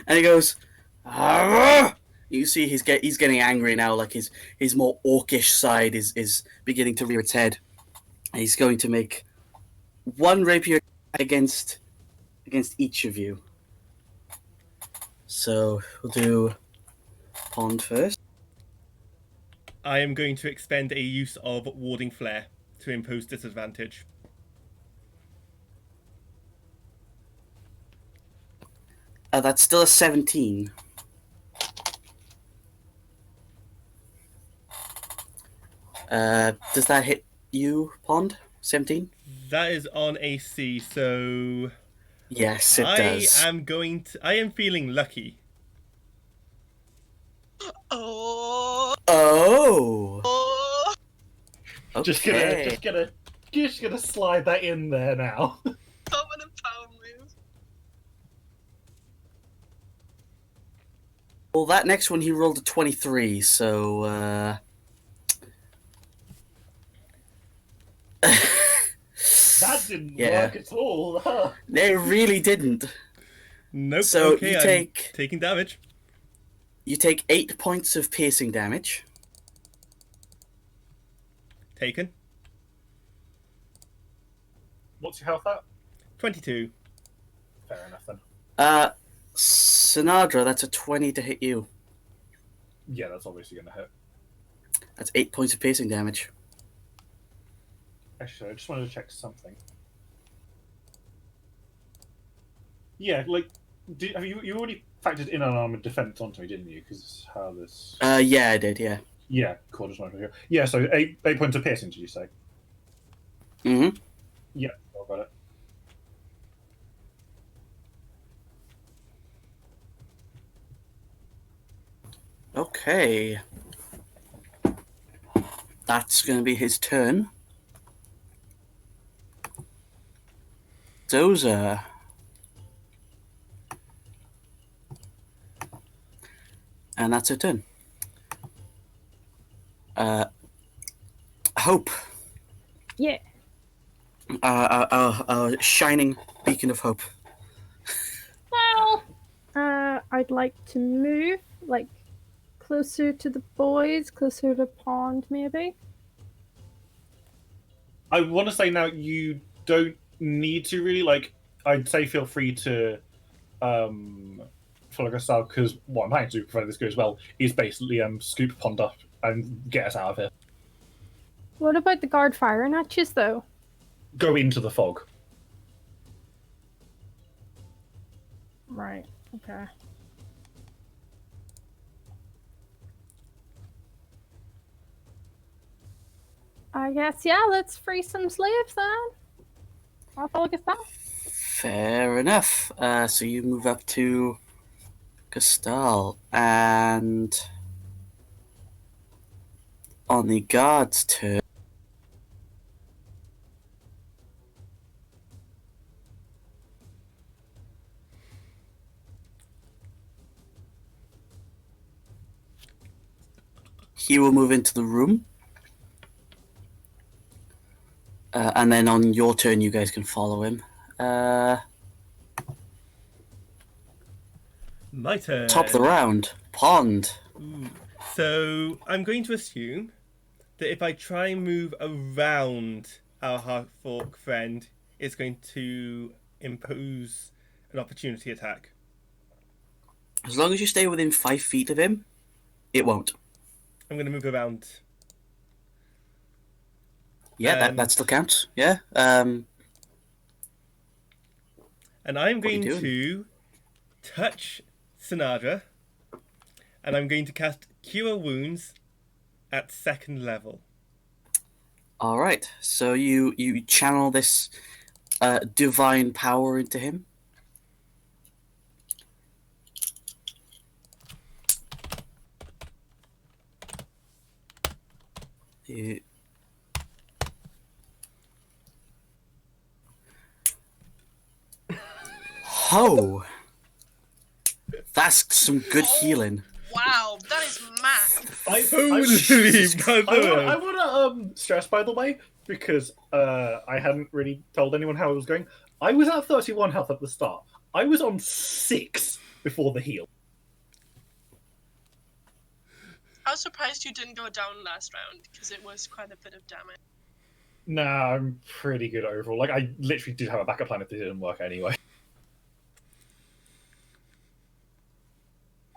And he goes, "Arrgh!" You see he's getting angry now, like his more orcish side is beginning to rear its head. And he's going to make one rapier against each of you. So we'll do Pond first. I am going to expend a use of warding flare to impose disadvantage. That's still a 17. Does that hit you, Pond? 17? That is on AC, so Yes, it does. I am feeling lucky. Oh. Oh. Oh. Okay. Just gonna slide that in there now. How many power move? Well, that next one he rolled a 23, so That didn't Yeah. work at all. Huh? they really didn't. Nope. So okay, you I'm take taking damage. 8 points of piercing damage. Taken. What's your health at? 22. Fair enough then. Sinadra, that's a 20 to hit you. Yeah, that's obviously going to hit. That's 8 points of piercing damage. Actually, I just wanted to check something. Yeah, like, have you already factored in unarmored defense onto me, didn't you? Because how this. Yeah, I did. Yeah. Yeah, cool. Just wanted to hear. Yeah, so 8 points of piercing. Did you say? Mm-hmm. Yeah, I got it. Okay. That's going to be his turn. Dozer. And that's her turn. Hope. Yeah. A shining beacon of hope. Well, I'd like to move, like, closer to the boys, closer to the pond, maybe. I want to say now you don't need to really, like, I'd say feel free to follow us out, because what I'm planning to do, provided this goes well, is basically scoop pond up and get us out of here. What about the guard firing at you, though? Go into the fog. Right, okay. I guess, yeah, let's free some slaves then. I'll follow Gustav. Fair enough. So you move up to Gastal, and on the guard's turn, he will move into the room. And then on your turn, you guys can follow him. My turn. Top of the round, pond. Ooh. So I'm going to assume that if I try and move around our half-orc friend, it's going to impose an opportunity attack. As long as you stay within 5 feet of him, it won't. I'm going to move around. Yeah, that still counts. Yeah. And I'm What are you going doing? to touch Sinadra, and I'm going to cast Cure Wounds at 2nd level. All right. So you channel this divine power into him. You... Ho! That's some good healing. Wow, that is mad. I want to stress, by the way, because I hadn't really told anyone how it was going. I was at 31 health at the start. I was on 6 before the heal. I was surprised you didn't go down last round, because it was quite a bit of damage. Nah, I'm pretty good overall. Like, I literally did have a backup plan if it didn't work anyway.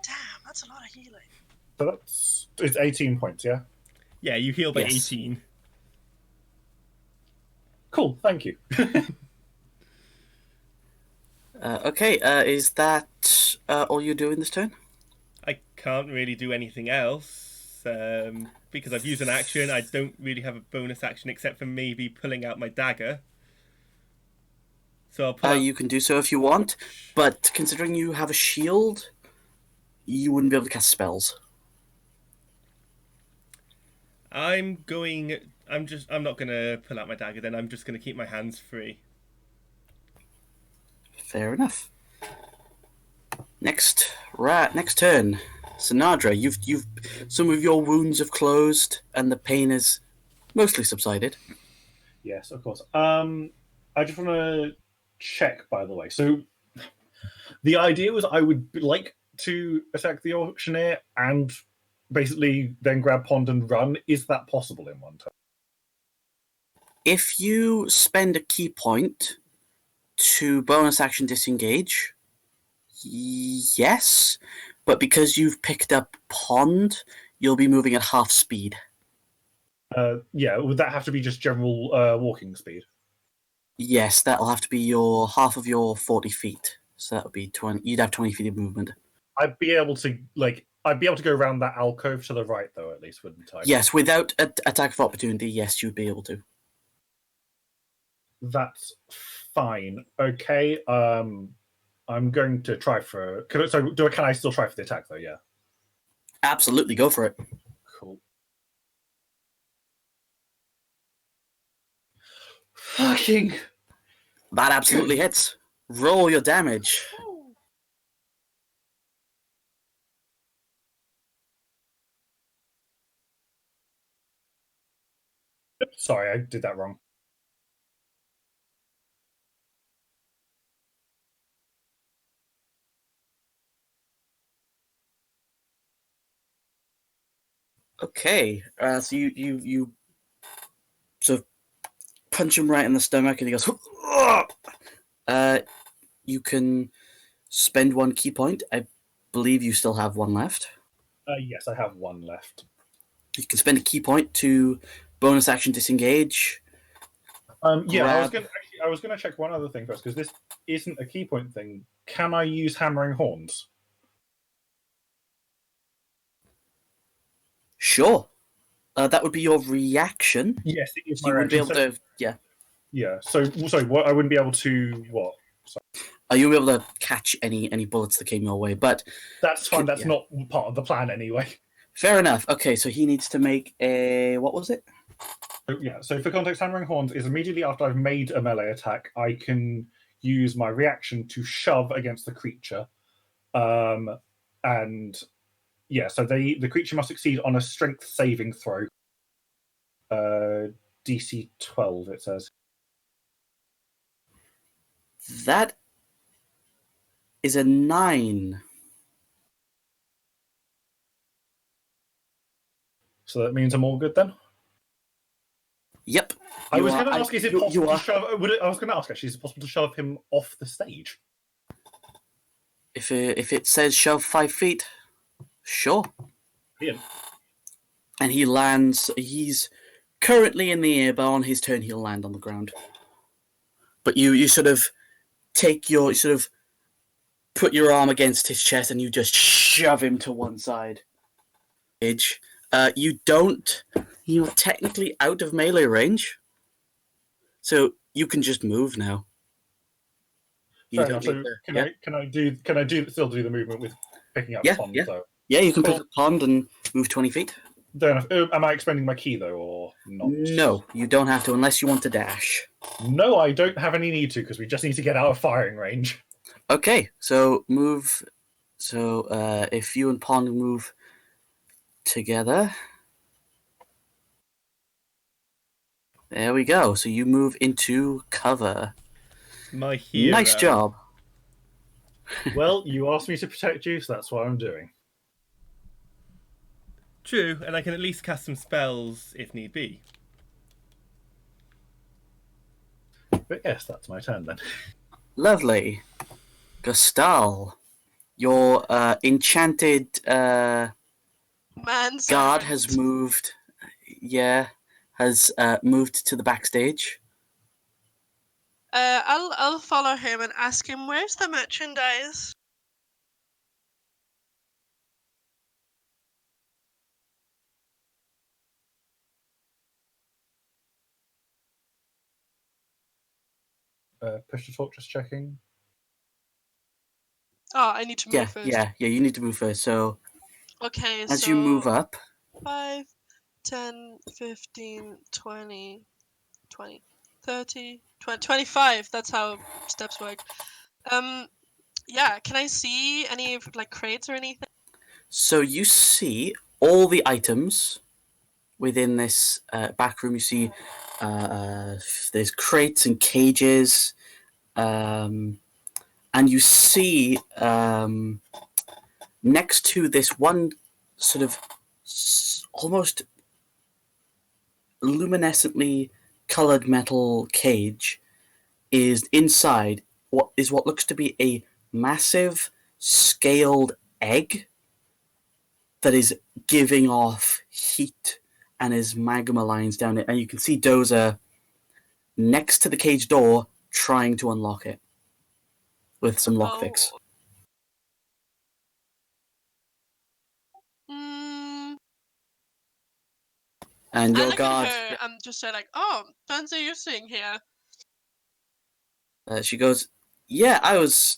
Damn, that's a lot of healing. So it's 18 points, yeah? Yeah, you heal by Yes. 18. Cool, thank you. Okay, is that all you're doing this turn? I can't really do anything else because I've used an action. I don't really have a bonus action except for maybe pulling out my dagger. So I'll pull out... You can do so if you want, but considering you have a shield, you wouldn't be able to cast spells. I'm not gonna pull out my dagger then. I'm just gonna keep my hands free. Fair enough. Next turn, Sinadra. You've some of your wounds have closed and the pain has mostly subsided. Yes, of course. I just want to check, by the way. So the idea was I would like to attack the auctioneer and basically then grab Pond and run. Is that possible in one turn? If you spend a key point to bonus action disengage, yes, But because you've picked up pond, you'll be moving at half speed. Yeah, would that have to be just general walking speed? Yes, that'll have to be your half of your 40 feet. So that would be 20. You'd have 20 feet of movement. I'd be able to go around that alcove to the right, though, at least, wouldn't I? Yes, without attack of opportunity, yes, you'd be able to. That's fine. Okay. I'm going to try for. Can I still try for the attack though? Yeah. Absolutely, go for it. Cool. Fucking. That absolutely hits. Roll your damage. Sorry, I did that wrong. Okay, so you sort of punch him right in the stomach, and he goes. You can spend 1 key point. I believe you still have 1 left. Yes, I have 1 left. You can spend a key point to bonus action disengage. Yeah, I was gonna check one other thing first because this isn't a key point thing. Can I use hammering horns? Sure. That would be your reaction. Yes, it is So my you would be reaction. able to, yeah. Yeah. So sorry, what? I wouldn't be able to what? You wouldn't be able to catch any bullets that came your way, but That's fine. That's yeah. not part of the plan anyway. Fair enough. Okay, so he needs to make a what was it? So for context, hammering horns is immediately after I've made a melee attack, I can use my reaction to shove against the creature, and yeah, so the creature must succeed on a strength saving throw. DC 12, it says. That is a 9. So that means I'm all good then. Yep. I was going to ask, is it possible to shove? I was going to ask actually, is it possible to shove him off the stage? If it says shove 5 feet, sure. Yeah. And he lands. He's currently in the air, but on his turn he'll land on the ground. But you sort of put your arm against his chest and you just shove him to one side. You're technically out of melee range, so you can just move now. Can I still do the movement with picking up pond though? Yeah, you can pick up pond and move 20 feet. Am I expending my key though, or not? No, you don't have to unless you want to dash. No, I don't have any need to because we just need to get out of firing range. Okay, so move. So if you and Pond move together, there we go. So you move into cover. My hero. Nice job. Well, you asked me to protect you, so that's what I'm doing. True, and I can at least cast some spells if need be. But yes, that's my turn then. Lovely. Gustal, your enchanted guard has moved. Yeah, has moved to the backstage. I'll follow him and ask him where's the merchandise. Push to talk, just checking. Oh, I need to move first. Yeah, you need to move first. So, okay, as you move up, 5, 10, 15, 20, 30, 25. That's how steps work. Yeah, can I see any like crates or anything? So you see all the items within this back room. You see there's crates and cages, and you see next to this one sort of almost luminescently colored metal cage is inside what looks to be a massive scaled egg that is giving off heat and his magma lines down it, and you can see Dozer next to the cage door trying to unlock it with some lockpicks. And I your look guard, at her and just say like, "Oh, fancy you seeing here." she goes, "Yeah, I was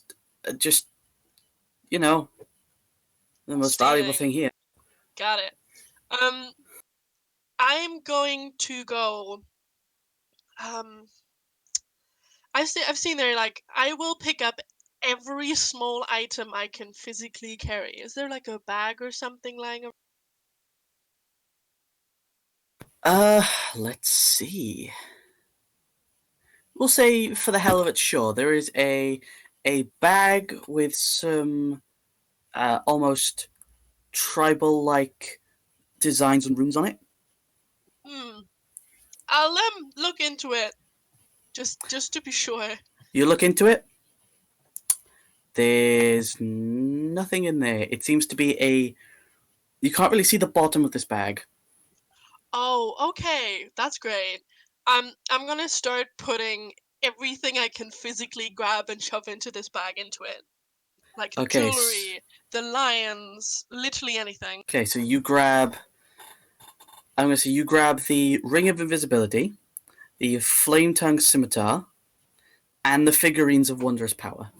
just, the most valuable thing here." Got it. I'm going to go. I've seen there like I will pick up every small item I can physically carry. Is there like a bag or something lying around? Let's see. We'll say, for the hell of it, sure. There is a bag with some almost tribal-like designs and runes on it. I'll look into it, just to be sure. You look into it. There's nothing in there. It seems to be you can't really see the bottom of this bag. Oh, okay, that's great. I'm gonna start putting everything I can physically grab and shove into this bag into it, like Okay. jewelry, the lions, literally anything. Okay, so you grab. I'm gonna say you grab the Ring of Invisibility, the Flame Tongue Scimitar, and the figurines of Wondrous Power.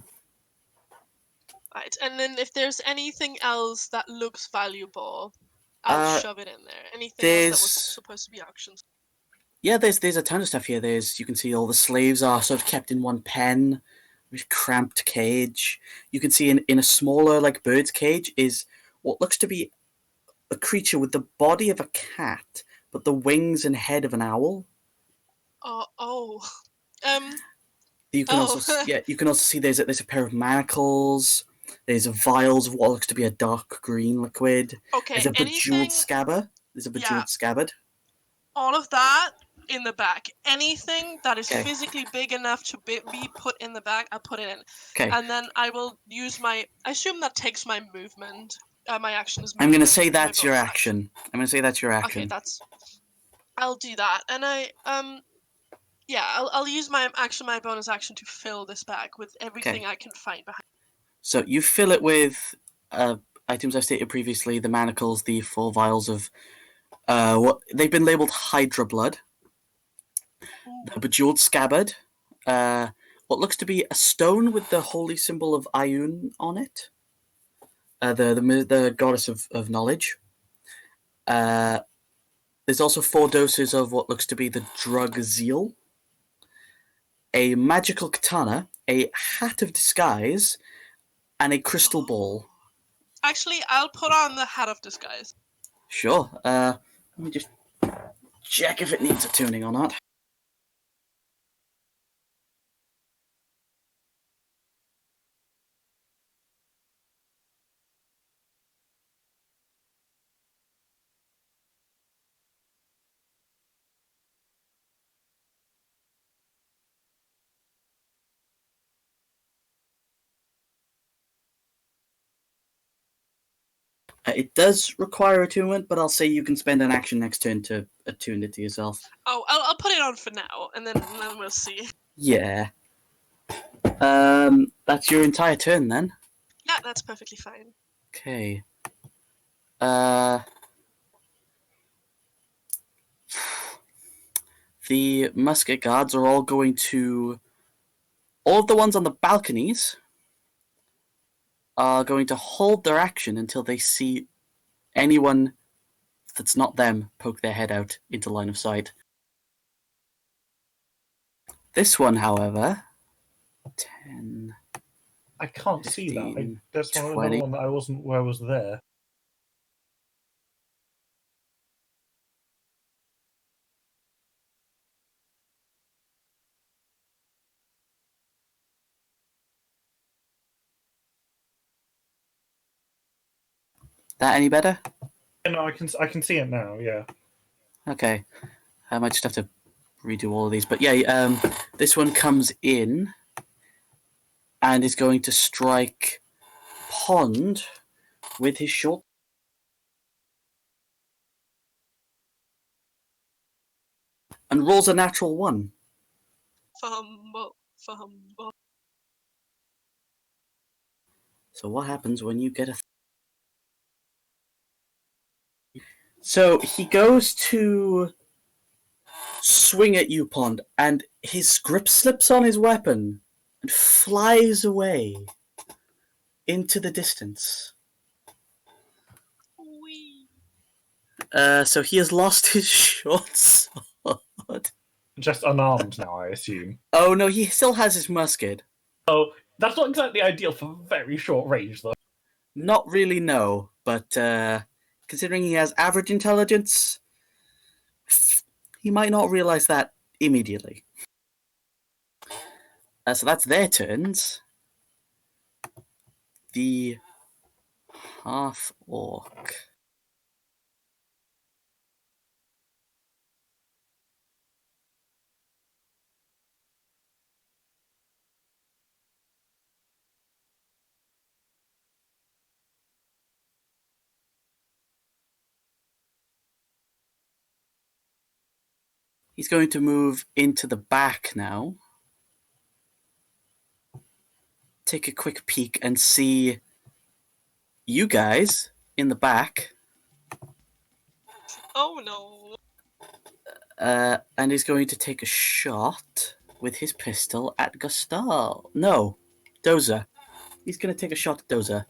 Right, and then if there's anything else that looks valuable, I'll shove it in there. Anything else that was supposed to be auctions. Yeah, there's a ton of stuff here. You can see all the slaves are sort of kept in one pen, with cramped cage. You can see in a smaller like bird's cage is what looks to be a creature with the body of a cat, but the wings and head of an owl. You can also see there's a pair of manacles. There's vials of what looks to be a dark green liquid. Okay, There's a bejeweled scabbard. Scabbard. All of that in the back. Anything that is physically big enough to be put in the bag, I'll put it in. Okay. And then I will use I assume that takes my movement. My action is movement. I'm going to say that's your action. Okay, I'll do that. And I'll use my bonus action to fill this bag with everything I can find behind. So you fill it with items I stated previously: the manacles, the 4 vials of what they've been labeled Hydra blood, the bejeweled scabbard, what looks to be a stone with the holy symbol of Ayun on it, the goddess of knowledge. There's also 4 doses of what looks to be the drug Zeal, a magical katana, a hat of disguise, and a crystal ball. Actually, I'll put on the hat of disguise. Sure. Let me just check if it needs a tuning or not. It does require attunement, but I'll say you can spend an action next turn to attune it to yourself. Oh, I'll put it on for now, and then we'll see. Yeah. That's your entire turn then. Yeah, that's perfectly fine. Okay. The musket guards are all going to. All of the ones on the balconies are going to hold their action until they see anyone that's not them poke their head out into line of sight. This one, however, 10. I can't 15, see that. That's 20. one that I wasn't where I was there. That any better? No, I can see it now. Yeah. Okay. I might just have to redo all of these, but yeah, this one comes in and is going to strike Pond with his short. and rolls a natural 1. Fumble, fumble. So what happens when you get a... So he goes to swing at you, Pond, and his grip slips on his weapon and flies away into the distance. Wee. So he has lost his short sword. Just unarmed now, I assume. Oh no, he still has his musket. Oh, that's not exactly ideal for very short range, though. Not really, no, but considering he has average intelligence, he might not realize that immediately. So that's their turns. The half-orc. He's going to move into the back now. Take a quick peek and see you guys in the back. Oh no. And he's going to take a shot with his pistol at Gustav. No, Dozer. He's going to take a shot at Dozer.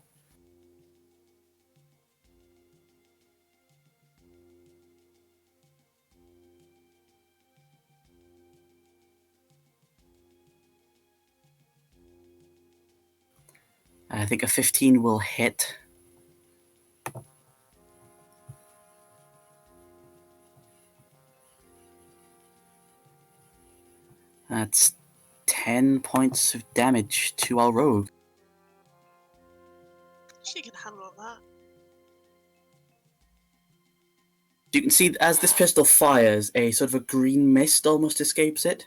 I think a 15 will hit. That's 10 points of damage to our rogue. She can handle that. You can see as this pistol fires, a sort of a green mist almost escapes it.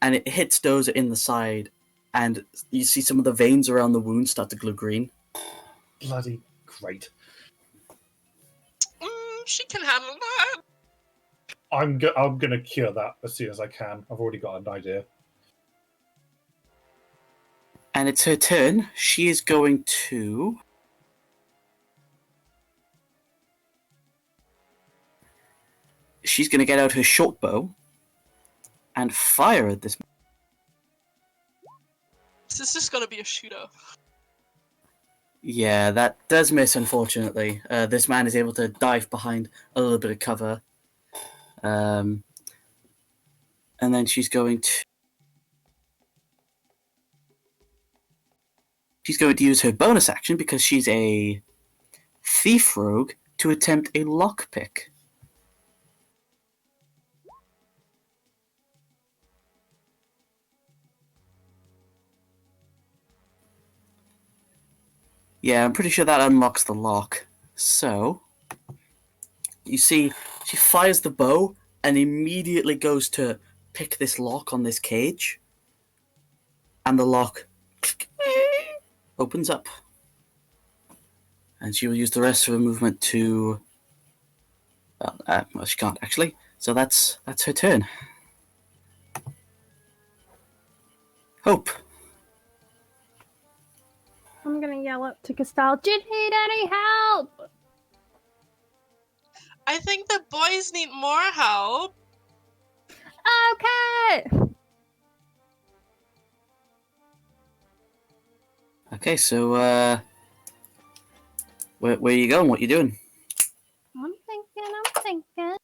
And it hits Dozer in the side. And you see some of the veins around the wound start to glow green. Bloody great. She can handle that. I'm gonna cure that as soon as I can. I've already got an idea. And it's her turn. She is going to... She's going to get out her short bow and fire at this. This is just gonna be a shooter. Yeah, that does miss, unfortunately. This man is able to dive behind a little bit of cover. And then she's going to... She's going to use her bonus action, because she's a thief rogue, to attempt a lockpick. Yeah, I'm pretty sure that unlocks the lock. So, you see, she fires the bow and immediately goes to pick this lock on this cage. And the lock opens up. And she will use the rest of her movement to... well, she can't, actually. So that's her turn. Hope. I'm gonna yell up to Gustav, do you need any help? I think the boys need more help. Okay! Okay, so, where are you going? What are you doing? I'm thinking.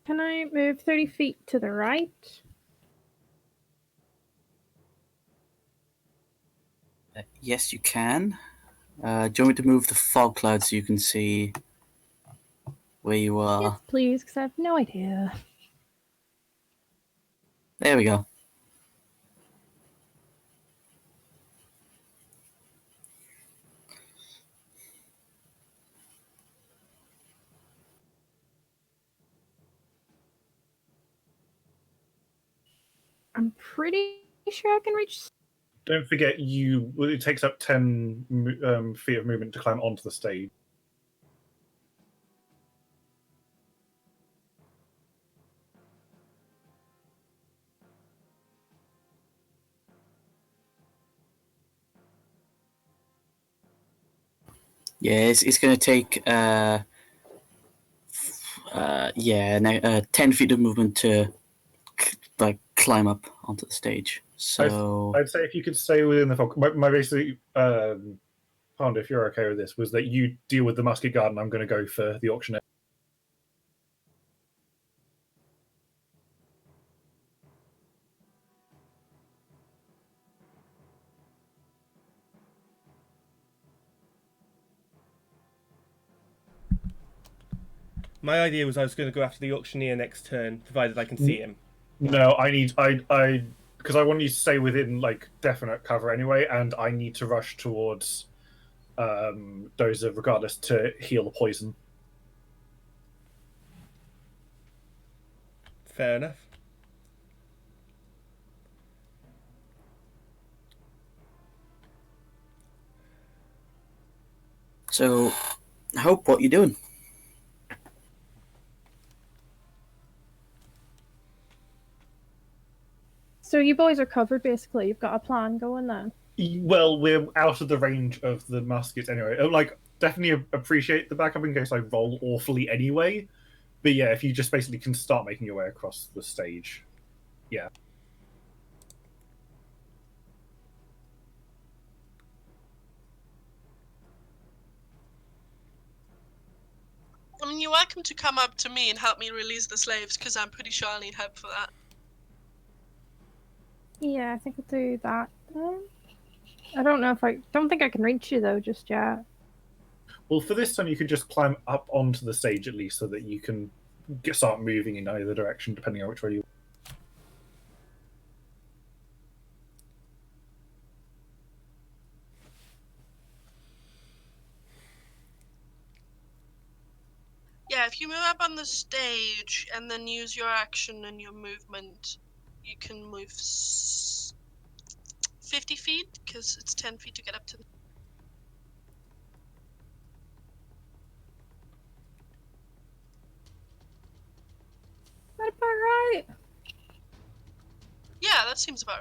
Can I move 30 feet to the right? Yes, you can. Do you want me to move the fog cloud so you can see where you are? Yes, please, because I have no idea. There we go. I'm pretty sure I can reach. Don't forget, it takes up 10 feet of movement to climb onto the stage. Yeah, it's going to take 10 feet of movement to climb up onto the stage. So I'd say if you could stay within the fog. My basically, Panda, if you're okay with this, was that you deal with the musket guard, and I'm going to go for the auctioneer. My idea was I was going to go after the auctioneer next turn, provided I can see him. No, because I want you to stay within definite cover anyway, and I need to rush towards Dozer regardless to heal the poison. Fair enough. So, Hope, what you doing? So you boys are covered, basically. You've got a plan going then. Well, we're out of the range of the muskets anyway. Definitely appreciate the backup in case I roll awfully anyway. But yeah, if you just basically can start making your way across the stage. Yeah. I mean, you're welcome to come up to me and help me release the slaves, because I'm pretty sure I'll need help for that. Yeah, I think I'll do that. I don't know if don't think I can reach you though just yet. Well, for this time, you can just climb up onto the stage at least, so that you can start moving in either direction, depending on which way you. Yeah, if you move up on the stage and then use your action and your movement, you can move 50 feet, because it's 10 feet to get up to the... Is that about right? Yeah, that seems about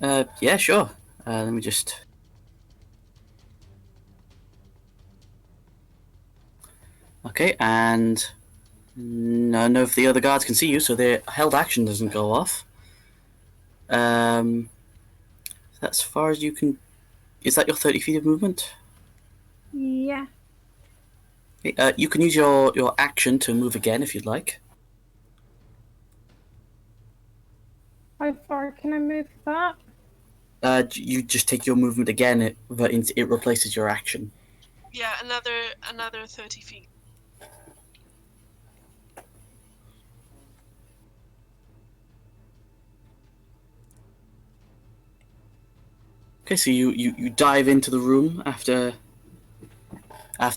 right. Yeah, sure. Let me just. Okay, and none of the other guards can see you, so their held action doesn't go off. That's as far as you can. Is that your 30 feet of movement? Yeah. Okay, you can use your action to move again if you'd like. How far can I move that? You just take your movement again, but it replaces your action. Yeah, another 30 feet. Okay, so you dive into the room after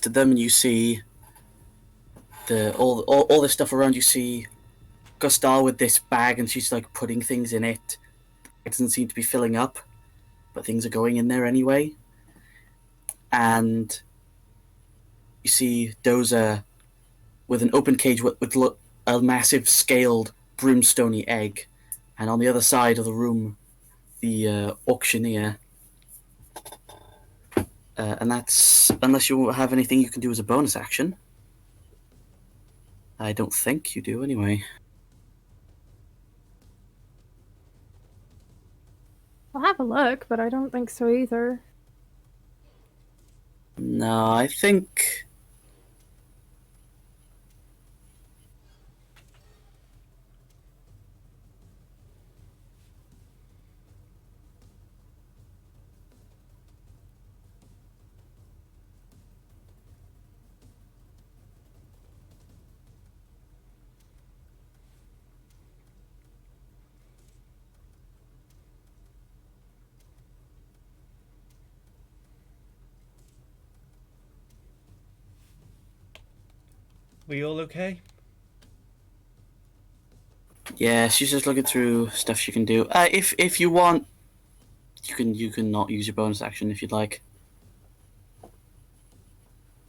them, and you see all the stuff around. You see Gustal with this bag, and she's putting things in it. It doesn't seem to be filling up, but things are going in there anyway. And you see Dozer with an open cage with a massive scaled brimstony egg, and on the other side of the room, the auctioneer. And that's unless you have anything you can do as a bonus action. I don't think you do anyway. I'll have a look, but I don't think so either. No, I think. We all okay? Yeah, she's just looking through stuff she can do. If you want, you can not use your bonus action if you'd like.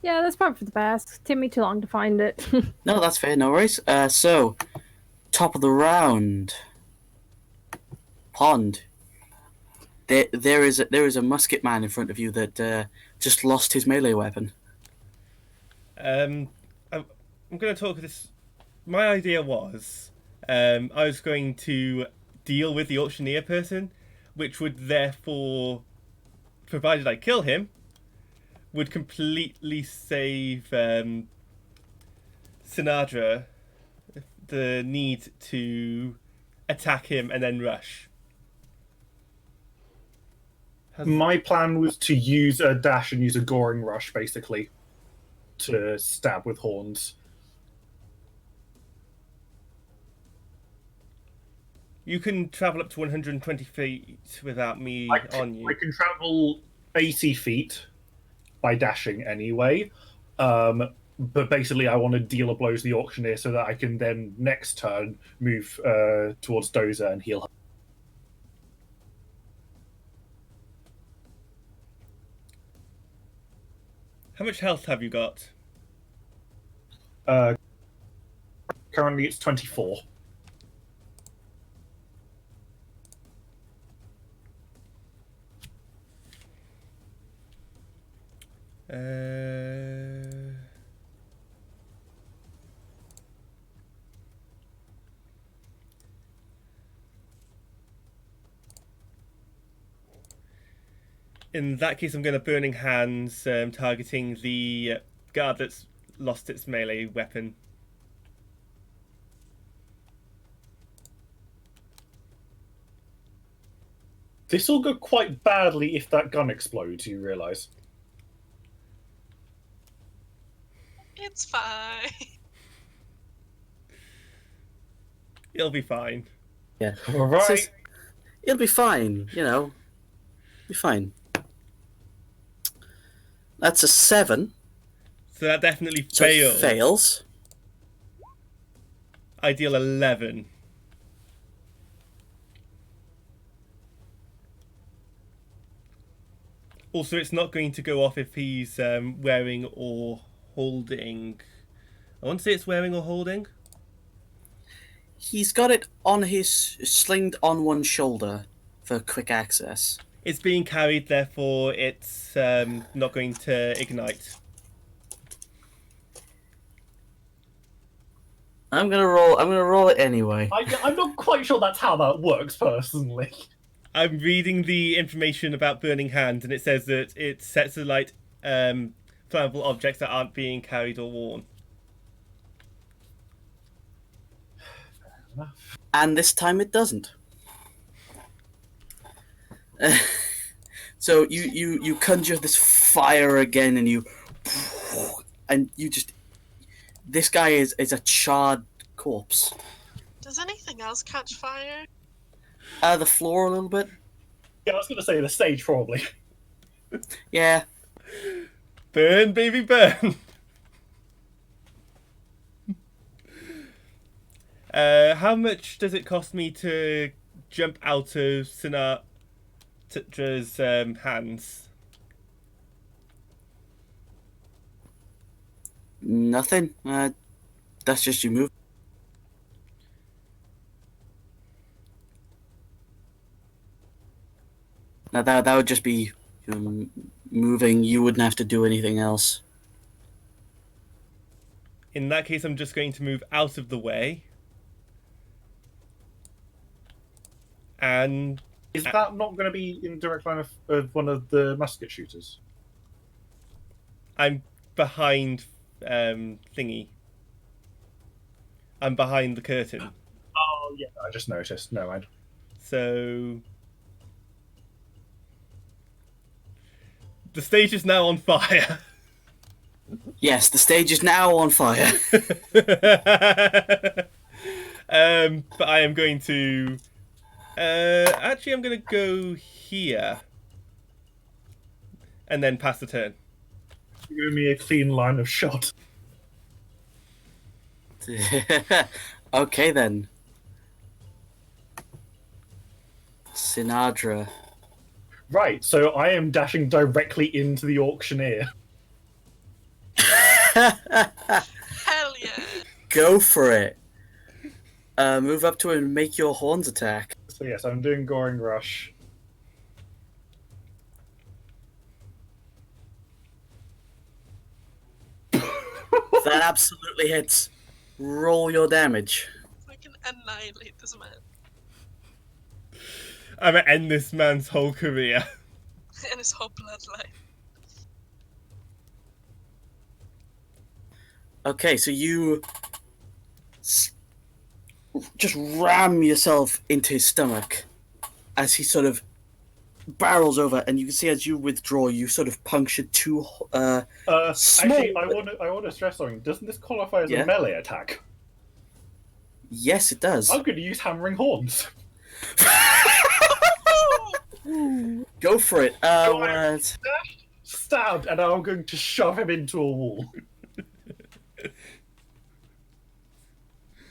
Yeah, that's probably for the best. Took me too long to find it. No, that's fair. No worries. So top of the round, Pond. There is a musket man in front of you that just lost his melee weapon. I'm going to talk this. My idea was, I was going to deal with the auctioneer person, which would therefore, provided I kill him, would completely save Sinadra the need to attack him and then rush. My plan was to use a dash and use a goring rush, basically, to stab with horns. You can travel up to 120 feet without me on you. I can travel 80 feet by dashing anyway. But basically, I want to deal a blow to the auctioneer so that I can then, next turn, move towards Dozer and heal her. How much health have you got? Currently, it's 24. In that case, I'm going to Burning Hands, targeting the guard that's lost its melee weapon. This will go quite badly if that gun explodes, you realise. It's fine. It'll be fine. Yeah. All right. It'll be fine. Be fine. That's a 7. So that definitely So it fails. fails. I deal 11. Also, it's not going to go off if he's wearing or holding. I want to say it's wearing or holding. He's got it on his slinged on one shoulder for quick access. It's being carried, therefore it's not going to ignite. I'm gonna roll it anyway. I'm not quite sure that's how that works, personally. I'm reading the information about Burning Hands, and it says that it sets alight flammable objects that aren't being carried or worn. And this time it doesn't. So you conjure this fire again, and you just, this guy is a charred corpse. Does anything else catch fire? The floor a little bit. Yeah, I was going to say the stage, probably. Yeah. Burn, baby, burn! How much does it cost me to jump out of Sinatra's hands? Nothing. That's just you move. Now that would just be moving. You wouldn't have to do anything else. In that case, I'm just going to move out of the way. And Is that not going to be in direct line of one of the musket shooters? I'm behind thingy. I'm behind the curtain. Oh, yeah, I just noticed. No, I... So the stage is now on fire. Yes, the stage is now on fire. But I am going to actually I'm going to go here and then pass the turn. Give me a clean line of shot. Okay then. Sinadra. Right, so I am dashing directly into the auctioneer. Hell yeah! Go for it. Move up to it and make your horns attack. So yes, I'm doing Goring Rush. That absolutely hits. Roll your damage. I can annihilate this man I'm gonna end this man's whole career. and his whole bloodline. Okay, so you just ram yourself into his stomach as he sort of barrels over, and you can see as you withdraw, you sort of puncture two small. Actually, I want to stress something. Doesn't this qualify as Yeah. a melee attack? Yes, it does. I'm going to use Hammering Horns. Go for it. What? Stabbed, and I'm going to shove him into a wall.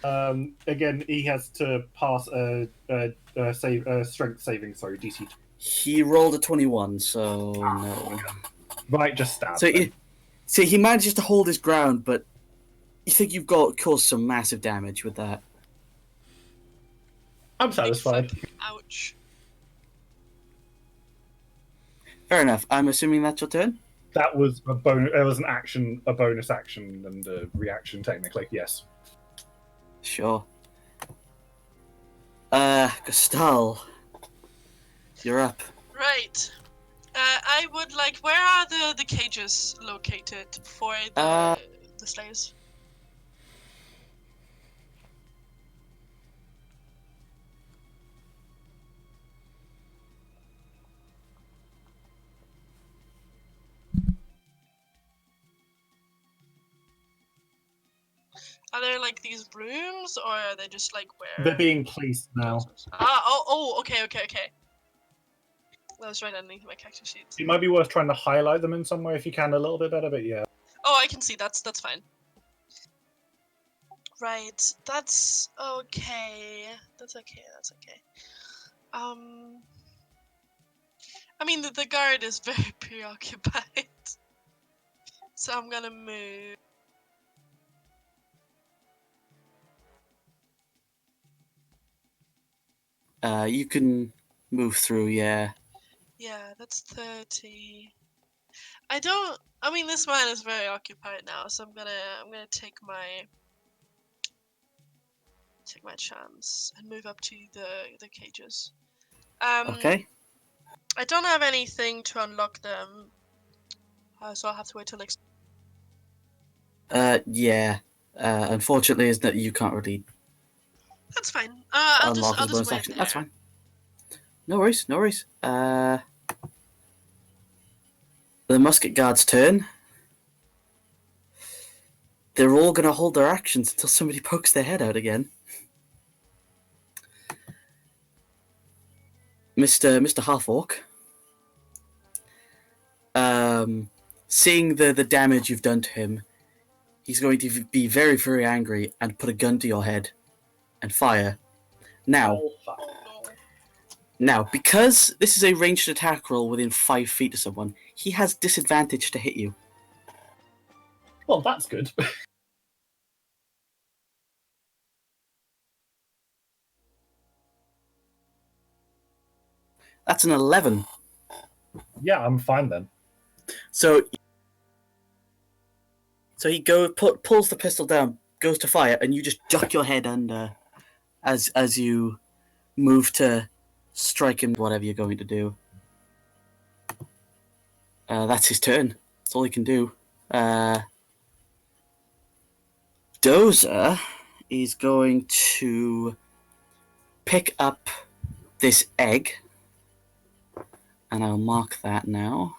Again, he has to pass a strength saving. Sorry, DC. He rolled a 21, so no. Right, just stab. So he manages to hold his ground, but you think you've caused some massive damage with that. I'm satisfied. Ouch. Fair enough. I'm assuming that's your turn? That was a bonus. It was an action, a bonus action, and a reaction. Technically, yes. Sure. Gastal. You're up. Right. I would like. Where are the cages located for the slaves? Are there like these rooms, or are they just like where? They're being placed now. Okay. That was right underneath my character sheet. It might be worth trying to highlight them in some way if you can a little bit better, but yeah. Oh, I can see. That's fine. Right. That's okay. That's okay. I mean, the guard is very preoccupied, so I'm gonna move. You can move through, yeah. Yeah, that's 30. I mean, this man is very occupied now, so I'm gonna take my chance and move up to the cages. Okay. I don't have anything to unlock them, so I'll have to wait till next. Yeah. Unfortunately, is that you can't really That's fine. I'll unlock just as bonus wait action. there. That's fine. No worries. The musket guard's turn. They're all gonna hold their actions until somebody pokes their head out again. Mr. Half-Orc. Seeing the damage you've done to him, he's going to be very, very angry and put a gun to your head and fire. Now, because this is a ranged attack roll within 5 feet of someone, he has disadvantage to hit you. Well, that's good. That's an 11. Yeah, I'm fine then. So he pulls the pistol down, goes to fire, and you just duck your head under as you move to strike him. Whatever you're going to do. That's his turn. That's all he can do. Dozer is going to pick up this egg, and I'll mark that now.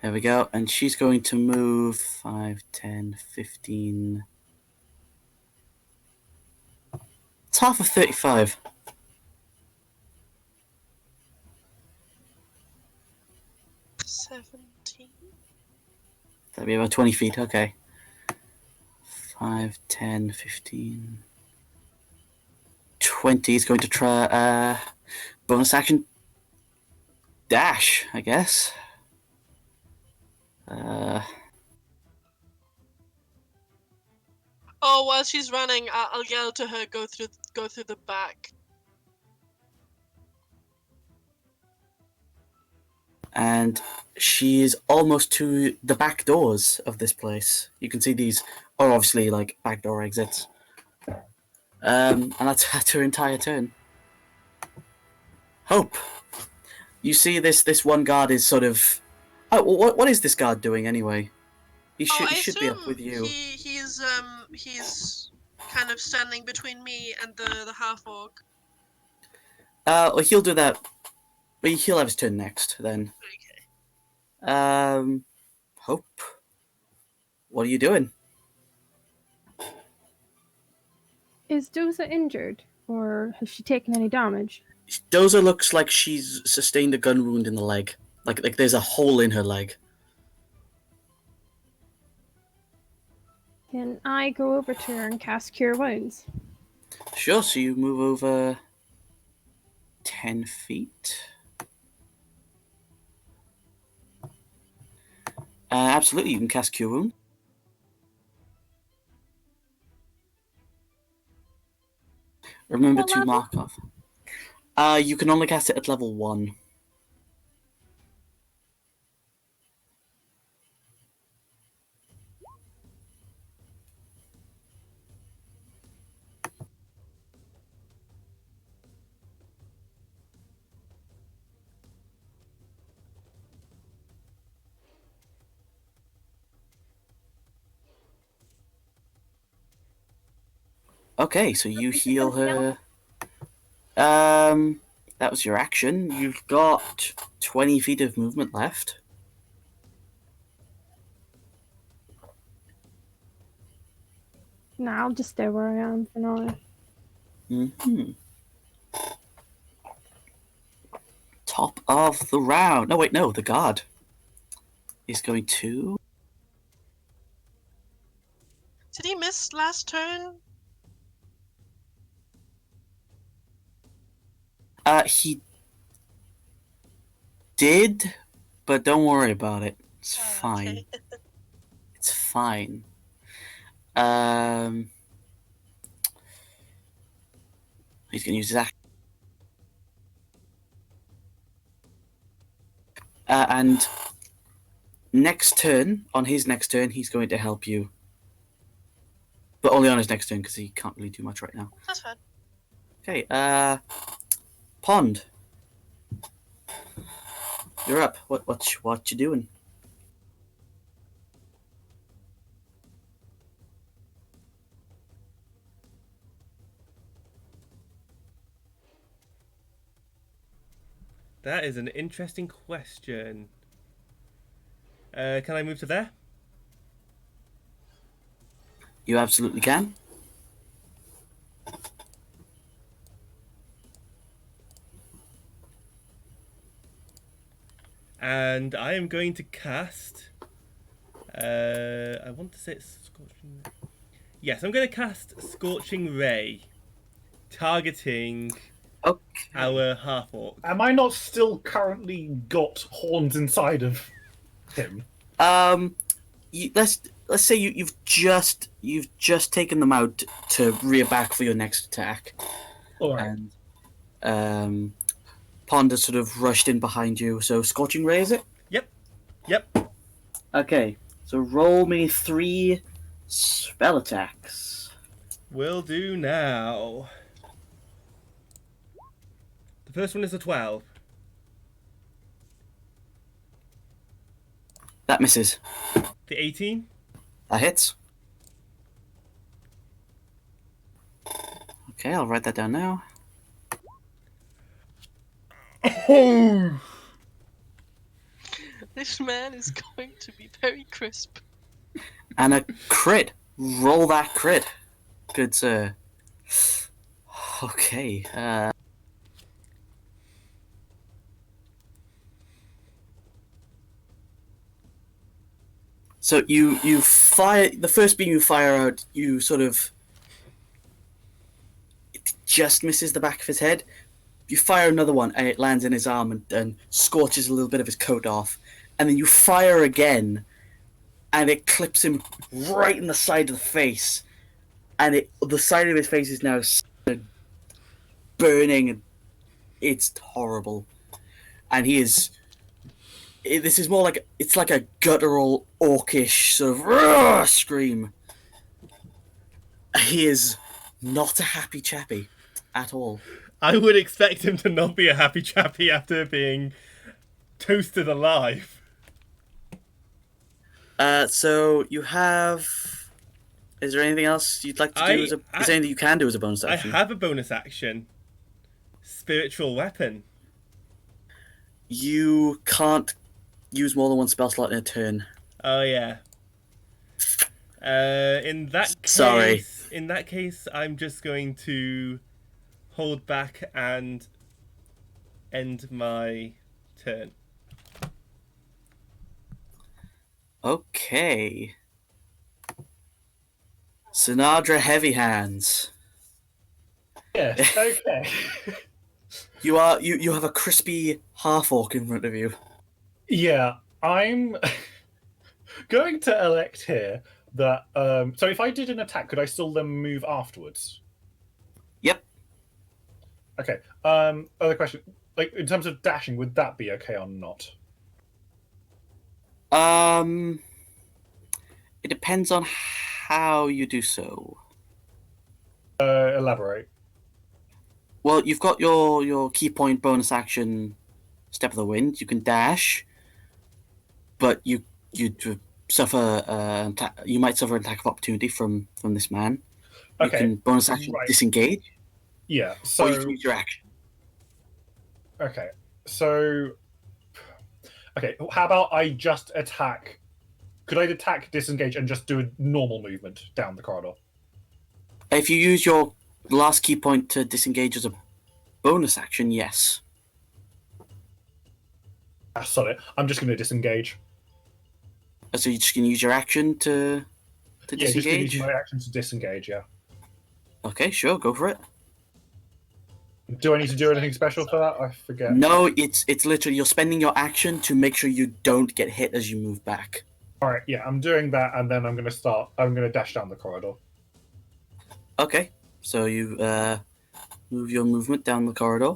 There we go, and she's going to move 5, 10, 15... It's half of 35. That'd be about 20 feet. Okay. 5, 10, 15, 20 is going to try bonus action dash, I guess. Oh, while she's running, I'll yell to her, go through the back. And she is almost to the back doors of this place. You can see these are obviously like back door exits. And that's her entire turn. Hope. You see this one guard is sort of. Oh, what is this guard doing anyway? He should be up with you. He's kind of standing between me and the half orc. Well, he'll do that. But he'll have his turn next then. Okay. Hope. What are you doing? Is Doza injured, or has she taken any damage? Doza looks like she's sustained a gun wound in the leg. Like there's a hole in her leg. Can I go over to her and cast Cure Wounds? Sure, so you move over 10 feet. Absolutely, you can cast Cure Wound. Remember to mark off. You can only cast it at level 1. Okay, so you heal her. That was your action. You've got 20 feet of movement left. Nah, I'll just stay where I am for now. Mm-hmm. Top of the round. No, wait, no, the guard is going to. Did he miss last turn? He did, but don't worry about it. It's fine. Okay. It's fine. He's going to use his action. And on his next turn, he's going to help you. But only on his next turn, because he can't really do much right now. That's fine. Okay, Pond. You're up. What you doing? That is an interesting question. Can I move to there? You absolutely can. And I am going to cast. I want to say it's Scorching Ray. Yes, I'm going to cast Scorching Ray, targeting our half orc. Am I not still currently got horns inside of him? Let's say you've just taken them out to rear back for your next attack. All right. And Pond has sort of rushed in behind you. So Scorching Ray, is it? Yep. Okay. So roll me 3 spell attacks. Will do now. The first one is a 12. That misses. The 18. That hits. Okay, I'll write that down now. This man is going to be very crisp. And a crit. Roll that crit. Good sir. Okay. So you fire the first beam you fire out. You sort of it just misses the back of his head. You fire another one and it lands in his arm and scorches a little bit of his coat off. And then you fire again and it clips him right in the side of the face. And the side of his face is now burning and it's horrible. And he is. This is more like it's like a guttural, orcish sort of scream. He is not a happy chappy at all. I would expect him to not be a happy chappy after being toasted alive. So you have. Is there anything else you'd like to do? Is there anything you can do as a bonus action? I have a bonus action. Spiritual weapon. You can't use more than one spell slot in a turn. Oh yeah. In that case, I'm just going to hold back and end my turn. Okay. Sinadra Heavy Hands. Yes. Okay. You have a crispy half orc in front of you. Yeah, I'm going to elect here that. So if I did an attack, could I still then move afterwards? Yep. Okay. Other question, like in terms of dashing, would that be okay or not? It depends on how you do so. Elaborate. Well, you've got your key point bonus action, Step of the Wind. You can dash, but you suffer. You might suffer an attack of opportunity from this man. You Okay. can bonus action disengage. Yeah. Or So you can use your action. okay. So okay. How about I just attack? Could I attack, disengage, and just do a normal movement down the corridor? If you use your last key point to disengage as a bonus action, yes. Sorry, I'm just going to disengage. So you just can use your action to Yeah, just gonna disengage? use my action to disengage. Yeah. Okay, sure, go for it. Do I need to do anything special for that? I forget. No, it's literally you're spending your action to make sure you don't get hit as you move back. All right. Yeah, I'm doing that, and then I'm going to dash down the corridor. Okay, so you move your movement down the corridor.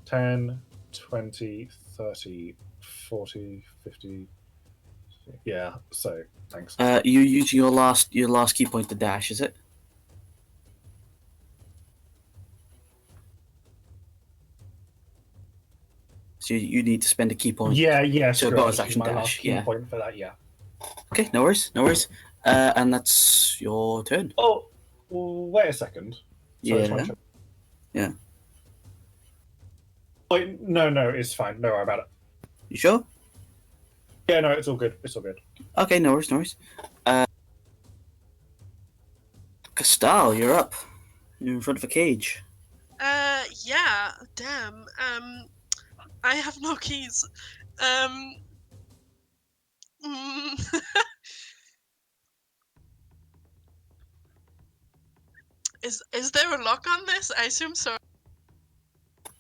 10, 20, 30, 40, 50. Yeah. So thanks. You using your last key point to dash, is it? So you need to spend a key point. Yeah. So Sure. bonus I'll use action my last dash. key Yeah. point for that. Yeah. Okay, no worries. And that's your turn. Oh, wait a second. Sorry, Yeah. Yeah. Wait, no, it's fine. Don't worry about it. You sure? Yeah, no, it's all good. It's all good. Okay, no worries. Castal, you're up. You're in front of a cage. Yeah, damn. I have no keys. Is there a lock on this? I assume so.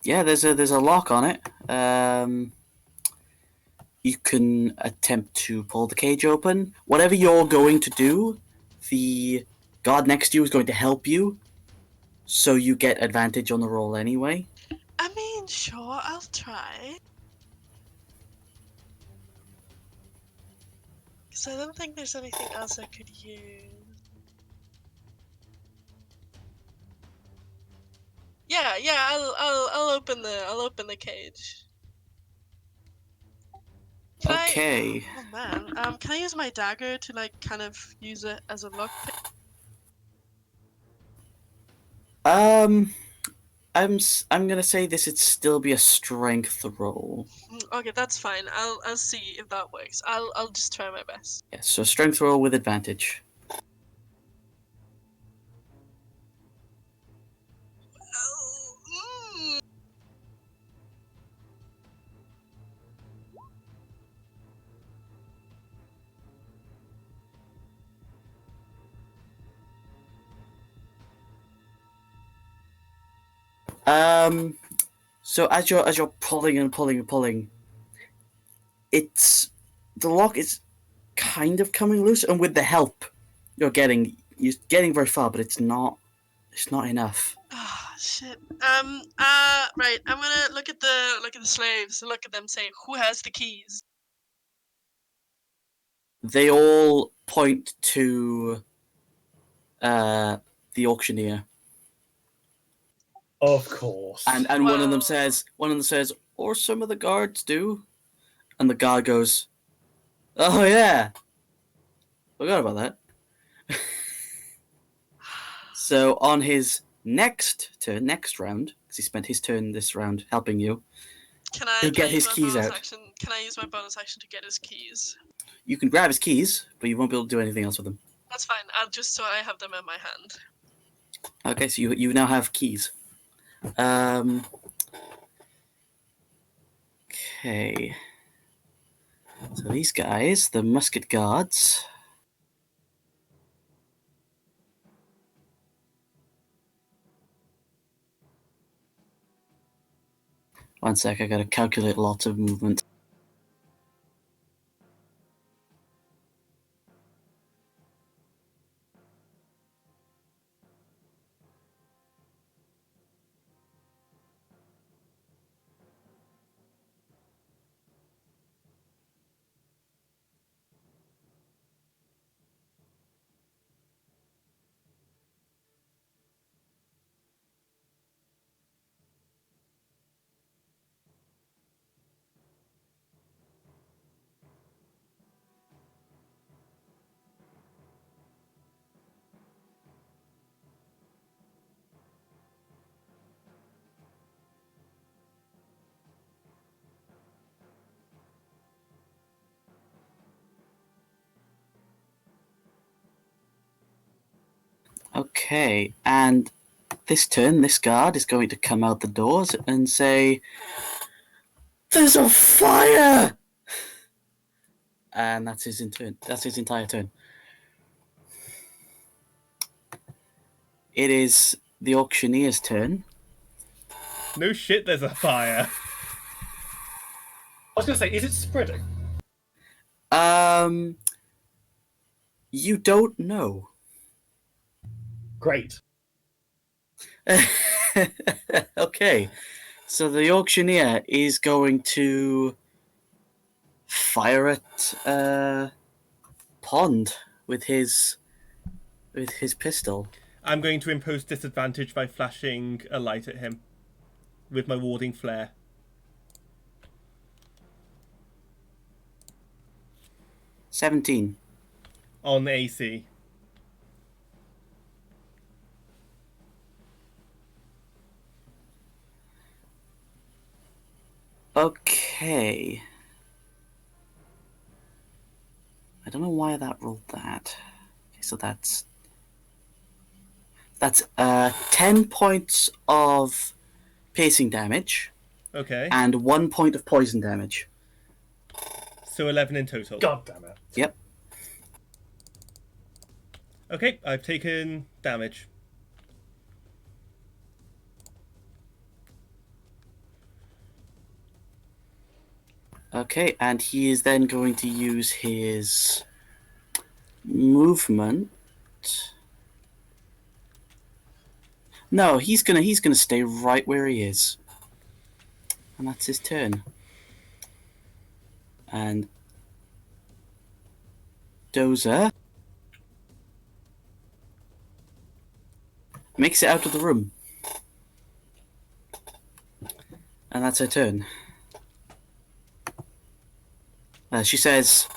Yeah, there's a lock on it. You can attempt to pull the cage open. Whatever you're going to do, the guard next to you is going to help you, so you get advantage on the roll anyway. I mean, sure, I'll try. Because I don't think there's anything else I could use. Yeah, I'll open the cage. Okay. Oh man, can I use my dagger to like kind of use it as a lockpick? I'm gonna say this would still be a strength roll. Okay, that's fine. I'll see if that works. I'll just try my best. Yeah, so strength roll with advantage. So as you're pulling and pulling and pulling, the lock is kind of coming loose, and with the help you're getting very far, but it's not enough. Ah, shit. Right. I'm gonna look at the slaves. Look at them. Say, who has the keys? They all point to the auctioneer, Of course. and one of them says, or some of the guards do, and the guard goes, "Oh yeah, forgot about that." So on his next round, because he spent his turn this round helping you, he'll get his keys out. Can I use my bonus action to get his keys? You can grab his keys, but you won't be able to do anything else with them. That's fine. I'll just so I have them in my hand. Okay, so you now have keys. Okay. So these guys, the musket guards. One sec, I gotta calculate lots of movement. Okay, and this turn, this guard is going to come out the doors and say, "There's a fire!" And that's his entire turn. It is the auctioneer's turn. No shit, there's a fire. I was going to say, is it spreading? You don't know. Great. Okay, so the auctioneer is going to fire at Pond with his pistol. I'm going to impose disadvantage by flashing a light at him with my warding flare. $17 on AC. Okay. I don't know why that rolled that. Okay, so that's 10 points of piercing damage. Okay. And 1 point of poison damage. So 11 in total. God damn it. Yep. Okay, I've taken damage. Okay, and he is then going to use his movement. No, he's gonna stay right where he is. And that's his turn. And Dozer makes it out of the room. And that's her turn. She says,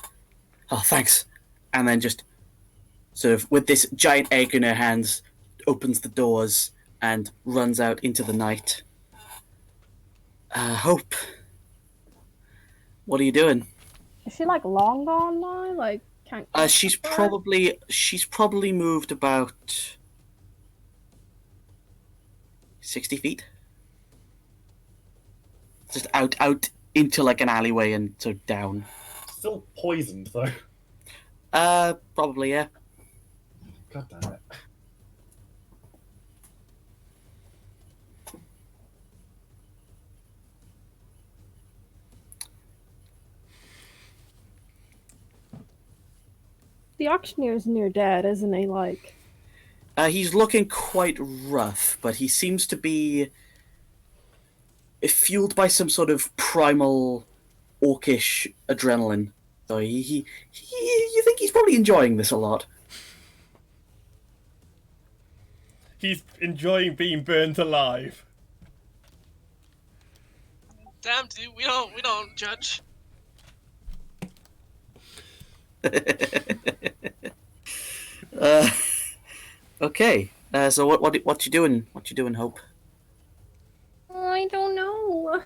"Oh, thanks," and then just sort of, with this giant egg in her hands, opens the doors and runs out into the night. Hope, what are you doing? Is she like long gone now? Like can't. She's probably moved about 60 feet. Just out into like an alleyway and so down. Still poisoned though. Probably, yeah. God damn it. The auctioneer's near dead, isn't he? Like, He's looking quite rough, but he seems to be fueled by some sort of primal orcish adrenaline. So you think he's probably enjoying this a lot. He's enjoying being burnt alive. Damn, dude, we don't judge. Okay. So what you doing? What you doing, Hope? I don't know.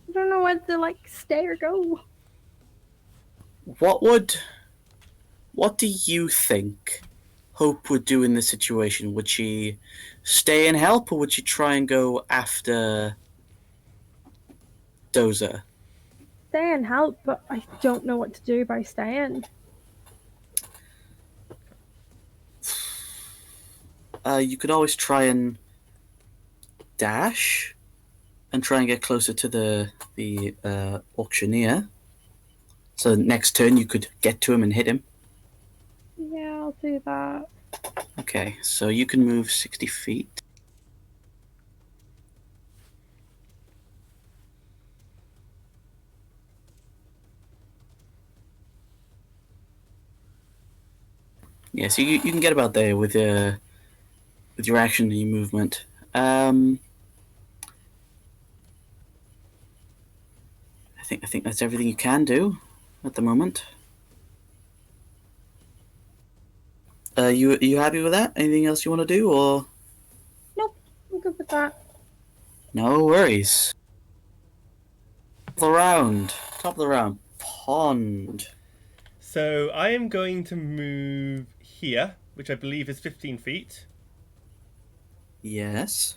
I don't know whether to like stay or go. What do you think Hope would do in this situation? Would she stay and help, or would she try and go after Dozer? Stay and help, but I don't know what to do by staying. You could always try and dash and try and get closer to the auctioneer. So next turn you could get to him and hit him. Yeah, I'll do that. Okay, so you can move 60 feet. Yeah, so you can get about there with your action and your movement. I think that's everything you can do at the moment. You happy with that? Anything else you want to do, or Nope, I'm good with that. no worries? Top of the round, pond. So I am going to move here, which I believe is 15 feet. Yes.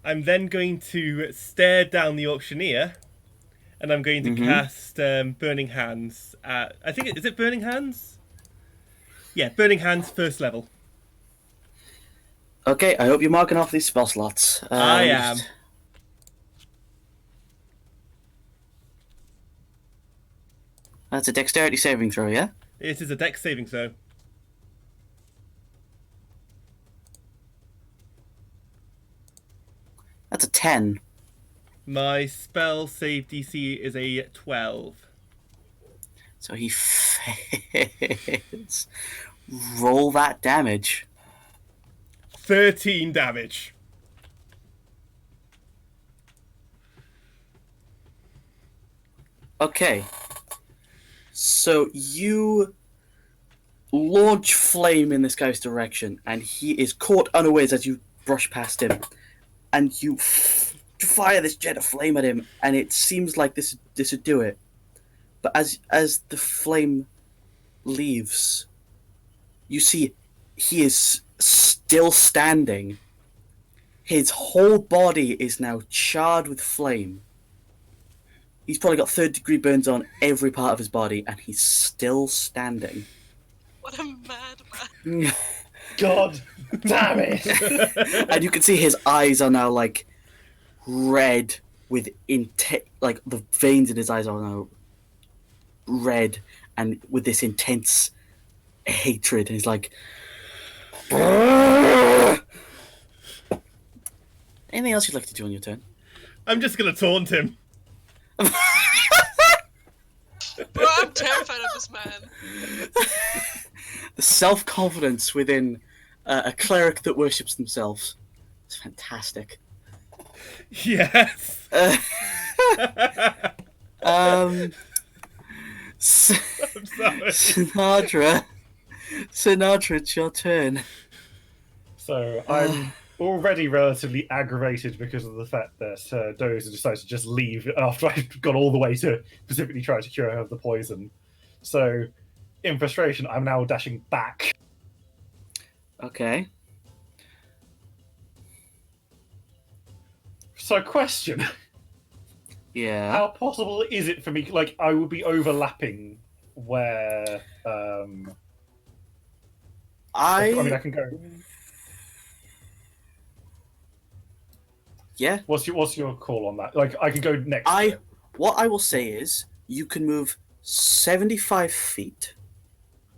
I'm then going to stare down the auctioneer, and I'm going to cast Burning Hands at... I think... Is it Burning Hands? Yeah, Burning Hands, first level. Okay, I hope you're marking off these spell slots. I am. That's a dexterity saving throw, yeah? It is a dex saving throw. That's a 10. My spell save DC is a 12. So he fails. Roll that damage. 13 damage. Okay. So you launch flame in this guy's direction, and he is caught unawares as you brush past him. And you fire this jet of flame at him, and it seems like this would do it. But as the flame leaves, you see he is still standing. His whole body is now charred with flame. He's probably got third-degree burns on every part of his body, and he's still standing. What a madman. God damn it! And you can see his eyes are now, like, red with like, the veins in his eyes are now red, and with this intense hatred. And he's like... Anything else you'd like to do on your turn? I'm just going to taunt him. Bro, I'm terrified of this man. The self-confidence within a cleric that worships themselves. It's fantastic. Yes. I'm sorry. Sinatra, it's your turn. So I'm already relatively aggravated because of the fact that Dozer decided to just leave after I'd gone all the way to specifically try to cure her of the poison. So, in frustration, I'm now dashing back. Okay. So, question. Yeah. How possible is it for me, like, I would be overlapping where, I mean, I can go... Yeah. What's your call on that? Like, I could go next. What I will say is, you can move 75 feet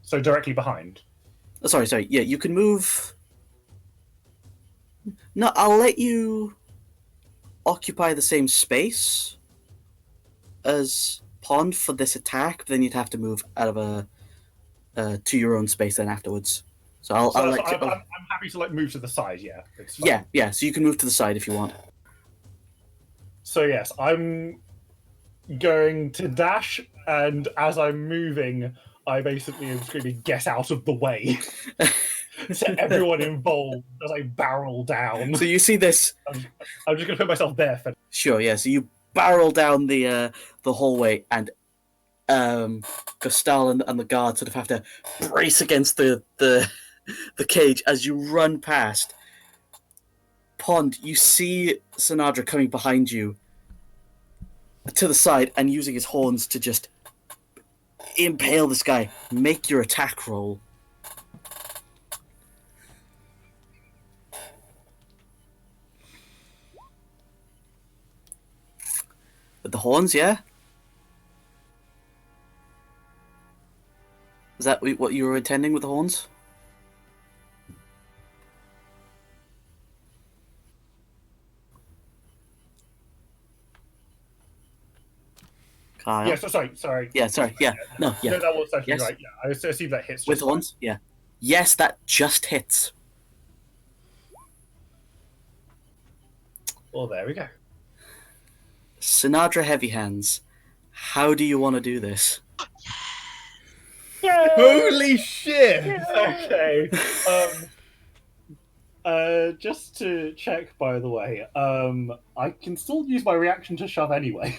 So directly behind. Oh, sorry. Yeah, you can move. No, I'll let you occupy the same space as Pond for this attack, but then you'd have to move out of to your own space then afterwards. So I'll So let you. I'm happy to move to the side. Yeah, it's fine. Yeah. So you can move to the side if you want. So yes, I'm going to dash, and as I'm moving, I basically am screaming, "Get out of the way!" to everyone involved as I barrel down. So you see this. I'm just going to put myself there for. Sure. Yeah. So you barrel down the hallway, and Gostal and the guard sort of have to brace against the cage as you run past. Pond, you see Sinadra coming behind you to the side and using his horns to just impale this guy. Make your attack roll. With the horns, yeah? Is that what you were intending with the horns? Kyle? Yeah, sorry. Yeah, sorry. Yeah. No, yeah. No, that was actually Yes. right. Yeah, I assume that hits. With just fine. horns? Yeah. Yes, that just hits. Well, there we go. Sinadra Heavy Hands, how do you want to do this? Holy shit! Okay. Just to check, by the way, I can still use my reaction to shove anyway.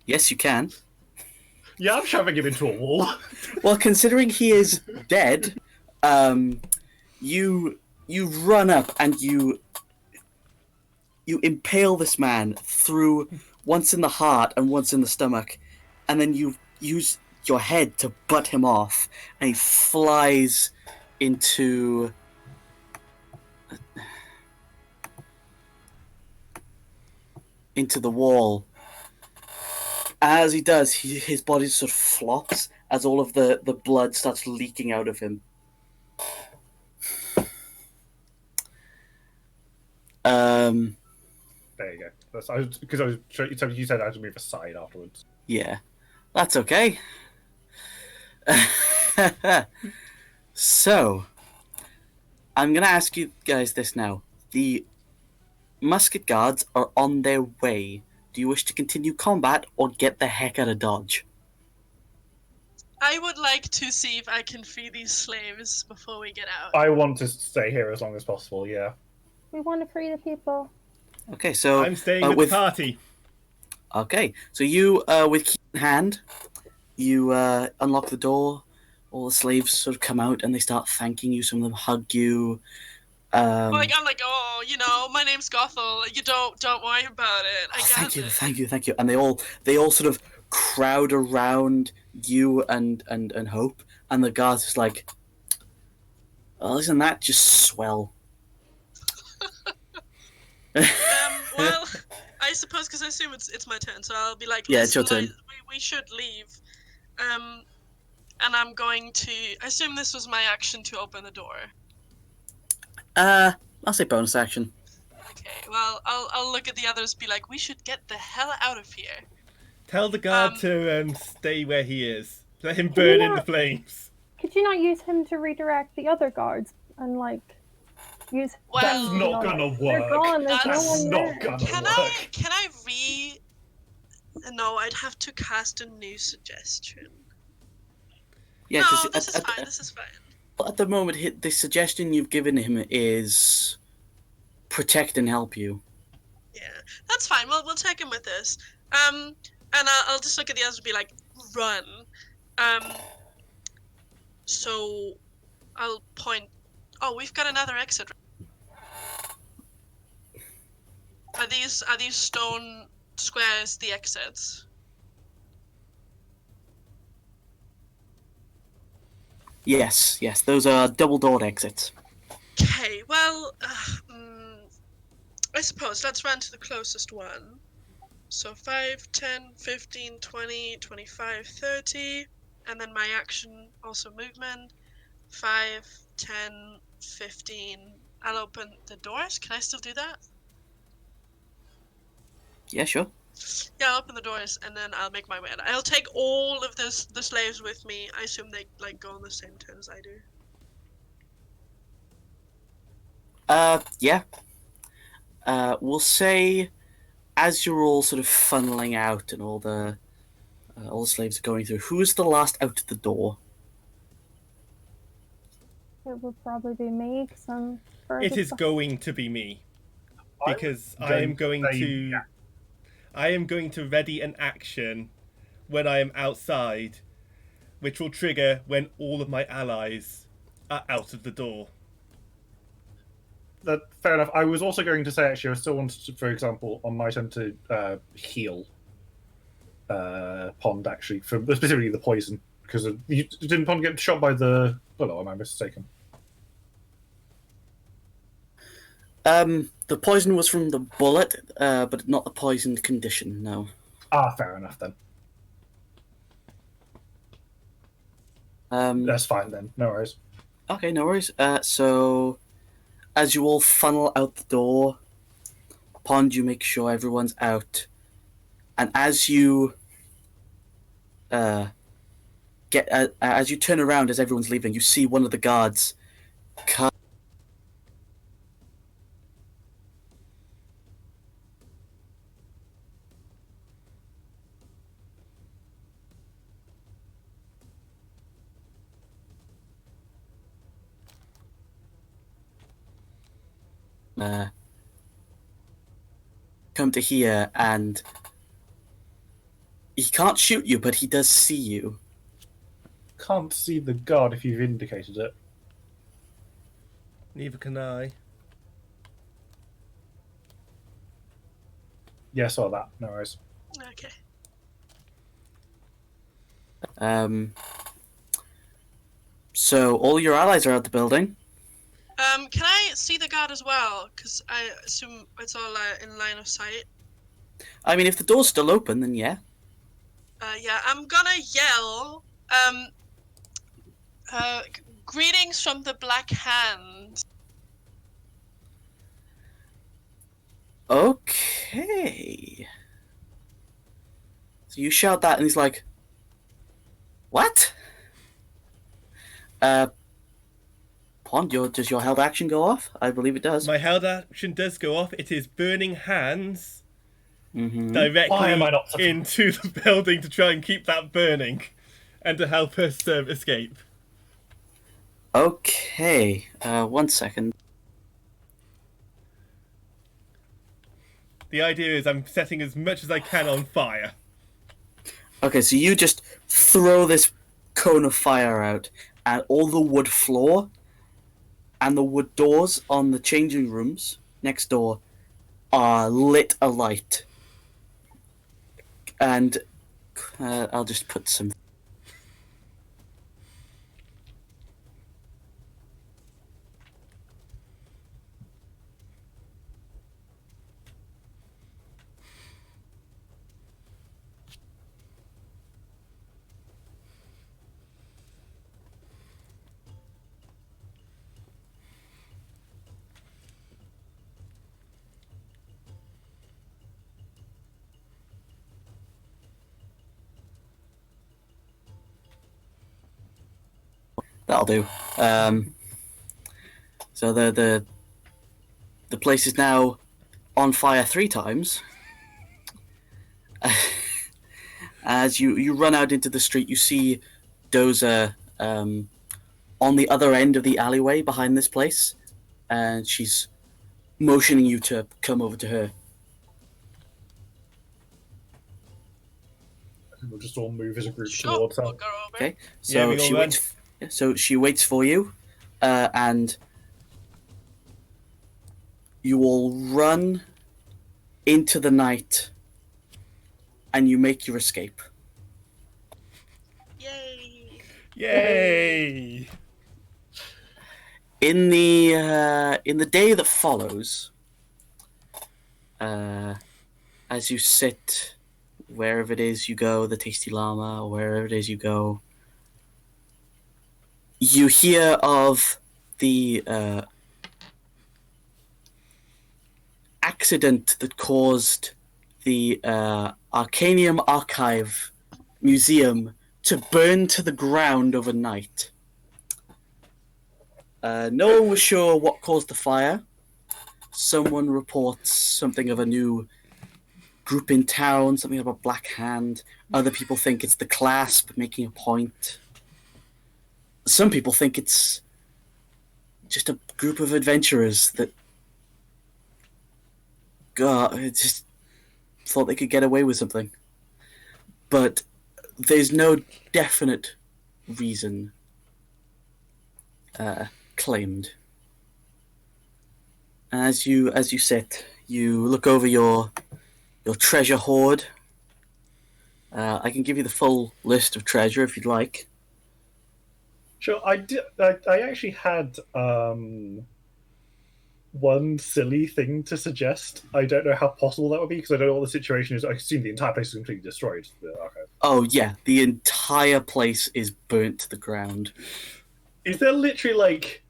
Yes, you can. Yeah, I'm shoving him into a wall. Well, considering he is dead, you run up and you impale this man through once in the heart and once in the stomach, and then you use your head to butt him off, and he flies into the wall. As he does, his body sort of flops as all of the blood starts leaking out of him. There you go. Because I was you said I had to move aside afterwards. Yeah, that's okay. So, I'm going to ask you guys this now. The musket guards are on their way. Do you wish to continue combat or get the heck out of Dodge? I would like to see if I can free these slaves before we get out. I want to stay here as long as possible. Yeah. We want to free the people. Okay, so I'm staying with the party. Okay, so you, with key in hand, you unlock the door. All the slaves sort of come out and they start thanking you. Some of them hug you. I'm like, oh, my name's Gothel. You don't worry about it. I got Thank you, this. thank you. And they all sort of crowd around you and Hope, and the guards just like, well, isn't that just swell? Well, I suppose because I assume it's my turn, so I'll be like, Yeah, it's your "Listen, turn. we should leave. And I'm going to. I assume this was my action to open the door. I'll say bonus action. Okay. Well, I'll look at the others, be like, we should get the hell out of here. Tell the guard to stay where he is. Let him burn in the flames. Could you not use him to redirect the other guards and use? Well, That's not gonna work. They're gone. There's no That's one not there. gonna Can work. I No, I'd have to cast a new suggestion. Yeah, No, because this is fine. This is fine. at the moment, the suggestion you've given him is protect and help you. Yeah, that's fine. We'll take him with this. And I'll just look at the others and be like, run. So I'll point. Oh, we've got another exit. Are these stone squares the exits? Yes, those are double-doored exits. Okay, well, I suppose let's run to the closest one. So 5, 10, 15, 20, 25, 30, and then my action, also movement. 5, 10, 15. I'll open the doors. Can I still do that? Yeah, sure. Yeah, I'll open the doors and then I'll make my way. I'll take all of the slaves with me. I assume they like go on the same turn as I do. Yeah. We'll say as you're all sort of funneling out and all the slaves are going through, who is the last out the door? It would probably be me because I'm It furthest is behind. going to be me because I am going to say, yeah. I am going to ready an action when I am outside, which will trigger when all of my allies are out of the door. Fair enough. I was also going to say, actually, I still wanted to, for example, on my turn to heal Pond, actually, for specifically the poison. Because didn't Pond get shot by the bullet, or am I mistaken? The poison was from the bullet, but not the poisoned condition, no. Fair enough then. Um, That's fine then. No worries. Okay, no worries. So, as you all funnel out the door, Pond, you make sure everyone's out. And as you as you turn around as everyone's leaving, you see one of the guards come. Come to here, and he can't shoot you, but he does see you. Can't see the guard if you've indicated it. Neither can I. Yes, or that. No worries. Okay. So all your allies are out the building. Can I see the guard as well? Because I assume it's all in line of sight. I mean, if the door's still open, then yeah. Yeah, I'm gonna yell. Greetings from the Black Hand. Okay. So you shout that, and he's like, "What?" Pond, does your held action go off? I believe it does. My held action does go off. It is burning hands Mm-hmm. Why am I directly not surprised? into the building to try and keep that burning and to help us escape. Okay. 1 second. The idea is I'm setting as much as I can on fire. Okay, so you just throw this cone of fire out, and all the wood floor and the wood doors on the changing rooms next door are lit alight. And I'll just put some. That'll do. So the place is now on fire 3 times. As you run out into the street, you see Doza on the other end of the alleyway behind this place, and she's motioning you to come over to her. We'll just all move as a group Sure, towards her. we'll go over. Okay, Yeah, so we all she run. waits. So she waits for you, and you all run into the night, and you make your escape. Yay! Yay! In the day that follows, as you sit wherever it is you go, the Tasty Llama, or wherever it is you go, you hear of the accident that caused the Arcanium Archive Museum to burn to the ground overnight. No one was sure what caused the fire. Someone reports something of a new group in town, something about Black Hand. Other people think it's the Clasp making a point. Some people think it's just a group of adventurers that just thought they could get away with something. But there's no definite reason claimed. As you sit, you look over your treasure hoard. I can give you the full list of treasure if you'd like. Sure, I actually had one silly thing to suggest. I don't know how possible that would be because I don't know what the situation is. I assume the entire place is completely destroyed. Okay. Oh yeah, the entire place is burnt to the ground. Is there literally like,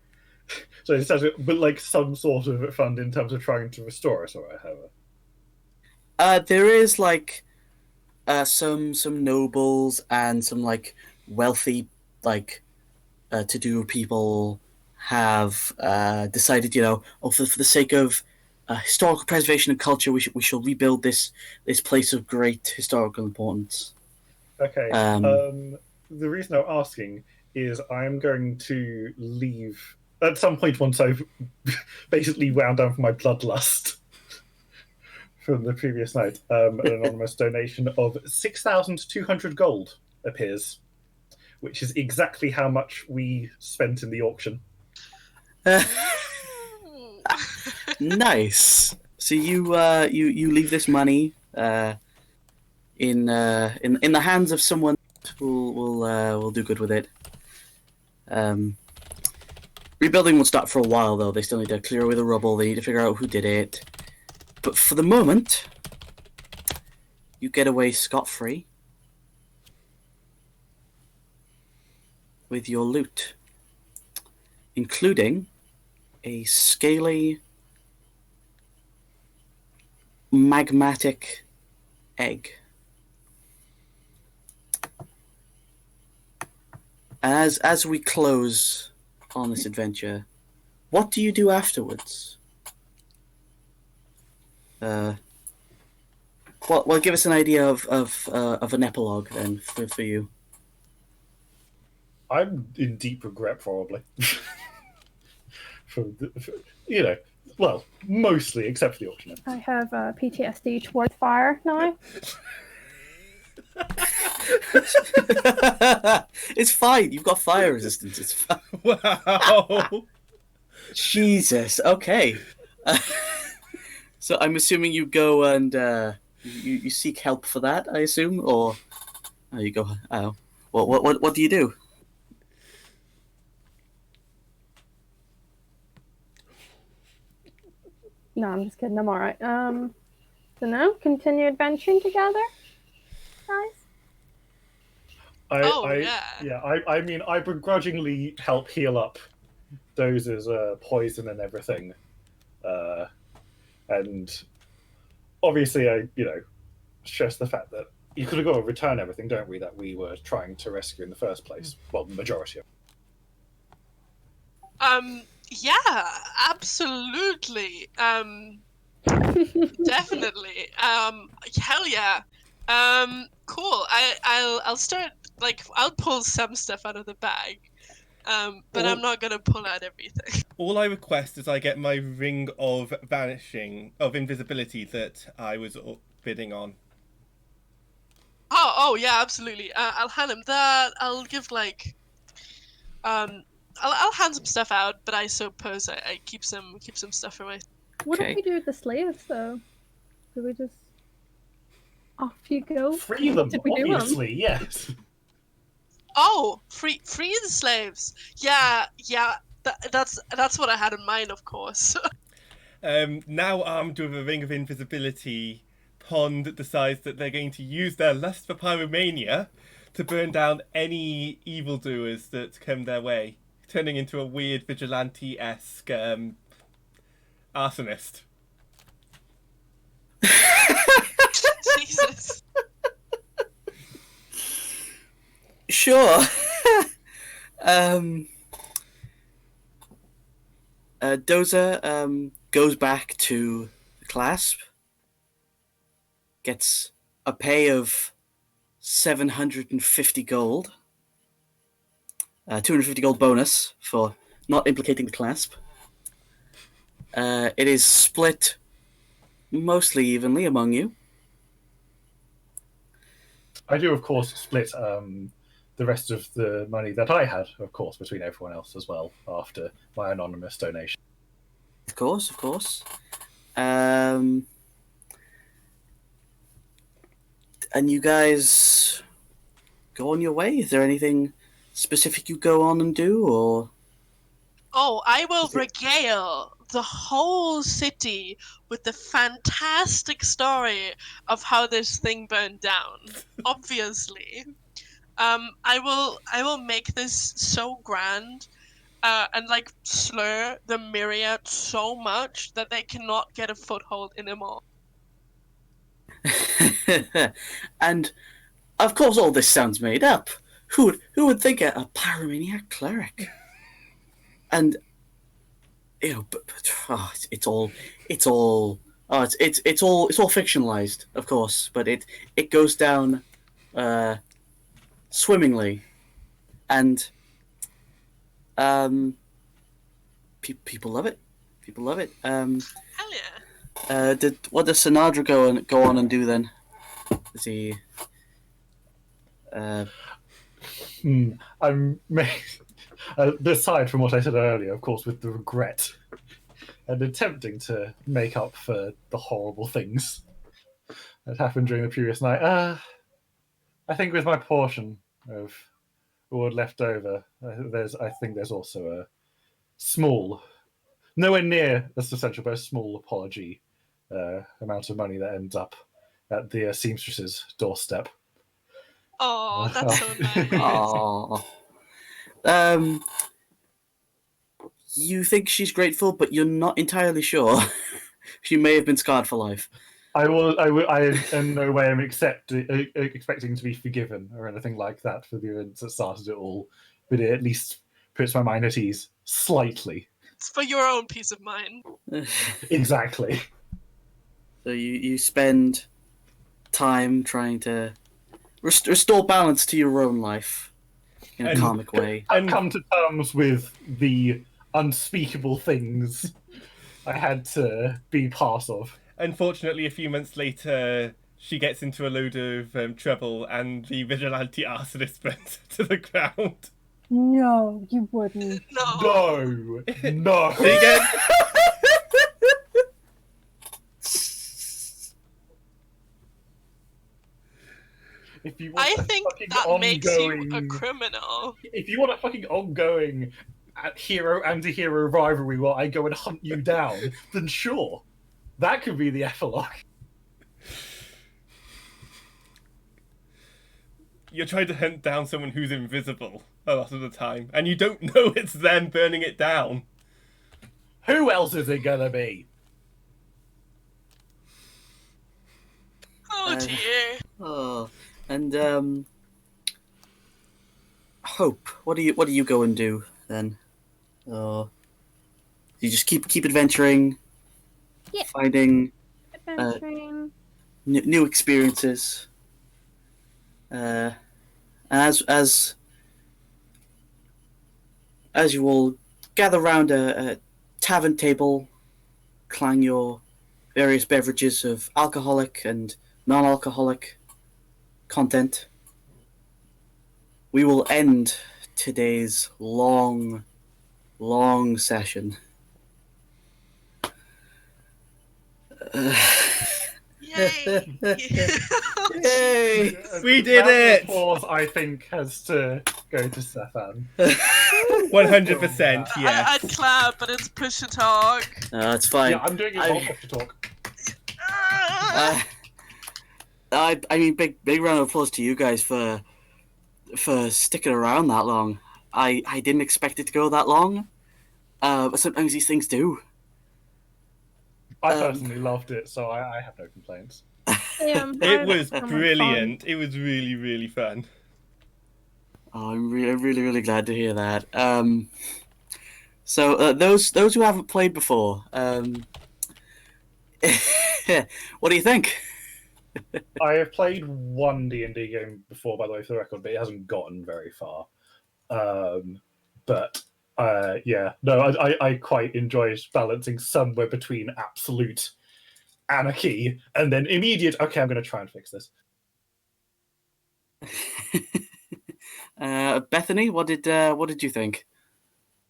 so it says, but like some sort of fund in terms of trying to restore it or whatever? There is like some nobles and some like wealthy like to-do people have decided, for the sake of historical preservation and culture, we shall rebuild this place of great historical importance. Okay. The reason I'm asking is I'm going to leave at some point once I've basically wound down from my bloodlust from the previous night. An anonymous donation of 6,200 gold appears, which is exactly how much we spent in the auction. Nice. So you leave this money in the hands of someone who will do good with it. Rebuilding will start for a while though. They still need to clear away the rubble. They need to figure out who did it. But for the moment, you get away scot-free with your loot, including a scaly, magmatic egg. As we close on this adventure, what do you do afterwards? Well, give us an idea of an epilogue then for you. I'm in deep regret, probably. Well, mostly, except for the auction. I have PTSD towards fire now. It's fine. You've got fire resistance. It's fine. Wow. Jesus. Okay. So I'm assuming you go and you seek help for that. I assume, or you go. Oh, what do you do? No, I'm just kidding. I'm all right. So now, continue adventuring together, guys. I mean, I begrudgingly help heal up Doze's poison and everything, and obviously, I stress the fact that you could have got to return everything, don't we? That we were trying to rescue in the first place. Well, the majority of it. Yeah, absolutely. Definitely. Hell yeah. Cool. I'll start, I'll pull some stuff out of the bag. But I'm not gonna pull out everything. All I request is I get my ring of invisibility that I was bidding on. Oh yeah, absolutely. I'll hand him that. I'll give I'll hand some stuff out, but I suppose I keep some stuff away. What Okay. do we do with the slaves, though? Do we just off you go? Free them, Did we do them? obviously, yes. Oh, free the slaves. Yeah. That's what I had in mind, of course. Now armed with a ring of invisibility, Pond decides that they're going to use their lust for pyromania to burn down any evildoers that come their way. turning into a weird vigilante-esque arsonist. Jesus. Sure. Doza goes back to the clasp, gets a pay of 750 gold, 250 gold bonus for not implicating the clasp. It is split mostly evenly among you. I do, of course, split the rest of the money that I had, of course, between everyone else as well after my anonymous donation. Of course. And you guys go on your way? Is there anything specific you go on and do, or? Oh, I will regale the whole city with the fantastic story of how this thing burned down. Obviously, I will make this so grand, and like slur the myriad so much that they cannot get a foothold anymore. And of course, all this sounds made up. Who would think a pyromaniac cleric? And but it's all fictionalized, of course, but it goes down swimmingly, and people love it. People love it. Hell yeah! What does Sinadra go on and do then? Is he? I'm aside from what I said earlier, of course, with the regret and attempting to make up for the horrible things that happened during the previous night. I think with my portion of what left over, I think there's also a small, nowhere near as substantial, but a small apology amount of money that ends up at the seamstress's doorstep. Oh, that's so nice. Aww. You think she's grateful, but you're not entirely sure. She may have been scarred for life. I in no way am expecting to be forgiven or anything like that for the events that started it all, but it at least puts my mind at ease slightly. It's for your own peace of mind. Exactly. So you spend time trying to restore balance to your own life in a karmic way. I've come to terms with the unspeakable things I had to be part of. Unfortunately, a few months later, she gets into a load of trouble, and the vigilante arsonist burns to the ground. No, you wouldn't. No. See again? If you want I think that makes you a criminal. If you want a fucking ongoing hero anti-hero rivalry where I go and hunt you down, then sure. That could be the epilogue. You're trying to hunt down someone who's invisible a lot of the time, and you don't know it's them burning it down. Who else is it gonna be? Oh dear. Oh, and Hope. What do you go and do then? You just keep adventuring, Yeah. finding Adventuring. new experiences. And as you all gather round a tavern table, clang your various beverages of alcoholic and non-alcoholic content, we will end today's long session. Yay! Yay! We did Round of it! applause, I think, has to go to Stefan. 100%, yes. I'd clap, but it's push to talk. No, it's fine. Yeah, I'm doing it while to talk. I mean, big round of applause to you guys for sticking around that long. I didn't expect it to go that long, but sometimes these things do. I personally loved it, so I have no complaints. It was brilliant. It was really, really fun. Oh, I'm really glad to hear that. So those who haven't played before, what do you think? I have played one D&D game before, by the way, for the record, but it hasn't gotten very far. But yeah, no, I quite enjoyed balancing somewhere between absolute anarchy and then immediate. Okay, I'm going to try and fix this. Bethany, what did you think?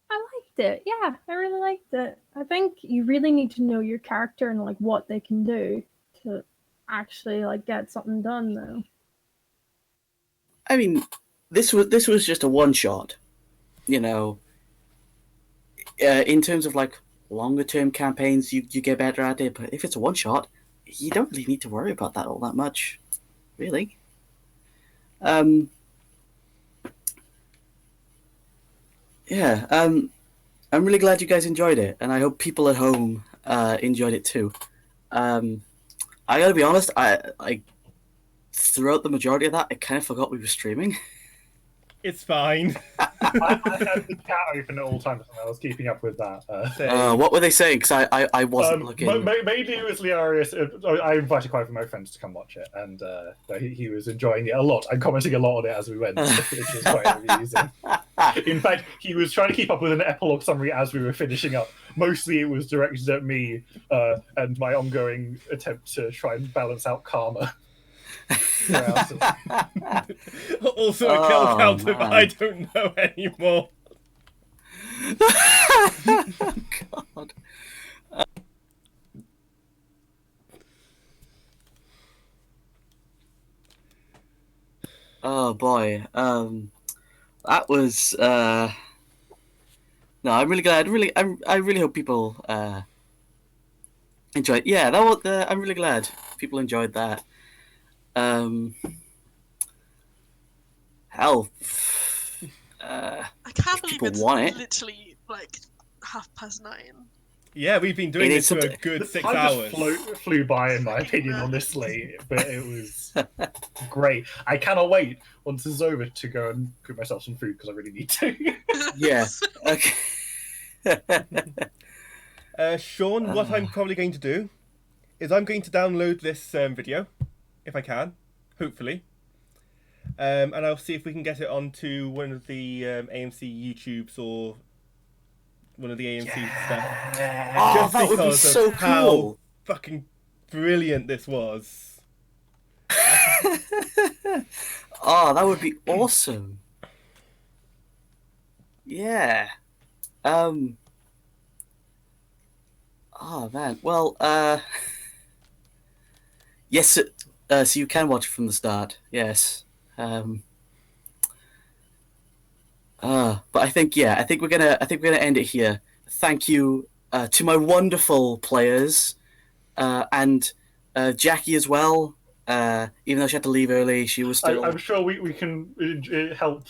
I liked it. Yeah, I really liked it. I think you really need to know your character and like what they can do to actually like get something done, though. I mean, this was just a one shot, you know. In terms of like longer term campaigns, you get better at it. But if it's a one shot, you don't really need to worry about that all that much, really. Yeah. I'm really glad you guys enjoyed it, and I hope people at home enjoyed it too. I gotta be honest, I throughout the majority of that, I kind of forgot we were streaming. It's fine. I had the chat open at all times, and I was keeping up with that. What were they saying? Because I wasn't looking. Mainly it was hilarious. I invited quite a few of my friends to come watch it, and he was enjoying it a lot and commenting a lot on it as we went, which was quite amusing. In fact, he was trying to keep up with an epilogue summary as we were finishing up. Mostly it was directed at me and my ongoing attempt to try and balance out karma. Also a kill counter, but I don't know anymore. God. Oh boy. That was no, I'm really glad. I really hope people enjoyed. Yeah, that was. I'm really glad people enjoyed that. Hell, I can't believe people it's want it. literally like 9:30. Yeah, we've been doing this for a good 6 hours. Just flew by, in my opinion, honestly, but it was great. I cannot wait once this is over to go and cook myself some food because I really need to. Yeah. Okay. Sean, what I'm probably going to do is I'm going to download this video, if I can, hopefully. And I'll see if we can get it onto one of the AMC YouTubes or one of the AMC stuff. Oh, Just that would be because so of how cool. fucking brilliant this was. Oh, that would be awesome. Yeah. Oh man. Well, yes. So you can watch it from the start. Yes. But I think we're gonna end it here. Thank you to my wonderful players, and Jackie as well. Even though she had to leave early, she was still. I'm sure we can help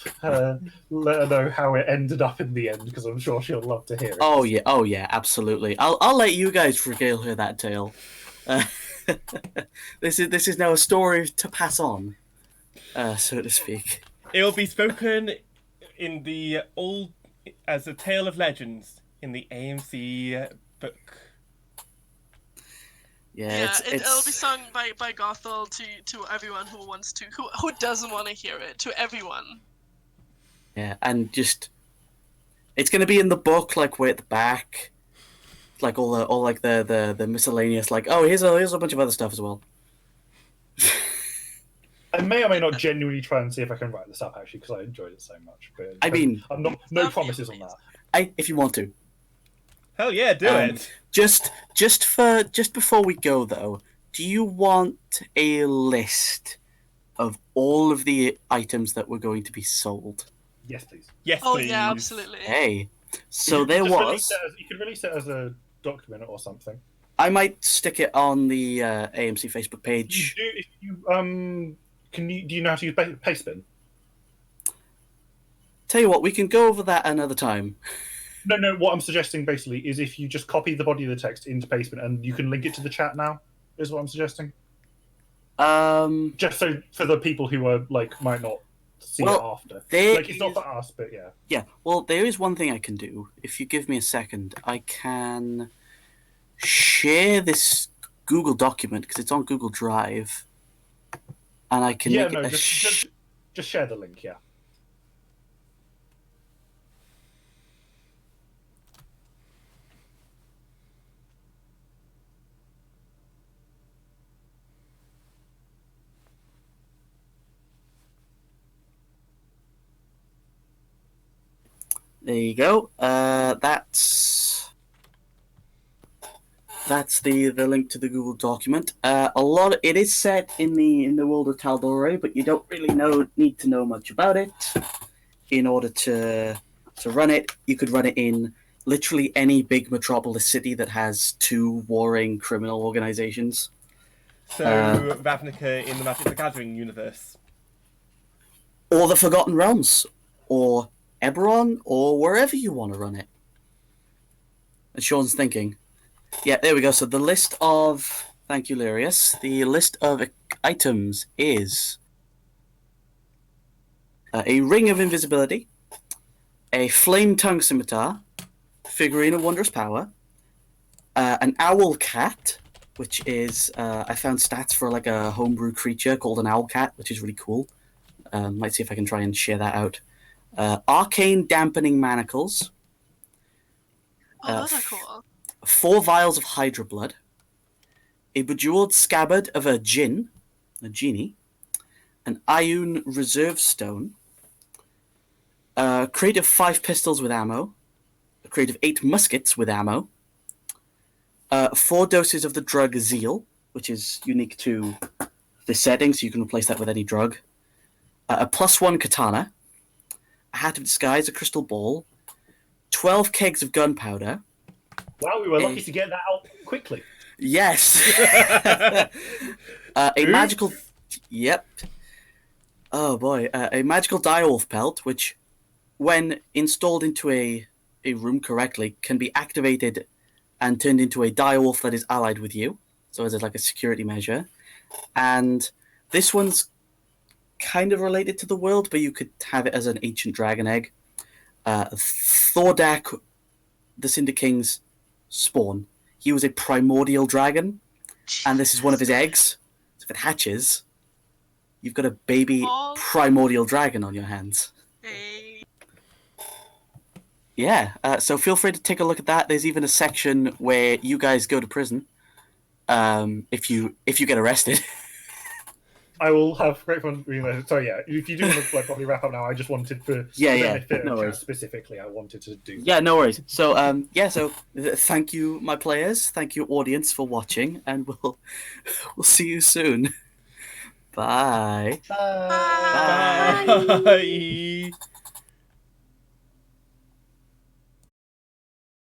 let her know how it ended up in the end, because I'm sure she'll love to hear it. Oh yeah, absolutely. I'll let you guys regale her that tale. This is now a story to pass on, so to speak. It will be spoken in the as a tale of legends in the AMC book. Yeah, it'll be sung by Gothel to everyone who wants to, who doesn't want to hear it, to everyone. Yeah, and just it's gonna be in the book, like way at the back, like all the miscellaneous, like here's a bunch of other stuff as well. I may or may not genuinely try and see if I can write this up, actually, because I enjoyed it so much. But I mean, I'm not, no promises on that. If you want to. Hell yeah, do it. Just before we go though, do you want a list of all of the items that were going to be sold? Yes, please. Yes, Oh please. yeah, absolutely. Hey, so there You can release it as a document or something. I might stick it on the AMC Facebook page. Do you know how to use Pastebin? Tell you what, we can go over that another time. No. What I'm suggesting basically is if you just copy the body of the text into Pastebin, and you can link it to the chat now. Is what I'm suggesting. Just so for the people who are might not see it after. It's not for us, but yeah. Yeah. Well, there is one thing I can do. If you give me a second, I can share this Google document because it's on Google Drive, and I can just share the link. Yeah. There you go. That's the link to the Google document. It is set in the world of Tal'Dorei, but you don't really need to know much about it in order to run it. You could run it in literally any big metropolis city that has 2 warring criminal organizations. So Ravnica in the Magic the Gathering universe, or the Forgotten Realms, or Eberron, or wherever you want to run it. And Sean's thinking. Yeah, there we go. So the list of... Thank you, Lirius. The list of items is... a Ring of Invisibility, a Flame Tongue Scimitar, Figurine of Wondrous Power, an Owl Cat, which is... I found stats for a homebrew creature called an Owl Cat, which is really cool. Might see if I can try and share that out. Arcane Dampening Manacles. Those are cool. 4 vials of Hydra Blood. A Bejeweled Scabbard of a Genie. An Ioun Reserve Stone. A crate of 5 pistols with ammo. A crate of 8 muskets with ammo. 4 doses of the drug Zeal, which is unique to this setting, so you can replace that with any drug. A +1 katana. A hat of disguise, a crystal ball, 12 kegs of gunpowder. Wow, we were lucky to get that out quickly. Yes. A magical... Yep. Oh boy. A magical direwolf pelt, which, when installed into a room correctly, can be activated and turned into a direwolf that is allied with you. So as a security measure. And this one's kind of related to the world, but you could have it as an ancient dragon egg. Thordak, the Cinder King's spawn. He was a primordial dragon, and this is one of his eggs. So if it hatches, you've got a baby primordial dragon on your hands. Hey. Yeah, so feel free to take a look at that. There's even a section where you guys go to prison if you get arrested. I will have great fun doing that. Sorry, yeah. If you do want to probably wrap up now, I just wanted for benefit no worries. Specifically, I wanted to do. Yeah, no worries. So thank you, my players. Thank you, audience, for watching, and we'll see you soon. Bye. Bye. Bye.